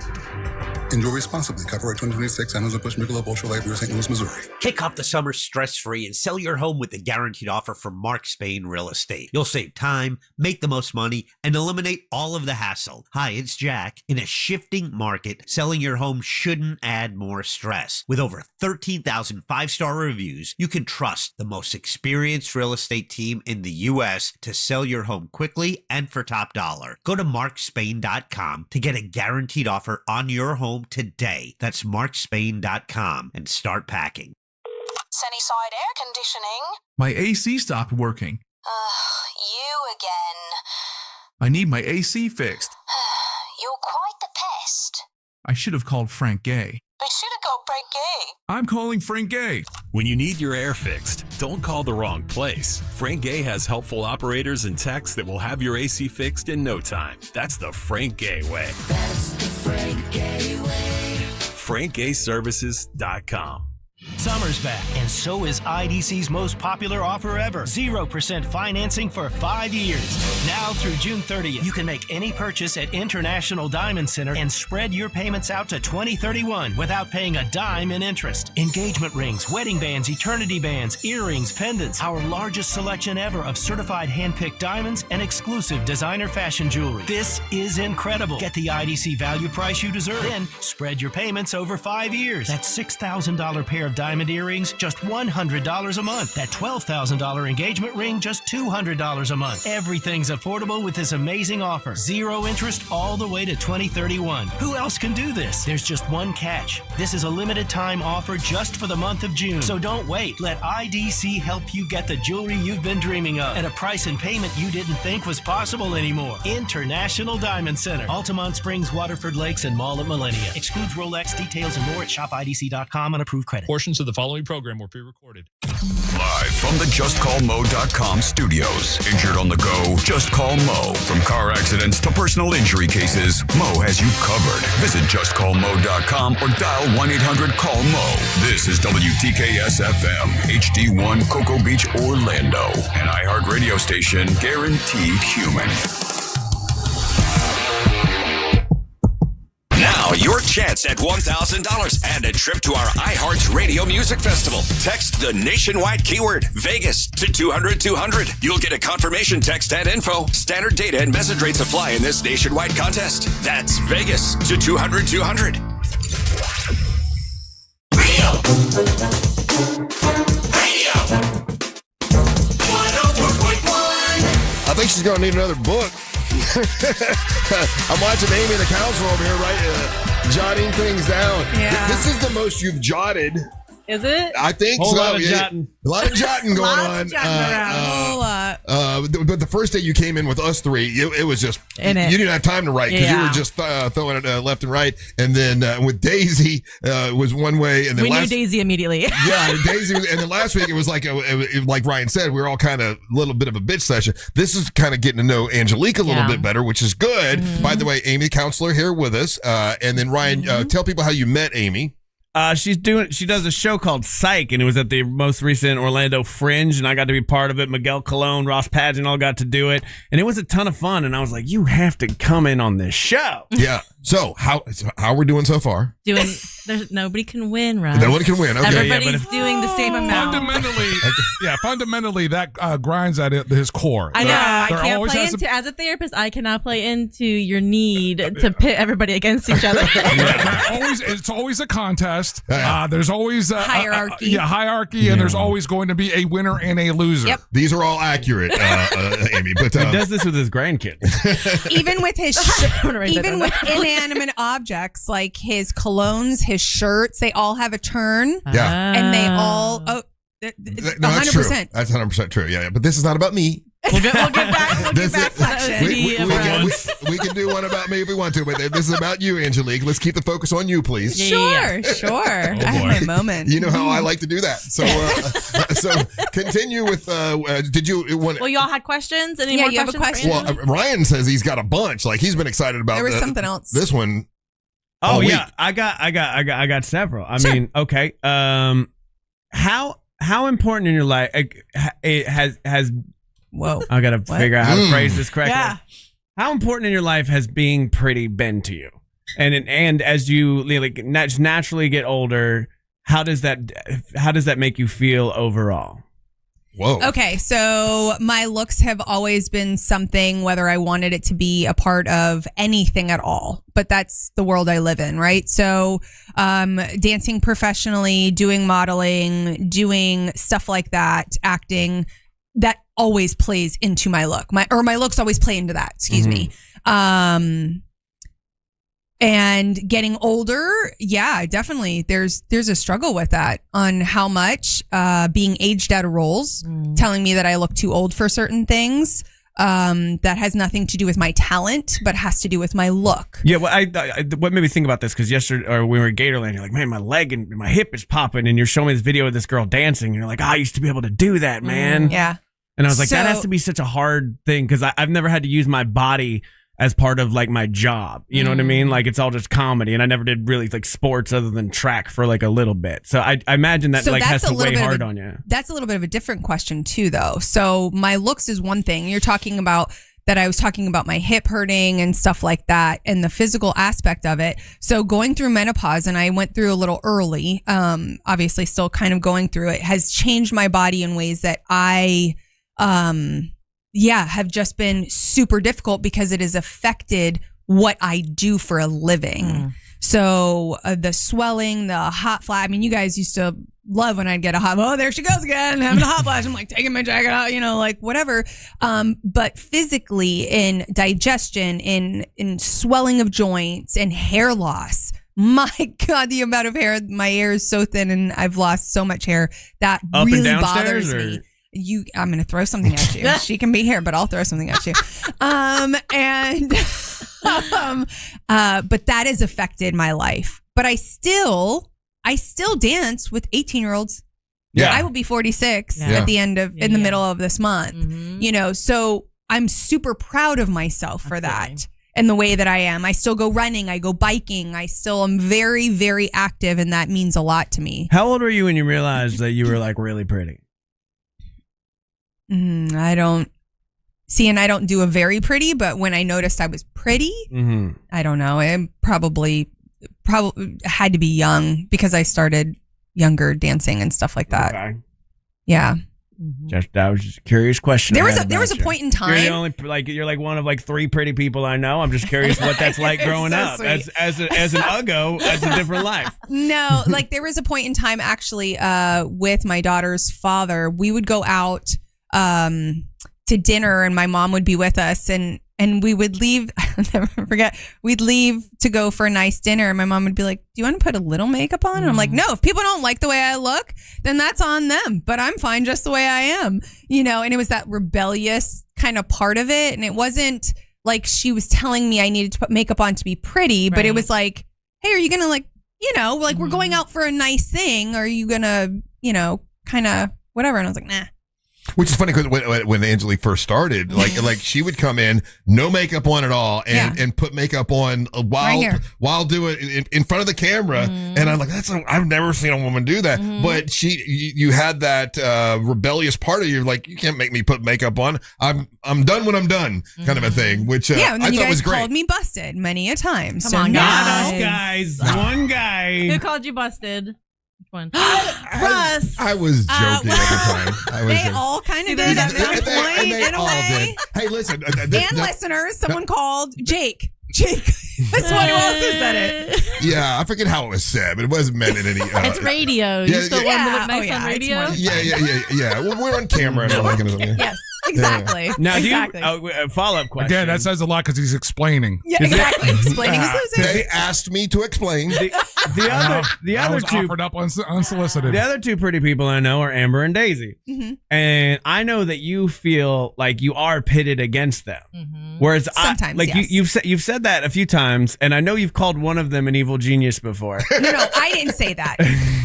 Speaker 20: Enjoy responsibly. Copyright 2026, Anheuser-Busch Michelob Ultra Light Beer, St. Louis, Missouri.
Speaker 21: Kick off the summer stress-free and sell your home with the guaranteed offer from Mark Spain Real Estate. You'll save time, make the most money, and eliminate all of the hassle. Hi, it's Jack. In a shifting market, selling your home shouldn't add more stress. With over 13,000 5-star reviews, you can trust the most experienced real estate team in the U.S. to sell your home quickly and for top dollar. Go to markspain.com to get a guaranteed offer on your home today. That's markspain.com and start packing.
Speaker 22: Sunnyside Air Conditioning.
Speaker 23: My AC stopped working.
Speaker 22: You again.
Speaker 23: I need my AC fixed.
Speaker 22: You're quite the pest.
Speaker 23: I should have called Frank Gay.
Speaker 22: They should have called Frank Gay.
Speaker 23: I'm calling Frank Gay.
Speaker 24: When you need your air fixed, don't call the wrong place. Frank Gay has helpful operators and techs that will have your AC fixed in no time. That's the Frank Gay way.
Speaker 17: That's the Frank Gay way.
Speaker 24: FrankGayServices.com.
Speaker 5: Summer's back, and so is IDC's most popular offer ever. 0% financing for 5 years. Now through June 30th, you can make any purchase at International Diamond Center and spread your payments out to 2031 without paying a dime in interest. Engagement rings, wedding bands, eternity bands, earrings, pendants, our largest selection ever of certified hand-picked diamonds and exclusive designer fashion jewelry. This is incredible. Get the IDC value price you deserve. Then spread your payments over 5 years. That $6,000 pair of diamond earrings, just $100 a month. That $12,000 engagement ring, just $200 a month. Everything's affordable with this amazing offer. 0 interest all the way to 2031. Who else can do this? There's just one catch. This is a limited time offer just for the month of June. So don't wait. Let IDC help you get the jewelry you've been dreaming of at a price and payment you didn't think was possible anymore. International Diamond Center, Altamont Springs, Waterford Lakes, and Mall at Millennia. Excludes Rolex. Details and more at shopidc.com on approved credit.
Speaker 7: Portions of the following program were pre-recorded.
Speaker 4: Live from the JustCallMo.com studios. Injured on the go? Just call Mo. From car accidents to personal injury cases, Mo has you covered. Visit JustCallMo.com or dial 1-800-CALL-MO. This is WTKS-FM, HD1 Cocoa Beach, Orlando. An iHeartRadio station guaranteed human.
Speaker 9: Now, your chance at $1,000 and a trip to our iHeart Radio Music Festival. Text the nationwide keyword Vegas to 200-200. You'll get a confirmation text and info. Standard data and message rates apply in this nationwide contest. That's Vegas to 200-200.
Speaker 17: Radio 104.1.
Speaker 1: I think she's going to need another book. I'm watching Amy, the counselor over here, jotting things down.
Speaker 6: Yeah.
Speaker 1: This is the most you've jotted.
Speaker 19: Is it?
Speaker 1: I think
Speaker 2: Whole
Speaker 1: so.
Speaker 2: lot of jotting.
Speaker 1: A lot of jotting going
Speaker 19: Lots
Speaker 1: on.
Speaker 19: of jotting around.
Speaker 1: But the first day you came in with us three, it was just
Speaker 19: In it.
Speaker 1: you didn't have time to write because you
Speaker 19: Yeah.
Speaker 1: were just throwing it left and right. And then with Daisy, was one way, and then
Speaker 19: We knew
Speaker 1: last
Speaker 19: Daisy immediately.
Speaker 1: yeah, Daisy, and then last week it was like Ryan said, we were all kind of a little bit of a bitch session. This is kind of getting to know Angelique a little
Speaker 19: Yeah.
Speaker 1: bit better, which is good. By the way, Amy, the counselor, here with us, and then Ryan, tell people how you met Amy.
Speaker 2: She does a show called Psych, and it was at the most recent Orlando Fringe, and I got to be part of it. Miguel Colon, Ross Padgett all got to do it, and it was a ton of fun. And I was like, you have to come in on this show.
Speaker 1: Yeah. So how are we doing so far?
Speaker 19: There's nobody can win, Russ.
Speaker 1: Nobody can win. Okay.
Speaker 19: Everybody's doing the same amount.
Speaker 3: Fundamentally, that grinds at his core.
Speaker 19: I know. I
Speaker 3: There
Speaker 19: can't
Speaker 3: always
Speaker 19: play
Speaker 3: has to-
Speaker 19: into, as a therapist, I cannot play into your need to pit everybody against each other.
Speaker 3: It's always a contest. There's always a
Speaker 6: Hierarchy.
Speaker 3: hierarchy, and there's always going to be a winner and a loser.
Speaker 6: Yep.
Speaker 1: These are all accurate, Amy. But
Speaker 2: He does this with his grandkids.
Speaker 6: Even with his even with inanimate objects like his colognes, his shirts, they all have a turn.
Speaker 1: Yeah.
Speaker 6: And they all
Speaker 1: no, that's true.
Speaker 6: 100%.
Speaker 1: That's 100% true. Yeah. But this is not about me.
Speaker 19: We'll get back
Speaker 1: This
Speaker 19: to that
Speaker 1: we
Speaker 19: OCD.
Speaker 1: we can do one about me if we want to, but this is about you, Angelique. Let's keep the focus on you, please.
Speaker 6: Sure. I have my moment.
Speaker 1: You know how I like to do that. So, so continue with. Did you want?
Speaker 19: Well, y'all had questions. Any
Speaker 6: Yeah,
Speaker 19: more
Speaker 6: you have a
Speaker 19: questions for
Speaker 1: Well,
Speaker 19: Angelique?
Speaker 1: Ryan says he's got a bunch. Like he's been excited about.
Speaker 6: There was something else.
Speaker 1: This one.
Speaker 2: Oh
Speaker 1: all
Speaker 2: yeah,
Speaker 1: week.
Speaker 2: I got several. I
Speaker 6: Sure.
Speaker 2: mean, okay. How important in your life it has
Speaker 6: Whoa.
Speaker 2: I gotta figure out how to phrase this correctly.
Speaker 19: Yeah.
Speaker 2: How important in your life has being pretty been to you? And as you like naturally get older, how does that make you feel overall?
Speaker 1: Whoa.
Speaker 6: Okay, so my looks have always been something, whether I wanted it to be a part of anything at all, but that's the world I live in, right? So dancing professionally, doing modeling, doing stuff like that, acting, that always plays into my look. My looks always play into that, excuse me. And getting older, yeah, definitely. There's a struggle with that on how much being aged out of roles, telling me that I look too old for certain things. That has nothing to do with my talent, but has to do with my look.
Speaker 2: Yeah, well, what made me think about this, because yesterday, or we were at Gatorland, you're like, man, my leg and my hip is popping, and you're showing me this video of this girl dancing, and you're like, I used to be able to do that, man.
Speaker 6: Yeah.
Speaker 2: And I was like, that
Speaker 6: So-
Speaker 2: has to be such a hard thing, because I've never had to use my body as part of like my job. You know what I mean? Like it's all just comedy, and I never did really like sports other than track for like a little bit. So I imagine that like has to weigh hard on you.
Speaker 6: That's a little bit of a different question too, though. So my looks is one thing. You're talking about that. I was talking about my hip hurting and stuff like that, and the physical aspect of it. So going through menopause, and I went through a little early. Obviously, still kind of going through it, has changed my body in ways that I have just been super difficult because it has affected what I do for a living. So the swelling, the hot flash. I mean, you guys used to love when I'd get a hot, oh, there she goes again, having a hot flash. I'm like taking my jacket out, like whatever. But physically, in digestion, in swelling of joints and hair loss, my God, the amount of hair, my hair is so thin and I've lost so much hair that
Speaker 2: Up and
Speaker 6: really
Speaker 2: downstairs,
Speaker 6: bothers me. I'm going to throw something at you. She can be here, but I'll throw something at you. But that has affected my life. But I still dance with 18-year-olds.
Speaker 1: Yeah.
Speaker 6: I will be 46
Speaker 1: Yeah.
Speaker 6: at the end of in the middle of this month. So I'm super proud of myself for that and the way that I am. I still go running, I go biking, I still am very, very active, and that means a lot to me.
Speaker 2: How old were you when you realized that you were like really pretty?
Speaker 6: I don't see, and I don't do a very pretty, but when I noticed I was pretty, I don't know. It probably had to be young because I started younger dancing and stuff like that.
Speaker 2: Okay.
Speaker 6: Yeah.
Speaker 2: That was just a curious question.
Speaker 6: There was a point in time.
Speaker 2: You're the only you're like one of like 3 pretty people I know. I'm just curious what that's like growing
Speaker 6: So
Speaker 2: up.
Speaker 6: sweet.
Speaker 2: As an uggo, that's a different life.
Speaker 6: No, like there was a point in time actually with my daughter's father. We would go out to dinner and my mom would be with us and we would leave. I'll never forget. We'd leave to go for a nice dinner and my mom would be like, do you want to put a little makeup on? And I'm like, no, if people don't like the way I look, then that's on them, but I'm fine just the way I am, and it was that rebellious kind of part of it. And it wasn't like she was telling me I needed to put makeup on to be pretty, but it was like, hey, are you going to we're going out for a nice thing. Are you going to, kind of whatever. And I was like, nah.
Speaker 1: Which is funny because when Angelique first started, like she would come in, no makeup on at all, and put makeup on while doing it in front of the camera, and I'm like, I've never seen a woman do that. But you had that rebellious part of you, like you can't make me put makeup on. I'm done when I'm done, kind of a thing. Which
Speaker 6: and
Speaker 1: I
Speaker 6: then you
Speaker 1: thought
Speaker 6: guys
Speaker 1: was great.
Speaker 6: called me busted many a time.
Speaker 19: Come on, guys.
Speaker 2: Guys, one guy.
Speaker 19: Who called you busted? Which one? Russ.
Speaker 1: I was joking at the time.
Speaker 6: They all kind of did at some point, in a way.
Speaker 1: Hey, listen.
Speaker 6: Listeners, someone called Jake. That's one who also said it.
Speaker 1: Yeah, I forget how it was said, but it wasn't meant in any.
Speaker 19: It's radio. You still want to look nice on radio?
Speaker 1: Yeah. Well, we're on camera and all that kind of stuff.
Speaker 6: Yes. Exactly.
Speaker 2: Now,
Speaker 6: exactly.
Speaker 2: follow-up question.
Speaker 3: Again, that says a lot because he's explaining.
Speaker 6: Yeah, exactly. Explaining is losing.
Speaker 1: They asked me to explain.
Speaker 2: The other two
Speaker 3: offered up unsolicited.
Speaker 2: The other 2 pretty people I know are Amber and Daisy, and I know that you feel like you are pitted against them. Whereas
Speaker 6: sometimes,
Speaker 2: you've said that a few times, and I know you've called one of them an evil genius before.
Speaker 6: No, I didn't say that.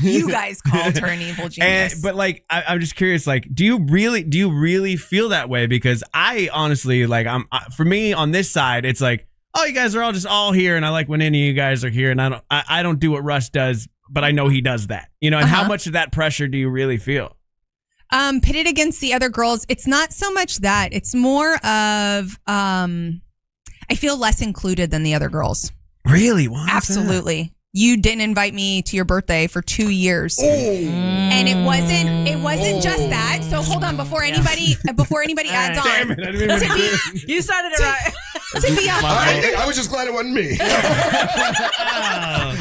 Speaker 6: You guys called her an evil genius.
Speaker 2: But I'm just curious. Do you really feel that way? Because I honestly for me on this side, it's like, oh, you guys are all here, and I like when any of you guys are here, and I don't do what Russ does, but I know he does that, and how much of that pressure do you really feel?
Speaker 6: Pitted against the other girls, it's not so much that. It's more of I feel less included than the other girls.
Speaker 2: Really? Why?
Speaker 6: Absolutely. You didn't invite me to your birthday for 2 years. And it wasn't just that. So hold on, before anybody adds on.
Speaker 2: Damn it, I didn't even
Speaker 19: You started it right.
Speaker 6: To be honest,
Speaker 1: I was just glad it wasn't me.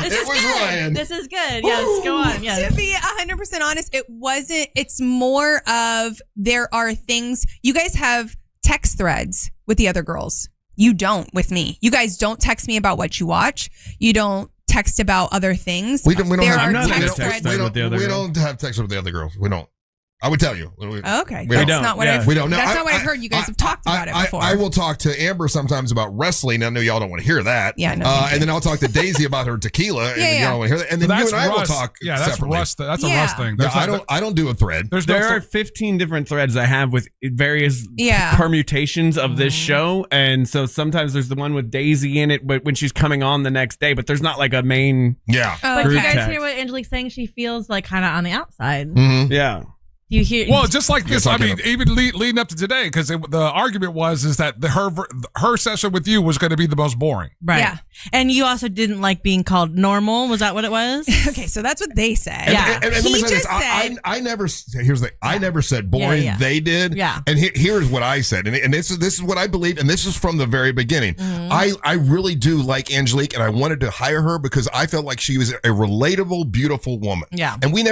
Speaker 19: It
Speaker 1: was Ryan.
Speaker 19: This is good. Yes, go on. Yes.
Speaker 6: To be 100% honest, it wasn't. It's more of there are things. You guys have text threads with the other girls. You don't with me. You guys don't text me about what you watch. You don't text about other things.
Speaker 1: We don't
Speaker 6: there
Speaker 1: have
Speaker 6: are
Speaker 1: text
Speaker 6: threads.
Speaker 1: We don't have text with the other girls. We don't. I would tell you.
Speaker 6: Okay.
Speaker 1: We
Speaker 6: That's
Speaker 1: don't.
Speaker 6: not what I've
Speaker 1: We don't. No,
Speaker 6: That's not what I've heard. You guys have talked about it before.
Speaker 1: I will talk to Amber sometimes about wrestling. I know y'all don't want to hear that.
Speaker 6: Yeah, no.
Speaker 1: And then I'll talk to Daisy about her tequila. And then y'all don't want to hear that. And then you and I will talk separately.
Speaker 3: That's a Russ thing.
Speaker 1: I don't do a thread.
Speaker 2: There are 15 different threads I have with various permutations of this show. And so sometimes there's the one with Daisy in it, but when she's coming on the next day, but there's not like a main
Speaker 19: But
Speaker 2: group
Speaker 19: you guys
Speaker 2: text.
Speaker 19: hear what Angelique's saying? She feels like kind of on the outside.
Speaker 2: Yeah.
Speaker 19: You hear?
Speaker 3: Well, just like this, I mean, even leading up to today, because the argument was that her session with you was going to be the most boring.
Speaker 19: Right. Yeah. And you also didn't like being called normal. Was that what it was?
Speaker 6: Okay, so that's what they said.
Speaker 1: And let me say this. I never. Here's the thing. I never said boring.
Speaker 19: Yeah.
Speaker 1: They did.
Speaker 19: Yeah.
Speaker 1: And here's what I said. And this is what I believe. And this is from the very beginning. I really do like Angelique, and I wanted to hire her because I felt like she was a relatable, beautiful woman.
Speaker 19: Yeah.
Speaker 1: And we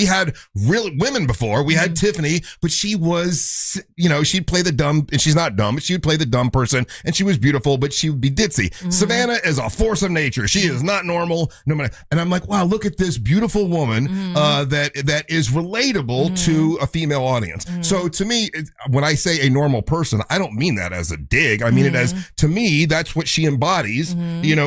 Speaker 1: had really women before. We had Tiffany, but she was, she'd play the dumb, and she's not dumb, but she would play the dumb person, and she was beautiful, but she would be ditzy. Savannah is a force of nature. She is not normal. No matter. And I'm like, wow, look at this beautiful woman that is relatable to a female audience. So to me, when I say a normal person, I don't mean that as a dig. I mean it as, to me, that's what she embodies.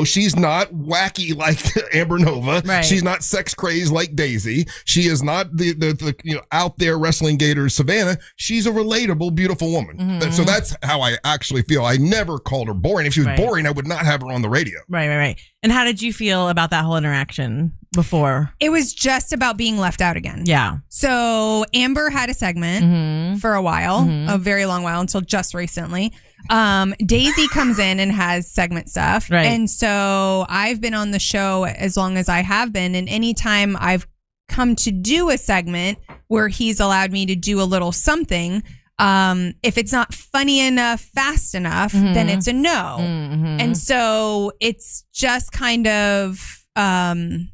Speaker 1: She's not wacky like Amber Nova.
Speaker 19: Right.
Speaker 1: She's not sex crazed like Daisy. She is not the out there wrestling Gators Savannah. She's a relatable, beautiful woman. So that's how I actually feel. I never called her boring. If she was boring, I would not have her on the radio.
Speaker 19: Right. And how did you feel about that whole interaction before?
Speaker 6: It was just about being left out again.
Speaker 19: Yeah.
Speaker 6: So Amber had a segment for a while, a very long while, until just recently. Daisy comes in and has segment stuff.
Speaker 19: Right.
Speaker 6: And so I've been on the show as long as I have been. And anytime I've come to do a segment where he's allowed me to do a little something, if it's not funny enough, fast enough, then it's a no. And so it's just kind of, and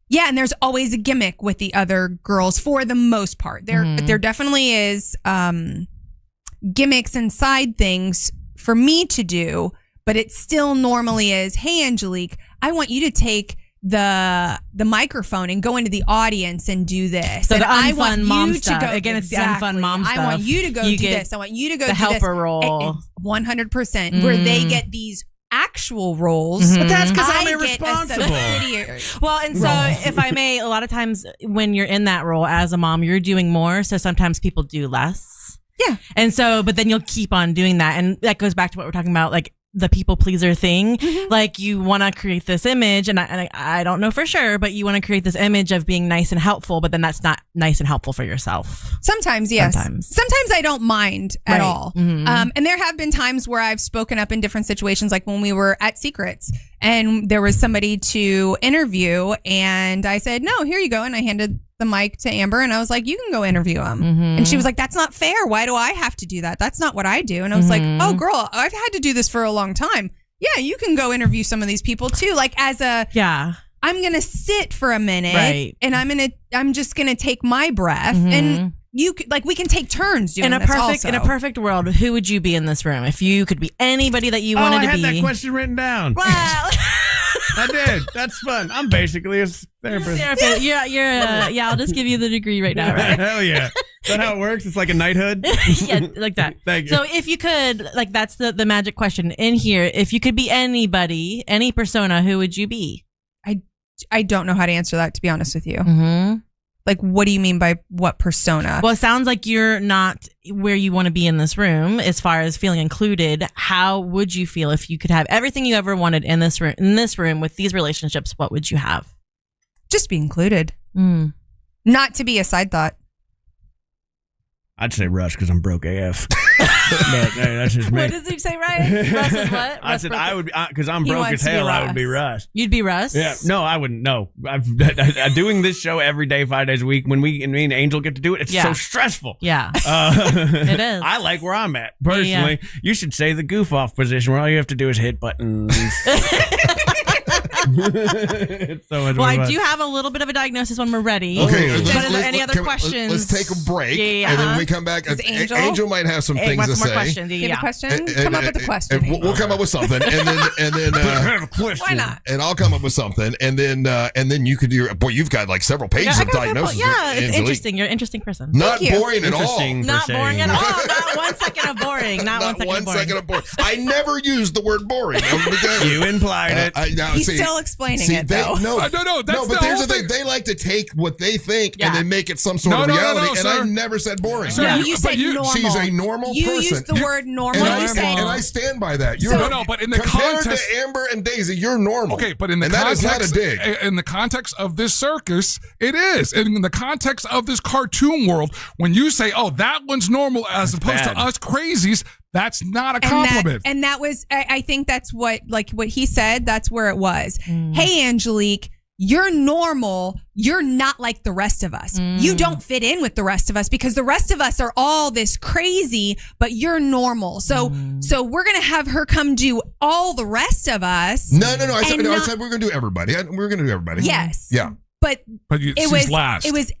Speaker 6: there's always a gimmick with the other girls for the most part. There definitely is gimmicks and side things for me to do, but it still normally is, hey, Angelique, I want you to take the microphone and go into the audience and do this.
Speaker 19: So
Speaker 6: and
Speaker 19: the
Speaker 6: I
Speaker 19: unfun
Speaker 6: want
Speaker 19: mom
Speaker 6: you
Speaker 19: stuff.
Speaker 6: to go,
Speaker 19: Again, it's the unfun mom stuff.
Speaker 6: I want you to go
Speaker 19: You
Speaker 6: do
Speaker 19: get
Speaker 6: this. I want you to go
Speaker 19: the
Speaker 6: do
Speaker 19: helper
Speaker 6: this.
Speaker 19: role.
Speaker 6: 100%. Where they get these actual roles.
Speaker 2: But that's because I'm
Speaker 6: I
Speaker 2: irresponsible.
Speaker 6: get a subsidiary.
Speaker 19: Well, and so if I may, a lot of times when you're in that role as a mom, you're doing more. So sometimes people do less.
Speaker 6: Yeah.
Speaker 19: And so, but then you'll keep on doing that. And that goes back to what we're talking about, like the people pleaser thing. Like you want to create this image, and I don't know for sure, but you want to create this image of being nice and helpful, but then that's not nice and helpful for yourself.
Speaker 6: Sometimes, yes. Sometimes I don't mind at
Speaker 19: Right.
Speaker 6: all. And there have been times where I've spoken up in different situations, like when we were at Secrets and there was somebody to interview, and I said, no, here you go. And I handed the mic to Amber, and I was like, you can go interview him. And she was like, that's not fair. Why do I have to do that? That's not what I do. And I was like, oh, girl, I've had to do this for a long time. Yeah, you can go interview some of these people too. Like as a, I'm going to sit for a minute,
Speaker 19: Right.
Speaker 6: and I'm just going to take my breath, and you could, like, we can take turns doing
Speaker 19: In a
Speaker 6: this
Speaker 19: perfect world, who would you be in this room? If you could be anybody that you wanted to be.
Speaker 2: I had that question written down.
Speaker 19: Wow.
Speaker 2: I did. That's fun. I'm basically a therapist.
Speaker 19: I'll just give you the degree right now, right?
Speaker 2: Hell yeah. Is that how it works? It's like a knighthood?
Speaker 19: Yeah, like that.
Speaker 2: Thank you.
Speaker 19: So if you could, like, that's the magic question in here. If you could be anybody, any persona, who would you be?
Speaker 6: I don't know how to answer that, to be honest with you. Like, what do you mean by what persona?
Speaker 19: Well, it sounds like you're not where you want to be in this room as far as feeling included. How would you feel if you could have everything you ever wanted in this room with these relationships? What would you have?
Speaker 6: Just be included. Not to be a side thought.
Speaker 2: I'd say Russ because I'm broke AF. But hey, that's just me.
Speaker 19: What does he say, Ryan? Russ is what?
Speaker 2: I said I would, because I'm
Speaker 19: He
Speaker 2: broke
Speaker 19: wants
Speaker 2: as
Speaker 19: to be
Speaker 2: hell, I would
Speaker 19: Russ.
Speaker 2: be Russ.
Speaker 19: You'd be Russ?
Speaker 2: Yeah. No, I wouldn't. No. I'm doing this show every day, 5 days a week. When me and Angel get to do it, it's so stressful.
Speaker 19: Yeah. It is.
Speaker 2: I like where I'm at, personally. You should say the goof off position where all you have to do is hit buttons. It's so much
Speaker 19: Well,
Speaker 2: more
Speaker 19: I
Speaker 2: fun.
Speaker 19: do have a little bit of a diagnosis when we're ready.
Speaker 1: Okay,
Speaker 19: But
Speaker 1: let's-
Speaker 19: are there
Speaker 1: let's-
Speaker 19: any other
Speaker 1: can we-
Speaker 19: questions?
Speaker 1: Let's take a break,
Speaker 19: Yeah.
Speaker 1: and then when we come back.
Speaker 6: Is Angel?
Speaker 1: Angel might have some things to
Speaker 19: some more
Speaker 1: say.
Speaker 19: questions.
Speaker 6: You have a question?
Speaker 1: And-
Speaker 6: Come up with a
Speaker 1: and-
Speaker 6: question.
Speaker 1: and we'll come up with something, and then
Speaker 6: Why not?
Speaker 1: and I'll come up with something, and then you could do. Boy, you've got like several pages
Speaker 19: I
Speaker 1: of
Speaker 19: got a couple-
Speaker 1: diagnosis.
Speaker 19: Yeah, it's
Speaker 1: Angelique.
Speaker 19: interesting. You're an interesting person.
Speaker 1: Not
Speaker 6: Thank you.
Speaker 1: boring at all.
Speaker 2: Interesting.
Speaker 19: Not
Speaker 2: per se.
Speaker 19: boring at all. Not 1 second of boring. Not 1 second of boring.
Speaker 1: Second of boring. I never used the word boring.
Speaker 2: You implied it.
Speaker 6: He's still explaining it,
Speaker 1: they,
Speaker 6: though.
Speaker 1: No,
Speaker 3: No, that's
Speaker 1: but
Speaker 3: the
Speaker 1: here's
Speaker 3: whole
Speaker 1: the thing. They like to take what they think
Speaker 19: Yeah.
Speaker 1: and then make it some sort
Speaker 3: No,
Speaker 1: of
Speaker 3: no, no,
Speaker 1: reality.
Speaker 3: no,
Speaker 1: and
Speaker 3: sir.
Speaker 1: I never said boring.
Speaker 3: Sir,
Speaker 6: No,
Speaker 3: you-
Speaker 6: you
Speaker 3: but
Speaker 6: said
Speaker 3: you-
Speaker 6: normal.
Speaker 1: She's a normal
Speaker 6: you
Speaker 1: person.
Speaker 6: used the word normal.
Speaker 1: And
Speaker 6: You said
Speaker 1: I stand by that. You're
Speaker 6: So-
Speaker 3: No, but in the
Speaker 1: compared
Speaker 3: context,
Speaker 1: to Amber and Daisy, you're normal.
Speaker 3: okay, but in the
Speaker 1: and that is
Speaker 3: context,
Speaker 1: not a dig.
Speaker 3: in the context of this circus, it is. And in the context of this cartoon world, when you say, "Oh, that one's normal," as opposed
Speaker 2: bad.
Speaker 3: to us crazies, that's not a
Speaker 6: and
Speaker 3: compliment.
Speaker 6: that was, I think that's what he said. That's where it was. Hey, Angelique, you're normal. You're not like the rest of us. You don't fit in with the rest of us because the rest of us are all this crazy, but you're normal. So we're going to have her come do all the rest of us.
Speaker 1: No. I said,
Speaker 6: and
Speaker 1: I
Speaker 6: not-
Speaker 1: said we're going to do everybody. We're going to do everybody.
Speaker 6: Yes.
Speaker 1: Yeah.
Speaker 6: But
Speaker 3: she's
Speaker 6: it was
Speaker 3: last.
Speaker 6: it was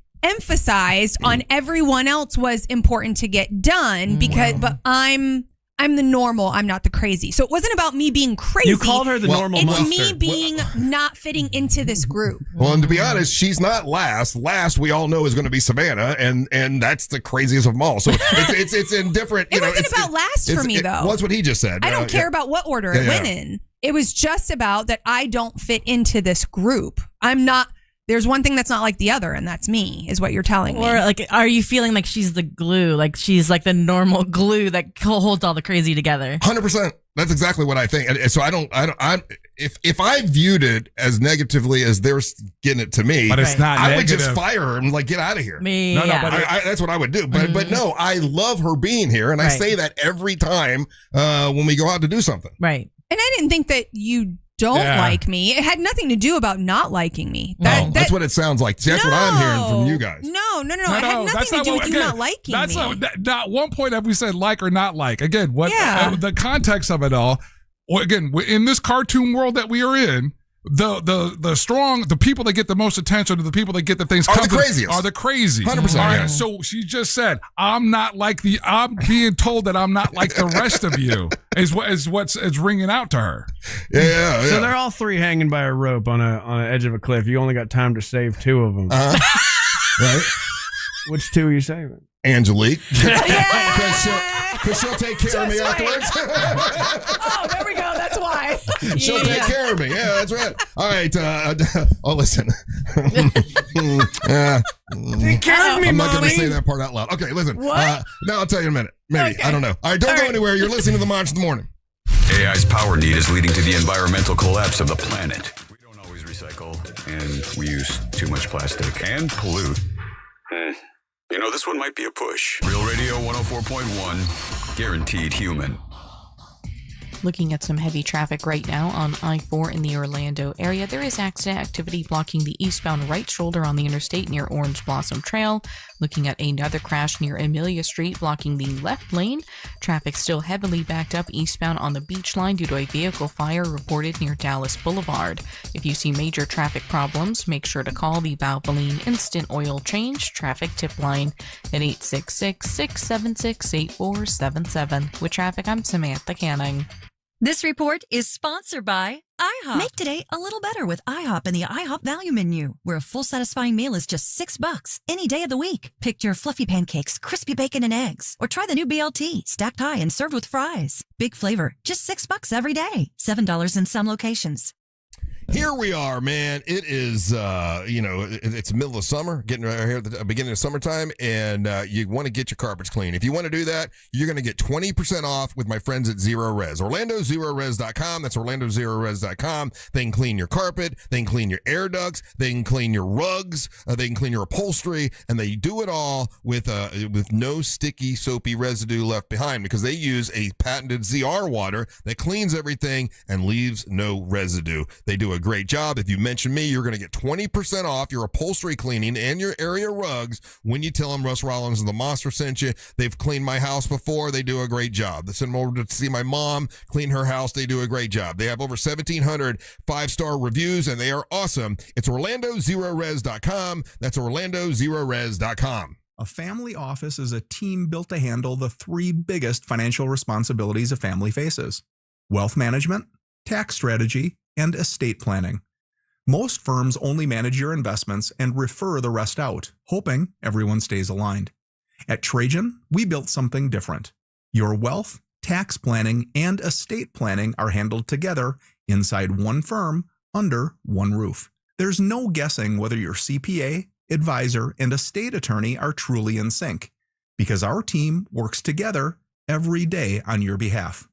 Speaker 6: emphasized on everyone else was important to get done because but I'm the normal, I'm not the crazy. So it wasn't about me being crazy.
Speaker 2: You called her the normal
Speaker 6: It's
Speaker 2: monster.
Speaker 6: me being not fitting into this group.
Speaker 1: Well, and to be honest, she's not last. Last, we all know, is going to be Savannah, and that's the craziest of them all. So it's in different.
Speaker 6: It wasn't about last for me, though.
Speaker 1: Well, that's what he just said.
Speaker 6: I don't care about what order it went in. It was just about that I don't fit into this group. I'm not. There's one thing that's not like the other, and that's me, is what you're telling me.
Speaker 19: Or like, are you feeling like she's the glue? Like she's like the normal glue that holds all the crazy together?
Speaker 1: 100%. That's exactly what I think. And so if I viewed it as negatively as they're getting it to me,
Speaker 3: But it's not
Speaker 1: I would just
Speaker 3: negative.
Speaker 1: fire her and like get out of here.
Speaker 19: Me,
Speaker 3: No,
Speaker 19: yeah.
Speaker 3: but
Speaker 1: That's what I would do. But no, I love her being here, and I
Speaker 19: Right.
Speaker 1: say that every time when we go out to do something.
Speaker 19: Right.
Speaker 6: And I didn't think that you don't
Speaker 3: Yeah.
Speaker 6: like me. It had nothing to do about not liking me.
Speaker 1: That's what it sounds like. See, that's what I'm hearing from you guys.
Speaker 6: No. It had nothing to do with you not liking
Speaker 3: that's
Speaker 6: me.
Speaker 3: Not one point have we said like or not like. Again, what
Speaker 6: Yeah.
Speaker 3: the context of it all. Well, again, in this cartoon world that we are in, the strong, the people that get the most attention, the people that get the things
Speaker 1: Are the
Speaker 3: coming
Speaker 1: craziest.
Speaker 3: are the crazy.
Speaker 1: 100%,
Speaker 3: All right,
Speaker 1: yeah.
Speaker 3: so she just said, I'm being told that I'm not like the rest of you is what's ringing out to her.
Speaker 1: Yeah.
Speaker 2: So they're all three hanging by a rope on an edge of a cliff. You only got time to save two of them.
Speaker 1: Right?
Speaker 2: Which two are you saving?
Speaker 1: Angelique. Because she'll take care of me afterwards.
Speaker 6: Oh, there we go. That's why.
Speaker 1: She'll take care of me. Yeah, that's right. All right. Listen.
Speaker 2: Take care of me,
Speaker 1: I'm not going to
Speaker 2: Mommy.
Speaker 1: say that part out loud. Okay, listen.
Speaker 6: What?
Speaker 1: No, I'll tell you in a minute. Maybe. I don't know. All right, don't go anywhere. You're listening to the Monster in the Morning.
Speaker 4: AI's power need is leading to the environmental collapse of the planet. We don't always recycle, and we use too much plastic and pollute. You know, this one might be a push. Real Radio 104.1, guaranteed human.
Speaker 8: Looking at some heavy traffic right now on I-4 in the Orlando area. There is accident activity blocking the eastbound right shoulder on the interstate near Orange Blossom Trail. Looking at another crash near Amelia Street blocking the left lane. Traffic still heavily backed up eastbound on the beach line due to a vehicle fire reported near Dallas Boulevard. If you see major traffic problems, make sure to call the Valvoline Instant Oil Change traffic tip line at 866-676-8477. With traffic, I'm Samantha Canning.
Speaker 14: This report is sponsored by IHOP. Make today a little better with IHOP and the IHOP value menu, where a full satisfying meal is just $6 any day of the week. Pick your fluffy pancakes, crispy bacon and eggs, or try the new BLT, stacked high and served with fries. Big flavor, just $6 every day. $7 in some locations.
Speaker 1: Here we are, man. It is, it's the middle of summer, getting right here at the beginning of summertime, and you want to get your carpets clean. If you want to do that, you're going to get 20% off with my friends at Zero Res. OrlandoZeroRes.com. That's OrlandoZeroRes.com. They can clean your carpet. They can clean your air ducts. They can clean your rugs. They can clean your upholstery, and they do it all with no sticky, soapy residue left behind because they use a patented ZR water that cleans everything and leaves no residue. They do a a great job. If you mention me, you're going to get 20% off your upholstery cleaning and your area rugs when you tell them Russ Rollins and the Monster sent you. They've cleaned my house before. They do a great job. They send them over to see my mom clean her house. They do a great job. They have over 1,700 5-star reviews, and they are awesome. It's OrlandoZeroRes.com. That's OrlandoZeroRes.com.
Speaker 10: A family office is a team built to handle the 3 biggest financial responsibilities a family faces: wealth management, tax strategy, and estate planning. Most firms only manage your investments and refer the rest out, hoping everyone stays aligned. At Trajan, we built something different. Your wealth, tax planning, and estate planning are handled together inside one firm under one roof. There's no guessing whether your CPA, advisor, and estate attorney are truly in sync, because our team works together every day on your behalf.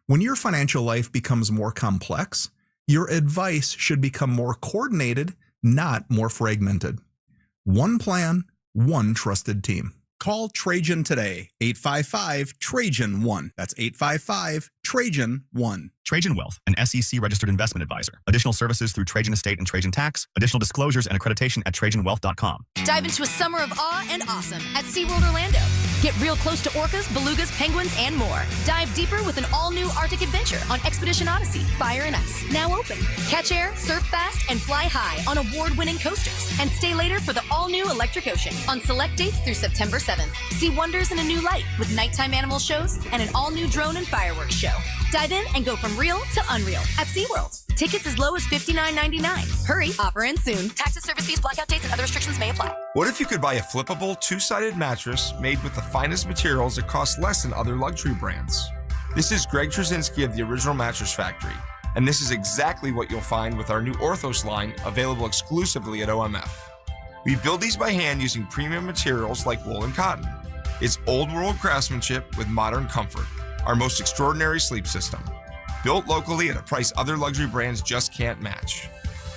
Speaker 10: When your financial life becomes more complex, your advice should become more coordinated, not more fragmented. One plan, one trusted team. Call Trajan today, 855-TRAJAN-1. That's 855-TRAJAN-1.
Speaker 11: Trajan Wealth, an SEC-registered investment advisor. Additional services through Trajan Estate and Trajan Tax. Additional disclosures and accreditation at TrajanWealth.com.
Speaker 13: Dive into a summer of awe and awesome at SeaWorld Orlando. Get real close to orcas, belugas, penguins, and more. Dive deeper with an all-new Arctic adventure on Expedition Odyssey, Fire and Ice, now open. Catch air, surf fast, and fly high on award-winning coasters. And stay later for the all-new Electric Ocean on select dates through September 7th. See wonders in a new light with nighttime animal shows and an all-new drone and fireworks show. Dive in and go from real to unreal at SeaWorld. Tickets as low as $59.99. Hurry, offer ends soon. Taxes, service fees, blackout dates, and other restrictions may apply.
Speaker 18: What if you could buy a flippable, 2-sided mattress made with the finest materials that cost less than other luxury brands? This is Greg Trzynski of the Original Mattress Factory, and this is exactly what you'll find with our new Orthos line, available exclusively at OMF. We build these by hand using premium materials like wool and cotton. It's old-world craftsmanship with modern comfort, our most extraordinary sleep system. Built locally at a price other luxury brands just can't match.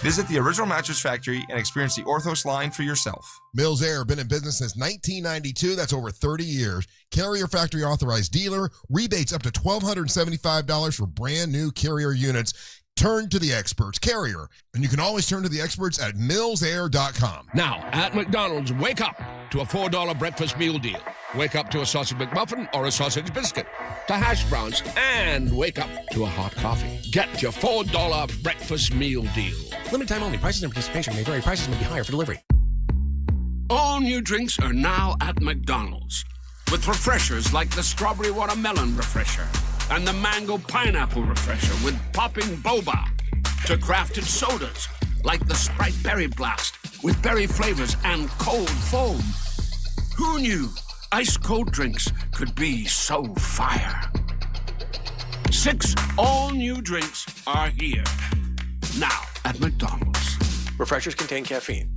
Speaker 18: Visit the Original Mattress Factory and experience the Orthos line for yourself.
Speaker 1: Mills Air, been in business since 1992. That's over 30 years. Carrier Factory authorized dealer. Rebates up to $1,275 for brand new Carrier units. Turn to the experts. Carrier. And you can always turn to the experts at millsair.com.
Speaker 23: Now, at McDonald's, wake up to a $4 breakfast meal deal. Wake up to a sausage McMuffin or a sausage biscuit, to hash browns, and wake up to a hot coffee. Get your $4 breakfast meal deal.
Speaker 24: Limited time only. Prices and participation may vary. Prices may be higher for delivery.
Speaker 23: All new drinks are now at McDonald's, with refreshers like the strawberry watermelon refresher and the mango pineapple refresher with popping boba, to crafted sodas like the Sprite Berry Blast with berry flavors and cold foam. Who knew ice cold drinks could be so fire? 6 all-new drinks are here. Now at McDonald's.
Speaker 24: Refreshers contain caffeine.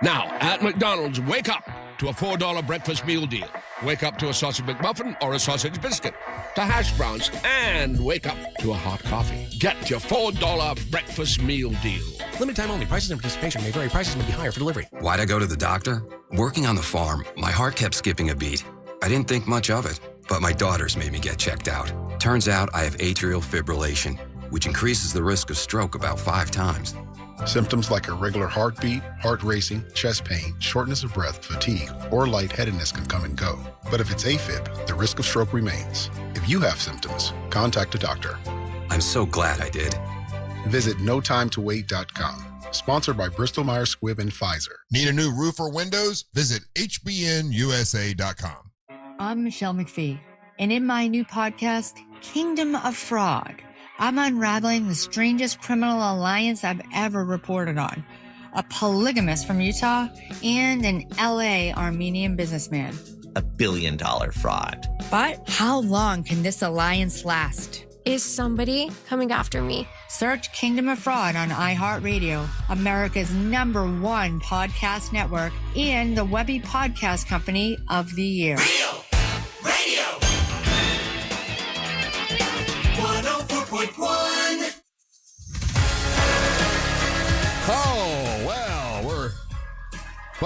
Speaker 23: Now at McDonald's, wake up to a $4 breakfast meal deal. Wake up to a sausage McMuffin or a sausage biscuit, to hash browns, and wake up to a hot coffee. Get your $4 breakfast meal deal.
Speaker 24: Limited time only. Prices and participation may vary. Prices may be higher for delivery.
Speaker 25: Why'd I go to the doctor? Working on the farm, my heart kept skipping a beat. I didn't think much of it, but my daughters made me get checked out. Turns out I have atrial fibrillation, which increases the risk of stroke about 5 times.
Speaker 26: Symptoms like irregular heartbeat, heart racing, chest pain, shortness of breath, fatigue, or lightheadedness can come and go. But if it's AFib, the risk of stroke remains. If you have symptoms, contact a doctor.
Speaker 25: I'm so glad I did.
Speaker 26: Visit notimetowait.com. Sponsored by Bristol Myers Squibb and Pfizer.
Speaker 1: Need a new roof or windows? Visit hbnusa.com.
Speaker 27: I'm Michelle McPhee, and in my new podcast, Kingdom of Fraud, I'm unraveling the strangest criminal alliance I've ever reported on. A polygamist from Utah and an LA Armenian businessman.
Speaker 28: $1 billion fraud.
Speaker 27: But how long can this alliance last?
Speaker 29: Is somebody coming after me?
Speaker 27: Search Kingdom of Fraud on iHeartRadio, America's #1 podcast network, and the Webby Podcast Company of the Year.
Speaker 17: Real Radio 104.1.
Speaker 1: Oh, well, we're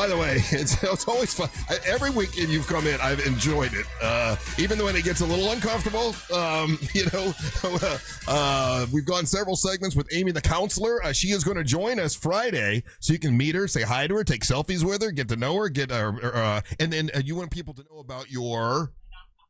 Speaker 1: By the way, it's always fun. Every weekend you've come in, I've enjoyed it. Even when it gets a little uncomfortable, we've gone several segments with Amy the counselor. She is going to join us Friday, so you can meet her, say hi to her, take selfies with her, get to know her, and then you want people to know about your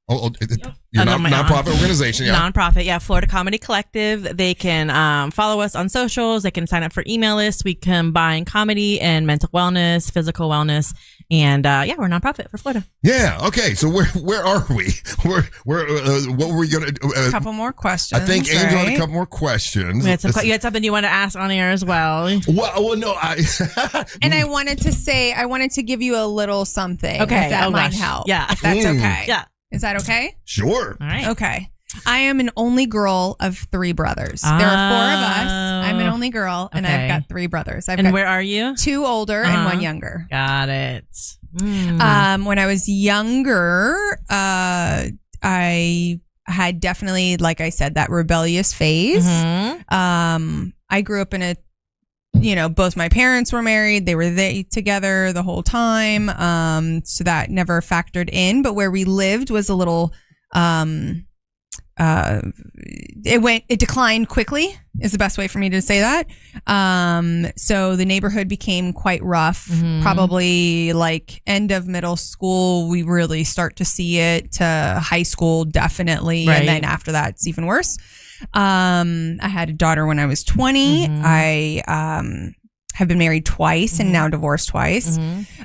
Speaker 1: nonprofit organization. Yeah.
Speaker 19: Nonprofit, Florida Comedy Collective. They can follow us on socials. They can sign up for email lists. We combine comedy and mental wellness, physical wellness, and we're a nonprofit for Florida.
Speaker 1: Yeah. Okay. So where are we? What were we going to do?
Speaker 6: A couple more questions.
Speaker 1: I think Angel had a couple more questions.
Speaker 19: You had something you want to ask on air as well.
Speaker 1: Well, no,
Speaker 6: and I wanted to give you a little something.
Speaker 19: Okay.
Speaker 6: If that might help.
Speaker 19: Yeah.
Speaker 6: If that's okay.
Speaker 19: Yeah.
Speaker 6: Is that okay?
Speaker 1: Sure.
Speaker 19: All right.
Speaker 6: Okay. I am an only girl of 3 brothers. There are 4 of us. I'm an only girl, and I've got 3 brothers.
Speaker 19: Where are you?
Speaker 6: 2 older and 1 younger.
Speaker 19: Got it.
Speaker 6: When I was younger, I had definitely, like I said, that rebellious phase. I grew up in a, both my parents were married. They were together the whole time. So that never factored in. But where we lived was a little, it declined quickly is the best way for me to say that. So the neighborhood became quite rough. Probably like end of middle school, we really start to see it, to high school, definitely.
Speaker 19: Right.
Speaker 6: And then after that, it's even worse. I had a daughter when I was 20. I have been married twice and now divorced twice.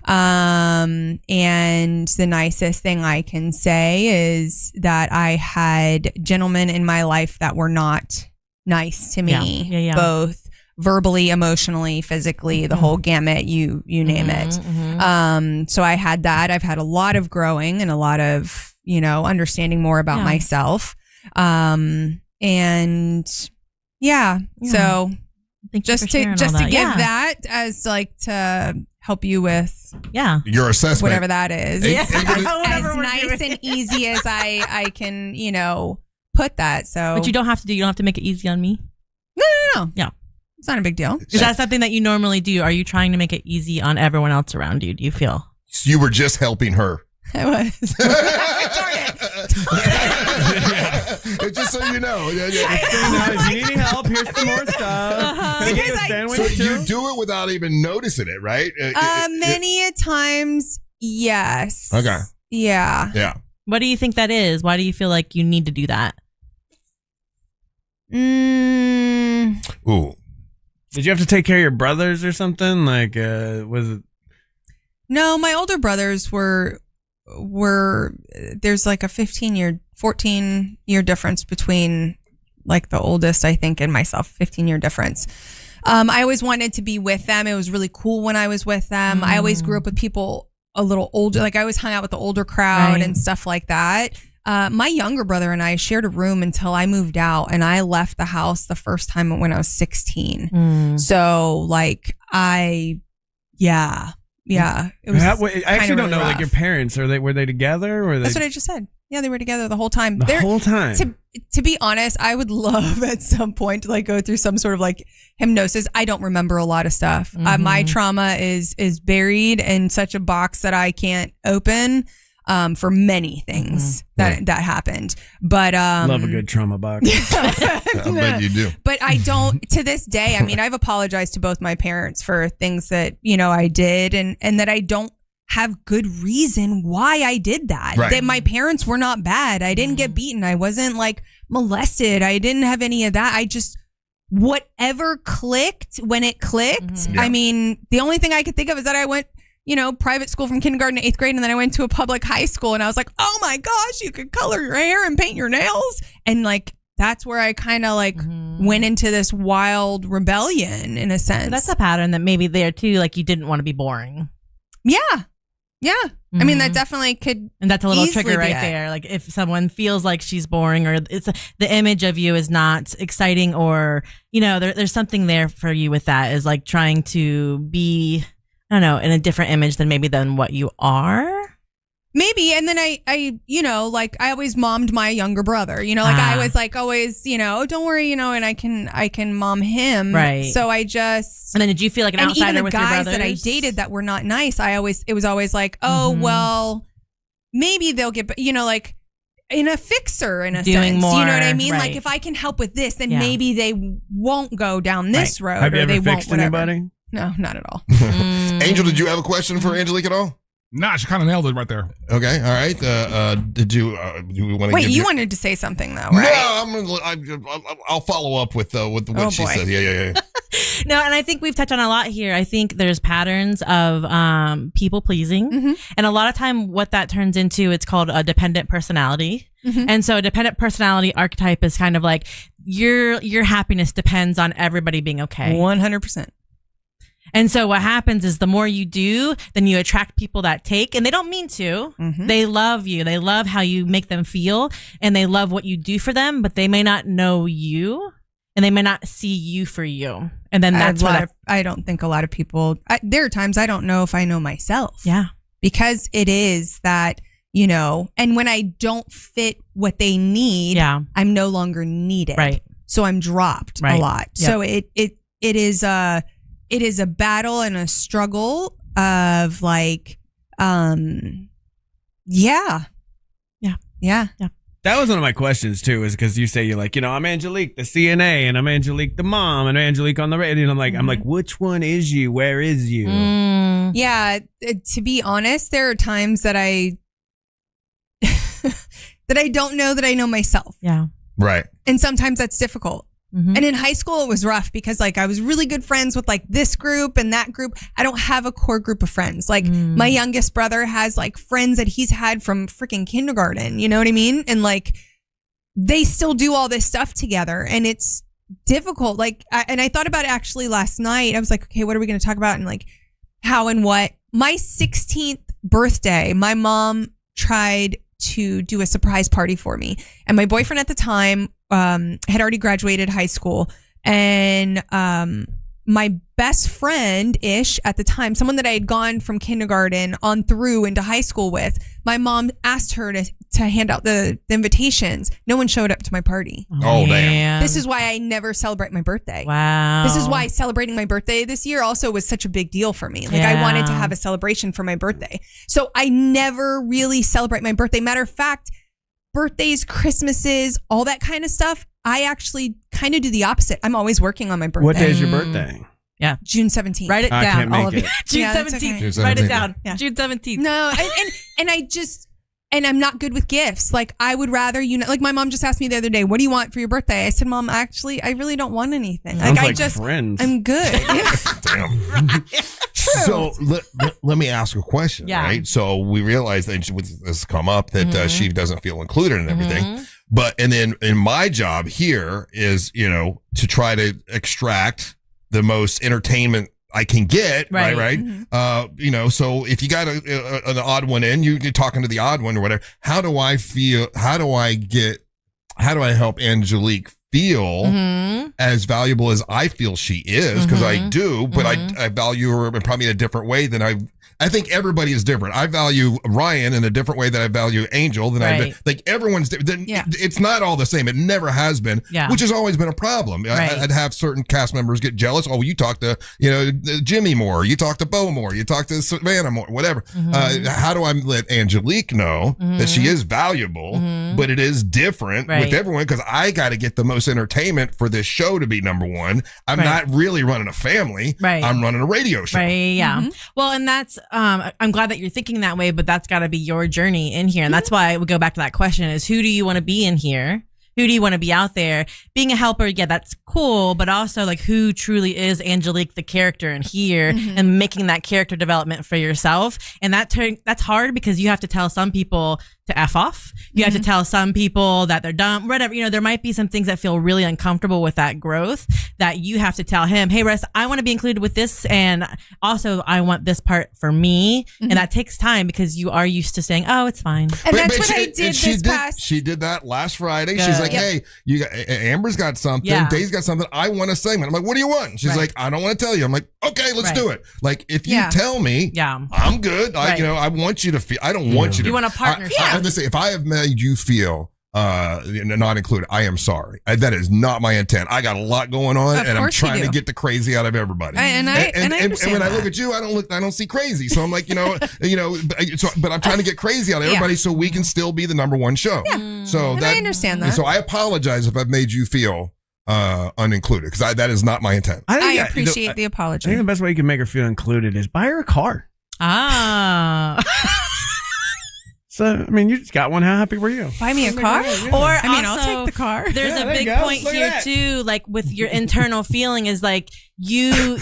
Speaker 6: And the nicest thing I can say is that I had gentlemen in my life that were not nice to me, both verbally, emotionally, physically, the whole gamut, you name it. So I had that. I've had a lot of growing and a lot of, understanding more about myself. So just to give that as like to help you with
Speaker 1: your assessment,
Speaker 6: whatever that is, as nice and easy as I can, put that. So,
Speaker 19: but you don't have to make it easy on me.
Speaker 6: No.
Speaker 19: Yeah,
Speaker 6: it's not a big deal.
Speaker 19: Is that something that you normally do? Are you trying to make it easy on everyone else around you? Do you feel
Speaker 1: you were just helping her?
Speaker 6: I was.
Speaker 1: Just so you know.
Speaker 2: If you need any help, here's some more stuff. Can I get you a sandwich too?
Speaker 1: You do it without even noticing it, right?
Speaker 6: Many a times, yes.
Speaker 1: Okay.
Speaker 6: Yeah.
Speaker 19: What do you think that is? Why do you feel like you need to do that?
Speaker 1: Ooh.
Speaker 2: Did you have to take care of your brothers or something? Like, was it?
Speaker 6: No, my older brothers were there's like a 14-year difference between like the oldest, I think, and myself, 15-year difference. I always wanted to be with them. It was really cool when I was with them. I always grew up with people a little older. Like I always hung out with the older crowd and stuff like that. My younger brother and I shared a room until I moved out, and I left the house the first time when I was 16. So like yeah, it was.
Speaker 2: I actually don't know.
Speaker 6: Rough.
Speaker 2: Like your parents, were they together? Or
Speaker 6: That's what I just said. Yeah, they were together the whole time.
Speaker 2: Whole time.
Speaker 6: To be honest, I would love at some point to like go through some sort of like hypnosis. I don't remember a lot of stuff. My trauma is buried in such a box that I can't open. For many things that happened, but
Speaker 2: love a good trauma box.
Speaker 1: I bet you do.
Speaker 6: But I don't to this day. I mean, I've apologized to both my parents for things that I did, and that I don't have good reason why I did that.
Speaker 1: Right.
Speaker 6: That my parents were not bad. I didn't get beaten. I wasn't like molested. I didn't have any of that. I just whatever clicked when it clicked. I mean, the only thing I could think of is that I went private school from kindergarten to 8th grade. And then I went to a public high school and I was like, oh my gosh, you could color your hair and paint your nails. And like, that's where I kind of like went into this wild rebellion in a sense.
Speaker 19: So that's a pattern that maybe there too, like you didn't want to be boring.
Speaker 6: Yeah. I mean, that definitely could.
Speaker 19: And that's a little trigger right there. Like if someone feels like she's boring or it's the image of you is not exciting or, there's something there for you with that is like trying to be, I don't know, in a different image than what you are.
Speaker 6: Maybe. And then I, you know, like I always mommed my younger brother, you know, like I was like always, you know, don't worry, you know, and I can mom him.
Speaker 19: Right.
Speaker 6: So I just.
Speaker 19: And then did you feel like an outsider
Speaker 6: even
Speaker 19: with
Speaker 6: the
Speaker 19: your
Speaker 6: guys
Speaker 19: brothers?
Speaker 6: that I dated that were not nice, it was always like, oh, well, maybe they'll get, you know, like in a fixer in a
Speaker 19: Doing
Speaker 6: sense.
Speaker 19: more,
Speaker 6: you know what I mean?
Speaker 19: right.
Speaker 6: Like if I can help with this, then maybe they won't go down this road.
Speaker 2: Have you
Speaker 6: or
Speaker 2: ever
Speaker 6: they
Speaker 2: fixed
Speaker 6: won't, whatever.
Speaker 2: anybody?
Speaker 6: No, not at all.
Speaker 1: Angel, did you have a question for Angelique at all?
Speaker 3: Nah, she kind of nailed it right there.
Speaker 1: Okay, all right. Did you? Do we want to?
Speaker 6: Wait, you wanted to say something though, right?
Speaker 1: No, I'll follow up with what
Speaker 6: Oh,
Speaker 1: she
Speaker 6: boy.
Speaker 1: said. Yeah.
Speaker 19: No, and I think we've touched on a lot here. I think there's patterns of people pleasing, and a lot of time what that turns into, it's called a dependent personality. And so a dependent personality archetype is kind of like your happiness depends on everybody being okay.
Speaker 6: 100%.
Speaker 19: And so what happens is the more you do, then you attract people that take, and they don't mean to. They love you. They love how you make them feel, and they love what you do for them, but they may not know you, and they may not see you for you. And then that's what
Speaker 6: I don't think a lot of people, there are times I don't know if I know myself.
Speaker 19: Yeah.
Speaker 6: Because it is that, you know, and when I don't fit what they need, I'm no longer needed.
Speaker 19: Right.
Speaker 6: So I'm dropped a lot.
Speaker 19: Yep.
Speaker 6: So it is a battle and a struggle of like, yeah.
Speaker 2: That was one of my questions too, is because you say you're like, you know, I'm Angelique, the CNA, and I'm Angelique, the mom, and Angelique on the radio. And I'm like, which one is you? Where is you?
Speaker 6: Yeah. To be honest, there are times that I don't know that I know myself.
Speaker 19: Yeah.
Speaker 1: Right.
Speaker 6: And sometimes that's difficult. And in high school, it was rough because like I was really good friends with like this group and that group. I don't have a core group of friends. Like my youngest brother has like friends that he's had from freaking kindergarten. You know what I mean? And like they still do all this stuff together, and it's difficult. Like, and I thought about it actually last night. I was like, okay, what are we going to talk about? And like how and what. My 16th birthday, my mom tried to do a surprise party for me, and my boyfriend at the time had already graduated high school, and my best friend-ish at the time, someone that I had gone from kindergarten on through into high school with, my mom asked her to hand out the invitations. No one showed up to my party.
Speaker 1: Oh, damn.
Speaker 6: This is why I never celebrate my birthday.
Speaker 19: Wow.
Speaker 6: This is why celebrating my birthday this year also was such a big deal for me. Like I wanted to have a celebration for my birthday. So I never really celebrate my birthday. Matter of fact, birthdays, Christmases, all that kind of stuff, I actually kind of do the opposite. I'm always working on my birthday.
Speaker 2: What day is your birthday?
Speaker 19: Yeah.
Speaker 6: June 17th.
Speaker 19: Write it
Speaker 2: I
Speaker 19: down.
Speaker 2: can't make
Speaker 19: All of
Speaker 2: it.
Speaker 19: it. June
Speaker 6: Yeah, that's
Speaker 19: 17th.
Speaker 6: okay.
Speaker 1: June
Speaker 19: Write it
Speaker 1: 17th.
Speaker 19: down.
Speaker 6: Yeah.
Speaker 19: June 17th.
Speaker 6: No, and I just, and I'm not good with gifts. Like I would rather, you know, like my mom just asked me the other day, what do you want for your birthday? I said, Mom, actually, I really don't want anything.
Speaker 2: Sounds
Speaker 6: I
Speaker 2: like
Speaker 6: just,
Speaker 2: friends.
Speaker 6: I'm good.
Speaker 1: Damn. So let me ask a question,
Speaker 19: Yeah.
Speaker 1: right? So we realize that this has come up that she doesn't feel included in everything. And then in my job here is, you know, to try to extract the most entertainment I can get, right? You know, so if you got an odd one in, you're talking to the odd one or whatever. How do I help Angelique feel as valuable as I feel she is? Because I do, but I value her probably in a different way than I think everybody is different. I value Ryan in a different way than I value Angel. Like everyone's different. It's not all the same. It never has been, which has always been a problem. I'd have certain cast members get jealous. Oh, you talk to, you know, Jimmy more. You talk to Bo more. You talk to Savannah more, whatever. How do I let Angelique know that she is valuable, but it is different with everyone? Because I got to get the most entertainment for this show to be number one. I'm not really running a family. I'm running a radio show.
Speaker 19: Yeah. Well, and that's, I'm glad that you're thinking that way, but that's got to be your journey in here. And that's why we go back to that question is, who do you want to be in here? Who do you want to be out there? Being a helper, yeah, that's cool. But also like who truly is Angelique, the character in here, and making that character development for yourself. And that's hard because you have to tell some people to F off. You have to tell some people that they're dumb, whatever. There might be some things that feel really uncomfortable with that growth that you have to tell him, hey, Russ, I want to be included with this. And also I want this part for me. And that takes time because you are used to saying, oh, it's fine.
Speaker 6: And that's what I did this past.
Speaker 1: She did that last Friday.
Speaker 19: Good.
Speaker 1: She's like, hey, Amber's got something.
Speaker 19: Yeah.
Speaker 1: Dave's got something. I want a segment. I'm like, what do you want? And she's like, I don't want to tell you. I'm like, okay, let's do it. Like, if you tell me, I'm good. I want you to feel, I don't want you to.
Speaker 19: You want a partnership.
Speaker 1: I have to say, if I have made you feel not included, I am sorry. That is not my intent. I got a lot going on, and I'm trying to get the crazy out of everybody.
Speaker 6: And I understand
Speaker 1: when I look at you, I don't see crazy. So I'm like, but I'm trying to get crazy out of everybody so we can still be the number one show.
Speaker 6: Yeah.
Speaker 1: So
Speaker 6: I understand that.
Speaker 1: So I apologize if I've made you feel unincluded, because that is not my intent.
Speaker 6: I appreciate the apology.
Speaker 2: I think the best way you can make her feel included is buy her a car. So, you just got one. How happy were you?
Speaker 6: Buy me a car?
Speaker 19: Or
Speaker 6: I'll take the car.
Speaker 19: There's a big point here too, like with your internal feeling is like you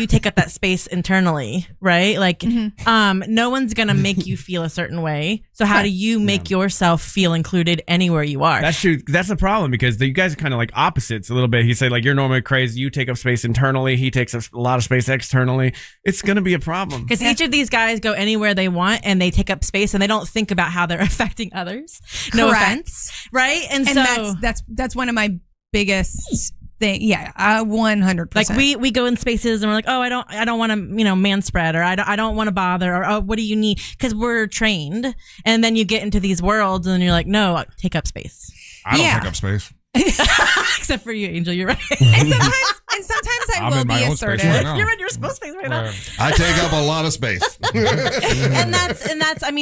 Speaker 19: take up that space internally, right? Like no one's gonna make you feel a certain way. So how do you make yourself feel included anywhere you are?
Speaker 2: That's true. That's the problem, because you guys are kind of like opposites a little bit. He said like, you're normally crazy, you take up space internally, he takes up a lot of space externally. It's gonna be a problem.
Speaker 19: Because each of these guys go anywhere they want and they take up space and they don't think about how they're affecting others. No offense, right? And so
Speaker 6: that's one of my biggest thing. Yeah, 100%.
Speaker 19: Like we go in spaces and we're like, oh, I don't want to man spread, or I don't want to bother, or oh, what do you need? Because we're trained, and then you get into these worlds and you're like, no, take up space.
Speaker 3: I don't take up space.
Speaker 19: Except for you, Angel. You're right.
Speaker 6: And sometimes I will be assertive.
Speaker 19: You're in your space right now.
Speaker 1: I take up a lot of space.
Speaker 19: and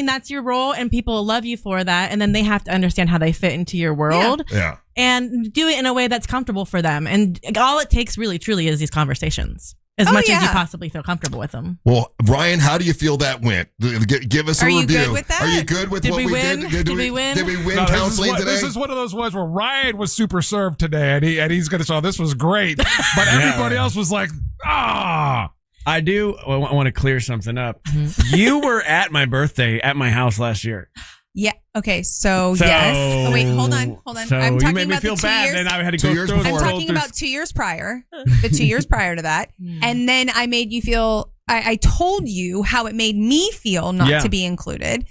Speaker 19: that's your role, and people love you for that, and then they have to understand how they fit into your world.
Speaker 1: Yeah.
Speaker 19: And do it in a way that's comfortable for them. And all it takes really truly is these conversations. As much as you possibly feel comfortable with them.
Speaker 1: Well, Ryan, how do you feel that went? Give us a review.
Speaker 6: Are you good with that?
Speaker 1: Are you good with what we did?
Speaker 19: Did we win?
Speaker 1: Did we win counseling today?
Speaker 3: This is one of those ones where Ryan was super served today, and he's going to say, this was great. But everybody else was like, I
Speaker 2: want to clear something up. You were at my birthday at my house last year.
Speaker 6: Yeah. Okay. So yes. Oh, wait. Hold on.
Speaker 2: So
Speaker 6: I'm talking
Speaker 2: you made me
Speaker 6: about
Speaker 2: feel
Speaker 6: the 2
Speaker 2: bad,
Speaker 6: years.
Speaker 2: and I had to go through.
Speaker 6: I'm talking about 2 years prior. The 2 years prior to that, and then I made you feel. I told you how it made me feel not to be included,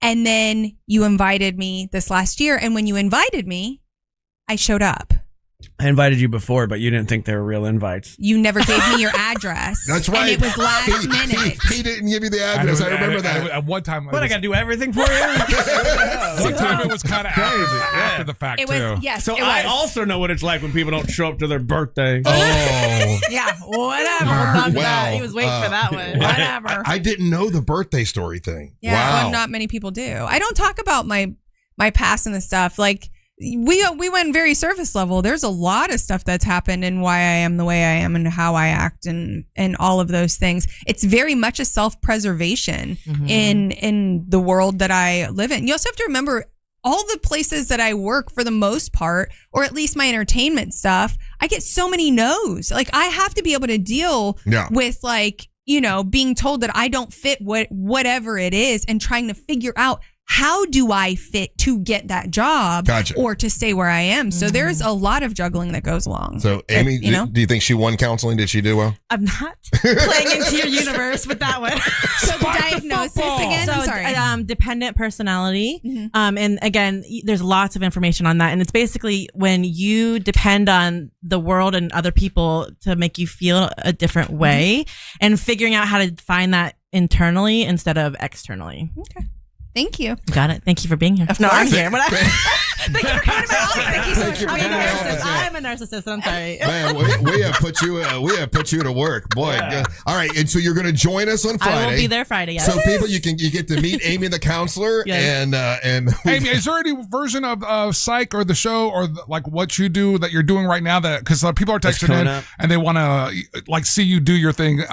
Speaker 6: and then you invited me this last year. And when you invited me, I showed up.
Speaker 2: I invited you before, but you didn't think they were real invites.
Speaker 6: You never gave me your address.
Speaker 1: That's right.
Speaker 6: And it was last minute.
Speaker 1: He didn't give you the address. I remember that.
Speaker 3: At one time,
Speaker 2: I got to do everything for you?
Speaker 3: One time it was kind of after the fact,
Speaker 6: it was,
Speaker 3: too.
Speaker 6: Yes,
Speaker 2: so
Speaker 6: it was.
Speaker 2: I also know what it's like when people don't show up to their birthday.
Speaker 1: Oh.
Speaker 6: Yeah, whatever.
Speaker 1: Wow.
Speaker 19: He was waiting for that one. Whatever.
Speaker 1: I didn't know the birthday story thing.
Speaker 6: Yeah,
Speaker 1: wow.
Speaker 6: well, not many people do. I don't talk about my past and the stuff. Like, we went very surface level. There's a lot of stuff that's happened and why I am the way I am and how I act and all of those things. It's very much a self-preservation in the world that I live in. You also have to remember all the places that I work, for the most part, or at least my entertainment stuff, I get so many no's. Like, I have to be able to deal with, like, being told that I don't fit whatever it is, and trying to figure out, how do I fit to get that job or to stay where I am? So there's a lot of juggling that goes along.
Speaker 1: So, Amy, do you think she won counseling? Did she do well?
Speaker 19: I'm not playing into your universe with that one.
Speaker 6: So the diagnosis again?
Speaker 19: So,
Speaker 6: sorry.
Speaker 19: Dependent personality. And again, there's lots of information on that. And it's basically when you depend on the world and other people to make you feel a different way, and figuring out how to find that internally instead of externally.
Speaker 6: Okay. Thank you.
Speaker 19: Got it. Thank you for being here. No, I'm here. Thank you for coming to my office. Thank you so much. I'm a narcissist. I'm sorry.
Speaker 1: Man, we have put you to work, boy. All right, and so you're going to join us on Friday.
Speaker 19: I will be there Friday. Yes.
Speaker 1: So people, you get to meet Amy the counselor, and
Speaker 3: Amy, is there any version of Psych or the show or like what you do that you're doing right now? That because people are texting in and they want to like see you do your thing.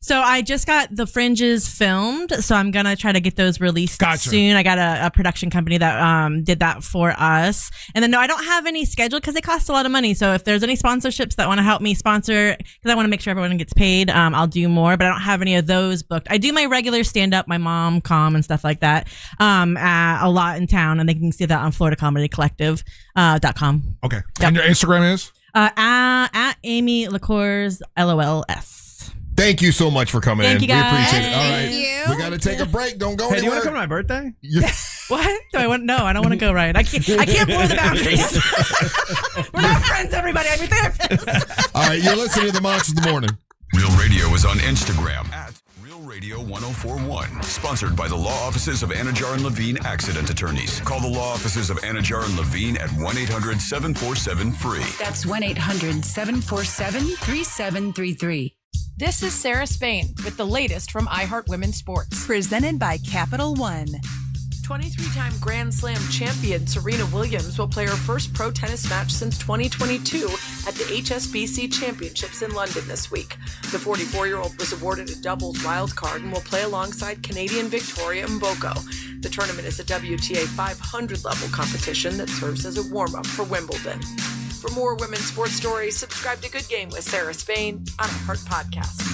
Speaker 19: So I just got the fringes filmed, so I'm gonna try to get those released soon. I got a production company that did that for us, and then no, I don't have any scheduled because they cost a lot of money. So if there's any sponsorships that want to help me sponsor, because I want to make sure everyone gets paid, I'll do more. But I don't have any of those booked. I do my regular stand up, my mom com and stuff like that, a lot in town, and they can see that on FloridaComedyCollective.com.
Speaker 3: Okay,
Speaker 19: Yep.
Speaker 3: and your Instagram is
Speaker 19: at Amy LaCours LOLS.
Speaker 1: Thank you so much for coming in.
Speaker 19: Thank you, guys.
Speaker 1: We appreciate it. All right.
Speaker 6: Thank you.
Speaker 1: We got to take a break. Don't go
Speaker 2: Hey, do you
Speaker 1: anywhere.
Speaker 2: want to come to my birthday?
Speaker 19: What? Do I want? No, I don't want to go. Right? I can't blow the boundaries. We're not friends, everybody. I'm your therapist.
Speaker 1: All right, you're listening to the Monsters of the Morning.
Speaker 4: Real Radio is on Instagram at Real Radio 1041. Sponsored by the law offices of Anajar and Levine Accident Attorneys. Call the law offices of Anajar and Levine at 1-800-747-FREE.
Speaker 5: That's 1-800-747-3733.
Speaker 7: This is Sarah Spain with the latest from iHeart Women's Sports.
Speaker 5: Presented by Capital One.
Speaker 7: 23-time Grand Slam champion Serena Williams will play her first pro tennis match since 2022 at the HSBC Championships in London this week. The 44-year-old was awarded a doubles wild card and will play alongside Canadian Victoria Mboko. The tournament is a WTA 500-level competition that serves as a warm-up for Wimbledon. For more women's sports stories, subscribe to Good Game with Sarah Spain on iHeart Podcast.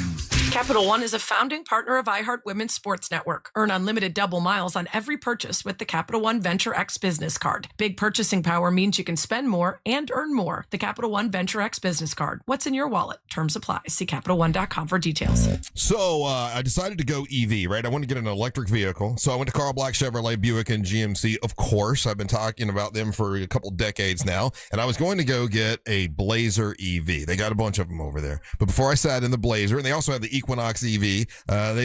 Speaker 7: Capital One is a founding partner of iHeart Women's Sports Network. Earn unlimited double miles on every purchase with the Capital One Venture X Business Card. Big purchasing power means you can spend more and earn more. The Capital One Venture X Business Card. What's in your wallet? Terms apply. See CapitalOne.com for details.
Speaker 1: So I decided to go EV, right? I wanted to get an electric vehicle. So I went to Carl Black Chevrolet, Buick, and GMC. Of course, I've been talking about them for a couple decades now. And I was going to go get a Blazer EV. They got a bunch of them over there. But before I sat in the Blazer, and they also have the Equinox EV.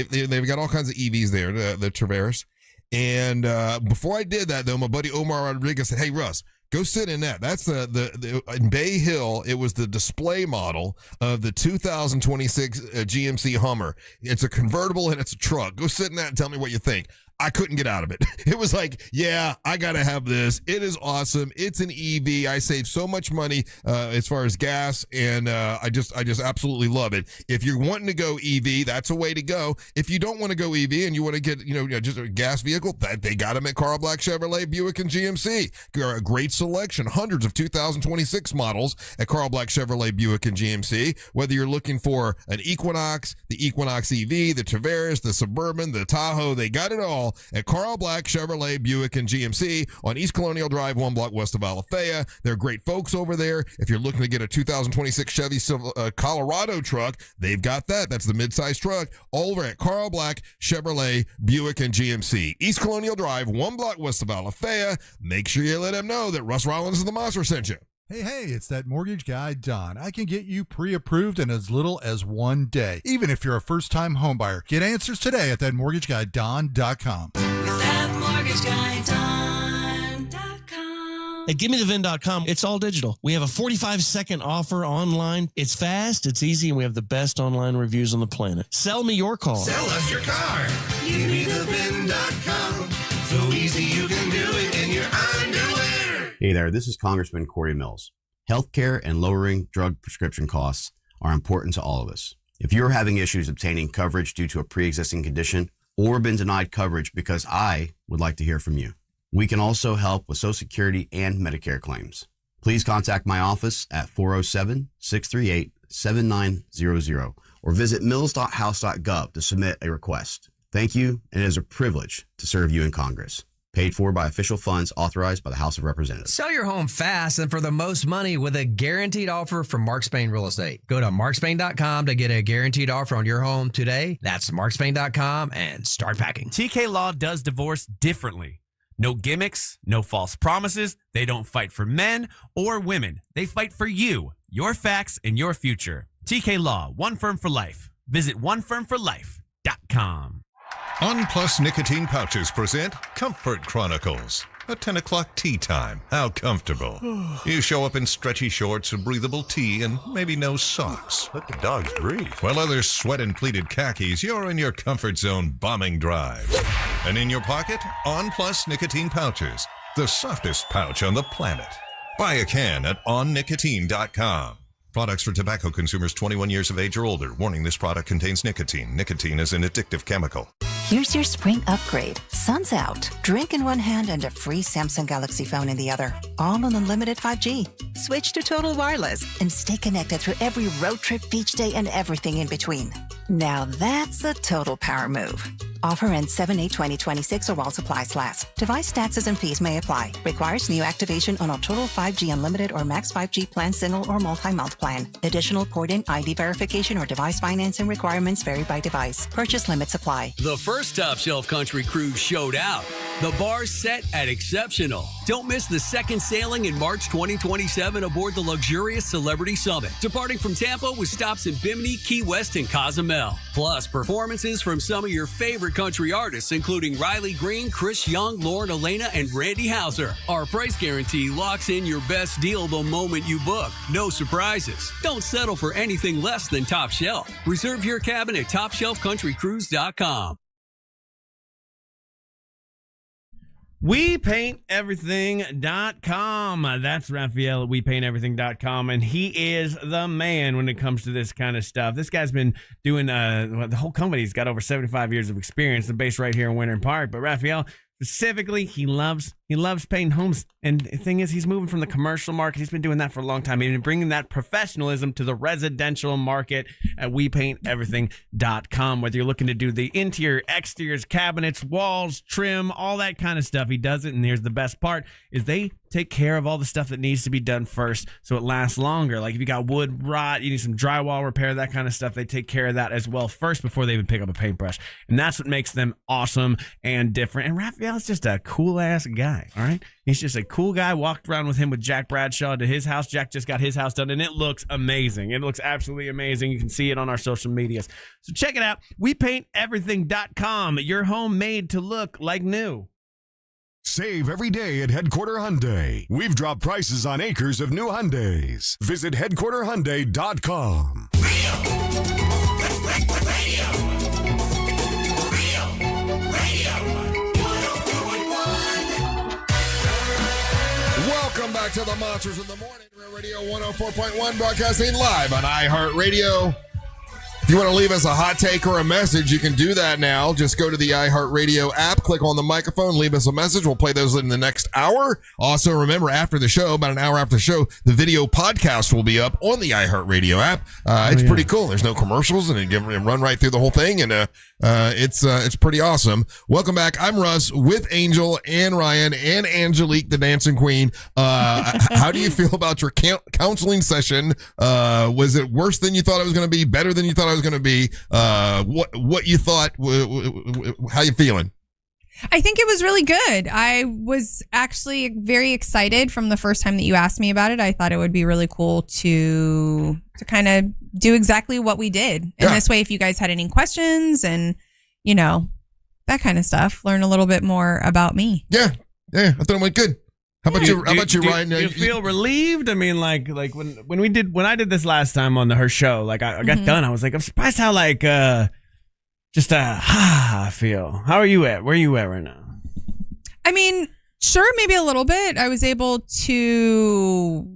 Speaker 1: They've got all kinds of EVs there, the Traverse. And before I did that, though, my buddy Omar Rodriguez said, "Hey, Russ, go sit in that." That's the in Bay Hill. It was the display model of the 2026 GMC Hummer. It's a convertible and it's a truck. Go sit in that and tell me what you think. I couldn't get out of it. It was like, yeah, I got to have this. It is awesome. It's an EV. I save so much money as far as gas, and I just absolutely love it. If you're wanting to go EV, that's a way to go. If you don't want to go EV and you want to get just a gas vehicle, they got them at Carl Black Chevrolet, Buick, and GMC. A great selection, hundreds of 2026 models at Carl Black Chevrolet, Buick, and GMC. Whether you're looking for an Equinox, the Equinox EV, the Traverse, the Suburban, the Tahoe, they got it all at Carl Black Chevrolet, Buick, and GMC on East Colonial Drive, 1 block west of Alafaya. They're great folks over there. If you're looking to get a 2026 Chevy Colorado truck, they've got that. That's the midsize truck. All over at Carl Black Chevrolet, Buick, and GMC. East Colonial Drive, 1 block west of Alafaya. Make sure you let them know that Russ Rollins of the Monster sent you.
Speaker 9: Hey, it's that mortgage guy, Don. I can get you pre-approved in as little as 1 day, even if you're a first-time homebuyer. Get answers today at thatmortgageguyDon.com.
Speaker 17: With thatmortgageguyDon.com.
Speaker 12: At GimmeTheVin.com, it's all digital. We have a 45-second offer online. It's fast, it's easy, and we have the best online reviews on the planet. Sell me your car.
Speaker 17: Sell us your car. GimmeTheVin.com. So easy you can do it in your underwear.
Speaker 15: Hey there, this is Congressman Corey Mills. Healthcare and lowering drug prescription costs are important to all of us. If you're having issues obtaining coverage due to a pre-existing condition or been denied coverage because I would like to hear from you. We can also help with Social Security and Medicare claims. Please contact my office at 407-638-7900 or visit mills.house.gov to submit a request. Thank you, and it is a privilege to serve you in Congress. Paid for by official funds authorized by the House of Representatives.
Speaker 16: Sell your home fast and for the most money with a guaranteed offer from Mark Spain Real Estate. Go to markspain.com to get a guaranteed offer on your home today. That's markspain.com and start packing.
Speaker 20: TK Law does divorce differently. No gimmicks, no false promises. They don't fight for men or women. They fight for you, your facts, and your future. TK Law, one firm for life. Visit onefirmforlife.com.
Speaker 21: On+ nicotine pouches present Comfort Chronicles. A 10 o'clock tea time. How comfortable. You show up in stretchy shorts, a breathable tee, and maybe no socks. Let the dogs breathe. While others sweat in pleated khakis, you're in your comfort zone bombing drive. And in your pocket, On+ nicotine pouches. The softest pouch on the planet. Buy a can at onnicotine.com. Products for tobacco consumers 21 years of age or older. Warning, this product contains nicotine. Nicotine is an addictive chemical.
Speaker 8: Here's your spring upgrade. Sun's out. Drink in one hand and a free Samsung Galaxy phone in the other. All on unlimited 5G. Switch to Total Wireless and stay connected through every road trip, beach day, and everything in between. Now that's a total power move. Offer ends 7/8/2026 or while supplies last. Device taxes and fees may apply. Requires new activation on a Total 5G Unlimited or Max 5G plan, single or multi-month plan. Additional port-in ID verification or device financing requirements vary by device. Purchase limits apply.
Speaker 10: The first Top Shelf Country cruise showed out. The bar's set at Exceptional. Don't miss the second sailing in March 2027 aboard the luxurious Celebrity Summit, departing from Tampa with stops in Bimini, Key West, and Cozumel. Plus, performances from some of your favorite country artists, including Riley Green, Chris Young, Lauren Elena, and Randy Houser. Our price guarantee locks in your best deal the moment you book. No surprises. Don't settle for anything less than Top Shelf. Reserve your cabin at TopShelfCountryCruise.com.
Speaker 2: WePaintEverything.com. That's Raphael at WePaintEverything.com, and he is the man when it comes to this kind of stuff. This guy's been doing, the whole company's got over 75 years of experience. They're based right here in Winter Park, but Raphael, specifically, he loves painting homes. And the thing is, he's moving from the commercial market. He's been doing that for a long time. He's been bringing that professionalism to the residential market at WePaintEverything.com. Whether you're looking to do the interior, exteriors, cabinets, walls, trim, all that kind of stuff, he does it. And here's the best part, is they take care of all the stuff that needs to be done first so it lasts longer. Like if you got wood rot, you need some drywall repair, that kind of stuff, they take care of that as well first before they even pick up a paintbrush. And that's what makes them awesome and different. And Raphael's just a cool-ass guy, all right? He's just a cool guy. Walked around with him with Jack Bradshaw to his house. Jack just got his house done, and it looks amazing. It looks absolutely amazing. You can see it on our social medias. So check it out. WePaintEverything.com. Your home made to look like new.
Speaker 11: Save every day at Headquarter Hyundai. We've dropped prices on acres of new Hyundais. Visit HeadquarterHyundai.com.
Speaker 1: Welcome back to the Monsters in the Morning. Real Radio 104.1, broadcasting live on iHeartRadio. If you want to leave us a hot take or a message, you can do that now. Just go to the iHeartRadio app, click on the microphone, leave us a message. We'll play those in the next hour. Also, remember, after the show, about an hour after the show, the video podcast will be up on the iHeartRadio app. It's pretty cool. There's no commercials, and you run right through the whole thing, and it's pretty awesome. Welcome back. I'm Russ with Angel and Ryan and Angelique, the dancing queen. How do you feel about your counseling session? Was it worse than you thought it was going to be? Better than you thought it was going to be? What you thought? How you feeling?
Speaker 6: I think it was really good. I was actually very excited from the first time that you asked me about it. I thought it would be really cool to kind of do exactly what we did. And this way, if you guys had any questions and, that kind of stuff, learn a little bit more about me.
Speaker 1: Yeah. I thought it went good. How about you, Ryan?
Speaker 2: Do you feel relieved? I mean, like when I did this last time on her show, like I got done, I was like, I'm surprised how I feel. How are you at? Where are you at right now?
Speaker 6: I mean, sure, maybe a little bit. I was able to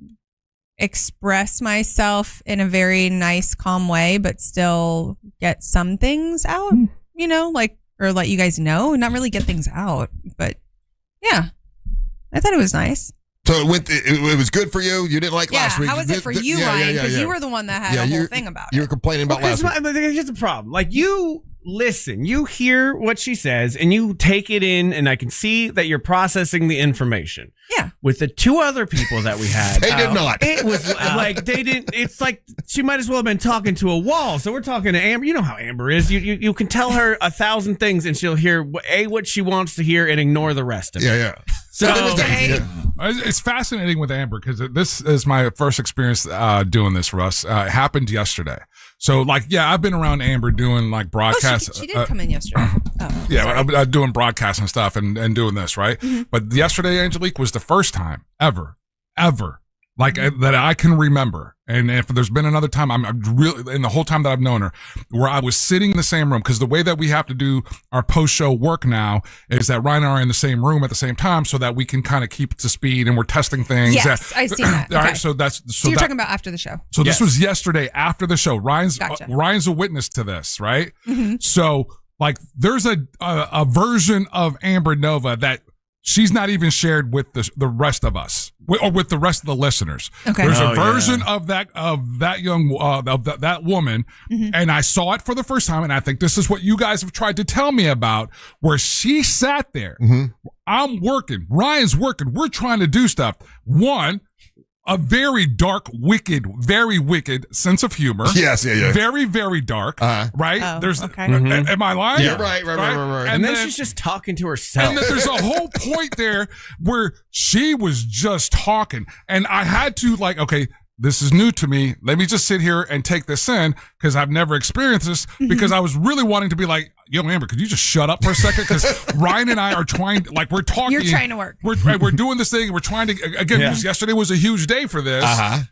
Speaker 6: express myself in a very nice, calm way, but still get some things out, or let you guys know, not really get things out. But yeah, I thought it was nice.
Speaker 1: So it was good for you? You didn't like last week?
Speaker 6: How was it for you, Ryan? Because you were the one that had a whole thing about it.
Speaker 1: You were complaining about last week.
Speaker 2: Here's the problem. Like, you listen, you hear what she says, and you take it in, and I can see that you're processing the information.
Speaker 6: Yeah.
Speaker 2: With the two other people that we had.
Speaker 1: They did not.
Speaker 2: It was like they didn't. It's like she might as well have been talking to a wall. So we're talking to Amber. You know how Amber is. You can tell her 1,000 things, and she'll hear what she wants to hear and ignore the rest of it.
Speaker 1: Yeah.
Speaker 2: So
Speaker 3: it's fascinating with Amber because this is my first experience doing this, Russ. It happened yesterday. So, I've been around Amber doing broadcasts.
Speaker 6: She did come in yesterday.
Speaker 3: I'm doing broadcasts and stuff and doing this, right? Mm-hmm. But yesterday, Angelique, was the first time ever like that I can remember. And if there's been another time, I'm really, in the whole time that I've known her, where I was sitting in the same room, because the way that we have to do our post-show work now is that Ryan and I are in the same room at the same time so that we can kind of keep to speed and we're testing things.
Speaker 6: Yes, I've seen that.
Speaker 3: All
Speaker 6: Okay.
Speaker 3: right, so
Speaker 6: you're talking about after the show.
Speaker 3: So this was yesterday after the show. Ryan's a witness to this, right?
Speaker 6: Mm-hmm.
Speaker 3: So like there's a version of Amber Nova that she's not even shared with the rest of us, or with the rest of the listeners.
Speaker 6: Okay.
Speaker 3: There's a version of that young that woman, and I saw it for the first time, and I think this is what you guys have tried to tell me about, where she sat there. I'm working, Ryan's working, we're trying to do stuff. One, a very dark, very wicked sense of humor.
Speaker 1: Yes, yeah.
Speaker 3: Very, very dark, right?
Speaker 6: Oh,
Speaker 3: There's,
Speaker 6: okay.
Speaker 3: am I lying?
Speaker 1: Yeah, right.
Speaker 2: And then she's just talking to herself.
Speaker 3: And then there's a whole point there where she was just talking. And I had to like, okay, this is new to me. Let me just sit here and take this in because I've never experienced this, because I was really wanting to be like, yo, Amber, could you just shut up for a second? Because Ryan and I are trying, like, we're talking.
Speaker 6: You're trying to work.
Speaker 3: We're doing this thing. We're trying to, again, because yesterday was a huge day for this.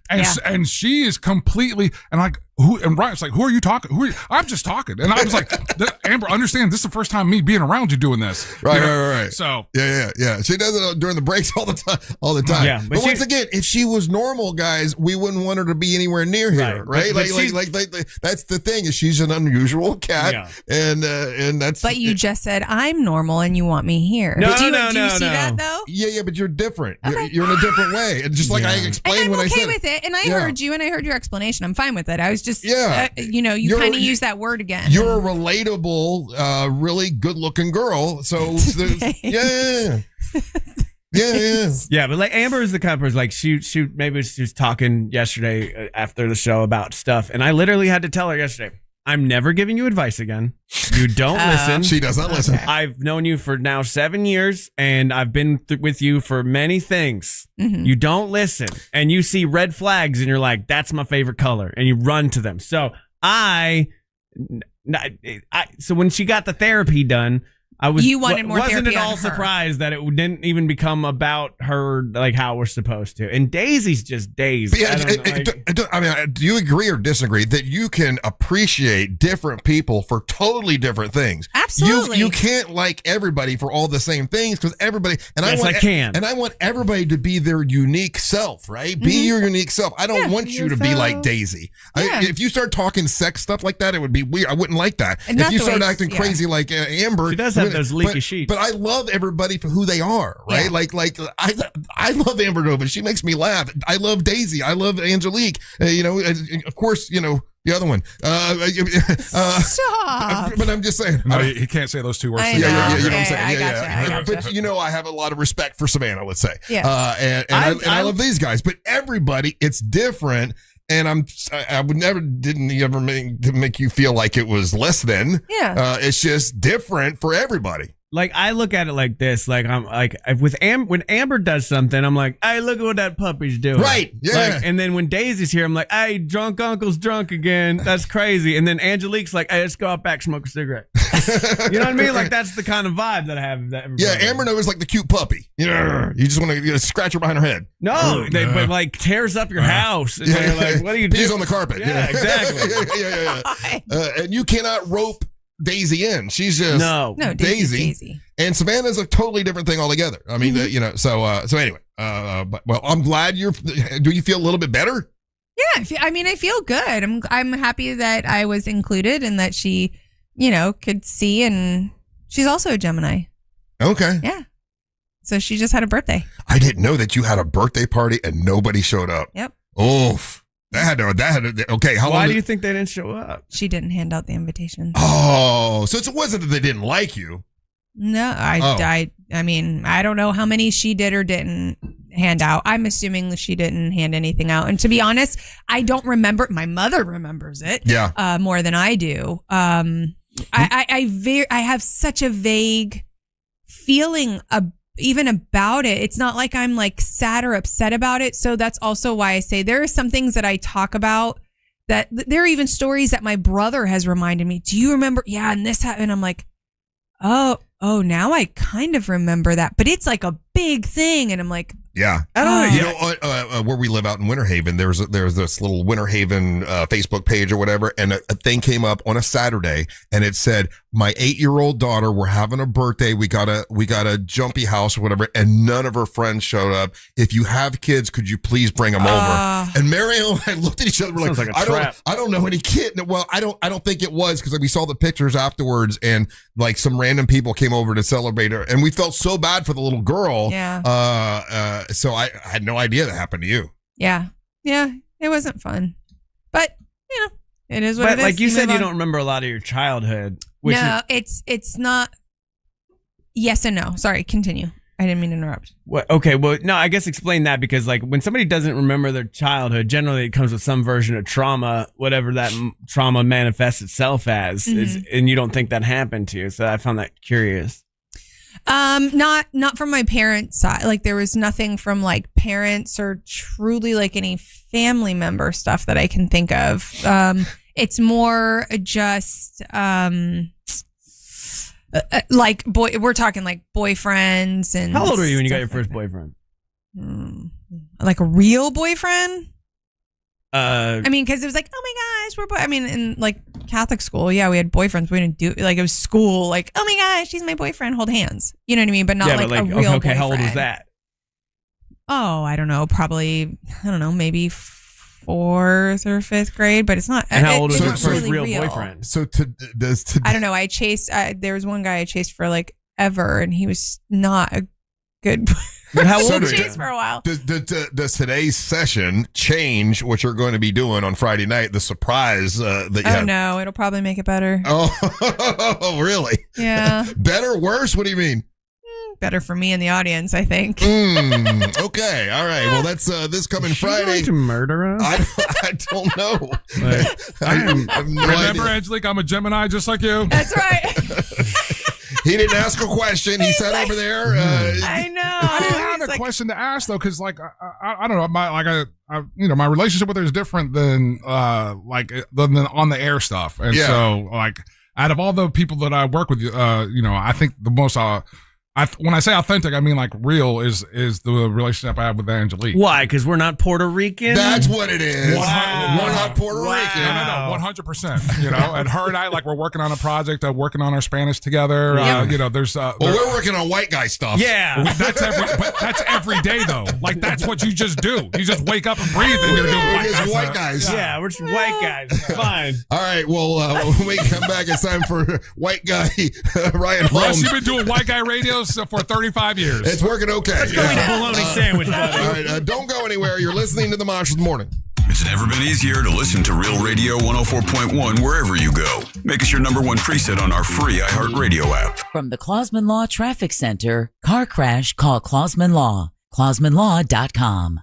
Speaker 3: And she is completely, and like, and Ryan's like, who are you talking? I'm just talking. And I was like, Amber, understand, this is the first time me being around you doing this.
Speaker 1: Right.
Speaker 3: So.
Speaker 1: Yeah. She does it during the breaks all the time.
Speaker 2: Yeah,
Speaker 1: but once again, if she was normal, guys, we wouldn't want her to be anywhere near here, right?
Speaker 2: But
Speaker 1: Like that's the thing, is she's an unusual cat, and that's.
Speaker 6: But you just said I'm normal and you want me here.
Speaker 2: No,
Speaker 6: do you see that though?
Speaker 1: Yeah, but you're different.
Speaker 6: Okay.
Speaker 1: You're in a different way, and just like I explained
Speaker 6: And
Speaker 1: when
Speaker 6: I'm
Speaker 1: I said
Speaker 6: okay with it, and I heard you, and I heard your explanation. I'm fine with it. I was just, you
Speaker 1: You're-
Speaker 6: kind of use that word again.
Speaker 1: You're a relatable, really good-looking girl. So, yeah.
Speaker 2: Yeah, but like Amber is the kind of person, like she maybe she was talking yesterday after the show about stuff, and I literally had to tell her yesterday, I'm never giving you advice again. You don't listen.
Speaker 1: She does not listen.
Speaker 2: I've known you for now 7 years, and I've been with you for many things. You don't listen, and you see red flags, and you're like, that's my favorite color, and you run to them. So so when she got the therapy done,
Speaker 6: You wanted more
Speaker 2: wasn't
Speaker 6: therapy
Speaker 2: at all
Speaker 6: on her.
Speaker 2: surprised that it didn't even become about her, like how we're supposed to. And Daisy's just Daisy.
Speaker 1: Yeah, I mean, do you agree or disagree that you can appreciate different people for totally different things?
Speaker 6: Absolutely.
Speaker 1: You can't like everybody for all the same things, because everybody, and
Speaker 2: Yes, I can.
Speaker 1: and I want everybody to be their unique self, right? Be your unique self. I don't want you to be like Daisy. If you start talking sex stuff like that, it would be weird. I wouldn't like that.
Speaker 6: And
Speaker 1: if
Speaker 6: not
Speaker 1: you
Speaker 6: the
Speaker 1: start
Speaker 6: way-
Speaker 1: acting crazy like Amber,
Speaker 2: She does have those leaky
Speaker 1: but,
Speaker 2: sheets.
Speaker 1: But I love everybody for who they are, right?
Speaker 6: Yeah.
Speaker 1: I love Amber Nova. She makes me laugh. I love Daisy. I love Angelique. Of course, the other one.
Speaker 6: Stop.
Speaker 1: But I'm just saying.
Speaker 3: No, he can't say those two words.
Speaker 6: I know.
Speaker 1: Yeah, you know what I'm
Speaker 6: Yeah,
Speaker 1: saying.
Speaker 6: I gotcha.
Speaker 1: But I have a lot of respect for Savannah, let's say.
Speaker 6: Yeah.
Speaker 1: And I love these guys, but everybody, it's different. And I would never, didn't ever make you feel like it was less than.
Speaker 6: Yeah.
Speaker 1: It's just different for everybody.
Speaker 2: Like I look at it like this, like I'm like when Amber does something, I'm like, hey, look at what that puppy's doing.
Speaker 1: Right, yeah.
Speaker 2: Like, and then when Daisy's here, I'm like, hey, drunk uncle's drunk again. That's crazy. And then Angelique's like, hey, let's go out back, smoke a cigarette. You know what I mean? Like that's the kind of vibe that I have.
Speaker 1: Yeah, Amber Nova's like the cute puppy. You just want to scratch her behind her head.
Speaker 2: No, but like tears up your house. And you're like, what are you doing?
Speaker 1: Pees on the carpet.
Speaker 2: Yeah, exactly.
Speaker 1: Yeah. And you cannot rope Daisy in. She's just
Speaker 2: no,
Speaker 1: Daisy. And Savannah's a totally different thing altogether. I mean, so anyway, but I'm glad do you feel a little bit better?
Speaker 6: Yeah, I feel good. I'm happy that I was included and that she, could see, and she's also a Gemini.
Speaker 1: Okay.
Speaker 6: Yeah. So she just had a birthday.
Speaker 1: I didn't know that you had a birthday party and nobody showed up.
Speaker 6: Yep.
Speaker 1: Oof. Okay. How long?
Speaker 2: Why do you think they didn't show up?
Speaker 6: She didn't hand out the invitation.
Speaker 1: Oh, so it wasn't that they didn't like you.
Speaker 6: No, I mean, I don't know how many she did or didn't hand out. I'm assuming that she didn't hand anything out. And to be honest, I don't remember. My mother remembers it.
Speaker 1: Yeah.
Speaker 6: More than I do. I have such a vague feeling even about it. It's not like I'm like sad or upset about it. So that's also why I say there are some things that I talk about that there are even stories that my brother has reminded me. Do you remember? Yeah. And this happened. And I'm like, oh, now I kind of remember that, but it's like a big thing. And I'm like,
Speaker 1: Yeah.
Speaker 2: I don't know.
Speaker 1: You know, where we live out in Winter Haven, there's this little Winter Haven Facebook page or whatever, and a thing came up on a Saturday, and it said, "My 8-year-old daughter, we're having a birthday. We got a jumpy house or whatever, and none of her friends showed up. If you have kids, could you please bring them over?" And Mario and I looked at each other, we're like I don't know any kid. Well, I don't think it was, because we saw the pictures afterwards, and like some random people came over to celebrate her, and we felt so bad for the little girl.
Speaker 6: Yeah.
Speaker 1: So I had no idea that happened to you.
Speaker 6: Yeah. It wasn't fun, but it is what it is.
Speaker 2: Like you said, you don't remember a lot of your childhood.
Speaker 6: No, it's not. Yes and no. Sorry, continue. I didn't mean to interrupt.
Speaker 2: Okay, well, no, I guess explain that, because like when somebody doesn't remember their childhood, generally it comes with some version of trauma, whatever that trauma manifests itself as, and you don't think that happened to you. So I found that curious.
Speaker 6: Not from my parents' side. Like there was nothing from like parents or truly like any family member stuff that I can think of. It's more just like we're talking like boyfriends and.
Speaker 2: How old were you when you got your first boyfriend?
Speaker 6: Like a real boyfriend?
Speaker 2: I
Speaker 6: mean, because it was like, oh my gosh, in like Catholic school, we had boyfriends. We didn't do like it was school, like, oh my gosh, she's my boyfriend, hold hands. You know what I mean? But not like a real boyfriend.
Speaker 2: Okay, how old was that?
Speaker 6: Oh, I don't know, probably maybe 4th or 5th grade, but it's not.
Speaker 2: And how old was your
Speaker 6: first
Speaker 2: really real boyfriend?
Speaker 1: So
Speaker 6: I don't know. I chased. There was one guy I chased for like ever, and he was not a good.
Speaker 2: But how old
Speaker 6: were you? For a while.
Speaker 1: Does today's session change what you're going to be doing on Friday night? The surprise that you have?
Speaker 6: No, it'll probably make it better.
Speaker 1: Oh, really?
Speaker 6: Yeah.
Speaker 1: Better, worse? What do you mean?
Speaker 6: Better for me and the audience, I think.
Speaker 1: Okay, all right. Well, that's this coming Friday.
Speaker 2: Going to murder us?
Speaker 1: I don't know.
Speaker 3: I have no idea. Angelique, I'm a Gemini just like you.
Speaker 6: That's right.
Speaker 3: He didn't ask a question. He sat over there.
Speaker 6: I know.
Speaker 3: I didn't have a question to ask though, because like I don't know, my relationship with her is different than than on the air stuff, and so like out of all the people that I work with, I think the most when I say authentic, I mean like real is the relationship I have with Angelique.
Speaker 2: Why? Because we're not Puerto Rican?
Speaker 1: That's what it is.
Speaker 3: Wow.
Speaker 1: We're not Puerto Rican.
Speaker 3: No, 100%. And her and I, like, we're working on a project, working on our Spanish together. There's.
Speaker 1: We're working on white guy stuff.
Speaker 2: Yeah.
Speaker 3: That's every day though. Like that's what you just do. You just wake up and breathe, and you're doing
Speaker 1: white guys.
Speaker 2: Yeah, we're just white guys. Fine.
Speaker 1: All right. Well, when we come back, it's time for white guy Ryan Holmes.
Speaker 3: Russ, you've been doing white guy radio for 35 years.
Speaker 1: It's working okay.
Speaker 2: Let's go eat a bologna sandwich, buddy.
Speaker 1: All right, don't go anywhere. You're listening to the Monsters Morning.
Speaker 4: It's never been easier to listen to Real Radio 104.1 wherever you go. Make us your number one preset on our free iHeartRadio app.
Speaker 13: From the Clausman Law Traffic Center, car crash, call Clausman Law. ClausmanLaw.com.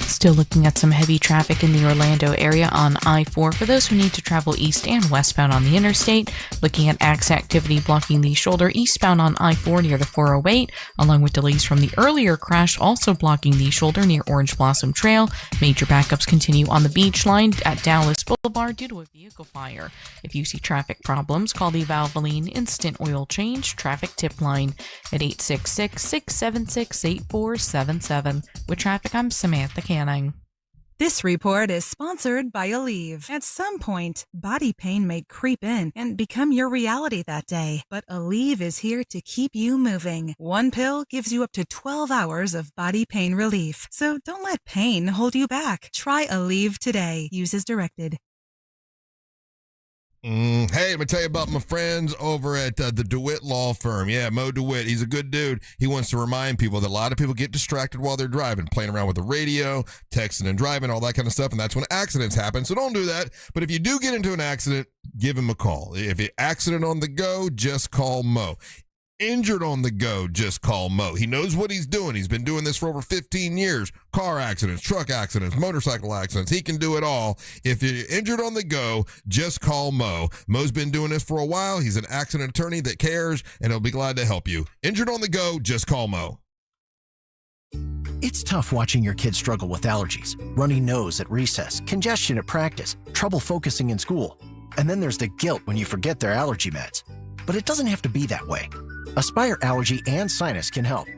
Speaker 14: Still looking at some heavy traffic in the Orlando area on I-4 for those who need to travel east and westbound on the interstate. Looking at activity blocking the shoulder eastbound on I-4 near the 408, along with delays from the earlier crash also blocking the shoulder near Orange Blossom Trail. Major backups continue on the beach line at Dallas Boulevard due to a vehicle fire. If you see traffic problems, call the Valvoline Instant Oil Change Traffic Tip Line at 866-676-8477. With traffic, I'm Samantha Canning.
Speaker 18: This report is sponsored by Aleve. At some point, body pain may creep in and become your reality that day. But Aleve is here to keep you moving. One pill gives you up to 12 hours of body pain relief. So don't let pain hold you back. Try Aleve today. Use as directed.
Speaker 1: Hey, let me tell you about my friends over at the DeWitt Law Firm. Yeah, Mo DeWitt. He's a good dude. He wants to remind people that a lot of people get distracted while they're driving, playing around with the radio, texting and driving, all that kind of stuff, and that's when accidents happen. So don't do that. But if you do get into an accident, give him a call. If you're accident on the go, just call Mo. Injured on the go, just call Mo. He knows what he's doing. He's been doing this for over 15 years. Car accidents, truck accidents, motorcycle accidents. He can do it all. If you're injured on the go, just call Mo. Mo's been doing this for a while. He's an accident attorney that cares, and he'll be glad to help you. Injured on the go, just call Mo.
Speaker 22: It's tough watching your kids struggle with allergies, runny nose at recess, congestion at practice, trouble focusing in school. And then there's the guilt when you forget their allergy meds. But it doesn't have to be that way. Aspire Allergy and Sinus can help.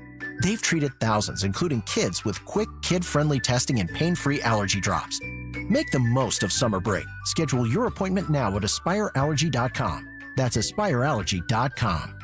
Speaker 22: They've treated thousands, including kids, with quick, kid-friendly testing and pain-free allergy drops. Make the most of summer break. Schedule your appointment now at AspireAllergy.com. That's AspireAllergy.com.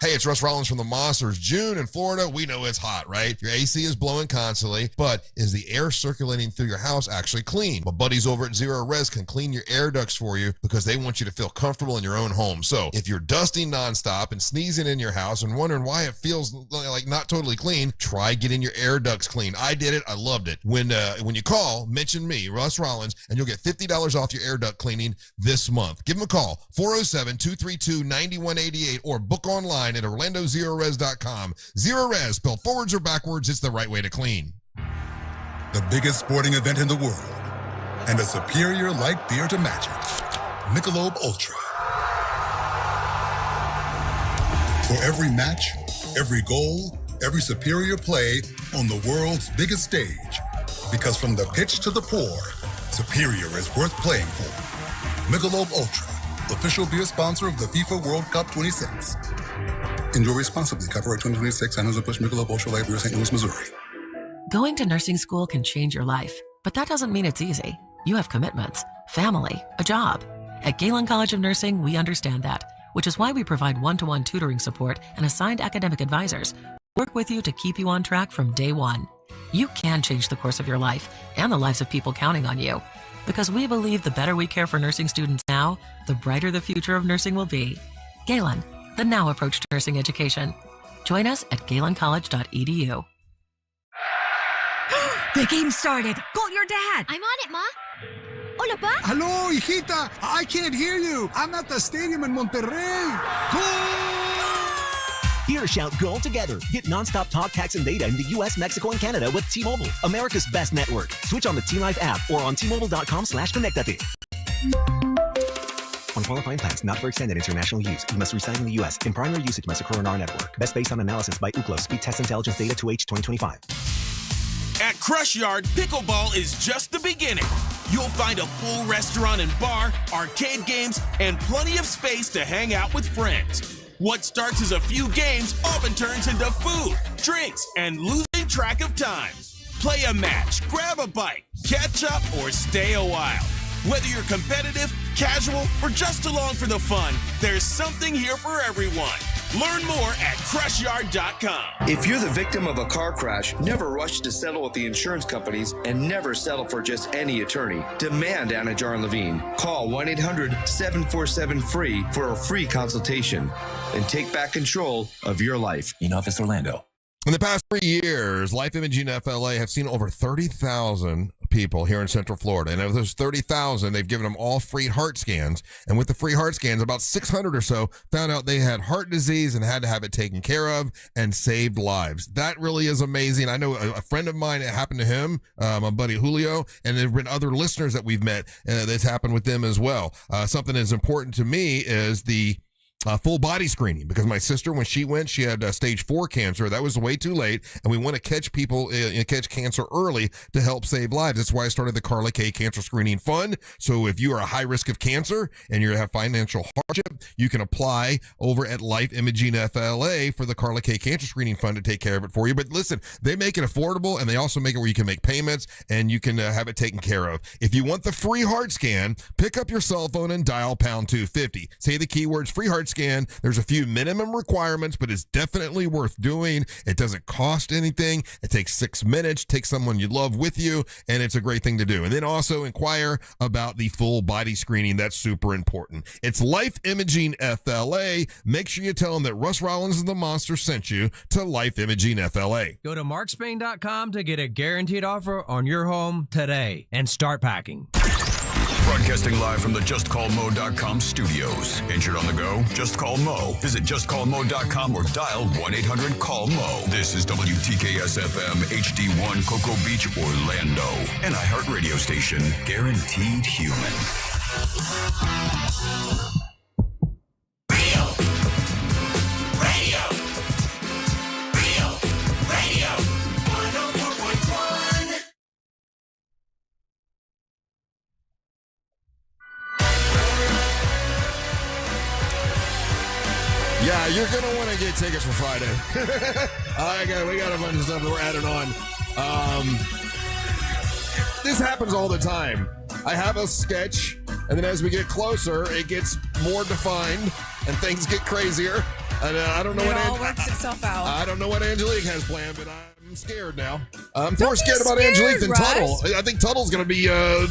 Speaker 1: Hey, it's Russ Rollins from the Monsters. June in Florida, we know it's hot, right? Your AC is blowing constantly, but is the air circulating through your house actually clean? My buddies over at Zero Res can clean your air ducts for you because they want you to feel comfortable in your own home. So if you're dusting nonstop and sneezing in your house and wondering why it feels like not totally clean, try getting your air ducts clean. I did it. I loved it. When you call, mention me, Russ Rollins, and you'll get $50 off your air duct cleaning this month. Give them a call, 407-232-9188, or book online at OrlandoZeroRes.com. Zero Res, spelled forwards or backwards, it's the right way to clean.
Speaker 5: The biggest sporting event in the world, and a superior light beer to match it. Michelob Ultra. For every match, every goal, every superior play on the world's biggest stage. Because from the pitch to the pour, superior is worth playing for. Michelob Ultra, official beer sponsor of the FIFA World Cup 26. Enjoy responsibly. Copyright 2026, Anheuser-Busch Michelob Ultra Light Beer, St. Louis, Missouri.
Speaker 19: Going to nursing school can change your life, but that doesn't mean it's easy. You have commitments, family, a job. At Galen College of Nursing, we understand that, which is why we provide one-to-one tutoring support and assigned academic advisors. Work with you to keep you on track from day one. You can change the course of your life and the lives of people counting on you. Because we believe the better we care for nursing students now, the brighter the future of nursing will be. Galen, the now approach to nursing education. Join us at galencollege.edu.
Speaker 23: The game started. Call your dad. I'm on it, Ma. Hola, Pa.
Speaker 24: Hello, hijita. I can't hear you. I'm at the stadium in Monterrey.
Speaker 25: Here, shout goal together. Get nonstop talk, text, and data in the U.S., Mexico, and Canada with T-Mobile, America's best network. Switch on the T-Life app or on T-Mobile.com/connectate. On qualifying plans, not for extended international use. You must reside in the U.S. In primary usage must occur on our network. Best based on analysis by Ookla. Speed Test Intelligence Data 2H 2025.
Speaker 26: At Crush Yard, pickleball is just the beginning. You'll find a full restaurant and bar, arcade games, and plenty of space to hang out with friends. What starts as a few games often turns into food, drinks, and losing track of time. Play a match, grab a bite, catch up, or stay a while. Whether you're competitive, casual, or just along for the fun, there's something here for everyone. Learn more at crushyard.com.
Speaker 27: If you're the victim of a car crash, never rush to settle with the insurance companies and never settle for just any attorney. Demand Anna Jar and Levine. Call 1-800-747-FREE for a free consultation and take back control of your life.
Speaker 28: In Office Orlando.
Speaker 1: In the past 3 years, Life Imaging FLA have seen over 30,000 people here in Central Florida. And of those 30,000, they've given them all free heart scans. And with the free heart scans, about 600 or so found out they had heart disease and had to have it taken care of and saved lives. That really is amazing. I know a friend of mine, it happened to him, my buddy Julio, and there have been other listeners that we've met that's happened with them as well. Something that's important to me is the full body screening, because my sister, when she went, she had stage 4 cancer. That was way too late, and we want to catch people, catch cancer early to help save lives. That's why I started the Carla K Cancer Screening Fund. So if you are a high risk of cancer and you have financial hardship, you can apply over at Life Imaging FLA for the Carla K Cancer Screening Fund to take care of it for you. But listen, they make it affordable, and they also make it where you can make payments and you can have it taken care of. If you want the free heart scan, pick up your cell phone and dial pound 250. Say the keywords free heart scan. There's a few minimum requirements, but it's definitely worth doing. It doesn't cost anything. It takes 6 minutes. Take someone you love with you, and it's a great thing to do. And then also inquire about the full body screening. That's super important. It's Life Imaging FLA. Make sure you tell them that Russ Rollins and the Monster sent you to Life Imaging FLA.
Speaker 16: Go to markspain.com to get a guaranteed offer on your home today and start packing.
Speaker 4: Broadcasting live from the JustCallMo.com studios. Injured on the go? Just call Mo. Visit JustCallMo.com or dial 1-800-CALL-MO. This is WTKS-FM HD1 Cocoa Beach, Orlando. An iHeart radio station. Guaranteed human.
Speaker 1: Yeah, you're going to want to get tickets for Friday. We got a bunch of stuff that we're adding on. This happens all the time. I have a sketch, and then as we get closer, it gets more defined, and things get crazier. And I don't know
Speaker 6: It
Speaker 1: what
Speaker 6: all works itself out.
Speaker 1: I don't know what Angelique has planned, but I'm scared now. I'm
Speaker 6: Don't
Speaker 1: more
Speaker 6: be
Speaker 1: scared about
Speaker 6: scared,
Speaker 1: Angelique than
Speaker 6: Russ.
Speaker 1: Tuddle. I think Tuddle's going to be anyway.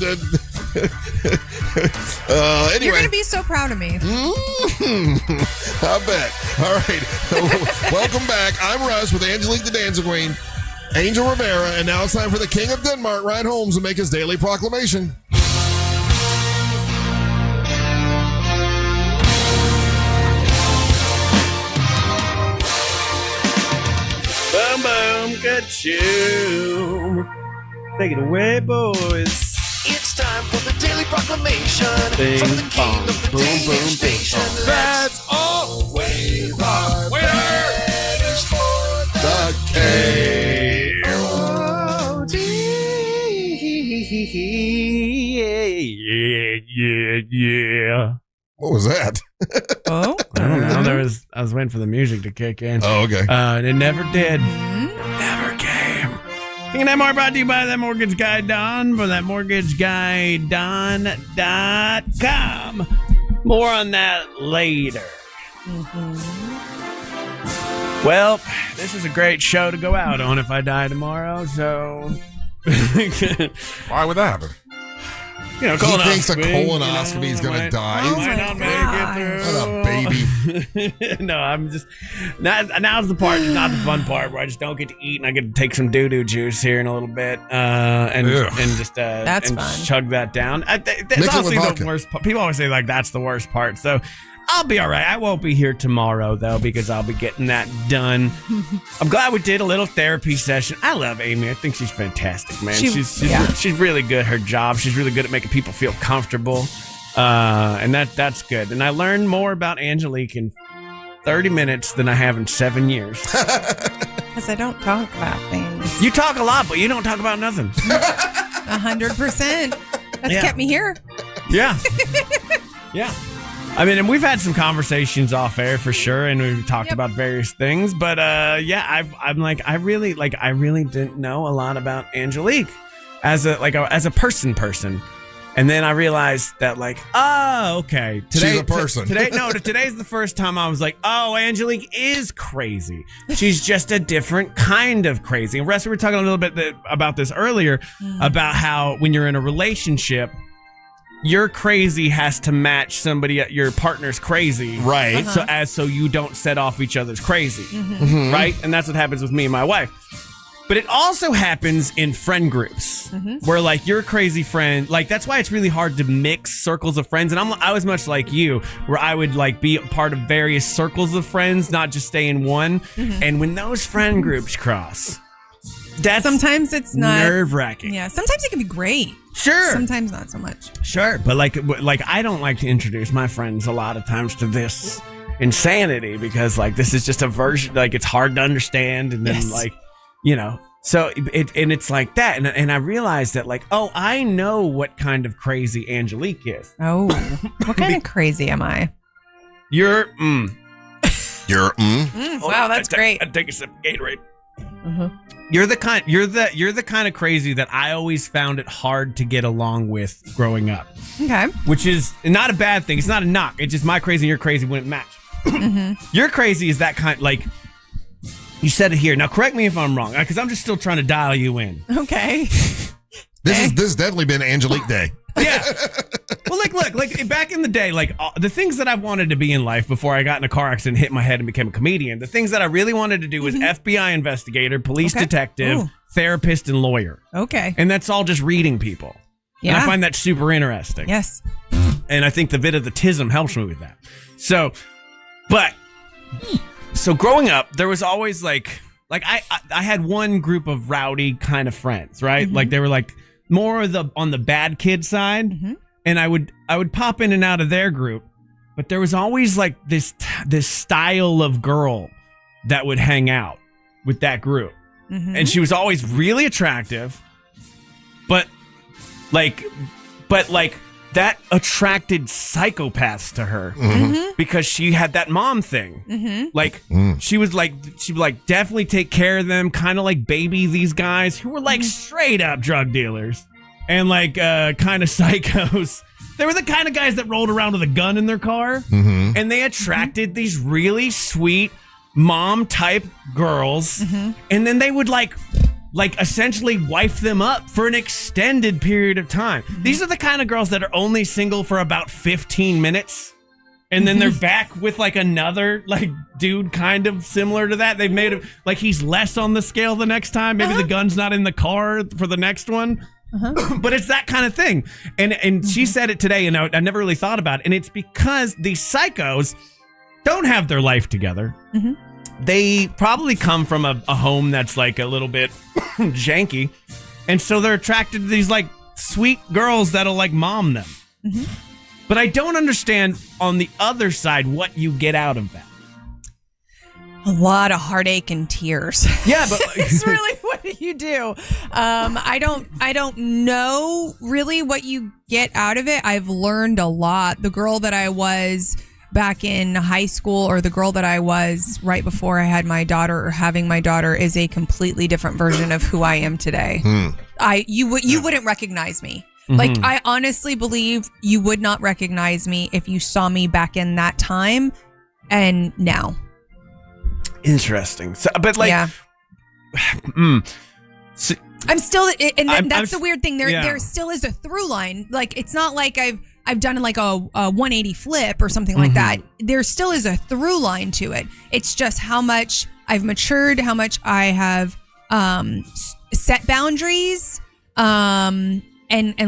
Speaker 6: You're going to be so proud of me.
Speaker 1: I bet. All right. Welcome back. I'm Russ with Angelique the Dancer Queen, Angel Rivera, and now it's time for the King of Denmark, Ryan Holmes, to make his daily proclamation.
Speaker 2: Boom, boom, ka-choom. Take it away, boys.
Speaker 7: It's time for the daily proclamation
Speaker 2: Bing,
Speaker 7: from the king
Speaker 2: bong,
Speaker 7: of the
Speaker 2: boom,
Speaker 7: day
Speaker 2: boom,
Speaker 7: station.
Speaker 2: bing, bong.
Speaker 7: Let's all wave our banners for
Speaker 1: The
Speaker 7: king.
Speaker 2: Oh, yeah.
Speaker 1: What was that?
Speaker 6: Oh,
Speaker 2: I don't know. I was waiting for the music to kick in.
Speaker 1: Oh, okay.
Speaker 2: And it never did. Never came. King of Denmark brought to you by That Mortgage Guy Don for thatmortgageguyDon.com. More on that later. Well, this is a great show to go out on if I die tomorrow, so...
Speaker 3: Why would that happen?
Speaker 1: He thinks a colonoscopy is going to die.
Speaker 2: Might not make it through.
Speaker 1: What a baby.
Speaker 2: No, I'm just... Now's the part, not the fun part, where I just don't get to eat and I get to take some doo-doo juice here in a little bit and just
Speaker 6: That's
Speaker 2: and
Speaker 6: fun.
Speaker 2: chug that down. That's
Speaker 1: Mix it
Speaker 2: honestly
Speaker 1: with
Speaker 2: the
Speaker 1: vodka.
Speaker 2: worst part. People always say, like, that's the worst part. So I'll be all right. I won't be here tomorrow, though, because I'll be getting that done. I'm glad we did a little therapy session. I love Amy. I think she's fantastic, man. She's really good at her job. She's really good at making people feel comfortable. And that's good. And I learned more about Angelique in 30 minutes than I have in 7 years.
Speaker 6: Because I don't talk about things.
Speaker 2: You talk a lot, but you don't talk about nothing.
Speaker 6: 100%. That's kept me here.
Speaker 2: Yeah. Yeah. I mean, and we've had some conversations off air for sure, and we've talked about various things. But I really didn't know a lot about Angelique as a person. And then I realized that, okay, today,
Speaker 1: she's a person.
Speaker 2: Today's the first time I was like, oh, Angelique is crazy. She's just a different kind of crazy. And Russ, we were talking a little bit about this earlier, about how when you're in a relationship, your crazy has to match your partner's crazy,
Speaker 1: right?
Speaker 2: So you don't set off each other's crazy,
Speaker 1: Mm-hmm.
Speaker 2: right? And that's what happens with me and my wife. But it also happens in friend groups where, your crazy friend, that's why it's really hard to mix circles of friends. And I was much like you, where I would be a part of various circles of friends, not just stay in one. And when those friend groups cross,
Speaker 6: Sometimes it's not
Speaker 2: nerve-wracking.
Speaker 6: Yeah, sometimes it can be great.
Speaker 2: Sure.
Speaker 6: Sometimes not so much.
Speaker 2: Sure, but I don't like to introduce my friends a lot of times to this insanity because this is just a version, it's hard to understand, and then so it's like that, and I realized that I know what kind of crazy Angelique is.
Speaker 6: Oh, what kind of crazy am I?
Speaker 2: You're
Speaker 6: wow, that's great.
Speaker 2: I'd take a sip of Gatorade. You're the kind of crazy that I always found it hard to get along with growing up.
Speaker 6: Okay.
Speaker 2: Which is not a bad thing. It's not a knock. It's just my crazy and your crazy wouldn't match. Your crazy is that kind, you said it here. Now correct me if I'm wrong, because I'm just still trying to dial you in.
Speaker 6: Okay.
Speaker 1: This has definitely been Angelique Day.
Speaker 2: Yeah. Well, look, back in the day, the things that I wanted to be in life before I got in a car accident, hit my head, and became a comedian, the things that I really wanted to do was FBI investigator, police detective, therapist, and lawyer.
Speaker 6: Okay.
Speaker 2: And that's all just reading people.
Speaker 6: Yeah.
Speaker 2: And I find that super interesting.
Speaker 6: Yes.
Speaker 2: And I think the bit of the tism helps me with that. So growing up, there was always I had one group of rowdy kind of friends, right? They were more on the bad kid side, and I would pop in and out of their group, but there was always this style of girl that would hang out with that group, and she was always really attractive, but that attracted psychopaths to her because she had that mom thing. Like she would definitely take care of them, kind of like baby these guys who were like straight up drug dealers and like kind of psychos. They were the kind of guys that rolled around with a gun in their car, and they attracted these really sweet mom type girls, and then they would like essentially wife them up for an extended period of time. These are the kind of girls that are only single for about 15 minutes. And then they're back with like another like dude kind of similar to that. They've made it like he's less on the scale the next time. Maybe the gun's not in the car for the next one. But it's that kind of thing. And she said it today, and I never really thought about it. And it's because these psychos don't have their life together. They probably come from a home that's like a little bit janky. And so they're attracted to these like sweet girls that'll like mom them. But I don't understand on the other side what you get out of that.
Speaker 6: A lot of heartache and tears.
Speaker 2: Yeah, but
Speaker 6: it's really what you do. I don't know really what you get out of it. I've learned a lot. The girl that I was back in high school, or the girl that I was right before I had my daughter or having my daughter, is a completely different version of who I am today. You wouldn't recognize me. Like, I honestly believe you would not recognize me if you saw me back in that time and now.
Speaker 2: Interesting. So, but like,
Speaker 6: So, I'm still, and that's the weird thing. There still is a through line. Like, it's not like I've done like a 180 flip or something like that. There still is a through line to it. It's just how much I've matured, how much I have set boundaries, and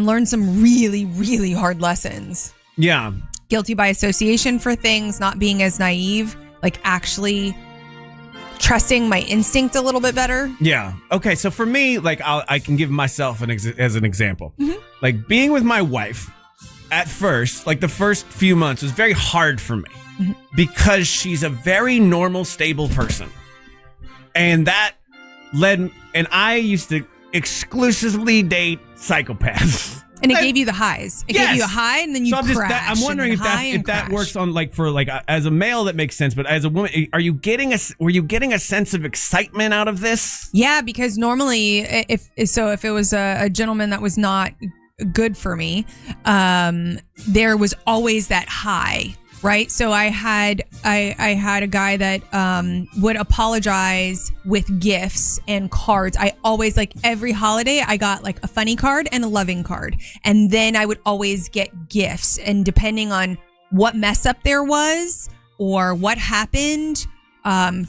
Speaker 6: learned some really, really hard lessons.
Speaker 2: Yeah.
Speaker 6: Guilty by association for things, not being as naive, like actually trusting my instinct a little bit better.
Speaker 2: Yeah. Okay. So for me, like I can give myself as an example. Like being with my wife at first, like the first few months was very hard for me because she's a very normal, stable person. And that and I used to exclusively date psychopaths.
Speaker 6: And it gave you the highs. It gave you a high, and then you crash.
Speaker 2: I'm wondering if that works on like for like as a male that makes sense, but as a woman, were you getting a sense of excitement out of this?
Speaker 6: Yeah, because normally if it was a gentleman that was not good for me, there was always that high. Right. So I had a guy that would apologize with gifts and cards. I always, like, every holiday I got like a funny card and a loving card. And then I would always get gifts. And depending on what mess up there was or what happened,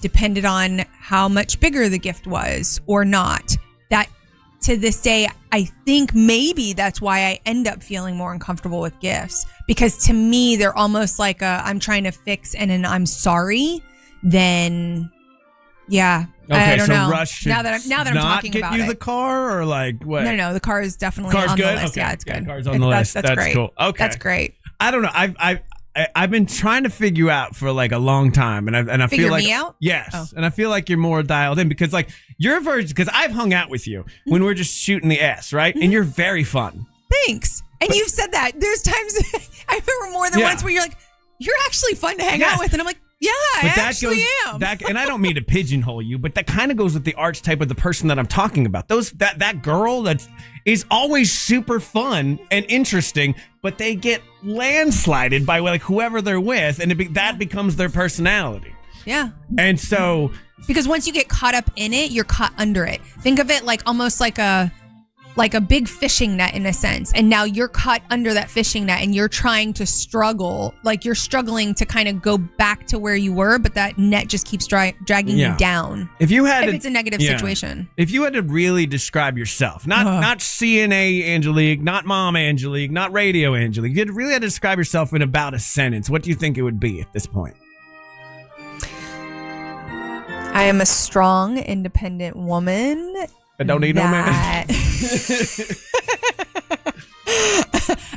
Speaker 6: depended on how much bigger the gift was or not. That to this day, I think maybe that's why I end up feeling more uncomfortable with gifts, because to me, they're almost like I'm trying to fix and an I'm sorry. Then, yeah,
Speaker 2: okay,
Speaker 6: I don't
Speaker 2: so
Speaker 6: know.
Speaker 2: Russ
Speaker 6: Now that I'm talking
Speaker 2: get
Speaker 6: about
Speaker 2: you
Speaker 6: it.
Speaker 2: The car or like what?
Speaker 6: No, the car is definitely
Speaker 2: Car's
Speaker 6: on
Speaker 2: good?
Speaker 6: the list.
Speaker 2: Okay.
Speaker 6: Yeah, it's good.
Speaker 2: Car's on the list.
Speaker 6: That's great.
Speaker 2: Cool. Okay,
Speaker 6: that's great.
Speaker 2: I don't know. I've been trying to figure you out for like a long time, and I feel like
Speaker 6: me out?
Speaker 2: Yes, and I feel like you're more dialed in because like your version. Because I've hung out with you when we're just shooting the ass, right? And you're very fun.
Speaker 6: Thanks. And you've said that. There's times I remember more than once where you're like, you're actually fun to hang out with, and I'm like, yeah, I actually am.
Speaker 2: And I don't mean to pigeonhole you, but that kind of goes with the archetype of the person that I'm talking about. That girl is always super fun and interesting, but they get landslided by like whoever they're with, and that becomes their personality.
Speaker 6: Yeah.
Speaker 2: And so,
Speaker 6: because once you get caught up in it, you're caught under it. Think of it like almost like a big fishing net in a sense. And now you're caught under that fishing net and you're trying to struggle. Like you're struggling to kind of go back to where you were, but that net just keeps dragging you down.
Speaker 2: If it's
Speaker 6: a negative situation.
Speaker 2: If you had to really describe yourself, not CNA Angelique, not Mom Angelique, not Radio Angelique, you really had to describe yourself in about a sentence, what do you think it would be at this point?
Speaker 6: I am a strong, independent woman.
Speaker 2: I don't need no man.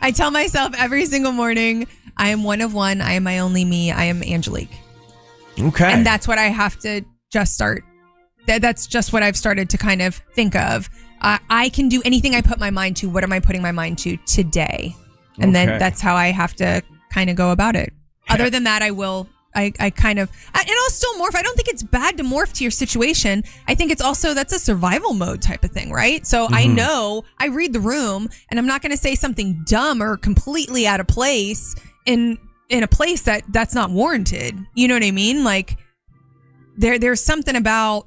Speaker 6: I tell myself every single morning, I am one of one. I am my only me. I am Angelique.
Speaker 2: Okay.
Speaker 6: And that's what I have to just start. That's just what I've started to kind of think of. I can do anything I put my mind to. What am I putting my mind to today? And
Speaker 2: Okay.
Speaker 6: then that's how I have to kind of go about it. Other than that, I kind of, and I'll still morph. I don't think it's bad to morph to your situation. I think it's also, that's a survival mode type of thing, right? So I know, I read the room, and I'm not going to say something dumb or completely out of place in a place that's not warranted. You know what I mean? Like, there's something about,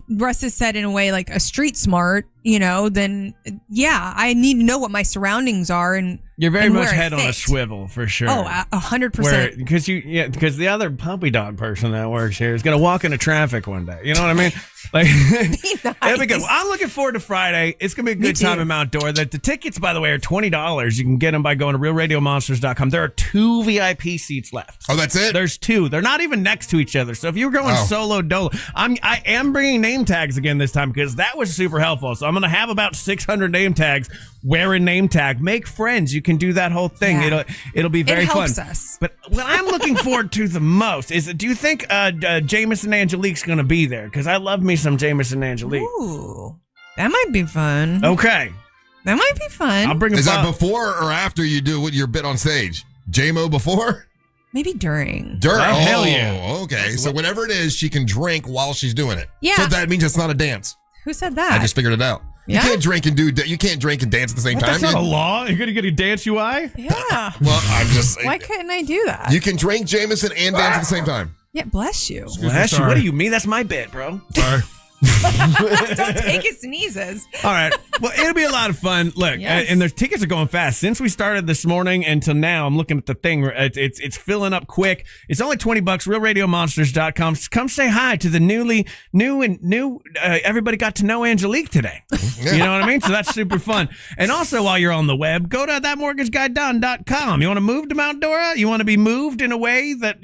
Speaker 6: Russ has said in a way, like a street smart, then yeah, I need to know what my surroundings are, and
Speaker 2: You're very
Speaker 6: and
Speaker 2: much
Speaker 6: where I
Speaker 2: head on a
Speaker 6: fit.
Speaker 2: swivel for sure.
Speaker 6: Oh, 100%.
Speaker 2: Because the other puppy dog person that works here is gonna walk into traffic one day. You know what I mean? Like, it'll be good. I'm looking forward to Friday. It's gonna be a good time in Mount Dora. The tickets, by the way, are $20. You can get them by going to RealRadioMonsters.com. There are 2 VIP seats left.
Speaker 1: Oh, that's it?
Speaker 2: There's 2. They're not even next to each other. So if you're going solo dolo, I am bringing name tags again this time because that was super helpful. So I'm gonna have about 600 name tags. Wear a name tag. Make friends. You can do that whole thing.
Speaker 6: Yeah.
Speaker 2: It'll be very
Speaker 6: It helps
Speaker 2: fun.
Speaker 6: us.
Speaker 2: But what I'm looking forward to the most is, do you think Jameson Angelique's going to be there? Because I love me some Jameson Angelique.
Speaker 6: Ooh, that might be fun.
Speaker 2: Okay.
Speaker 6: That might be fun.
Speaker 2: I'll bring a
Speaker 1: Is that before or after you do your bit on stage? JMO before?
Speaker 6: Maybe during.
Speaker 1: During?
Speaker 2: Oh, hell yeah.
Speaker 1: Okay. So whenever it is, she can drink while she's doing it.
Speaker 6: Yeah.
Speaker 1: So that means it's not a dance.
Speaker 6: Who said that?
Speaker 1: I just figured it out.
Speaker 6: Yeah?
Speaker 1: You can't drink and you can't drink and dance at the same time.
Speaker 2: That's not a law. You're going to get a dance UI?
Speaker 6: Yeah.
Speaker 1: Well, I'm just saying.
Speaker 6: Why couldn't I do that?
Speaker 1: You can drink Jameson and dance at the same time.
Speaker 6: Yeah, bless you.
Speaker 2: Bless you. What do you mean? That's my bit, bro.
Speaker 1: Sorry.
Speaker 6: Don't take his sneezes.
Speaker 2: All right. Well, it'll be a lot of fun. Look,
Speaker 6: Yes.
Speaker 2: and the tickets are going fast. Since we started this morning until now, I'm looking at the thing. It's filling up quick. It's only $20. RealRadioMonsters.com. Come say hi to the new. Everybody got to know Angelique today. You know what I mean? So that's super fun. And also, while you're on the web, go to thatmortgageguyDon.com. You want to move to Mount Dora? You want to be moved in a way that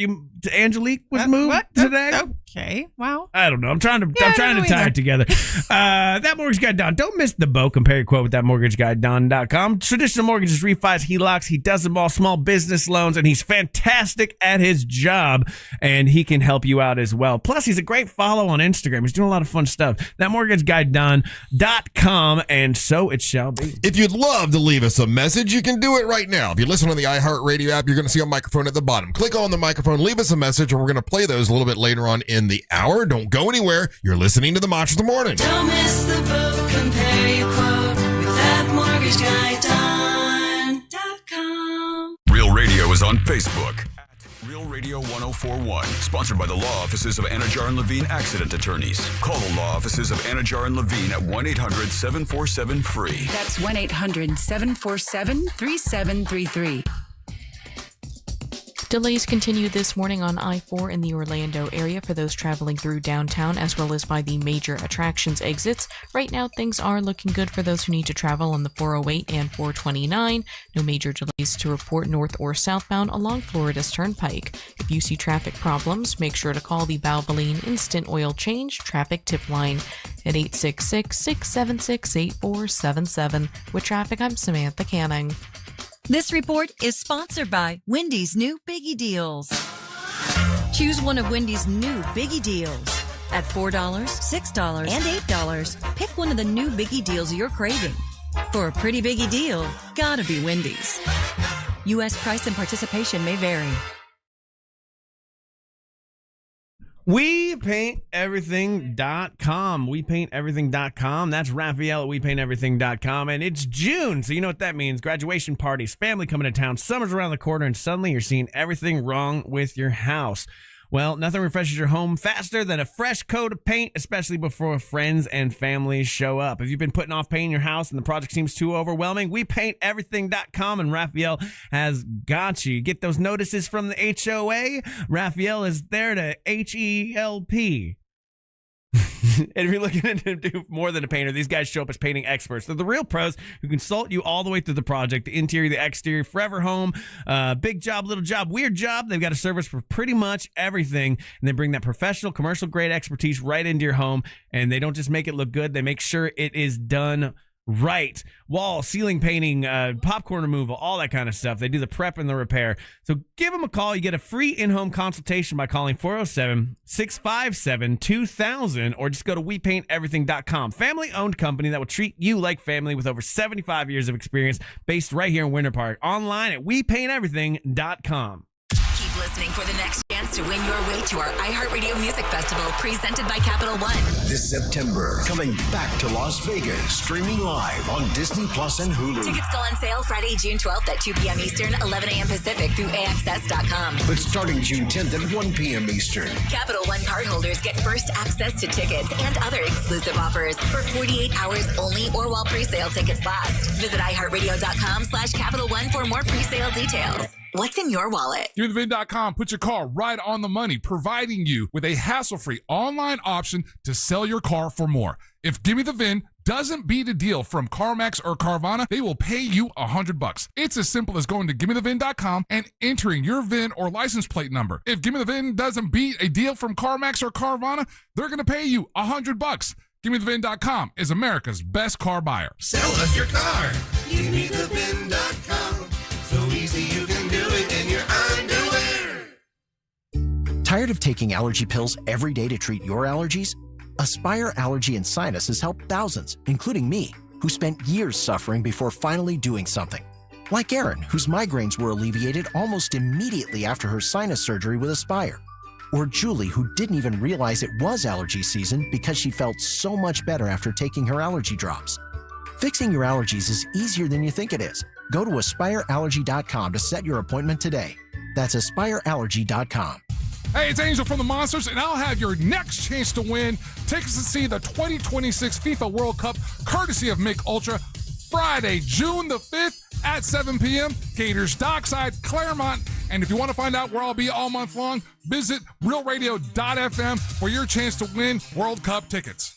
Speaker 2: Angelique was moved today?
Speaker 6: Okay. Wow.
Speaker 2: I don't know. I'm trying to tie it together. That Mortgage Guy Don. Don't miss the boat. Compare your quote with thatmortgageguyDon.com. Traditional mortgages, refis, HELOCs. He does them all. Small business loans, and he's fantastic at his job, and he can help you out as well. Plus, he's a great follow on Instagram. He's doing a lot of fun stuff. ThatmortgageguyDon.com, and so it shall be.
Speaker 1: If you'd love to leave us a message, you can do it right now. If you listen on the iHeartRadio app, you're going to see a microphone at the bottom. Click on the microphone, leave us a message, and we're going to play those a little bit later on in the hour. Don't go anywhere. You're listening to the Monsters of the Morning.
Speaker 7: Don't miss the boat. Compare your quote with thatmortgageguyDon.com.
Speaker 4: Real Radio is on Facebook. Real Radio 1041. Sponsored by the law offices of Anajar and Levine Accident Attorneys. Call the law offices of Anajar and Levine at 1-800-747-FREE.
Speaker 8: That's 1-800-747-3733.
Speaker 14: Delays continue this morning on I-4 in the Orlando area for those traveling through downtown, as well as by the major attractions exits. Right now, things are looking good for those who need to travel on the 408 and 429. No major delays to report north or southbound along Florida's Turnpike. If you see traffic problems, make sure to call the Valvoline Instant Oil Change Traffic Tip Line at 866-676-8477. With traffic, I'm Samantha Canning.
Speaker 9: This report is sponsored by Wendy's new Biggie Deals. Choose one of Wendy's new Biggie Deals at $4, $6, and $8. Pick one of the new Biggie Deals you're craving. For a pretty Biggie deal, gotta be Wendy's. U.S. price and participation may vary.
Speaker 2: WePaintEverything.com. WePaintEverything.com. That's Raphael at WePaintEverything.com. And it's June, so you know what that means. Graduation parties, family coming to town, summer's around the corner, and suddenly you're seeing everything wrong with your house. Well, nothing refreshes your home faster than a fresh coat of paint, especially before friends and family show up. If you've been putting off painting your house and the project seems too overwhelming, WePaintEverything.com, and Raphael has got you. Get those notices from the HOA. Raphael is there to HELP. And if you're looking to do more than a painter, these guys show up as painting experts. They're the real pros who consult you all the way through the project, the interior, the exterior, forever home, big job, little job, weird job. They've got a service for pretty much everything, and they bring that professional, commercial-grade expertise right into your home, and they don't just make it look good. They make sure it is done Right. Wall, ceiling painting, popcorn removal, all that kind of stuff. They do the prep and the repair. So give them a call. You get a free in-home consultation by calling 407-657-2000 or just go to WePaintEverything.com. Family-owned company that will treat you like family with over 75 years of experience based right here in Winter Park. Online at WePaintEverything.com.
Speaker 23: Keep listening for the next chance to win your way to our iHeartRadio Music Festival presented by Capital One.
Speaker 8: This September, coming back to Las Vegas, streaming live on Disney Plus and Hulu.
Speaker 23: Tickets go on sale Friday, June 12th at 2 p.m. Eastern, 11 a.m. Pacific through AXS.com.
Speaker 8: But starting June 10th at 1 p.m. Eastern.
Speaker 23: Capital One cardholders get first access to tickets and other exclusive offers for 48 hours only or while pre-sale tickets last. Visit iHeartRadio.com/Capital One for more pre-sale details. What's in your wallet?
Speaker 3: GiveMeTheVin.com puts your car right on the money, providing you with a hassle-free online option to sell your car for more. If Gimme the VIN doesn't beat a deal from CarMax or Carvana, they will pay you $100. It's as simple as going to GiveMeTheVin.com and entering your VIN or license plate number. If Gimme the VIN doesn't beat a deal from CarMax or Carvana, they're going to pay you $100. GiveMeTheVin.com is America's best car buyer.
Speaker 10: Sell us your car. GiveMeTheVin.com. So easy you can do it in your underwear.
Speaker 22: Tired of taking allergy pills every day to treat your allergies? Aspire Allergy and Sinus has helped thousands, including me, who spent years suffering before finally doing something. Like Erin, whose migraines were alleviated almost immediately after her sinus surgery with Aspire. Or Julie, who didn't even realize it was allergy season because she felt so much better after taking her allergy drops. Fixing your allergies is easier than you think it is. Go to AspireAllergy.com to set your appointment today. That's AspireAllergy.com.
Speaker 3: Hey, it's Angel from the Monsters, and I'll have your next chance to win tickets to see the 2026 FIFA World Cup, courtesy of Mick Ultra, Friday, June the 5th at 7 p.m. Gators Dockside, Claremont. And if you want to find out where I'll be all month long, visit realradio.fm for your chance to win World Cup tickets.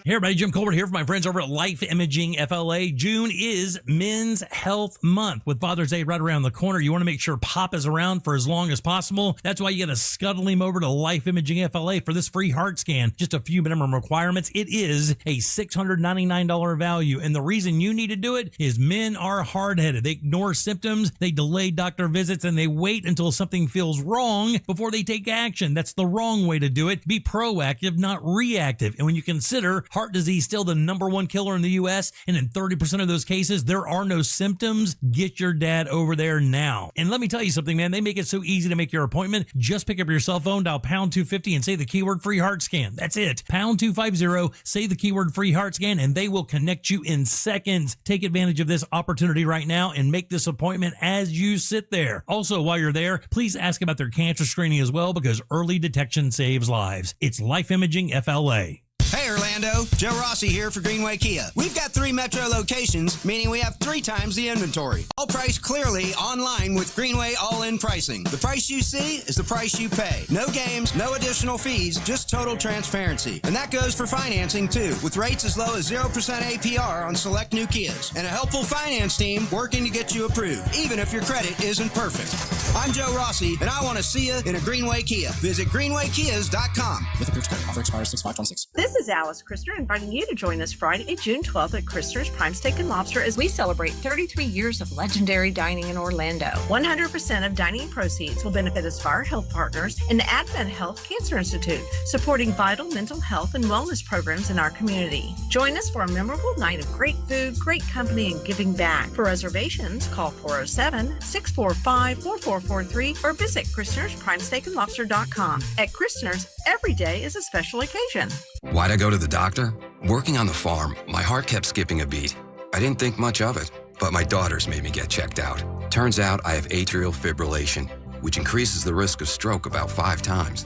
Speaker 12: Hey everybody, Jim Colbert here for my friends over at Life Imaging FLA. June is Men's Health Month with Father's Day right around the corner. You want to make sure Pop is around for as long as possible. That's why you got to scuttle him over to Life Imaging FLA for this free heart scan. Just a few minimum requirements. It is a $699 value. And the reason you need to do it is men are hard-headed. They ignore symptoms, they delay doctor visits, and they wait until something feels wrong before they take action. That's the wrong way to do it. Be proactive, not reactive. And when you consider heart disease still the #1 killer in the U.S., and in 30% of those cases, there are no symptoms, get your dad over there now. And let me tell you something, man, they make it so easy to make your appointment. Just pick up your cell phone, dial pound 250 and say the keyword free heart scan. That's it. Pound 250, say the keyword free heart scan, and they will connect you in seconds. Take advantage of this opportunity right now and make this appointment as you sit there. Also, while you're there, please ask about their cancer screening as well, because early detection saves lives. It's Life Imaging FLA.
Speaker 15: Hey Orlando, Joe Rossi here for Greenway Kia. We've got 3 metro locations, meaning we have 3 times the inventory. All priced clearly online with Greenway all-in pricing. The price you see is the price you pay. No games, no additional fees, just total transparency. And that goes for financing too, with rates as low as 0% APR on select new Kias. And a helpful finance team working to get you approved, even if your credit isn't perfect. I'm Joe Rossi, and I want to see you in a Greenway Kia. Visit greenwaykias.com. With approved credit, offer expires 6/5/26.
Speaker 17: This is Alice Christer inviting you to join us Friday, June 12th at Christer's Prime Steak and Lobster as we celebrate 33 years of legendary dining in Orlando. 100% of dining proceeds will benefit Aspire Health Partners and the Advent Health Cancer Institute, supporting vital mental health and wellness programs in our community. Join us for a memorable night of great food, great company, and giving back. For reservations, call 407-645-4443 or visit Christner'sPrimeSteakandLobster.com. At Christner's, every day is a special occasion.
Speaker 20: Why'd I go to the doctor? Working on the farm, my heart kept skipping a beat. I didn't think much of it, but my daughters made me get checked out. Turns out I have atrial fibrillation, which increases the risk of stroke about 5 times.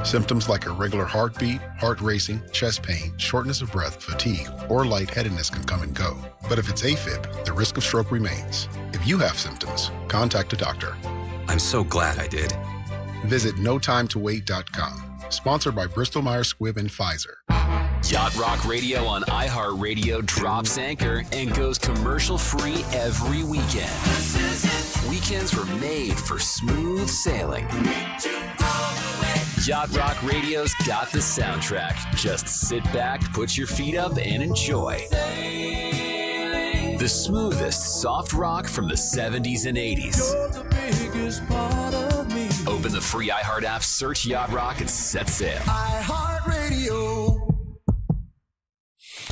Speaker 21: Symptoms like irregular heartbeat, heart racing, chest pain, shortness of breath, fatigue, or lightheadedness can come and go. But if it's AFib, the risk of stroke remains. If you have symptoms, contact a doctor.
Speaker 20: I'm so glad I did.
Speaker 21: Visit NoTimeToWait.com. Sponsored by Bristol-Myers Squibb and Pfizer.
Speaker 28: Yacht Rock Radio on iHeartRadio drops anchor and goes commercial-free every weekend. Weekends were made for smooth sailing. Yacht Rock Radio's got the soundtrack. Just sit back, put your feet up, and enjoy. The smoothest soft rock from the 70s and 80s.
Speaker 10: You're the biggest part of me.
Speaker 28: Open the free iHeart app, search Yacht Rock, and set sail.
Speaker 10: iHeartRadio.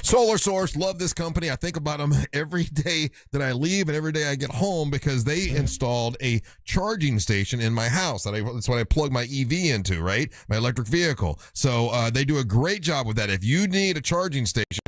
Speaker 1: Solar Source, love this company. I think about them every day that I leave and every day I get home because they installed a charging station in my house. That's what I plug my EV into, right? My electric vehicle. So they do a great job with that. If you need a charging station,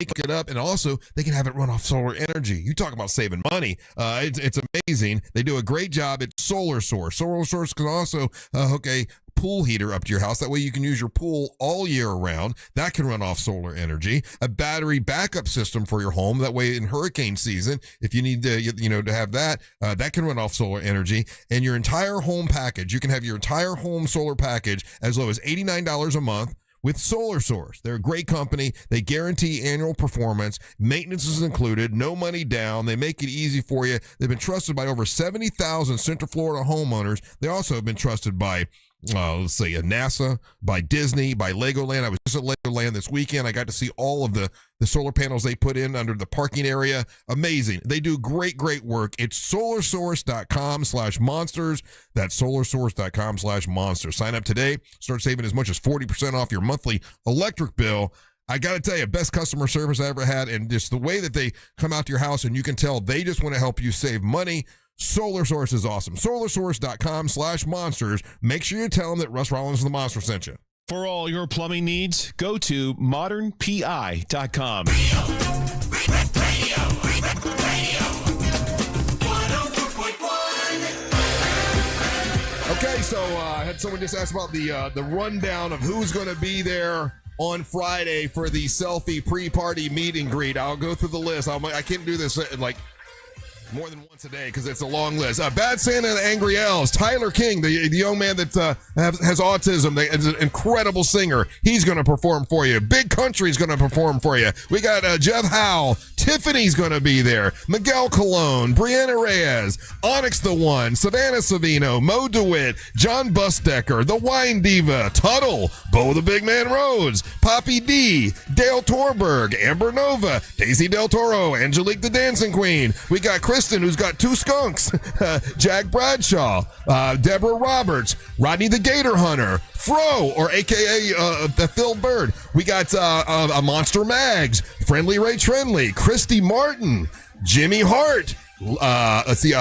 Speaker 1: they can get up, and also they can have it run off solar energy. You talk about saving money. It's amazing. They do a great job at Solar Source. Solar Source can also hook a pool heater up to your house. That way you can use your pool all year round. That can run off solar energy. A battery backup system for your home. That way in hurricane season, if you need to, to have that, that can run off solar energy. And your entire home package, you can have your entire home solar package as low as $89 a month with Solar Source. They're a great company. They guarantee annual performance. Maintenance is included. No money down. They make it easy for you. They've been trusted by over 70,000 Central Florida homeowners. They also have been trusted by NASA, by Disney, by Legoland. I was just at Legoland this weekend. I got to see all of the solar panels they put in under the parking area. Amazing. They do great work. It's solarsource.com/monsters. That's solarsource.com/monsters. Sign up today. Start saving as much as 40% off your monthly electric bill. I got to tell you, best customer service I ever had, and just the way that they come out to your house and you can tell they just want to help you save money. Solar Source is awesome. Solarsource.com/monsters. Make sure you tell them that Russ Rollins of the Monster sent you.
Speaker 5: For all your plumbing needs, go to modernpi.com.
Speaker 1: Okay, so I had someone just ask about the rundown of who's going to be there on Friday for the selfie pre-party meet and greet. I'll go through the list. I can't do this in like more than once a day because it's a long list. Bad Santa and the Angry Elves. Tyler King, the young man that has autism, is an incredible singer. He's going to perform for you. Big Country's going to perform for you. We got Jeff Howell. Tiffany's going to be there. Miguel Colon, Brianna Reyes, Onyx the One, Savannah Savino, Mo DeWitt, John Busdecker, The Wine Diva, Tuddle, Bo the Big Man Rhodes, Poppy D, Dale Torberg, Amber Nova, Daisy Del Toro, Angelique the Dancing Queen. We got Kristen, who's got two skunks, Jack Bradshaw, Deborah Roberts, Rodney the Gator Hunter, Fro, or AKA Phil Bird. We got a Monster Mags, Friendly Ray Trenley, Christy Martin, Jimmy Hart. Let's see,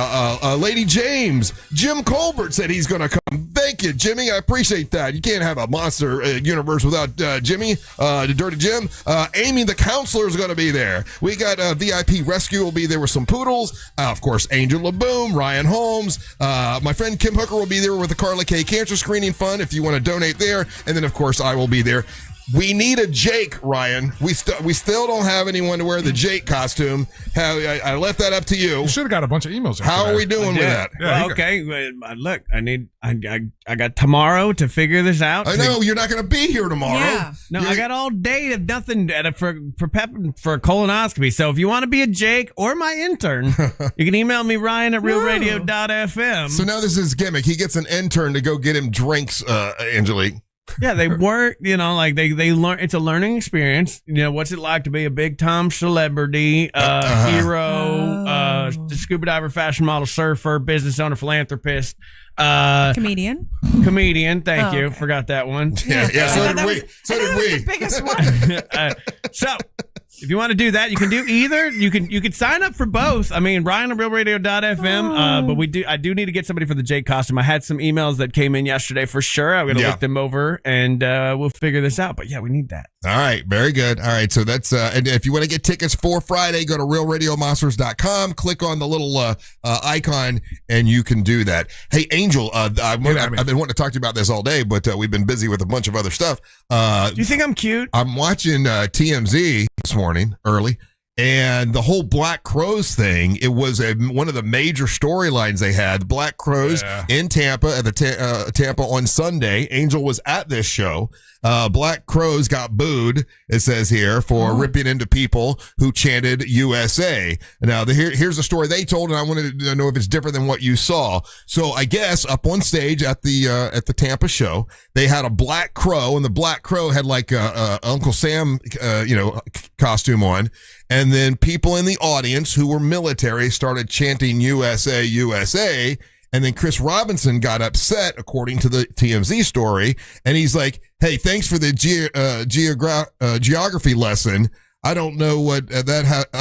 Speaker 1: Lady James. Jim Colbert said he's going to come. Thank you, Jimmy. I appreciate that. You can't have a monster universe without Jimmy, the Dirty Jim. Amy the Counselor is going to be there. We got VIP Rescue will be there with some poodles. Of course, Angel LaBoom, Ryan Holmes. My friend Kim Hooker will be there with the Carla K Cancer Screening Fund if you want to donate there. And then, of course, I will be there. We need a Jake, Ryan. We still don't have anyone to wear the Jake costume. I left that up to you.
Speaker 3: You should have got a bunch of emails.
Speaker 1: How are we doing with that?
Speaker 3: Yeah,
Speaker 2: well, okay, look, I got tomorrow to figure this out.
Speaker 1: I know you're not going to be here tomorrow.
Speaker 6: Yeah.
Speaker 2: No, I got all day of nothing for prepping for a colonoscopy. So if you want to be a Jake or my intern, you can email me Ryan at realradio.fm.
Speaker 1: So now this is gimmick. He gets an intern to go get him drinks, Angelique.
Speaker 2: Yeah, they work, they learn. It's a learning experience. What's it like to be a big time celebrity, hero, scuba diver, fashion model, surfer, business owner, philanthropist,
Speaker 6: comedian.
Speaker 2: Thank you. Okay. Forgot that one.
Speaker 1: Yeah. So did we.
Speaker 6: The biggest one.
Speaker 2: So if you want to do that, you can do either. You can sign up for both. I mean, Ryan at realradio.fm. But I do need to get somebody for the Jake costume. I had some emails that came in yesterday for sure. I'm going to look them over and we'll figure this out. But yeah, we need that.
Speaker 1: All right. Very good. All right. So that's, and if you want to get tickets for Friday, go to realradiomonsters.com, click on the little icon and you can do that. Hey, Angel, I've been wanting to talk to you about this all day, but we've been busy with a bunch of other stuff.
Speaker 2: Do you think I'm cute?
Speaker 1: I'm watching TMZ this morning early, and the whole Black Crows thing, it was one of the major storylines they had. Black Crows in Tampa at the Tampa on Sunday. Angel was at this show. Black Crows got booed, it says here, for ripping into people who chanted USA. Now, here's a story they told, and I wanted to know if it's different than what you saw. So I guess up on stage at the Tampa show, they had a Black Crow, and the Black Crow had like a Uncle Sam, costume on. And then people in the audience who were military started chanting USA, USA. And then Chris Robinson got upset, according to the TMZ story. And he's like, hey, thanks for the geography lesson. I don't know what I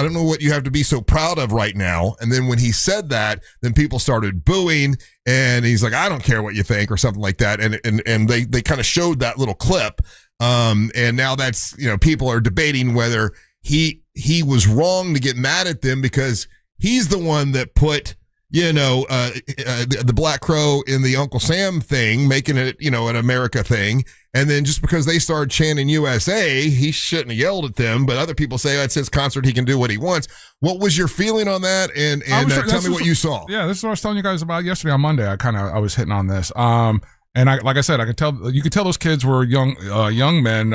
Speaker 1: don't know what you have to be so proud of right now. And then when he said that, then people started booing, and he's like, I don't care what you think, or something like that. And they kind of showed that little clip. And now that's, people are debating whether he was wrong to get mad at them, because he's the one that put, the Black Crow in the Uncle Sam thing, making it, an America thing. And then just because they started chanting USA, he shouldn't have yelled at them. But other people say it's his concert, he can do what he wants. What was your feeling on that? And tell me what you saw.
Speaker 3: Yeah, this is what I was telling you guys about yesterday on Monday. I was hitting on this. And like I said, you could tell those kids were young men,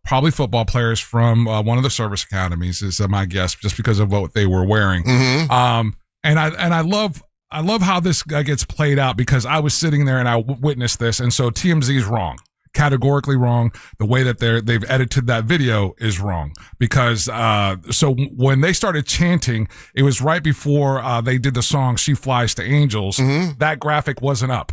Speaker 3: probably football players from one of the service academies, is my guess, just because of what they were wearing. Mm-hmm. And I love how this gets played out, because I was sitting there and I witnessed this. And so TMZ is wrong, categorically wrong. The way that they've edited that video is wrong, because so when they started chanting, it was right before they did the song "She Flies to Angels." Mm-hmm. That graphic wasn't up.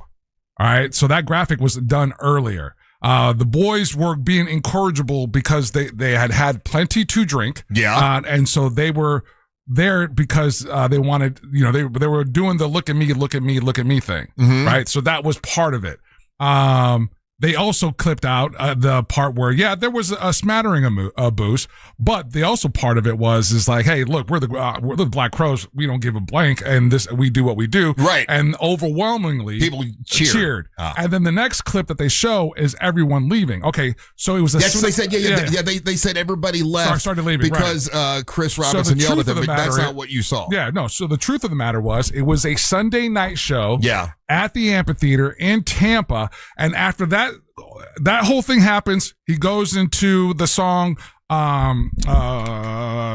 Speaker 3: All right, so that graphic was done earlier. The boys were being incorrigible because they had plenty to drink. Yeah, and so they were there because they wanted, they were doing the look at me thing, mm-hmm. right? So that was part of it. They also clipped out the part where, there was a smattering of booze, but the also part of it is like, hey, look, we're the Black Crows. We don't give a blank, and we do what we do. Right. And overwhelmingly, people cheered. And then the next clip that they show is everyone leaving. Okay, so it was that's what they said. Yeah. They said everybody left. Started leaving because Chris Robinson yelled at them. But that's not what you saw. Yeah, no. So the truth of the matter it was a Sunday night show. Yeah. At the amphitheater in Tampa, and after that whole thing happens, he goes into the song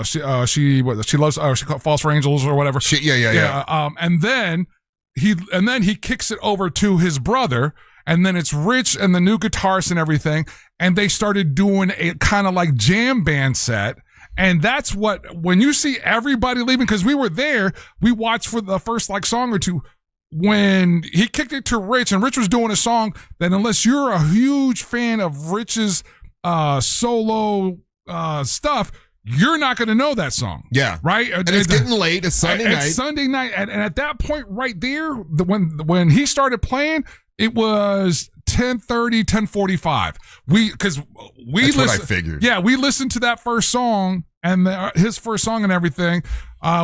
Speaker 3: she falls for angels or whatever. And then he kicks it over to his brother, and then it's Rich and the new guitarist and everything, and they started doing a kind of like jam band set. And that's when you see everybody leaving, because we were there, we watched for the first song or two. When he kicked it to Rich, and Rich was doing a song that, unless you're a huge fan of Rich's solo stuff, you're not going to know that song. Yeah. Right? And it's getting late. It's Sunday night. It's Sunday night. And at that point right there, when he started playing, it was 10:30, 10:45. That's what I figured. Yeah, we listened to that first song, and his first song and everything.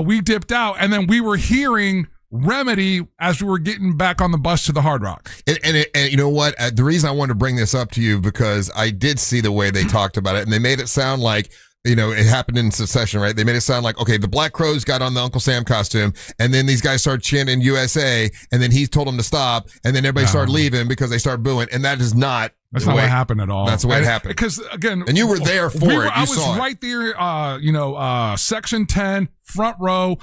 Speaker 3: We dipped out, and then we were hearing Remedy as we were getting back on the bus to the Hard Rock. And you know what? The reason I wanted to bring this up to you, because I did see the way they talked about it, and they made it sound like, it happened in succession, right? They made it sound like, okay, the Black Crows got on the Uncle Sam costume, and then these guys started chanting USA, and then he told them to stop, and then everybody started leaving because they started booing, and that is not That's not what happened at all. That's the way it happened. Because again, and you were there for it. I was right there. Section 10, front row.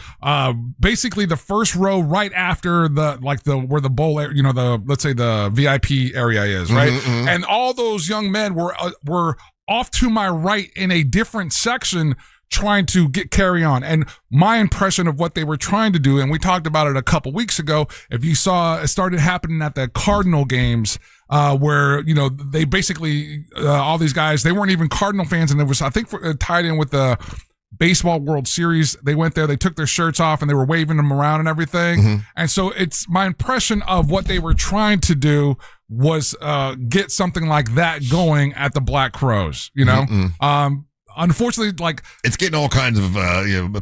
Speaker 3: Basically the first row right after where the bowl, let's say the VIP area is, right? Mm-hmm, mm-hmm. And all those young men were off to my right in a different section, trying to carry on. And my impression of what they were trying to do, and we talked about it a couple weeks ago, if you saw, it started happening at the Cardinal games, where, they basically, all these guys, they weren't even Cardinal fans, and it was, I think, tied in with the Baseball World Series. They went there, they took their shirts off, and they were waving them around and everything. Mm-hmm. And so it's my impression of what they were trying to do was get something like that going at the Black Crows, Mm-hmm. Unfortunately, it's getting all kinds of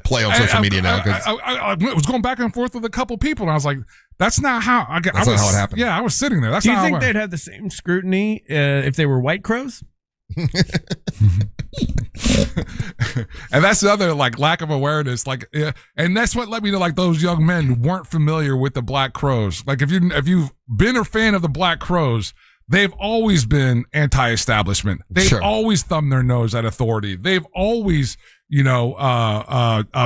Speaker 3: play on social media now. I was going back and forth with a couple people, and I was like, "That's not how." That's not how it happened. Yeah, I was sitting there.
Speaker 2: Do you think they'd have the same scrutiny if they were white crows?
Speaker 3: And that's the other lack of awareness. And that's what let me know those young men weren't familiar with the Black Crows. If you've been a fan of the Black Crows, they've always been anti-establishment. They've always thumbed their nose at authority. They've always,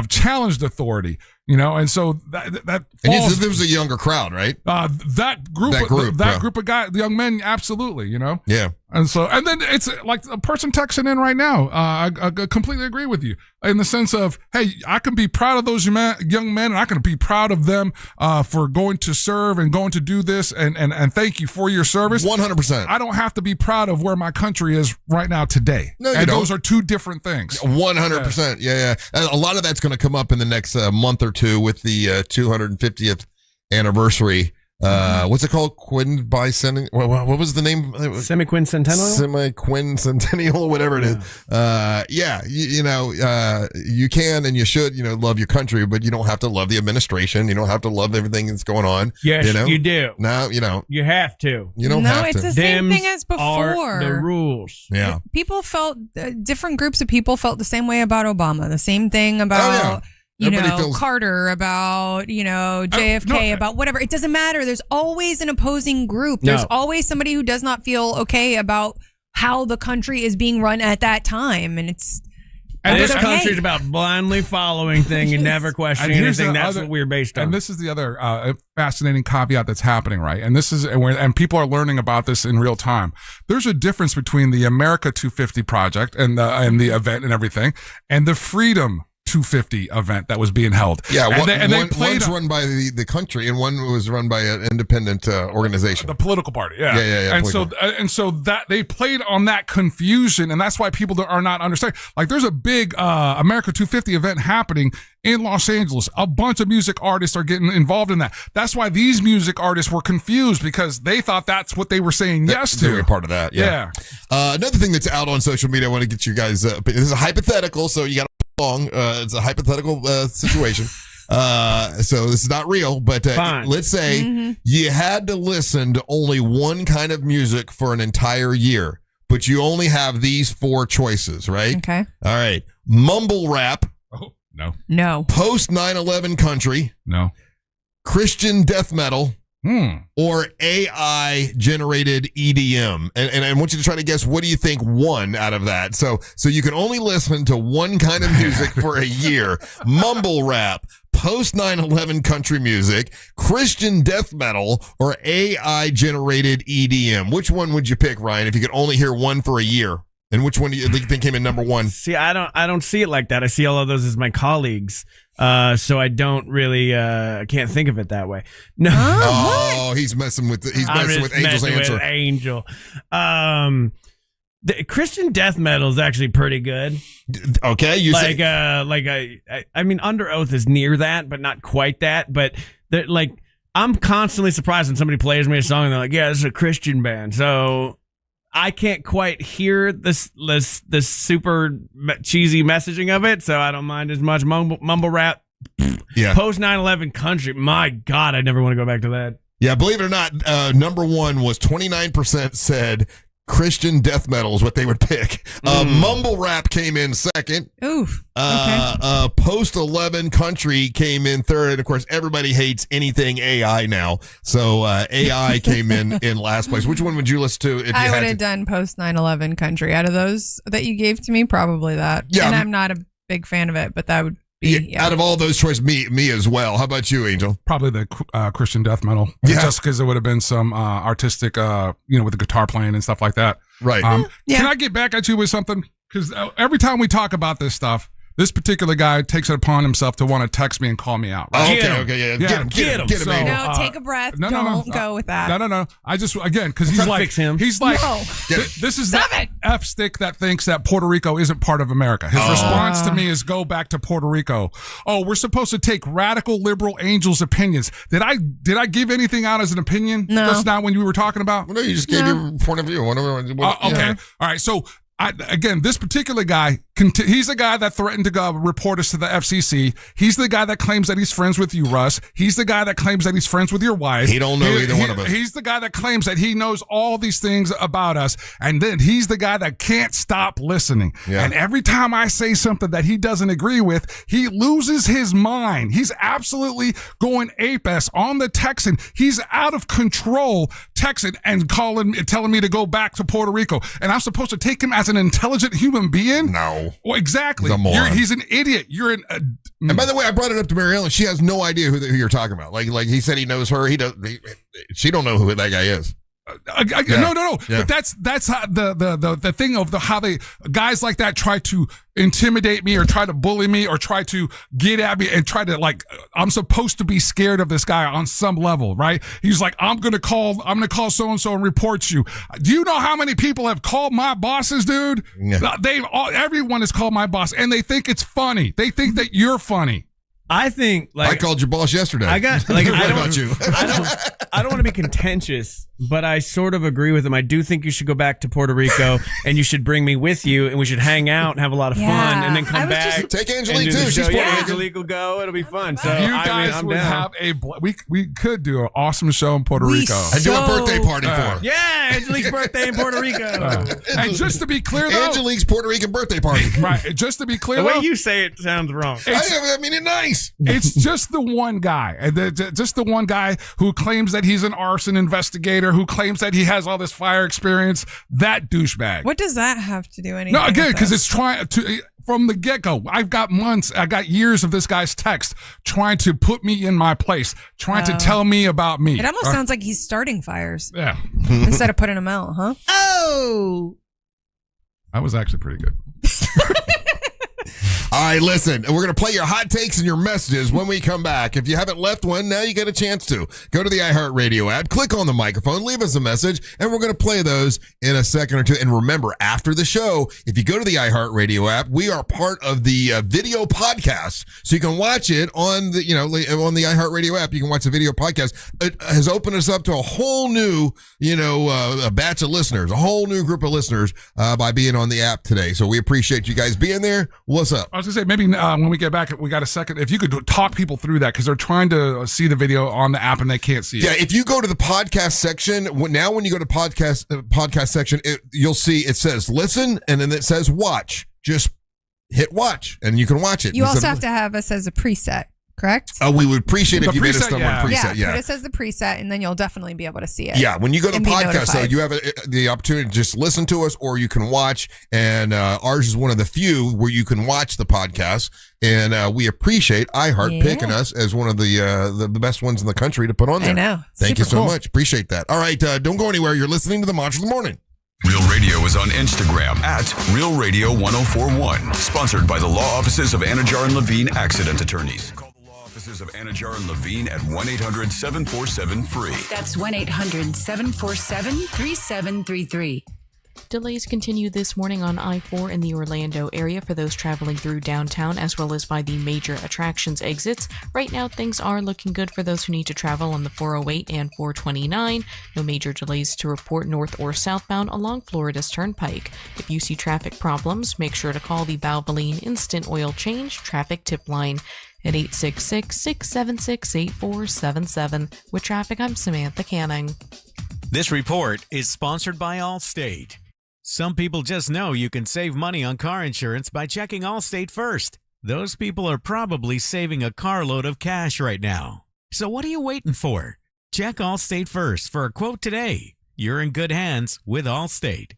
Speaker 3: challenged authority. And so that falls,
Speaker 1: and there was a younger crowd, right?
Speaker 3: That group of guys, the young men, absolutely.
Speaker 1: Yeah.
Speaker 3: And then it's like a person texting in right now. I completely agree with you in the sense of, hey, I can be proud of those young men, and I can be proud of them for going to serve and going to do this, and thank you for your service.
Speaker 1: 100%.
Speaker 3: I don't have to be proud of where my country is right now today.
Speaker 1: No, you
Speaker 3: and
Speaker 1: don't.
Speaker 3: Those are two different things.
Speaker 1: 100%. Yeah. And a lot of that's going to come up in the next month or two with the 250th anniversary. What's it called? Quinbicentennial? What was the name?
Speaker 2: Semi-quincentennial?
Speaker 1: Semi-quincentennial, whatever it is. You can and you should, love your country, but you don't have to love the administration. You don't have to love everything that's going on.
Speaker 2: Yes, you do.
Speaker 1: No,
Speaker 2: You have to.
Speaker 1: You don't have to.
Speaker 6: No, it's the same thing as before.
Speaker 2: Are the rules.
Speaker 1: Yeah.
Speaker 6: People felt, different groups of people felt the same way about Obama. The same thing about... Carter, about, JFK, about whatever. It doesn't matter. There's always an opposing group. There's always somebody who does not feel okay about how the country is being run at that time. And it's...
Speaker 2: And this country is about blindly following things and never questioning anything. That's what we're based on.
Speaker 3: And this is the other fascinating caveat that's happening, right? And this is, and people are learning about this in real time. There's a difference between the America 250 project and the event and everything, and the Freedom 250 event that was being held.
Speaker 1: Yeah,
Speaker 3: one's
Speaker 1: run by the country, and one was run by an independent organization,
Speaker 3: the political party. Yeah. And so that they played on that confusion, and that's why people are not understanding. Like, there's a big America 250 event happening in Los Angeles. A bunch of music artists are getting involved in that. That's why these music artists were confused, because they thought that's what they were saying yes to.
Speaker 1: They were part of that. Yeah. Another thing that's out on social media, I want to get you guys. This is a hypothetical, so you got to long. It's a hypothetical situation. So this is not real, but let's say you had to listen to only one kind of music for an entire year, but you only have these four choices, right?
Speaker 6: Okay.
Speaker 1: All right. Mumble rap.
Speaker 3: Oh, no.
Speaker 6: No.
Speaker 1: Post 9/11 country.
Speaker 3: No.
Speaker 1: Christian death metal. Or AI generated EDM. And I want you to try to guess, what do you think won out of that? So you can only listen to one kind of music for a year. Mumble rap, post 9/11 country music, Christian death metal, or AI generated EDM. Which one would you pick, Ryan, if you could only hear one for a year? And which one do you think came in number one?
Speaker 2: See, I don't see it like that. I see all of those as my colleagues. So I don't really can't think of it that way. No.
Speaker 1: Oh, he's messing with Angel's answer.
Speaker 2: With Angel. The Christian death metal is actually pretty good.
Speaker 1: Okay, you say
Speaker 2: I mean, Under Oath is near that, but not quite that. But I'm constantly surprised when somebody plays me a song and they're like, "Yeah, this is a Christian band." So I can't quite hear this super cheesy messaging of it, so I don't mind as much. Mumble rap, post 9/11 country. My God, I never want to go back to that.
Speaker 1: Yeah, believe it or not, number one was 29% said Christian death metal is what they would pick. Mumble rap came in second.
Speaker 6: Oof.
Speaker 1: Post 11 country came in third. And of course, everybody hates anything AI now. So AI came in last place. Which one would you listen to if you
Speaker 6: I
Speaker 1: had
Speaker 6: would have done post 9/11 country. Out of those that you gave to me, probably that.
Speaker 1: Yeah.
Speaker 6: And I'm not a big fan of it, but that would be,
Speaker 1: out of all those choices, me as well. How about you, Angel?
Speaker 3: Probably the Christian death metal.
Speaker 1: Yeah.
Speaker 3: Just because there would have been some artistic, with the guitar playing and stuff like that.
Speaker 1: Right.
Speaker 3: Can I get back at you with something? Because every time we talk about this stuff, this particular guy takes it upon himself to want to text me and call me out. Right?
Speaker 1: Okay. Get him.
Speaker 3: So,
Speaker 6: no, take a breath. Don't go with that.
Speaker 3: No. I just, again, because he's like,
Speaker 2: fix him.
Speaker 3: He's like,
Speaker 6: No.
Speaker 3: this is the F stick that thinks that Puerto Rico isn't part of America. His response to me is go back to Puerto Rico. Oh, we're supposed to take radical liberal Angel's opinions. Did I give anything out as an opinion?
Speaker 6: No.
Speaker 3: That's not when you were talking about?
Speaker 1: Well, no, you just gave your point of view.
Speaker 3: Okay. All right. So, again, this particular guy He's the guy that threatened to go report us to the FCC. He's the guy that claims that he's friends with you, Russ. He's the guy that claims that he's friends with your wife.
Speaker 1: He don't know either one of us.
Speaker 3: He's the guy that claims that he knows all these things about us. And then he's the guy that can't stop listening.
Speaker 1: Yeah.
Speaker 3: And every time I say something that he doesn't agree with, he loses his mind. He's absolutely going ape-ass on the Texan. He's out of control texting and telling me to go back to Puerto Rico. And I'm supposed to take him as an intelligent human being?
Speaker 1: No.
Speaker 3: Well, exactly.
Speaker 1: He's a moron.
Speaker 3: He's an idiot. You're an...
Speaker 1: and by the way, I brought it up to Mary Ellen. She has no idea who you're talking about. Like he said he knows her. She don't know who that guy is.
Speaker 3: No.
Speaker 1: Yeah.
Speaker 3: But that's how the thing of how they guys like that try to intimidate me or try to bully me or try to get at me and try to I'm supposed to be scared of this guy on some level, right? He's like, I'm gonna call so and so and report you. Do you know how many people have called my bosses, dude?
Speaker 1: Yeah.
Speaker 3: Everyone has called my boss and they think it's funny. They think that you're funny.
Speaker 2: I think
Speaker 1: I called your boss yesterday.
Speaker 2: I got
Speaker 1: What about you?
Speaker 2: I don't want to be contentious, but I sort of agree with him. I do think you should go back to Puerto Rico and you should bring me with you and we should hang out and have a lot of fun and then come back.
Speaker 1: Take
Speaker 2: and
Speaker 1: Angelique
Speaker 2: do the
Speaker 1: too.
Speaker 2: show.
Speaker 1: She's Puerto Rican.
Speaker 2: Angelique will go. It'll be fun. So
Speaker 3: You guys
Speaker 2: I'm
Speaker 3: would
Speaker 2: down.
Speaker 3: have we could do an awesome show in Puerto Rico.
Speaker 1: And do a birthday party for her.
Speaker 2: Yeah, Angelique's birthday in Puerto Rico.
Speaker 3: And just to be clear, though,
Speaker 1: Angelique's Puerto Rican birthday party.
Speaker 3: Right. Just to be clear,
Speaker 2: The way
Speaker 3: though,
Speaker 2: you say it sounds wrong.
Speaker 1: I mean it nice.
Speaker 3: it's just the one guy, just the one guy who claims that he's an arson investigator, who claims that he has all this fire experience. That douchebag.
Speaker 6: What does that have to do anything?
Speaker 3: No, again,
Speaker 6: with
Speaker 3: because
Speaker 6: this?
Speaker 3: it's trying to from the get-go. I got years of this guy's text trying to put me in my place, trying to tell me about me.
Speaker 6: It almost sounds like he's starting fires.
Speaker 3: Yeah.
Speaker 6: Instead of putting them out, huh? Oh.
Speaker 3: That was actually pretty good.
Speaker 1: All right, listen, we're going to play your hot takes and your messages when we come back. If you haven't left one, now you get a chance to. Go to the iHeartRadio app, click on the microphone, leave us a message, and we're going to play those in a second or two. And remember, after the show, if you go to the iHeartRadio app, we are part of the video podcast. So you can watch it on the, on the iHeartRadio app. You can watch the video podcast. It has opened us up to a whole new, a batch of listeners, a whole new group of listeners by being on the app today. So we appreciate you guys being there. What's up?
Speaker 3: I was going to say, maybe when we get back, we got a second. If you could talk people through that, because they're trying to see the video on the app and they can't see it.
Speaker 1: Yeah, if you go to the podcast section, when you go to podcast section, you'll see it says listen and then it says watch. Just hit watch and you can watch it.
Speaker 6: You also have to have us as a preset, correct?
Speaker 1: We would appreciate if you made us
Speaker 3: preset,
Speaker 1: one preset.
Speaker 6: Yeah, put us as the preset, and then you'll definitely be able to see it.
Speaker 1: Yeah, when you go to
Speaker 6: and be
Speaker 1: podcast, so
Speaker 6: notified.
Speaker 1: you have the opportunity to just listen to us, or you can watch. And ours is one of the few where you can watch the podcast. And we appreciate iHeart picking us as one of the best ones in the country to put on there.
Speaker 6: I know.
Speaker 1: Thank you
Speaker 6: Super
Speaker 1: so
Speaker 6: cool.
Speaker 1: much. Appreciate that. All right, don't go anywhere. You're listening to the Monster of the Morning.
Speaker 4: Real Radio is on Instagram at Real Radio 1041. Sponsored by the law offices of Anajar and Levine Accident Attorneys. Call the law offices of Anajar and Levine at 1-800-747-FREE.
Speaker 11: That's 1-800-747-3733.
Speaker 14: Delays continue this morning on I-4 in the Orlando area for those traveling through downtown as well as by the major attractions exits. Right now, things are looking good for those who need to travel on the 408 and 429. No major delays to report north or southbound along Florida's Turnpike. If you see traffic problems, make sure to call the Valvoline Instant Oil Change Traffic Tip Line at 866-676-8477. With traffic, I'm Samantha Canning.
Speaker 13: This report is sponsored by Allstate. Some people just know you can save money on car insurance by checking Allstate first. Those people are probably saving a carload of cash right now. So what are you waiting for? Check Allstate first for a quote today. You're in good hands with Allstate.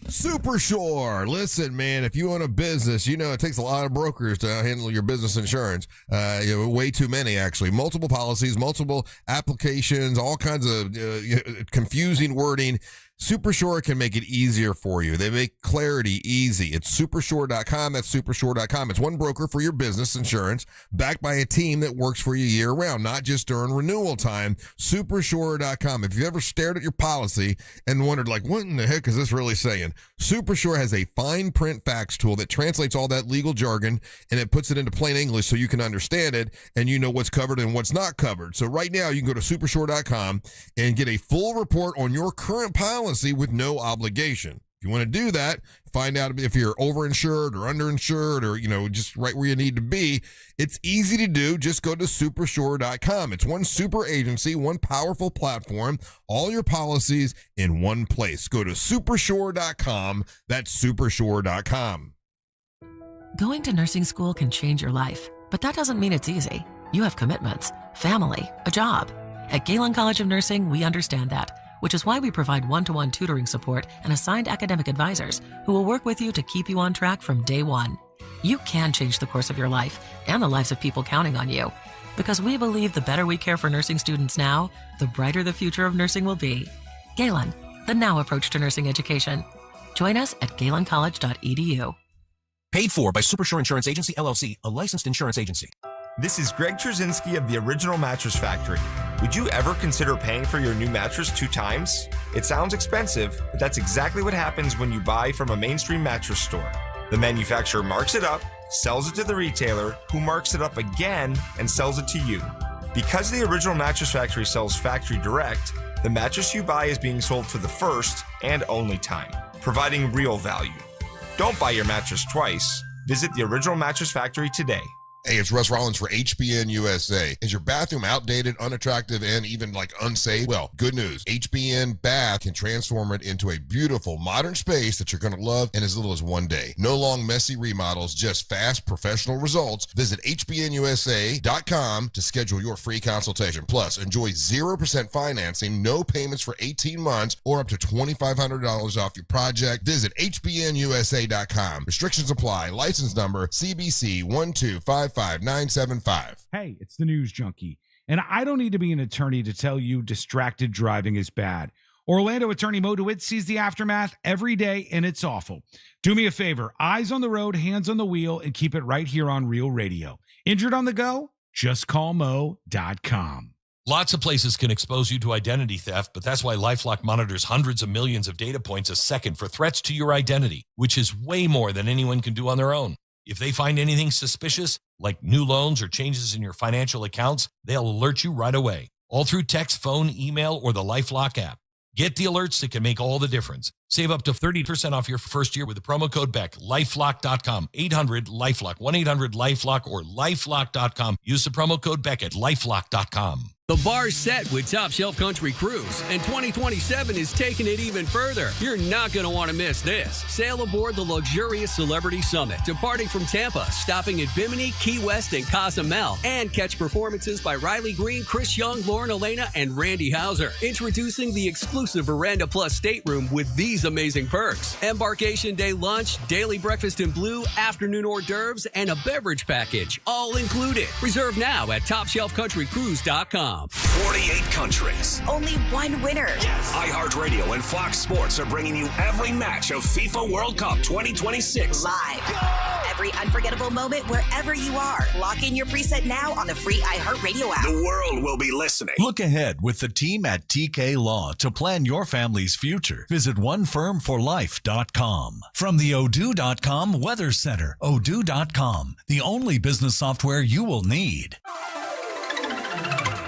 Speaker 1: Super Sure. Listen, man, if you own a business, it takes a lot of brokers to handle your business insurance. Way too many, actually. Multiple policies, multiple applications, all kinds of confusing wording. Super Sure can make it easier for you. They make clarity easy. It's supersure.com. That's supersure.com. It's one broker for your business insurance, backed by a team that works for you year round, not just during renewal time. Supersure.com. If you've ever stared at your policy and wondered, what in the heck is this really saying? Supersure has a fine print facts tool that translates all that legal jargon and it puts it into plain English so you can understand it and you know what's covered and what's not covered. So right now you can go to supersure.com and get a full report on your current policy with no obligation. If you want to do that, find out if you're overinsured or underinsured or, just right where you need to be. It's easy to do. Just go to supersure.com. It's one super agency, one powerful platform, all your policies in one place. Go to supersure.com. That's supersure.com.
Speaker 11: Going to nursing school can change your life, but that doesn't mean it's easy. You have commitments, family, a job. At Galen College of Nursing, we understand that, which is why we provide one-to-one tutoring support and assigned academic advisors who will work with you to keep you on track from day one. You can change the course of your life and the lives of people counting on you, because we believe the better we care for nursing students now, the brighter the future of nursing will be. Galen, the now approach to nursing education. Join us at galencollege.edu.
Speaker 16: Paid for by Supersure Insurance Agency, LLC, a licensed insurance agency.
Speaker 18: This is Greg Trzynski of the Original Mattress Factory. Would you ever consider paying for your new mattress 2 times? It sounds expensive, but that's exactly what happens when you buy from a mainstream mattress store. The manufacturer marks it up, sells it to the retailer, who marks it up again and sells it to you. Because the Original Mattress Factory sells factory direct, the mattress you buy is being sold for the first and only time, providing real value. Don't buy your mattress twice. Visit the Original Mattress Factory today.
Speaker 1: Hey, it's Russ Rollins for HBN USA. Is your bathroom outdated, unattractive, and even unsafe? Well, good news. HBN Bath can transform it into a beautiful, modern space that you're going to love in as little as 1 day. No long, messy remodels, just fast, professional results. Visit HBNUSA.com to schedule your free consultation. Plus, enjoy 0% financing, no payments for 18 months, or up to $2,500 off your project. Visit HBNUSA.com. Restrictions apply. License number CBC 1255975.
Speaker 19: Hey, it's the News Junkie, and I don't need to be an attorney to tell you distracted driving is bad. Orlando attorney Mo DeWitt sees the aftermath every day, and it's awful. Do me a favor, eyes on the road, hands on the wheel, and keep it right here on Real Radio. Injured on the go? Just call Mo.com.
Speaker 24: Lots of places can expose you to identity theft, but that's why LifeLock monitors hundreds of millions of data points a second for threats to your identity, which is way more than anyone can do on their own. If they find anything suspicious, like new loans or changes in your financial accounts, they'll alert you right away, all through text, phone, email, or the LifeLock app. Get the alerts that can make all the difference. Save up to 30% off your first year with the promo code BECK. LifeLock.com, 800-LifeLock, 1-800-LifeLock, or LifeLock.com. Use the promo code BECK at LifeLock.com.
Speaker 25: The bar's set with Top Shelf Country Cruise, and 2027 is taking it even further. You're not going to want to miss this. Sail aboard the luxurious Celebrity Summit, departing from Tampa, stopping at Bimini, Key West, and Cozumel, and catch performances by Riley Green, Chris Young, Lauren Elena, and Randy Hauser. Introducing the exclusive Veranda Plus stateroom with these amazing perks: embarkation day lunch, daily breakfast in blue, afternoon hors d'oeuvres, and a beverage package, all included. Reserve now at TopShelfCountryCruise.com.
Speaker 8: 48 countries.
Speaker 23: Only one winner.
Speaker 8: Yes. iHeartRadio and Fox Sports are bringing you every match of FIFA World Cup 2026.
Speaker 23: Live. Every unforgettable moment wherever you are. Lock in your preset now on the free iHeartRadio app.
Speaker 8: The world will be listening.
Speaker 26: Look ahead with the team at TK Law to plan your family's future. Visit onefirmforlife.com. From the Odoo.com Weather Center, Odoo.com, the only business software you will need.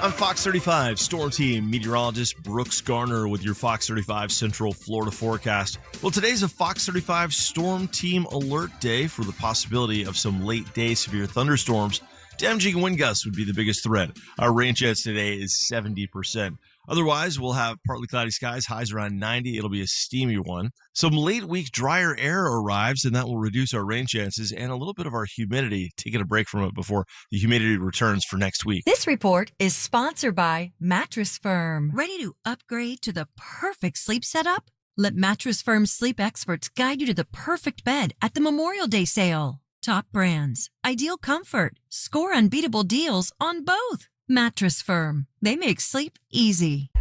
Speaker 27: I'm Fox 35 Storm Team meteorologist Brooks Garner with your Fox 35 Central Florida forecast. Well, today's a Fox 35 Storm Team alert day for the possibility of some late day severe thunderstorms. Damaging wind gusts would be the biggest threat. Our rain chance today is 70%. Otherwise, we'll have partly cloudy skies, highs around 90. It'll be a steamy one. Some late week drier air arrives, and that will reduce our rain chances and a little bit of our humidity, taking a break from it before the humidity returns for next week.
Speaker 9: This report is sponsored by Mattress Firm. Ready to upgrade to the perfect sleep setup? Let Mattress Firm's sleep experts guide you to the perfect bed at the Memorial Day sale. Top brands, ideal comfort, score unbeatable deals on both. Mattress Firm. They make sleep easy.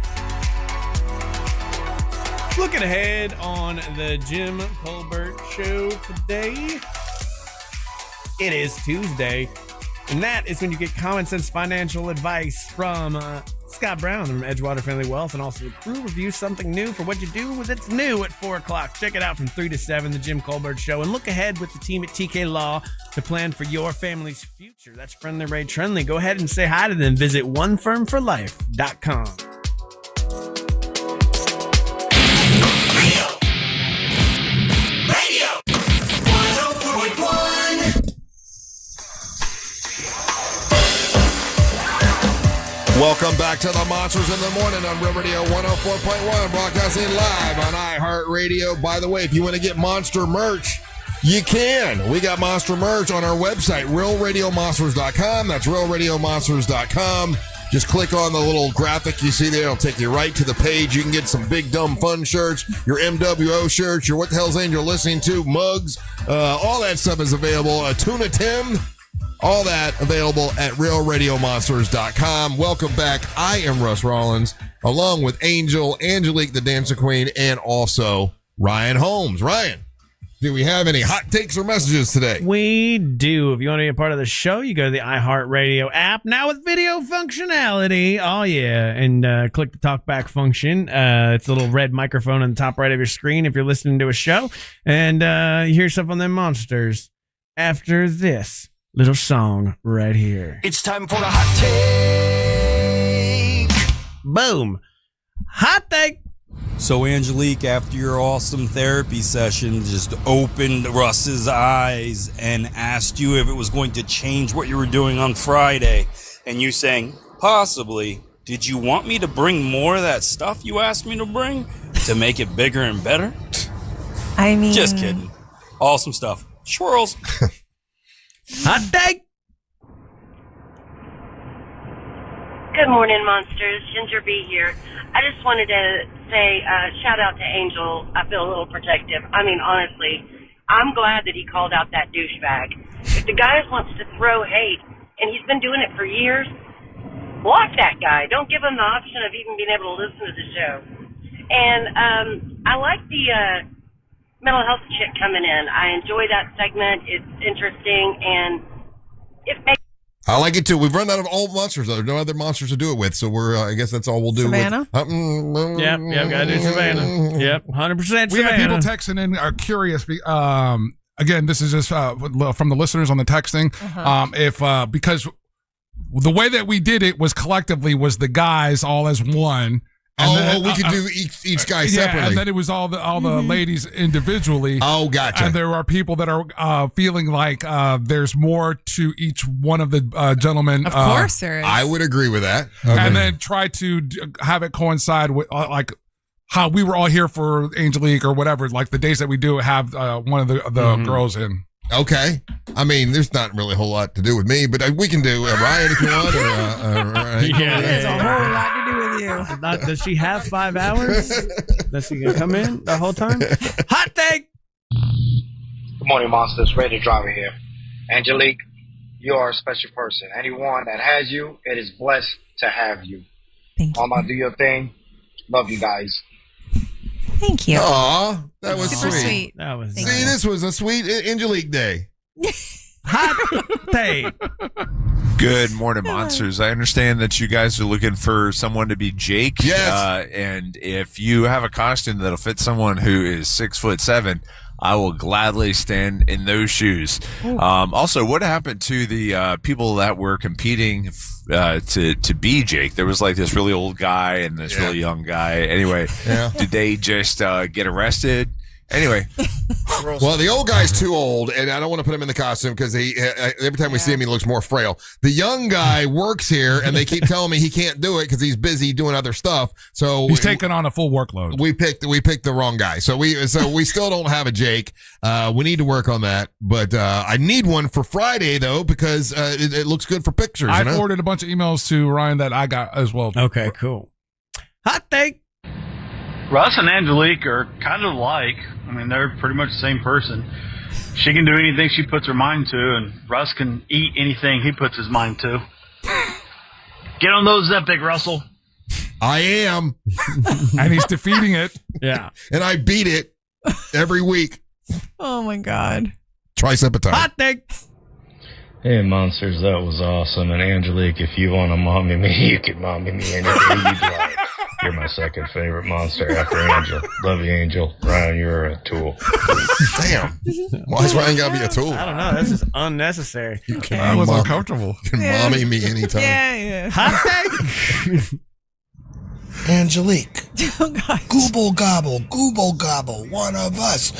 Speaker 2: Looking ahead on the Jim Colbert Show today. It is Tuesday, and that is when you get common sense financial advice from Scott Brown from Edgewater Family Wealth, and also the crew reviews something new for what you do with it's new at 4 o'clock. Check it out from 3 to 7, the Jim Colbert Show, and look ahead with the team at TK Law to plan for your family's future. That's Friendly Ray Trendley. Go ahead and say hi to them. Visit onefirmforlife.com.
Speaker 1: back to the Monsters in the Morning on Real Radio 104.1, broadcasting live on iHeartRadio. By the way, if you want to get Monster merch, you can. We got Monster merch on our website, realradiomonsters.com. That's realradiomonsters.com. Just click on the little graphic you see there. It'll take you right to the page. You can get some big, dumb, fun shirts, your MWO shirts, your What the Hell's Angel Listening To, mugs. All that stuff is available. Tuna Tim, all that available at realradiomonsters.com. Welcome back. I am Russ Rollins, along with Angel, Angelique, the Dancing Queen, and also Ryan Holmes. Ryan, do we have any hot takes or messages today?
Speaker 2: We do. If you want to be a part of the show, you go to the iHeartRadio app, now with video functionality. Oh, yeah. And click the talkback function. It's a little red microphone on the top right of your screen if you're listening to a show. And you hear stuff on them monsters after this little song right here.
Speaker 10: It's time for the hot take.
Speaker 2: Boom. Hot take.
Speaker 7: So Angelique, after your awesome therapy session, just opened Russ's eyes and asked you if it was going to change what you were doing on Friday. And you saying, possibly. Did you want me to bring more of that stuff you asked me to bring to make it bigger and better?
Speaker 6: I mean...
Speaker 7: Just kidding. Awesome stuff. Swirls.
Speaker 2: Hot take.
Speaker 12: Good morning, monsters. Ginger B here. I just wanted to say shout out to Angel. I feel a little protective. I mean, honestly, I'm glad that he called out that douchebag. If the guy wants to throw hate, and he's been doing it for years, block that guy. Don't give him the option of even being able to listen to the show. And I like the mental health chick coming in. I enjoy that segment. It's interesting, and if
Speaker 1: I like it too. We've run out of all monsters. There are no other monsters to do it with, so we're. I guess that's all we'll do.
Speaker 6: Savannah?
Speaker 2: Yep, gotta do Savannah. Yep, 100% Savannah.
Speaker 3: We have people texting in are curious. Again, this is just from the listeners on the texting. Because the way that we did it was collectively was the guys all as one. And
Speaker 1: we could do each guy separately.
Speaker 3: Yeah, and then it was all the ladies individually.
Speaker 1: Oh, gotcha.
Speaker 3: And there are people that are feeling like there's more to each one of the gentlemen.
Speaker 6: Of course there is.
Speaker 1: I would agree with that. Okay.
Speaker 3: And then try to have it coincide with like how we were all here for Angelique or whatever. Like the days that we do have one of the girls in.
Speaker 1: Okay. I mean, there's not really a whole lot to do with me, but we can do Ryan if you want.
Speaker 6: There's a whole lot to do with you.
Speaker 2: Does she have 5 hours? Does she gonna come in the whole time? Hot take.
Speaker 15: Good morning, monsters. Ready Driver here. Angelique, you are a special person. Anyone that has you, it is blessed to have you.
Speaker 6: Thank you.
Speaker 15: Mama, do your thing. Love you guys.
Speaker 6: Thank you.
Speaker 1: Aw, that was
Speaker 6: super
Speaker 1: sweet.
Speaker 2: That was
Speaker 1: See, this was a sweet Angelique day.
Speaker 2: Hot take.
Speaker 17: Good morning, monsters. I understand that you guys are looking for someone to be Jake.
Speaker 1: Yes.
Speaker 17: And if you have a costume that'll fit someone who is 6'7", I will gladly stand in those shoes. Also, what happened to the people that were competing to be Jake? There was like this really old guy and this really young guy. Anyway, did they just get arrested? Anyway.
Speaker 1: Well, the old guy's too old, and I don't want to put him in the costume because every time we see him, he looks more frail. The young guy works here, and they keep telling me he can't do it because he's busy doing other stuff. So
Speaker 3: he's taking on a full workload.
Speaker 1: We picked the wrong guy. So we still don't have a Jake. We need to work on that. But I need one for Friday though because it looks good for pictures.
Speaker 3: I forwarded a bunch of emails to Ryan that I got as well.
Speaker 2: Okay, cool. Hot take.
Speaker 20: Russ and Angelique are kind of alike. I mean, they're pretty much the same person. She can do anything she puts her mind to, and Russ can eat anything he puts his mind to. Get on those Big Russell.
Speaker 1: I am.
Speaker 3: And he's defeating it.
Speaker 2: Yeah.
Speaker 1: And I beat it every week.
Speaker 6: Oh, my God.
Speaker 1: Tricep attack.
Speaker 2: Hot take.
Speaker 21: Hey, monsters, that was awesome. And Angelique, if you want to mommy me, you can mommy me anything you'd like. You're my second favorite monster after Angel. Love you, Angel. Ryan, you're a tool.
Speaker 1: Damn. Why is Ryan got to be a tool?
Speaker 2: I don't know. This is unnecessary.
Speaker 3: That was uncomfortable.
Speaker 1: You can mommy me anytime.
Speaker 6: Yeah.
Speaker 2: Hot take.
Speaker 10: Angelique.
Speaker 6: Oh, gosh.
Speaker 10: Gooble gobble, gooble gobble, one of us,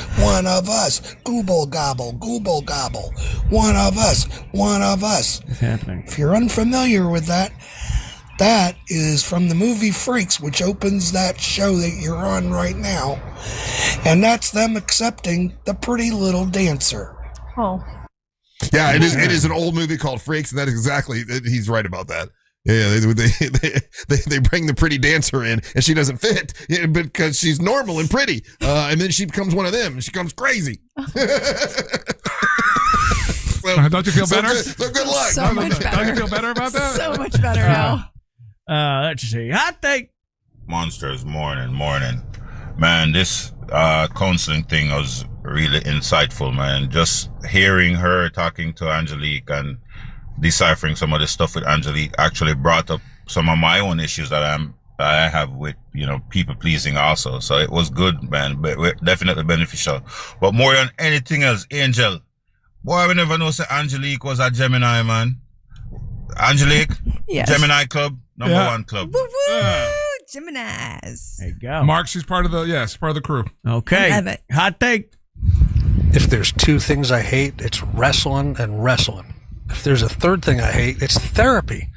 Speaker 10: gooble gobble, gooble gobble, one of us.
Speaker 2: What's happening?
Speaker 10: If you're unfamiliar with that, That is from the movie Freaks, which opens that show that you're on right now. And that's them accepting the pretty little dancer.
Speaker 6: Oh.
Speaker 1: Yeah, it is an old movie called Freaks, and that is exactly, he's right about that. Yeah, they bring the pretty dancer in, and she doesn't fit because she's normal and pretty, and then she becomes one of them, and she becomes crazy.
Speaker 3: Don't you feel better?
Speaker 1: So good luck.
Speaker 6: So much better.
Speaker 3: Don't you feel better about that?
Speaker 6: So much better now.
Speaker 2: Let's see. Hot take.
Speaker 4: Monsters, morning. Man, this counseling thing was really insightful, man. Just hearing her talking to Angelique and deciphering some of the stuff with Angelique actually brought up some of my own issues that I have with, people pleasing also. So it was good, man, but definitely beneficial. But more than anything else, Angel, boy, we never know say Angelique was a Gemini, man. Angelique,
Speaker 6: Yes.
Speaker 4: Gemini Club, number one club.
Speaker 6: Woo-woo! Geminis.
Speaker 2: There you go.
Speaker 3: Mark, she's part of the crew.
Speaker 2: Okay.
Speaker 6: I love it.
Speaker 2: Hot take.
Speaker 5: If there's two things I hate, it's wrestling and wrestling. If there's a third thing I hate, it's therapy.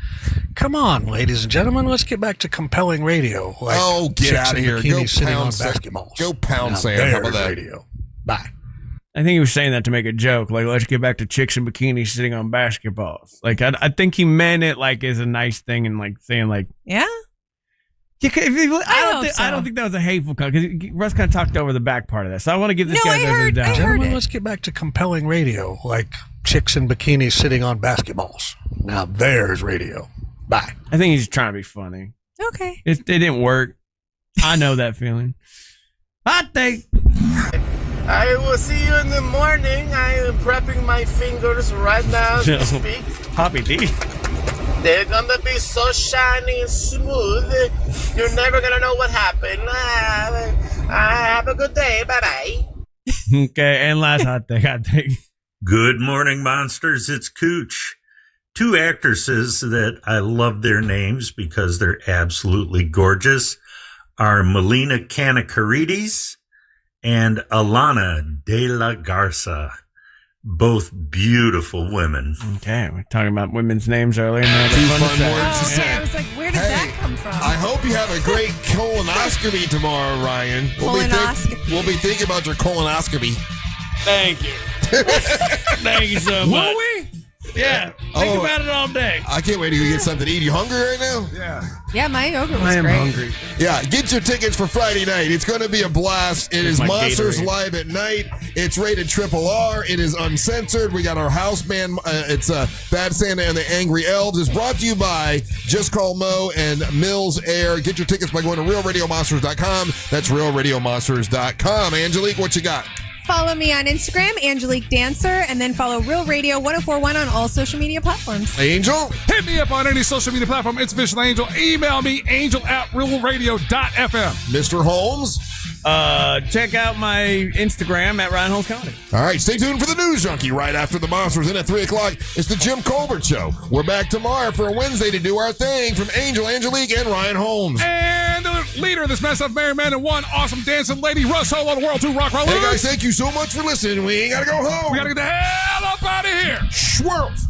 Speaker 5: Come on, ladies and gentlemen, let's get back to compelling radio. Like
Speaker 1: Get
Speaker 5: chicks
Speaker 1: out of
Speaker 5: in
Speaker 1: here.
Speaker 5: bikinis
Speaker 1: Go
Speaker 5: sitting on
Speaker 1: pound sand.
Speaker 5: basketballs.
Speaker 1: Go pound
Speaker 5: Now
Speaker 1: sand. How about
Speaker 5: there's
Speaker 1: that?
Speaker 5: radio. Bye.
Speaker 2: I think he was saying that to make a joke. Like, let's get back to chicks in bikinis sitting on basketballs. Like, I think he meant it like as a nice thing and like saying like,
Speaker 6: Yeah?
Speaker 2: I don't think that was a hateful comment because Russ kind of talked over the back part of that. So I want to give this guy the down.
Speaker 5: Gentlemen, let's get back to compelling radio, like chicks in bikinis sitting on basketballs. Now there's radio. Bye.
Speaker 2: I think he's trying to be funny.
Speaker 6: Okay.
Speaker 2: It didn't work. I know that feeling. Hot take.
Speaker 11: I will see you in the morning. I am prepping my fingers right now as we speak.
Speaker 2: Poppy D.
Speaker 11: They're gonna be so shiny and smooth. You're never gonna know what happened. Have a good day. Bye-bye.
Speaker 2: Okay, and last hot take.
Speaker 13: Good morning, monsters. It's Cooch. Two actresses that I love their names because they're absolutely gorgeous are Melina Kanakarides and Alana de la Garza. Both beautiful women.
Speaker 2: Okay, we're talking about women's names earlier.
Speaker 6: I was like, where did that come from?
Speaker 1: I hope you have a great colonoscopy tomorrow, Ryan. We'll be thinking about your colonoscopy.
Speaker 2: Thank you. Thank you so much.
Speaker 1: Will we?
Speaker 2: Yeah. Think about it all day.
Speaker 1: I can't wait to go get something to eat. You hungry right now?
Speaker 6: Yeah, my yogurt was
Speaker 2: I am
Speaker 6: great.
Speaker 2: hungry.
Speaker 1: Yeah, get your tickets for Friday night. It's going to be a blast. It is
Speaker 2: my
Speaker 1: Monsters
Speaker 2: Gatorade.
Speaker 1: Live at Night. It's rated RRR. It is uncensored. We got our house band. It's Bad Santa and the Angry Elves. It's brought to you by Just Call Mo and Mills Air. Get your tickets by going to realradiomonsters.com. That's realradiomonsters.com. Angelique, what you got?
Speaker 6: Follow me on Instagram, Angelique Dancer, and then follow Real Radio 1041 on all social media platforms.
Speaker 1: Angel?
Speaker 3: Hit me up on any social media platform. It's Official Angel. Email me, angel@realradio.fm.
Speaker 1: Mr. Holmes?
Speaker 2: Check out my Instagram at Ryan Holmes Comedy.
Speaker 1: All right, stay tuned for the News Junkie right after the Monsters. And at 3 o'clock, it's the Jim Colbert Show. We're back tomorrow for a Wednesday to do our thing from Angel, Angelique, and Ryan Holmes.
Speaker 3: And the leader of this mess of Merry Men and one awesome dancing lady, Russ Hole, the World 2 Rock Rollers.
Speaker 1: Hey, guys, thank you so much for listening. We ain't got to go home.
Speaker 3: We got to get the hell up out of here.
Speaker 1: Swirls.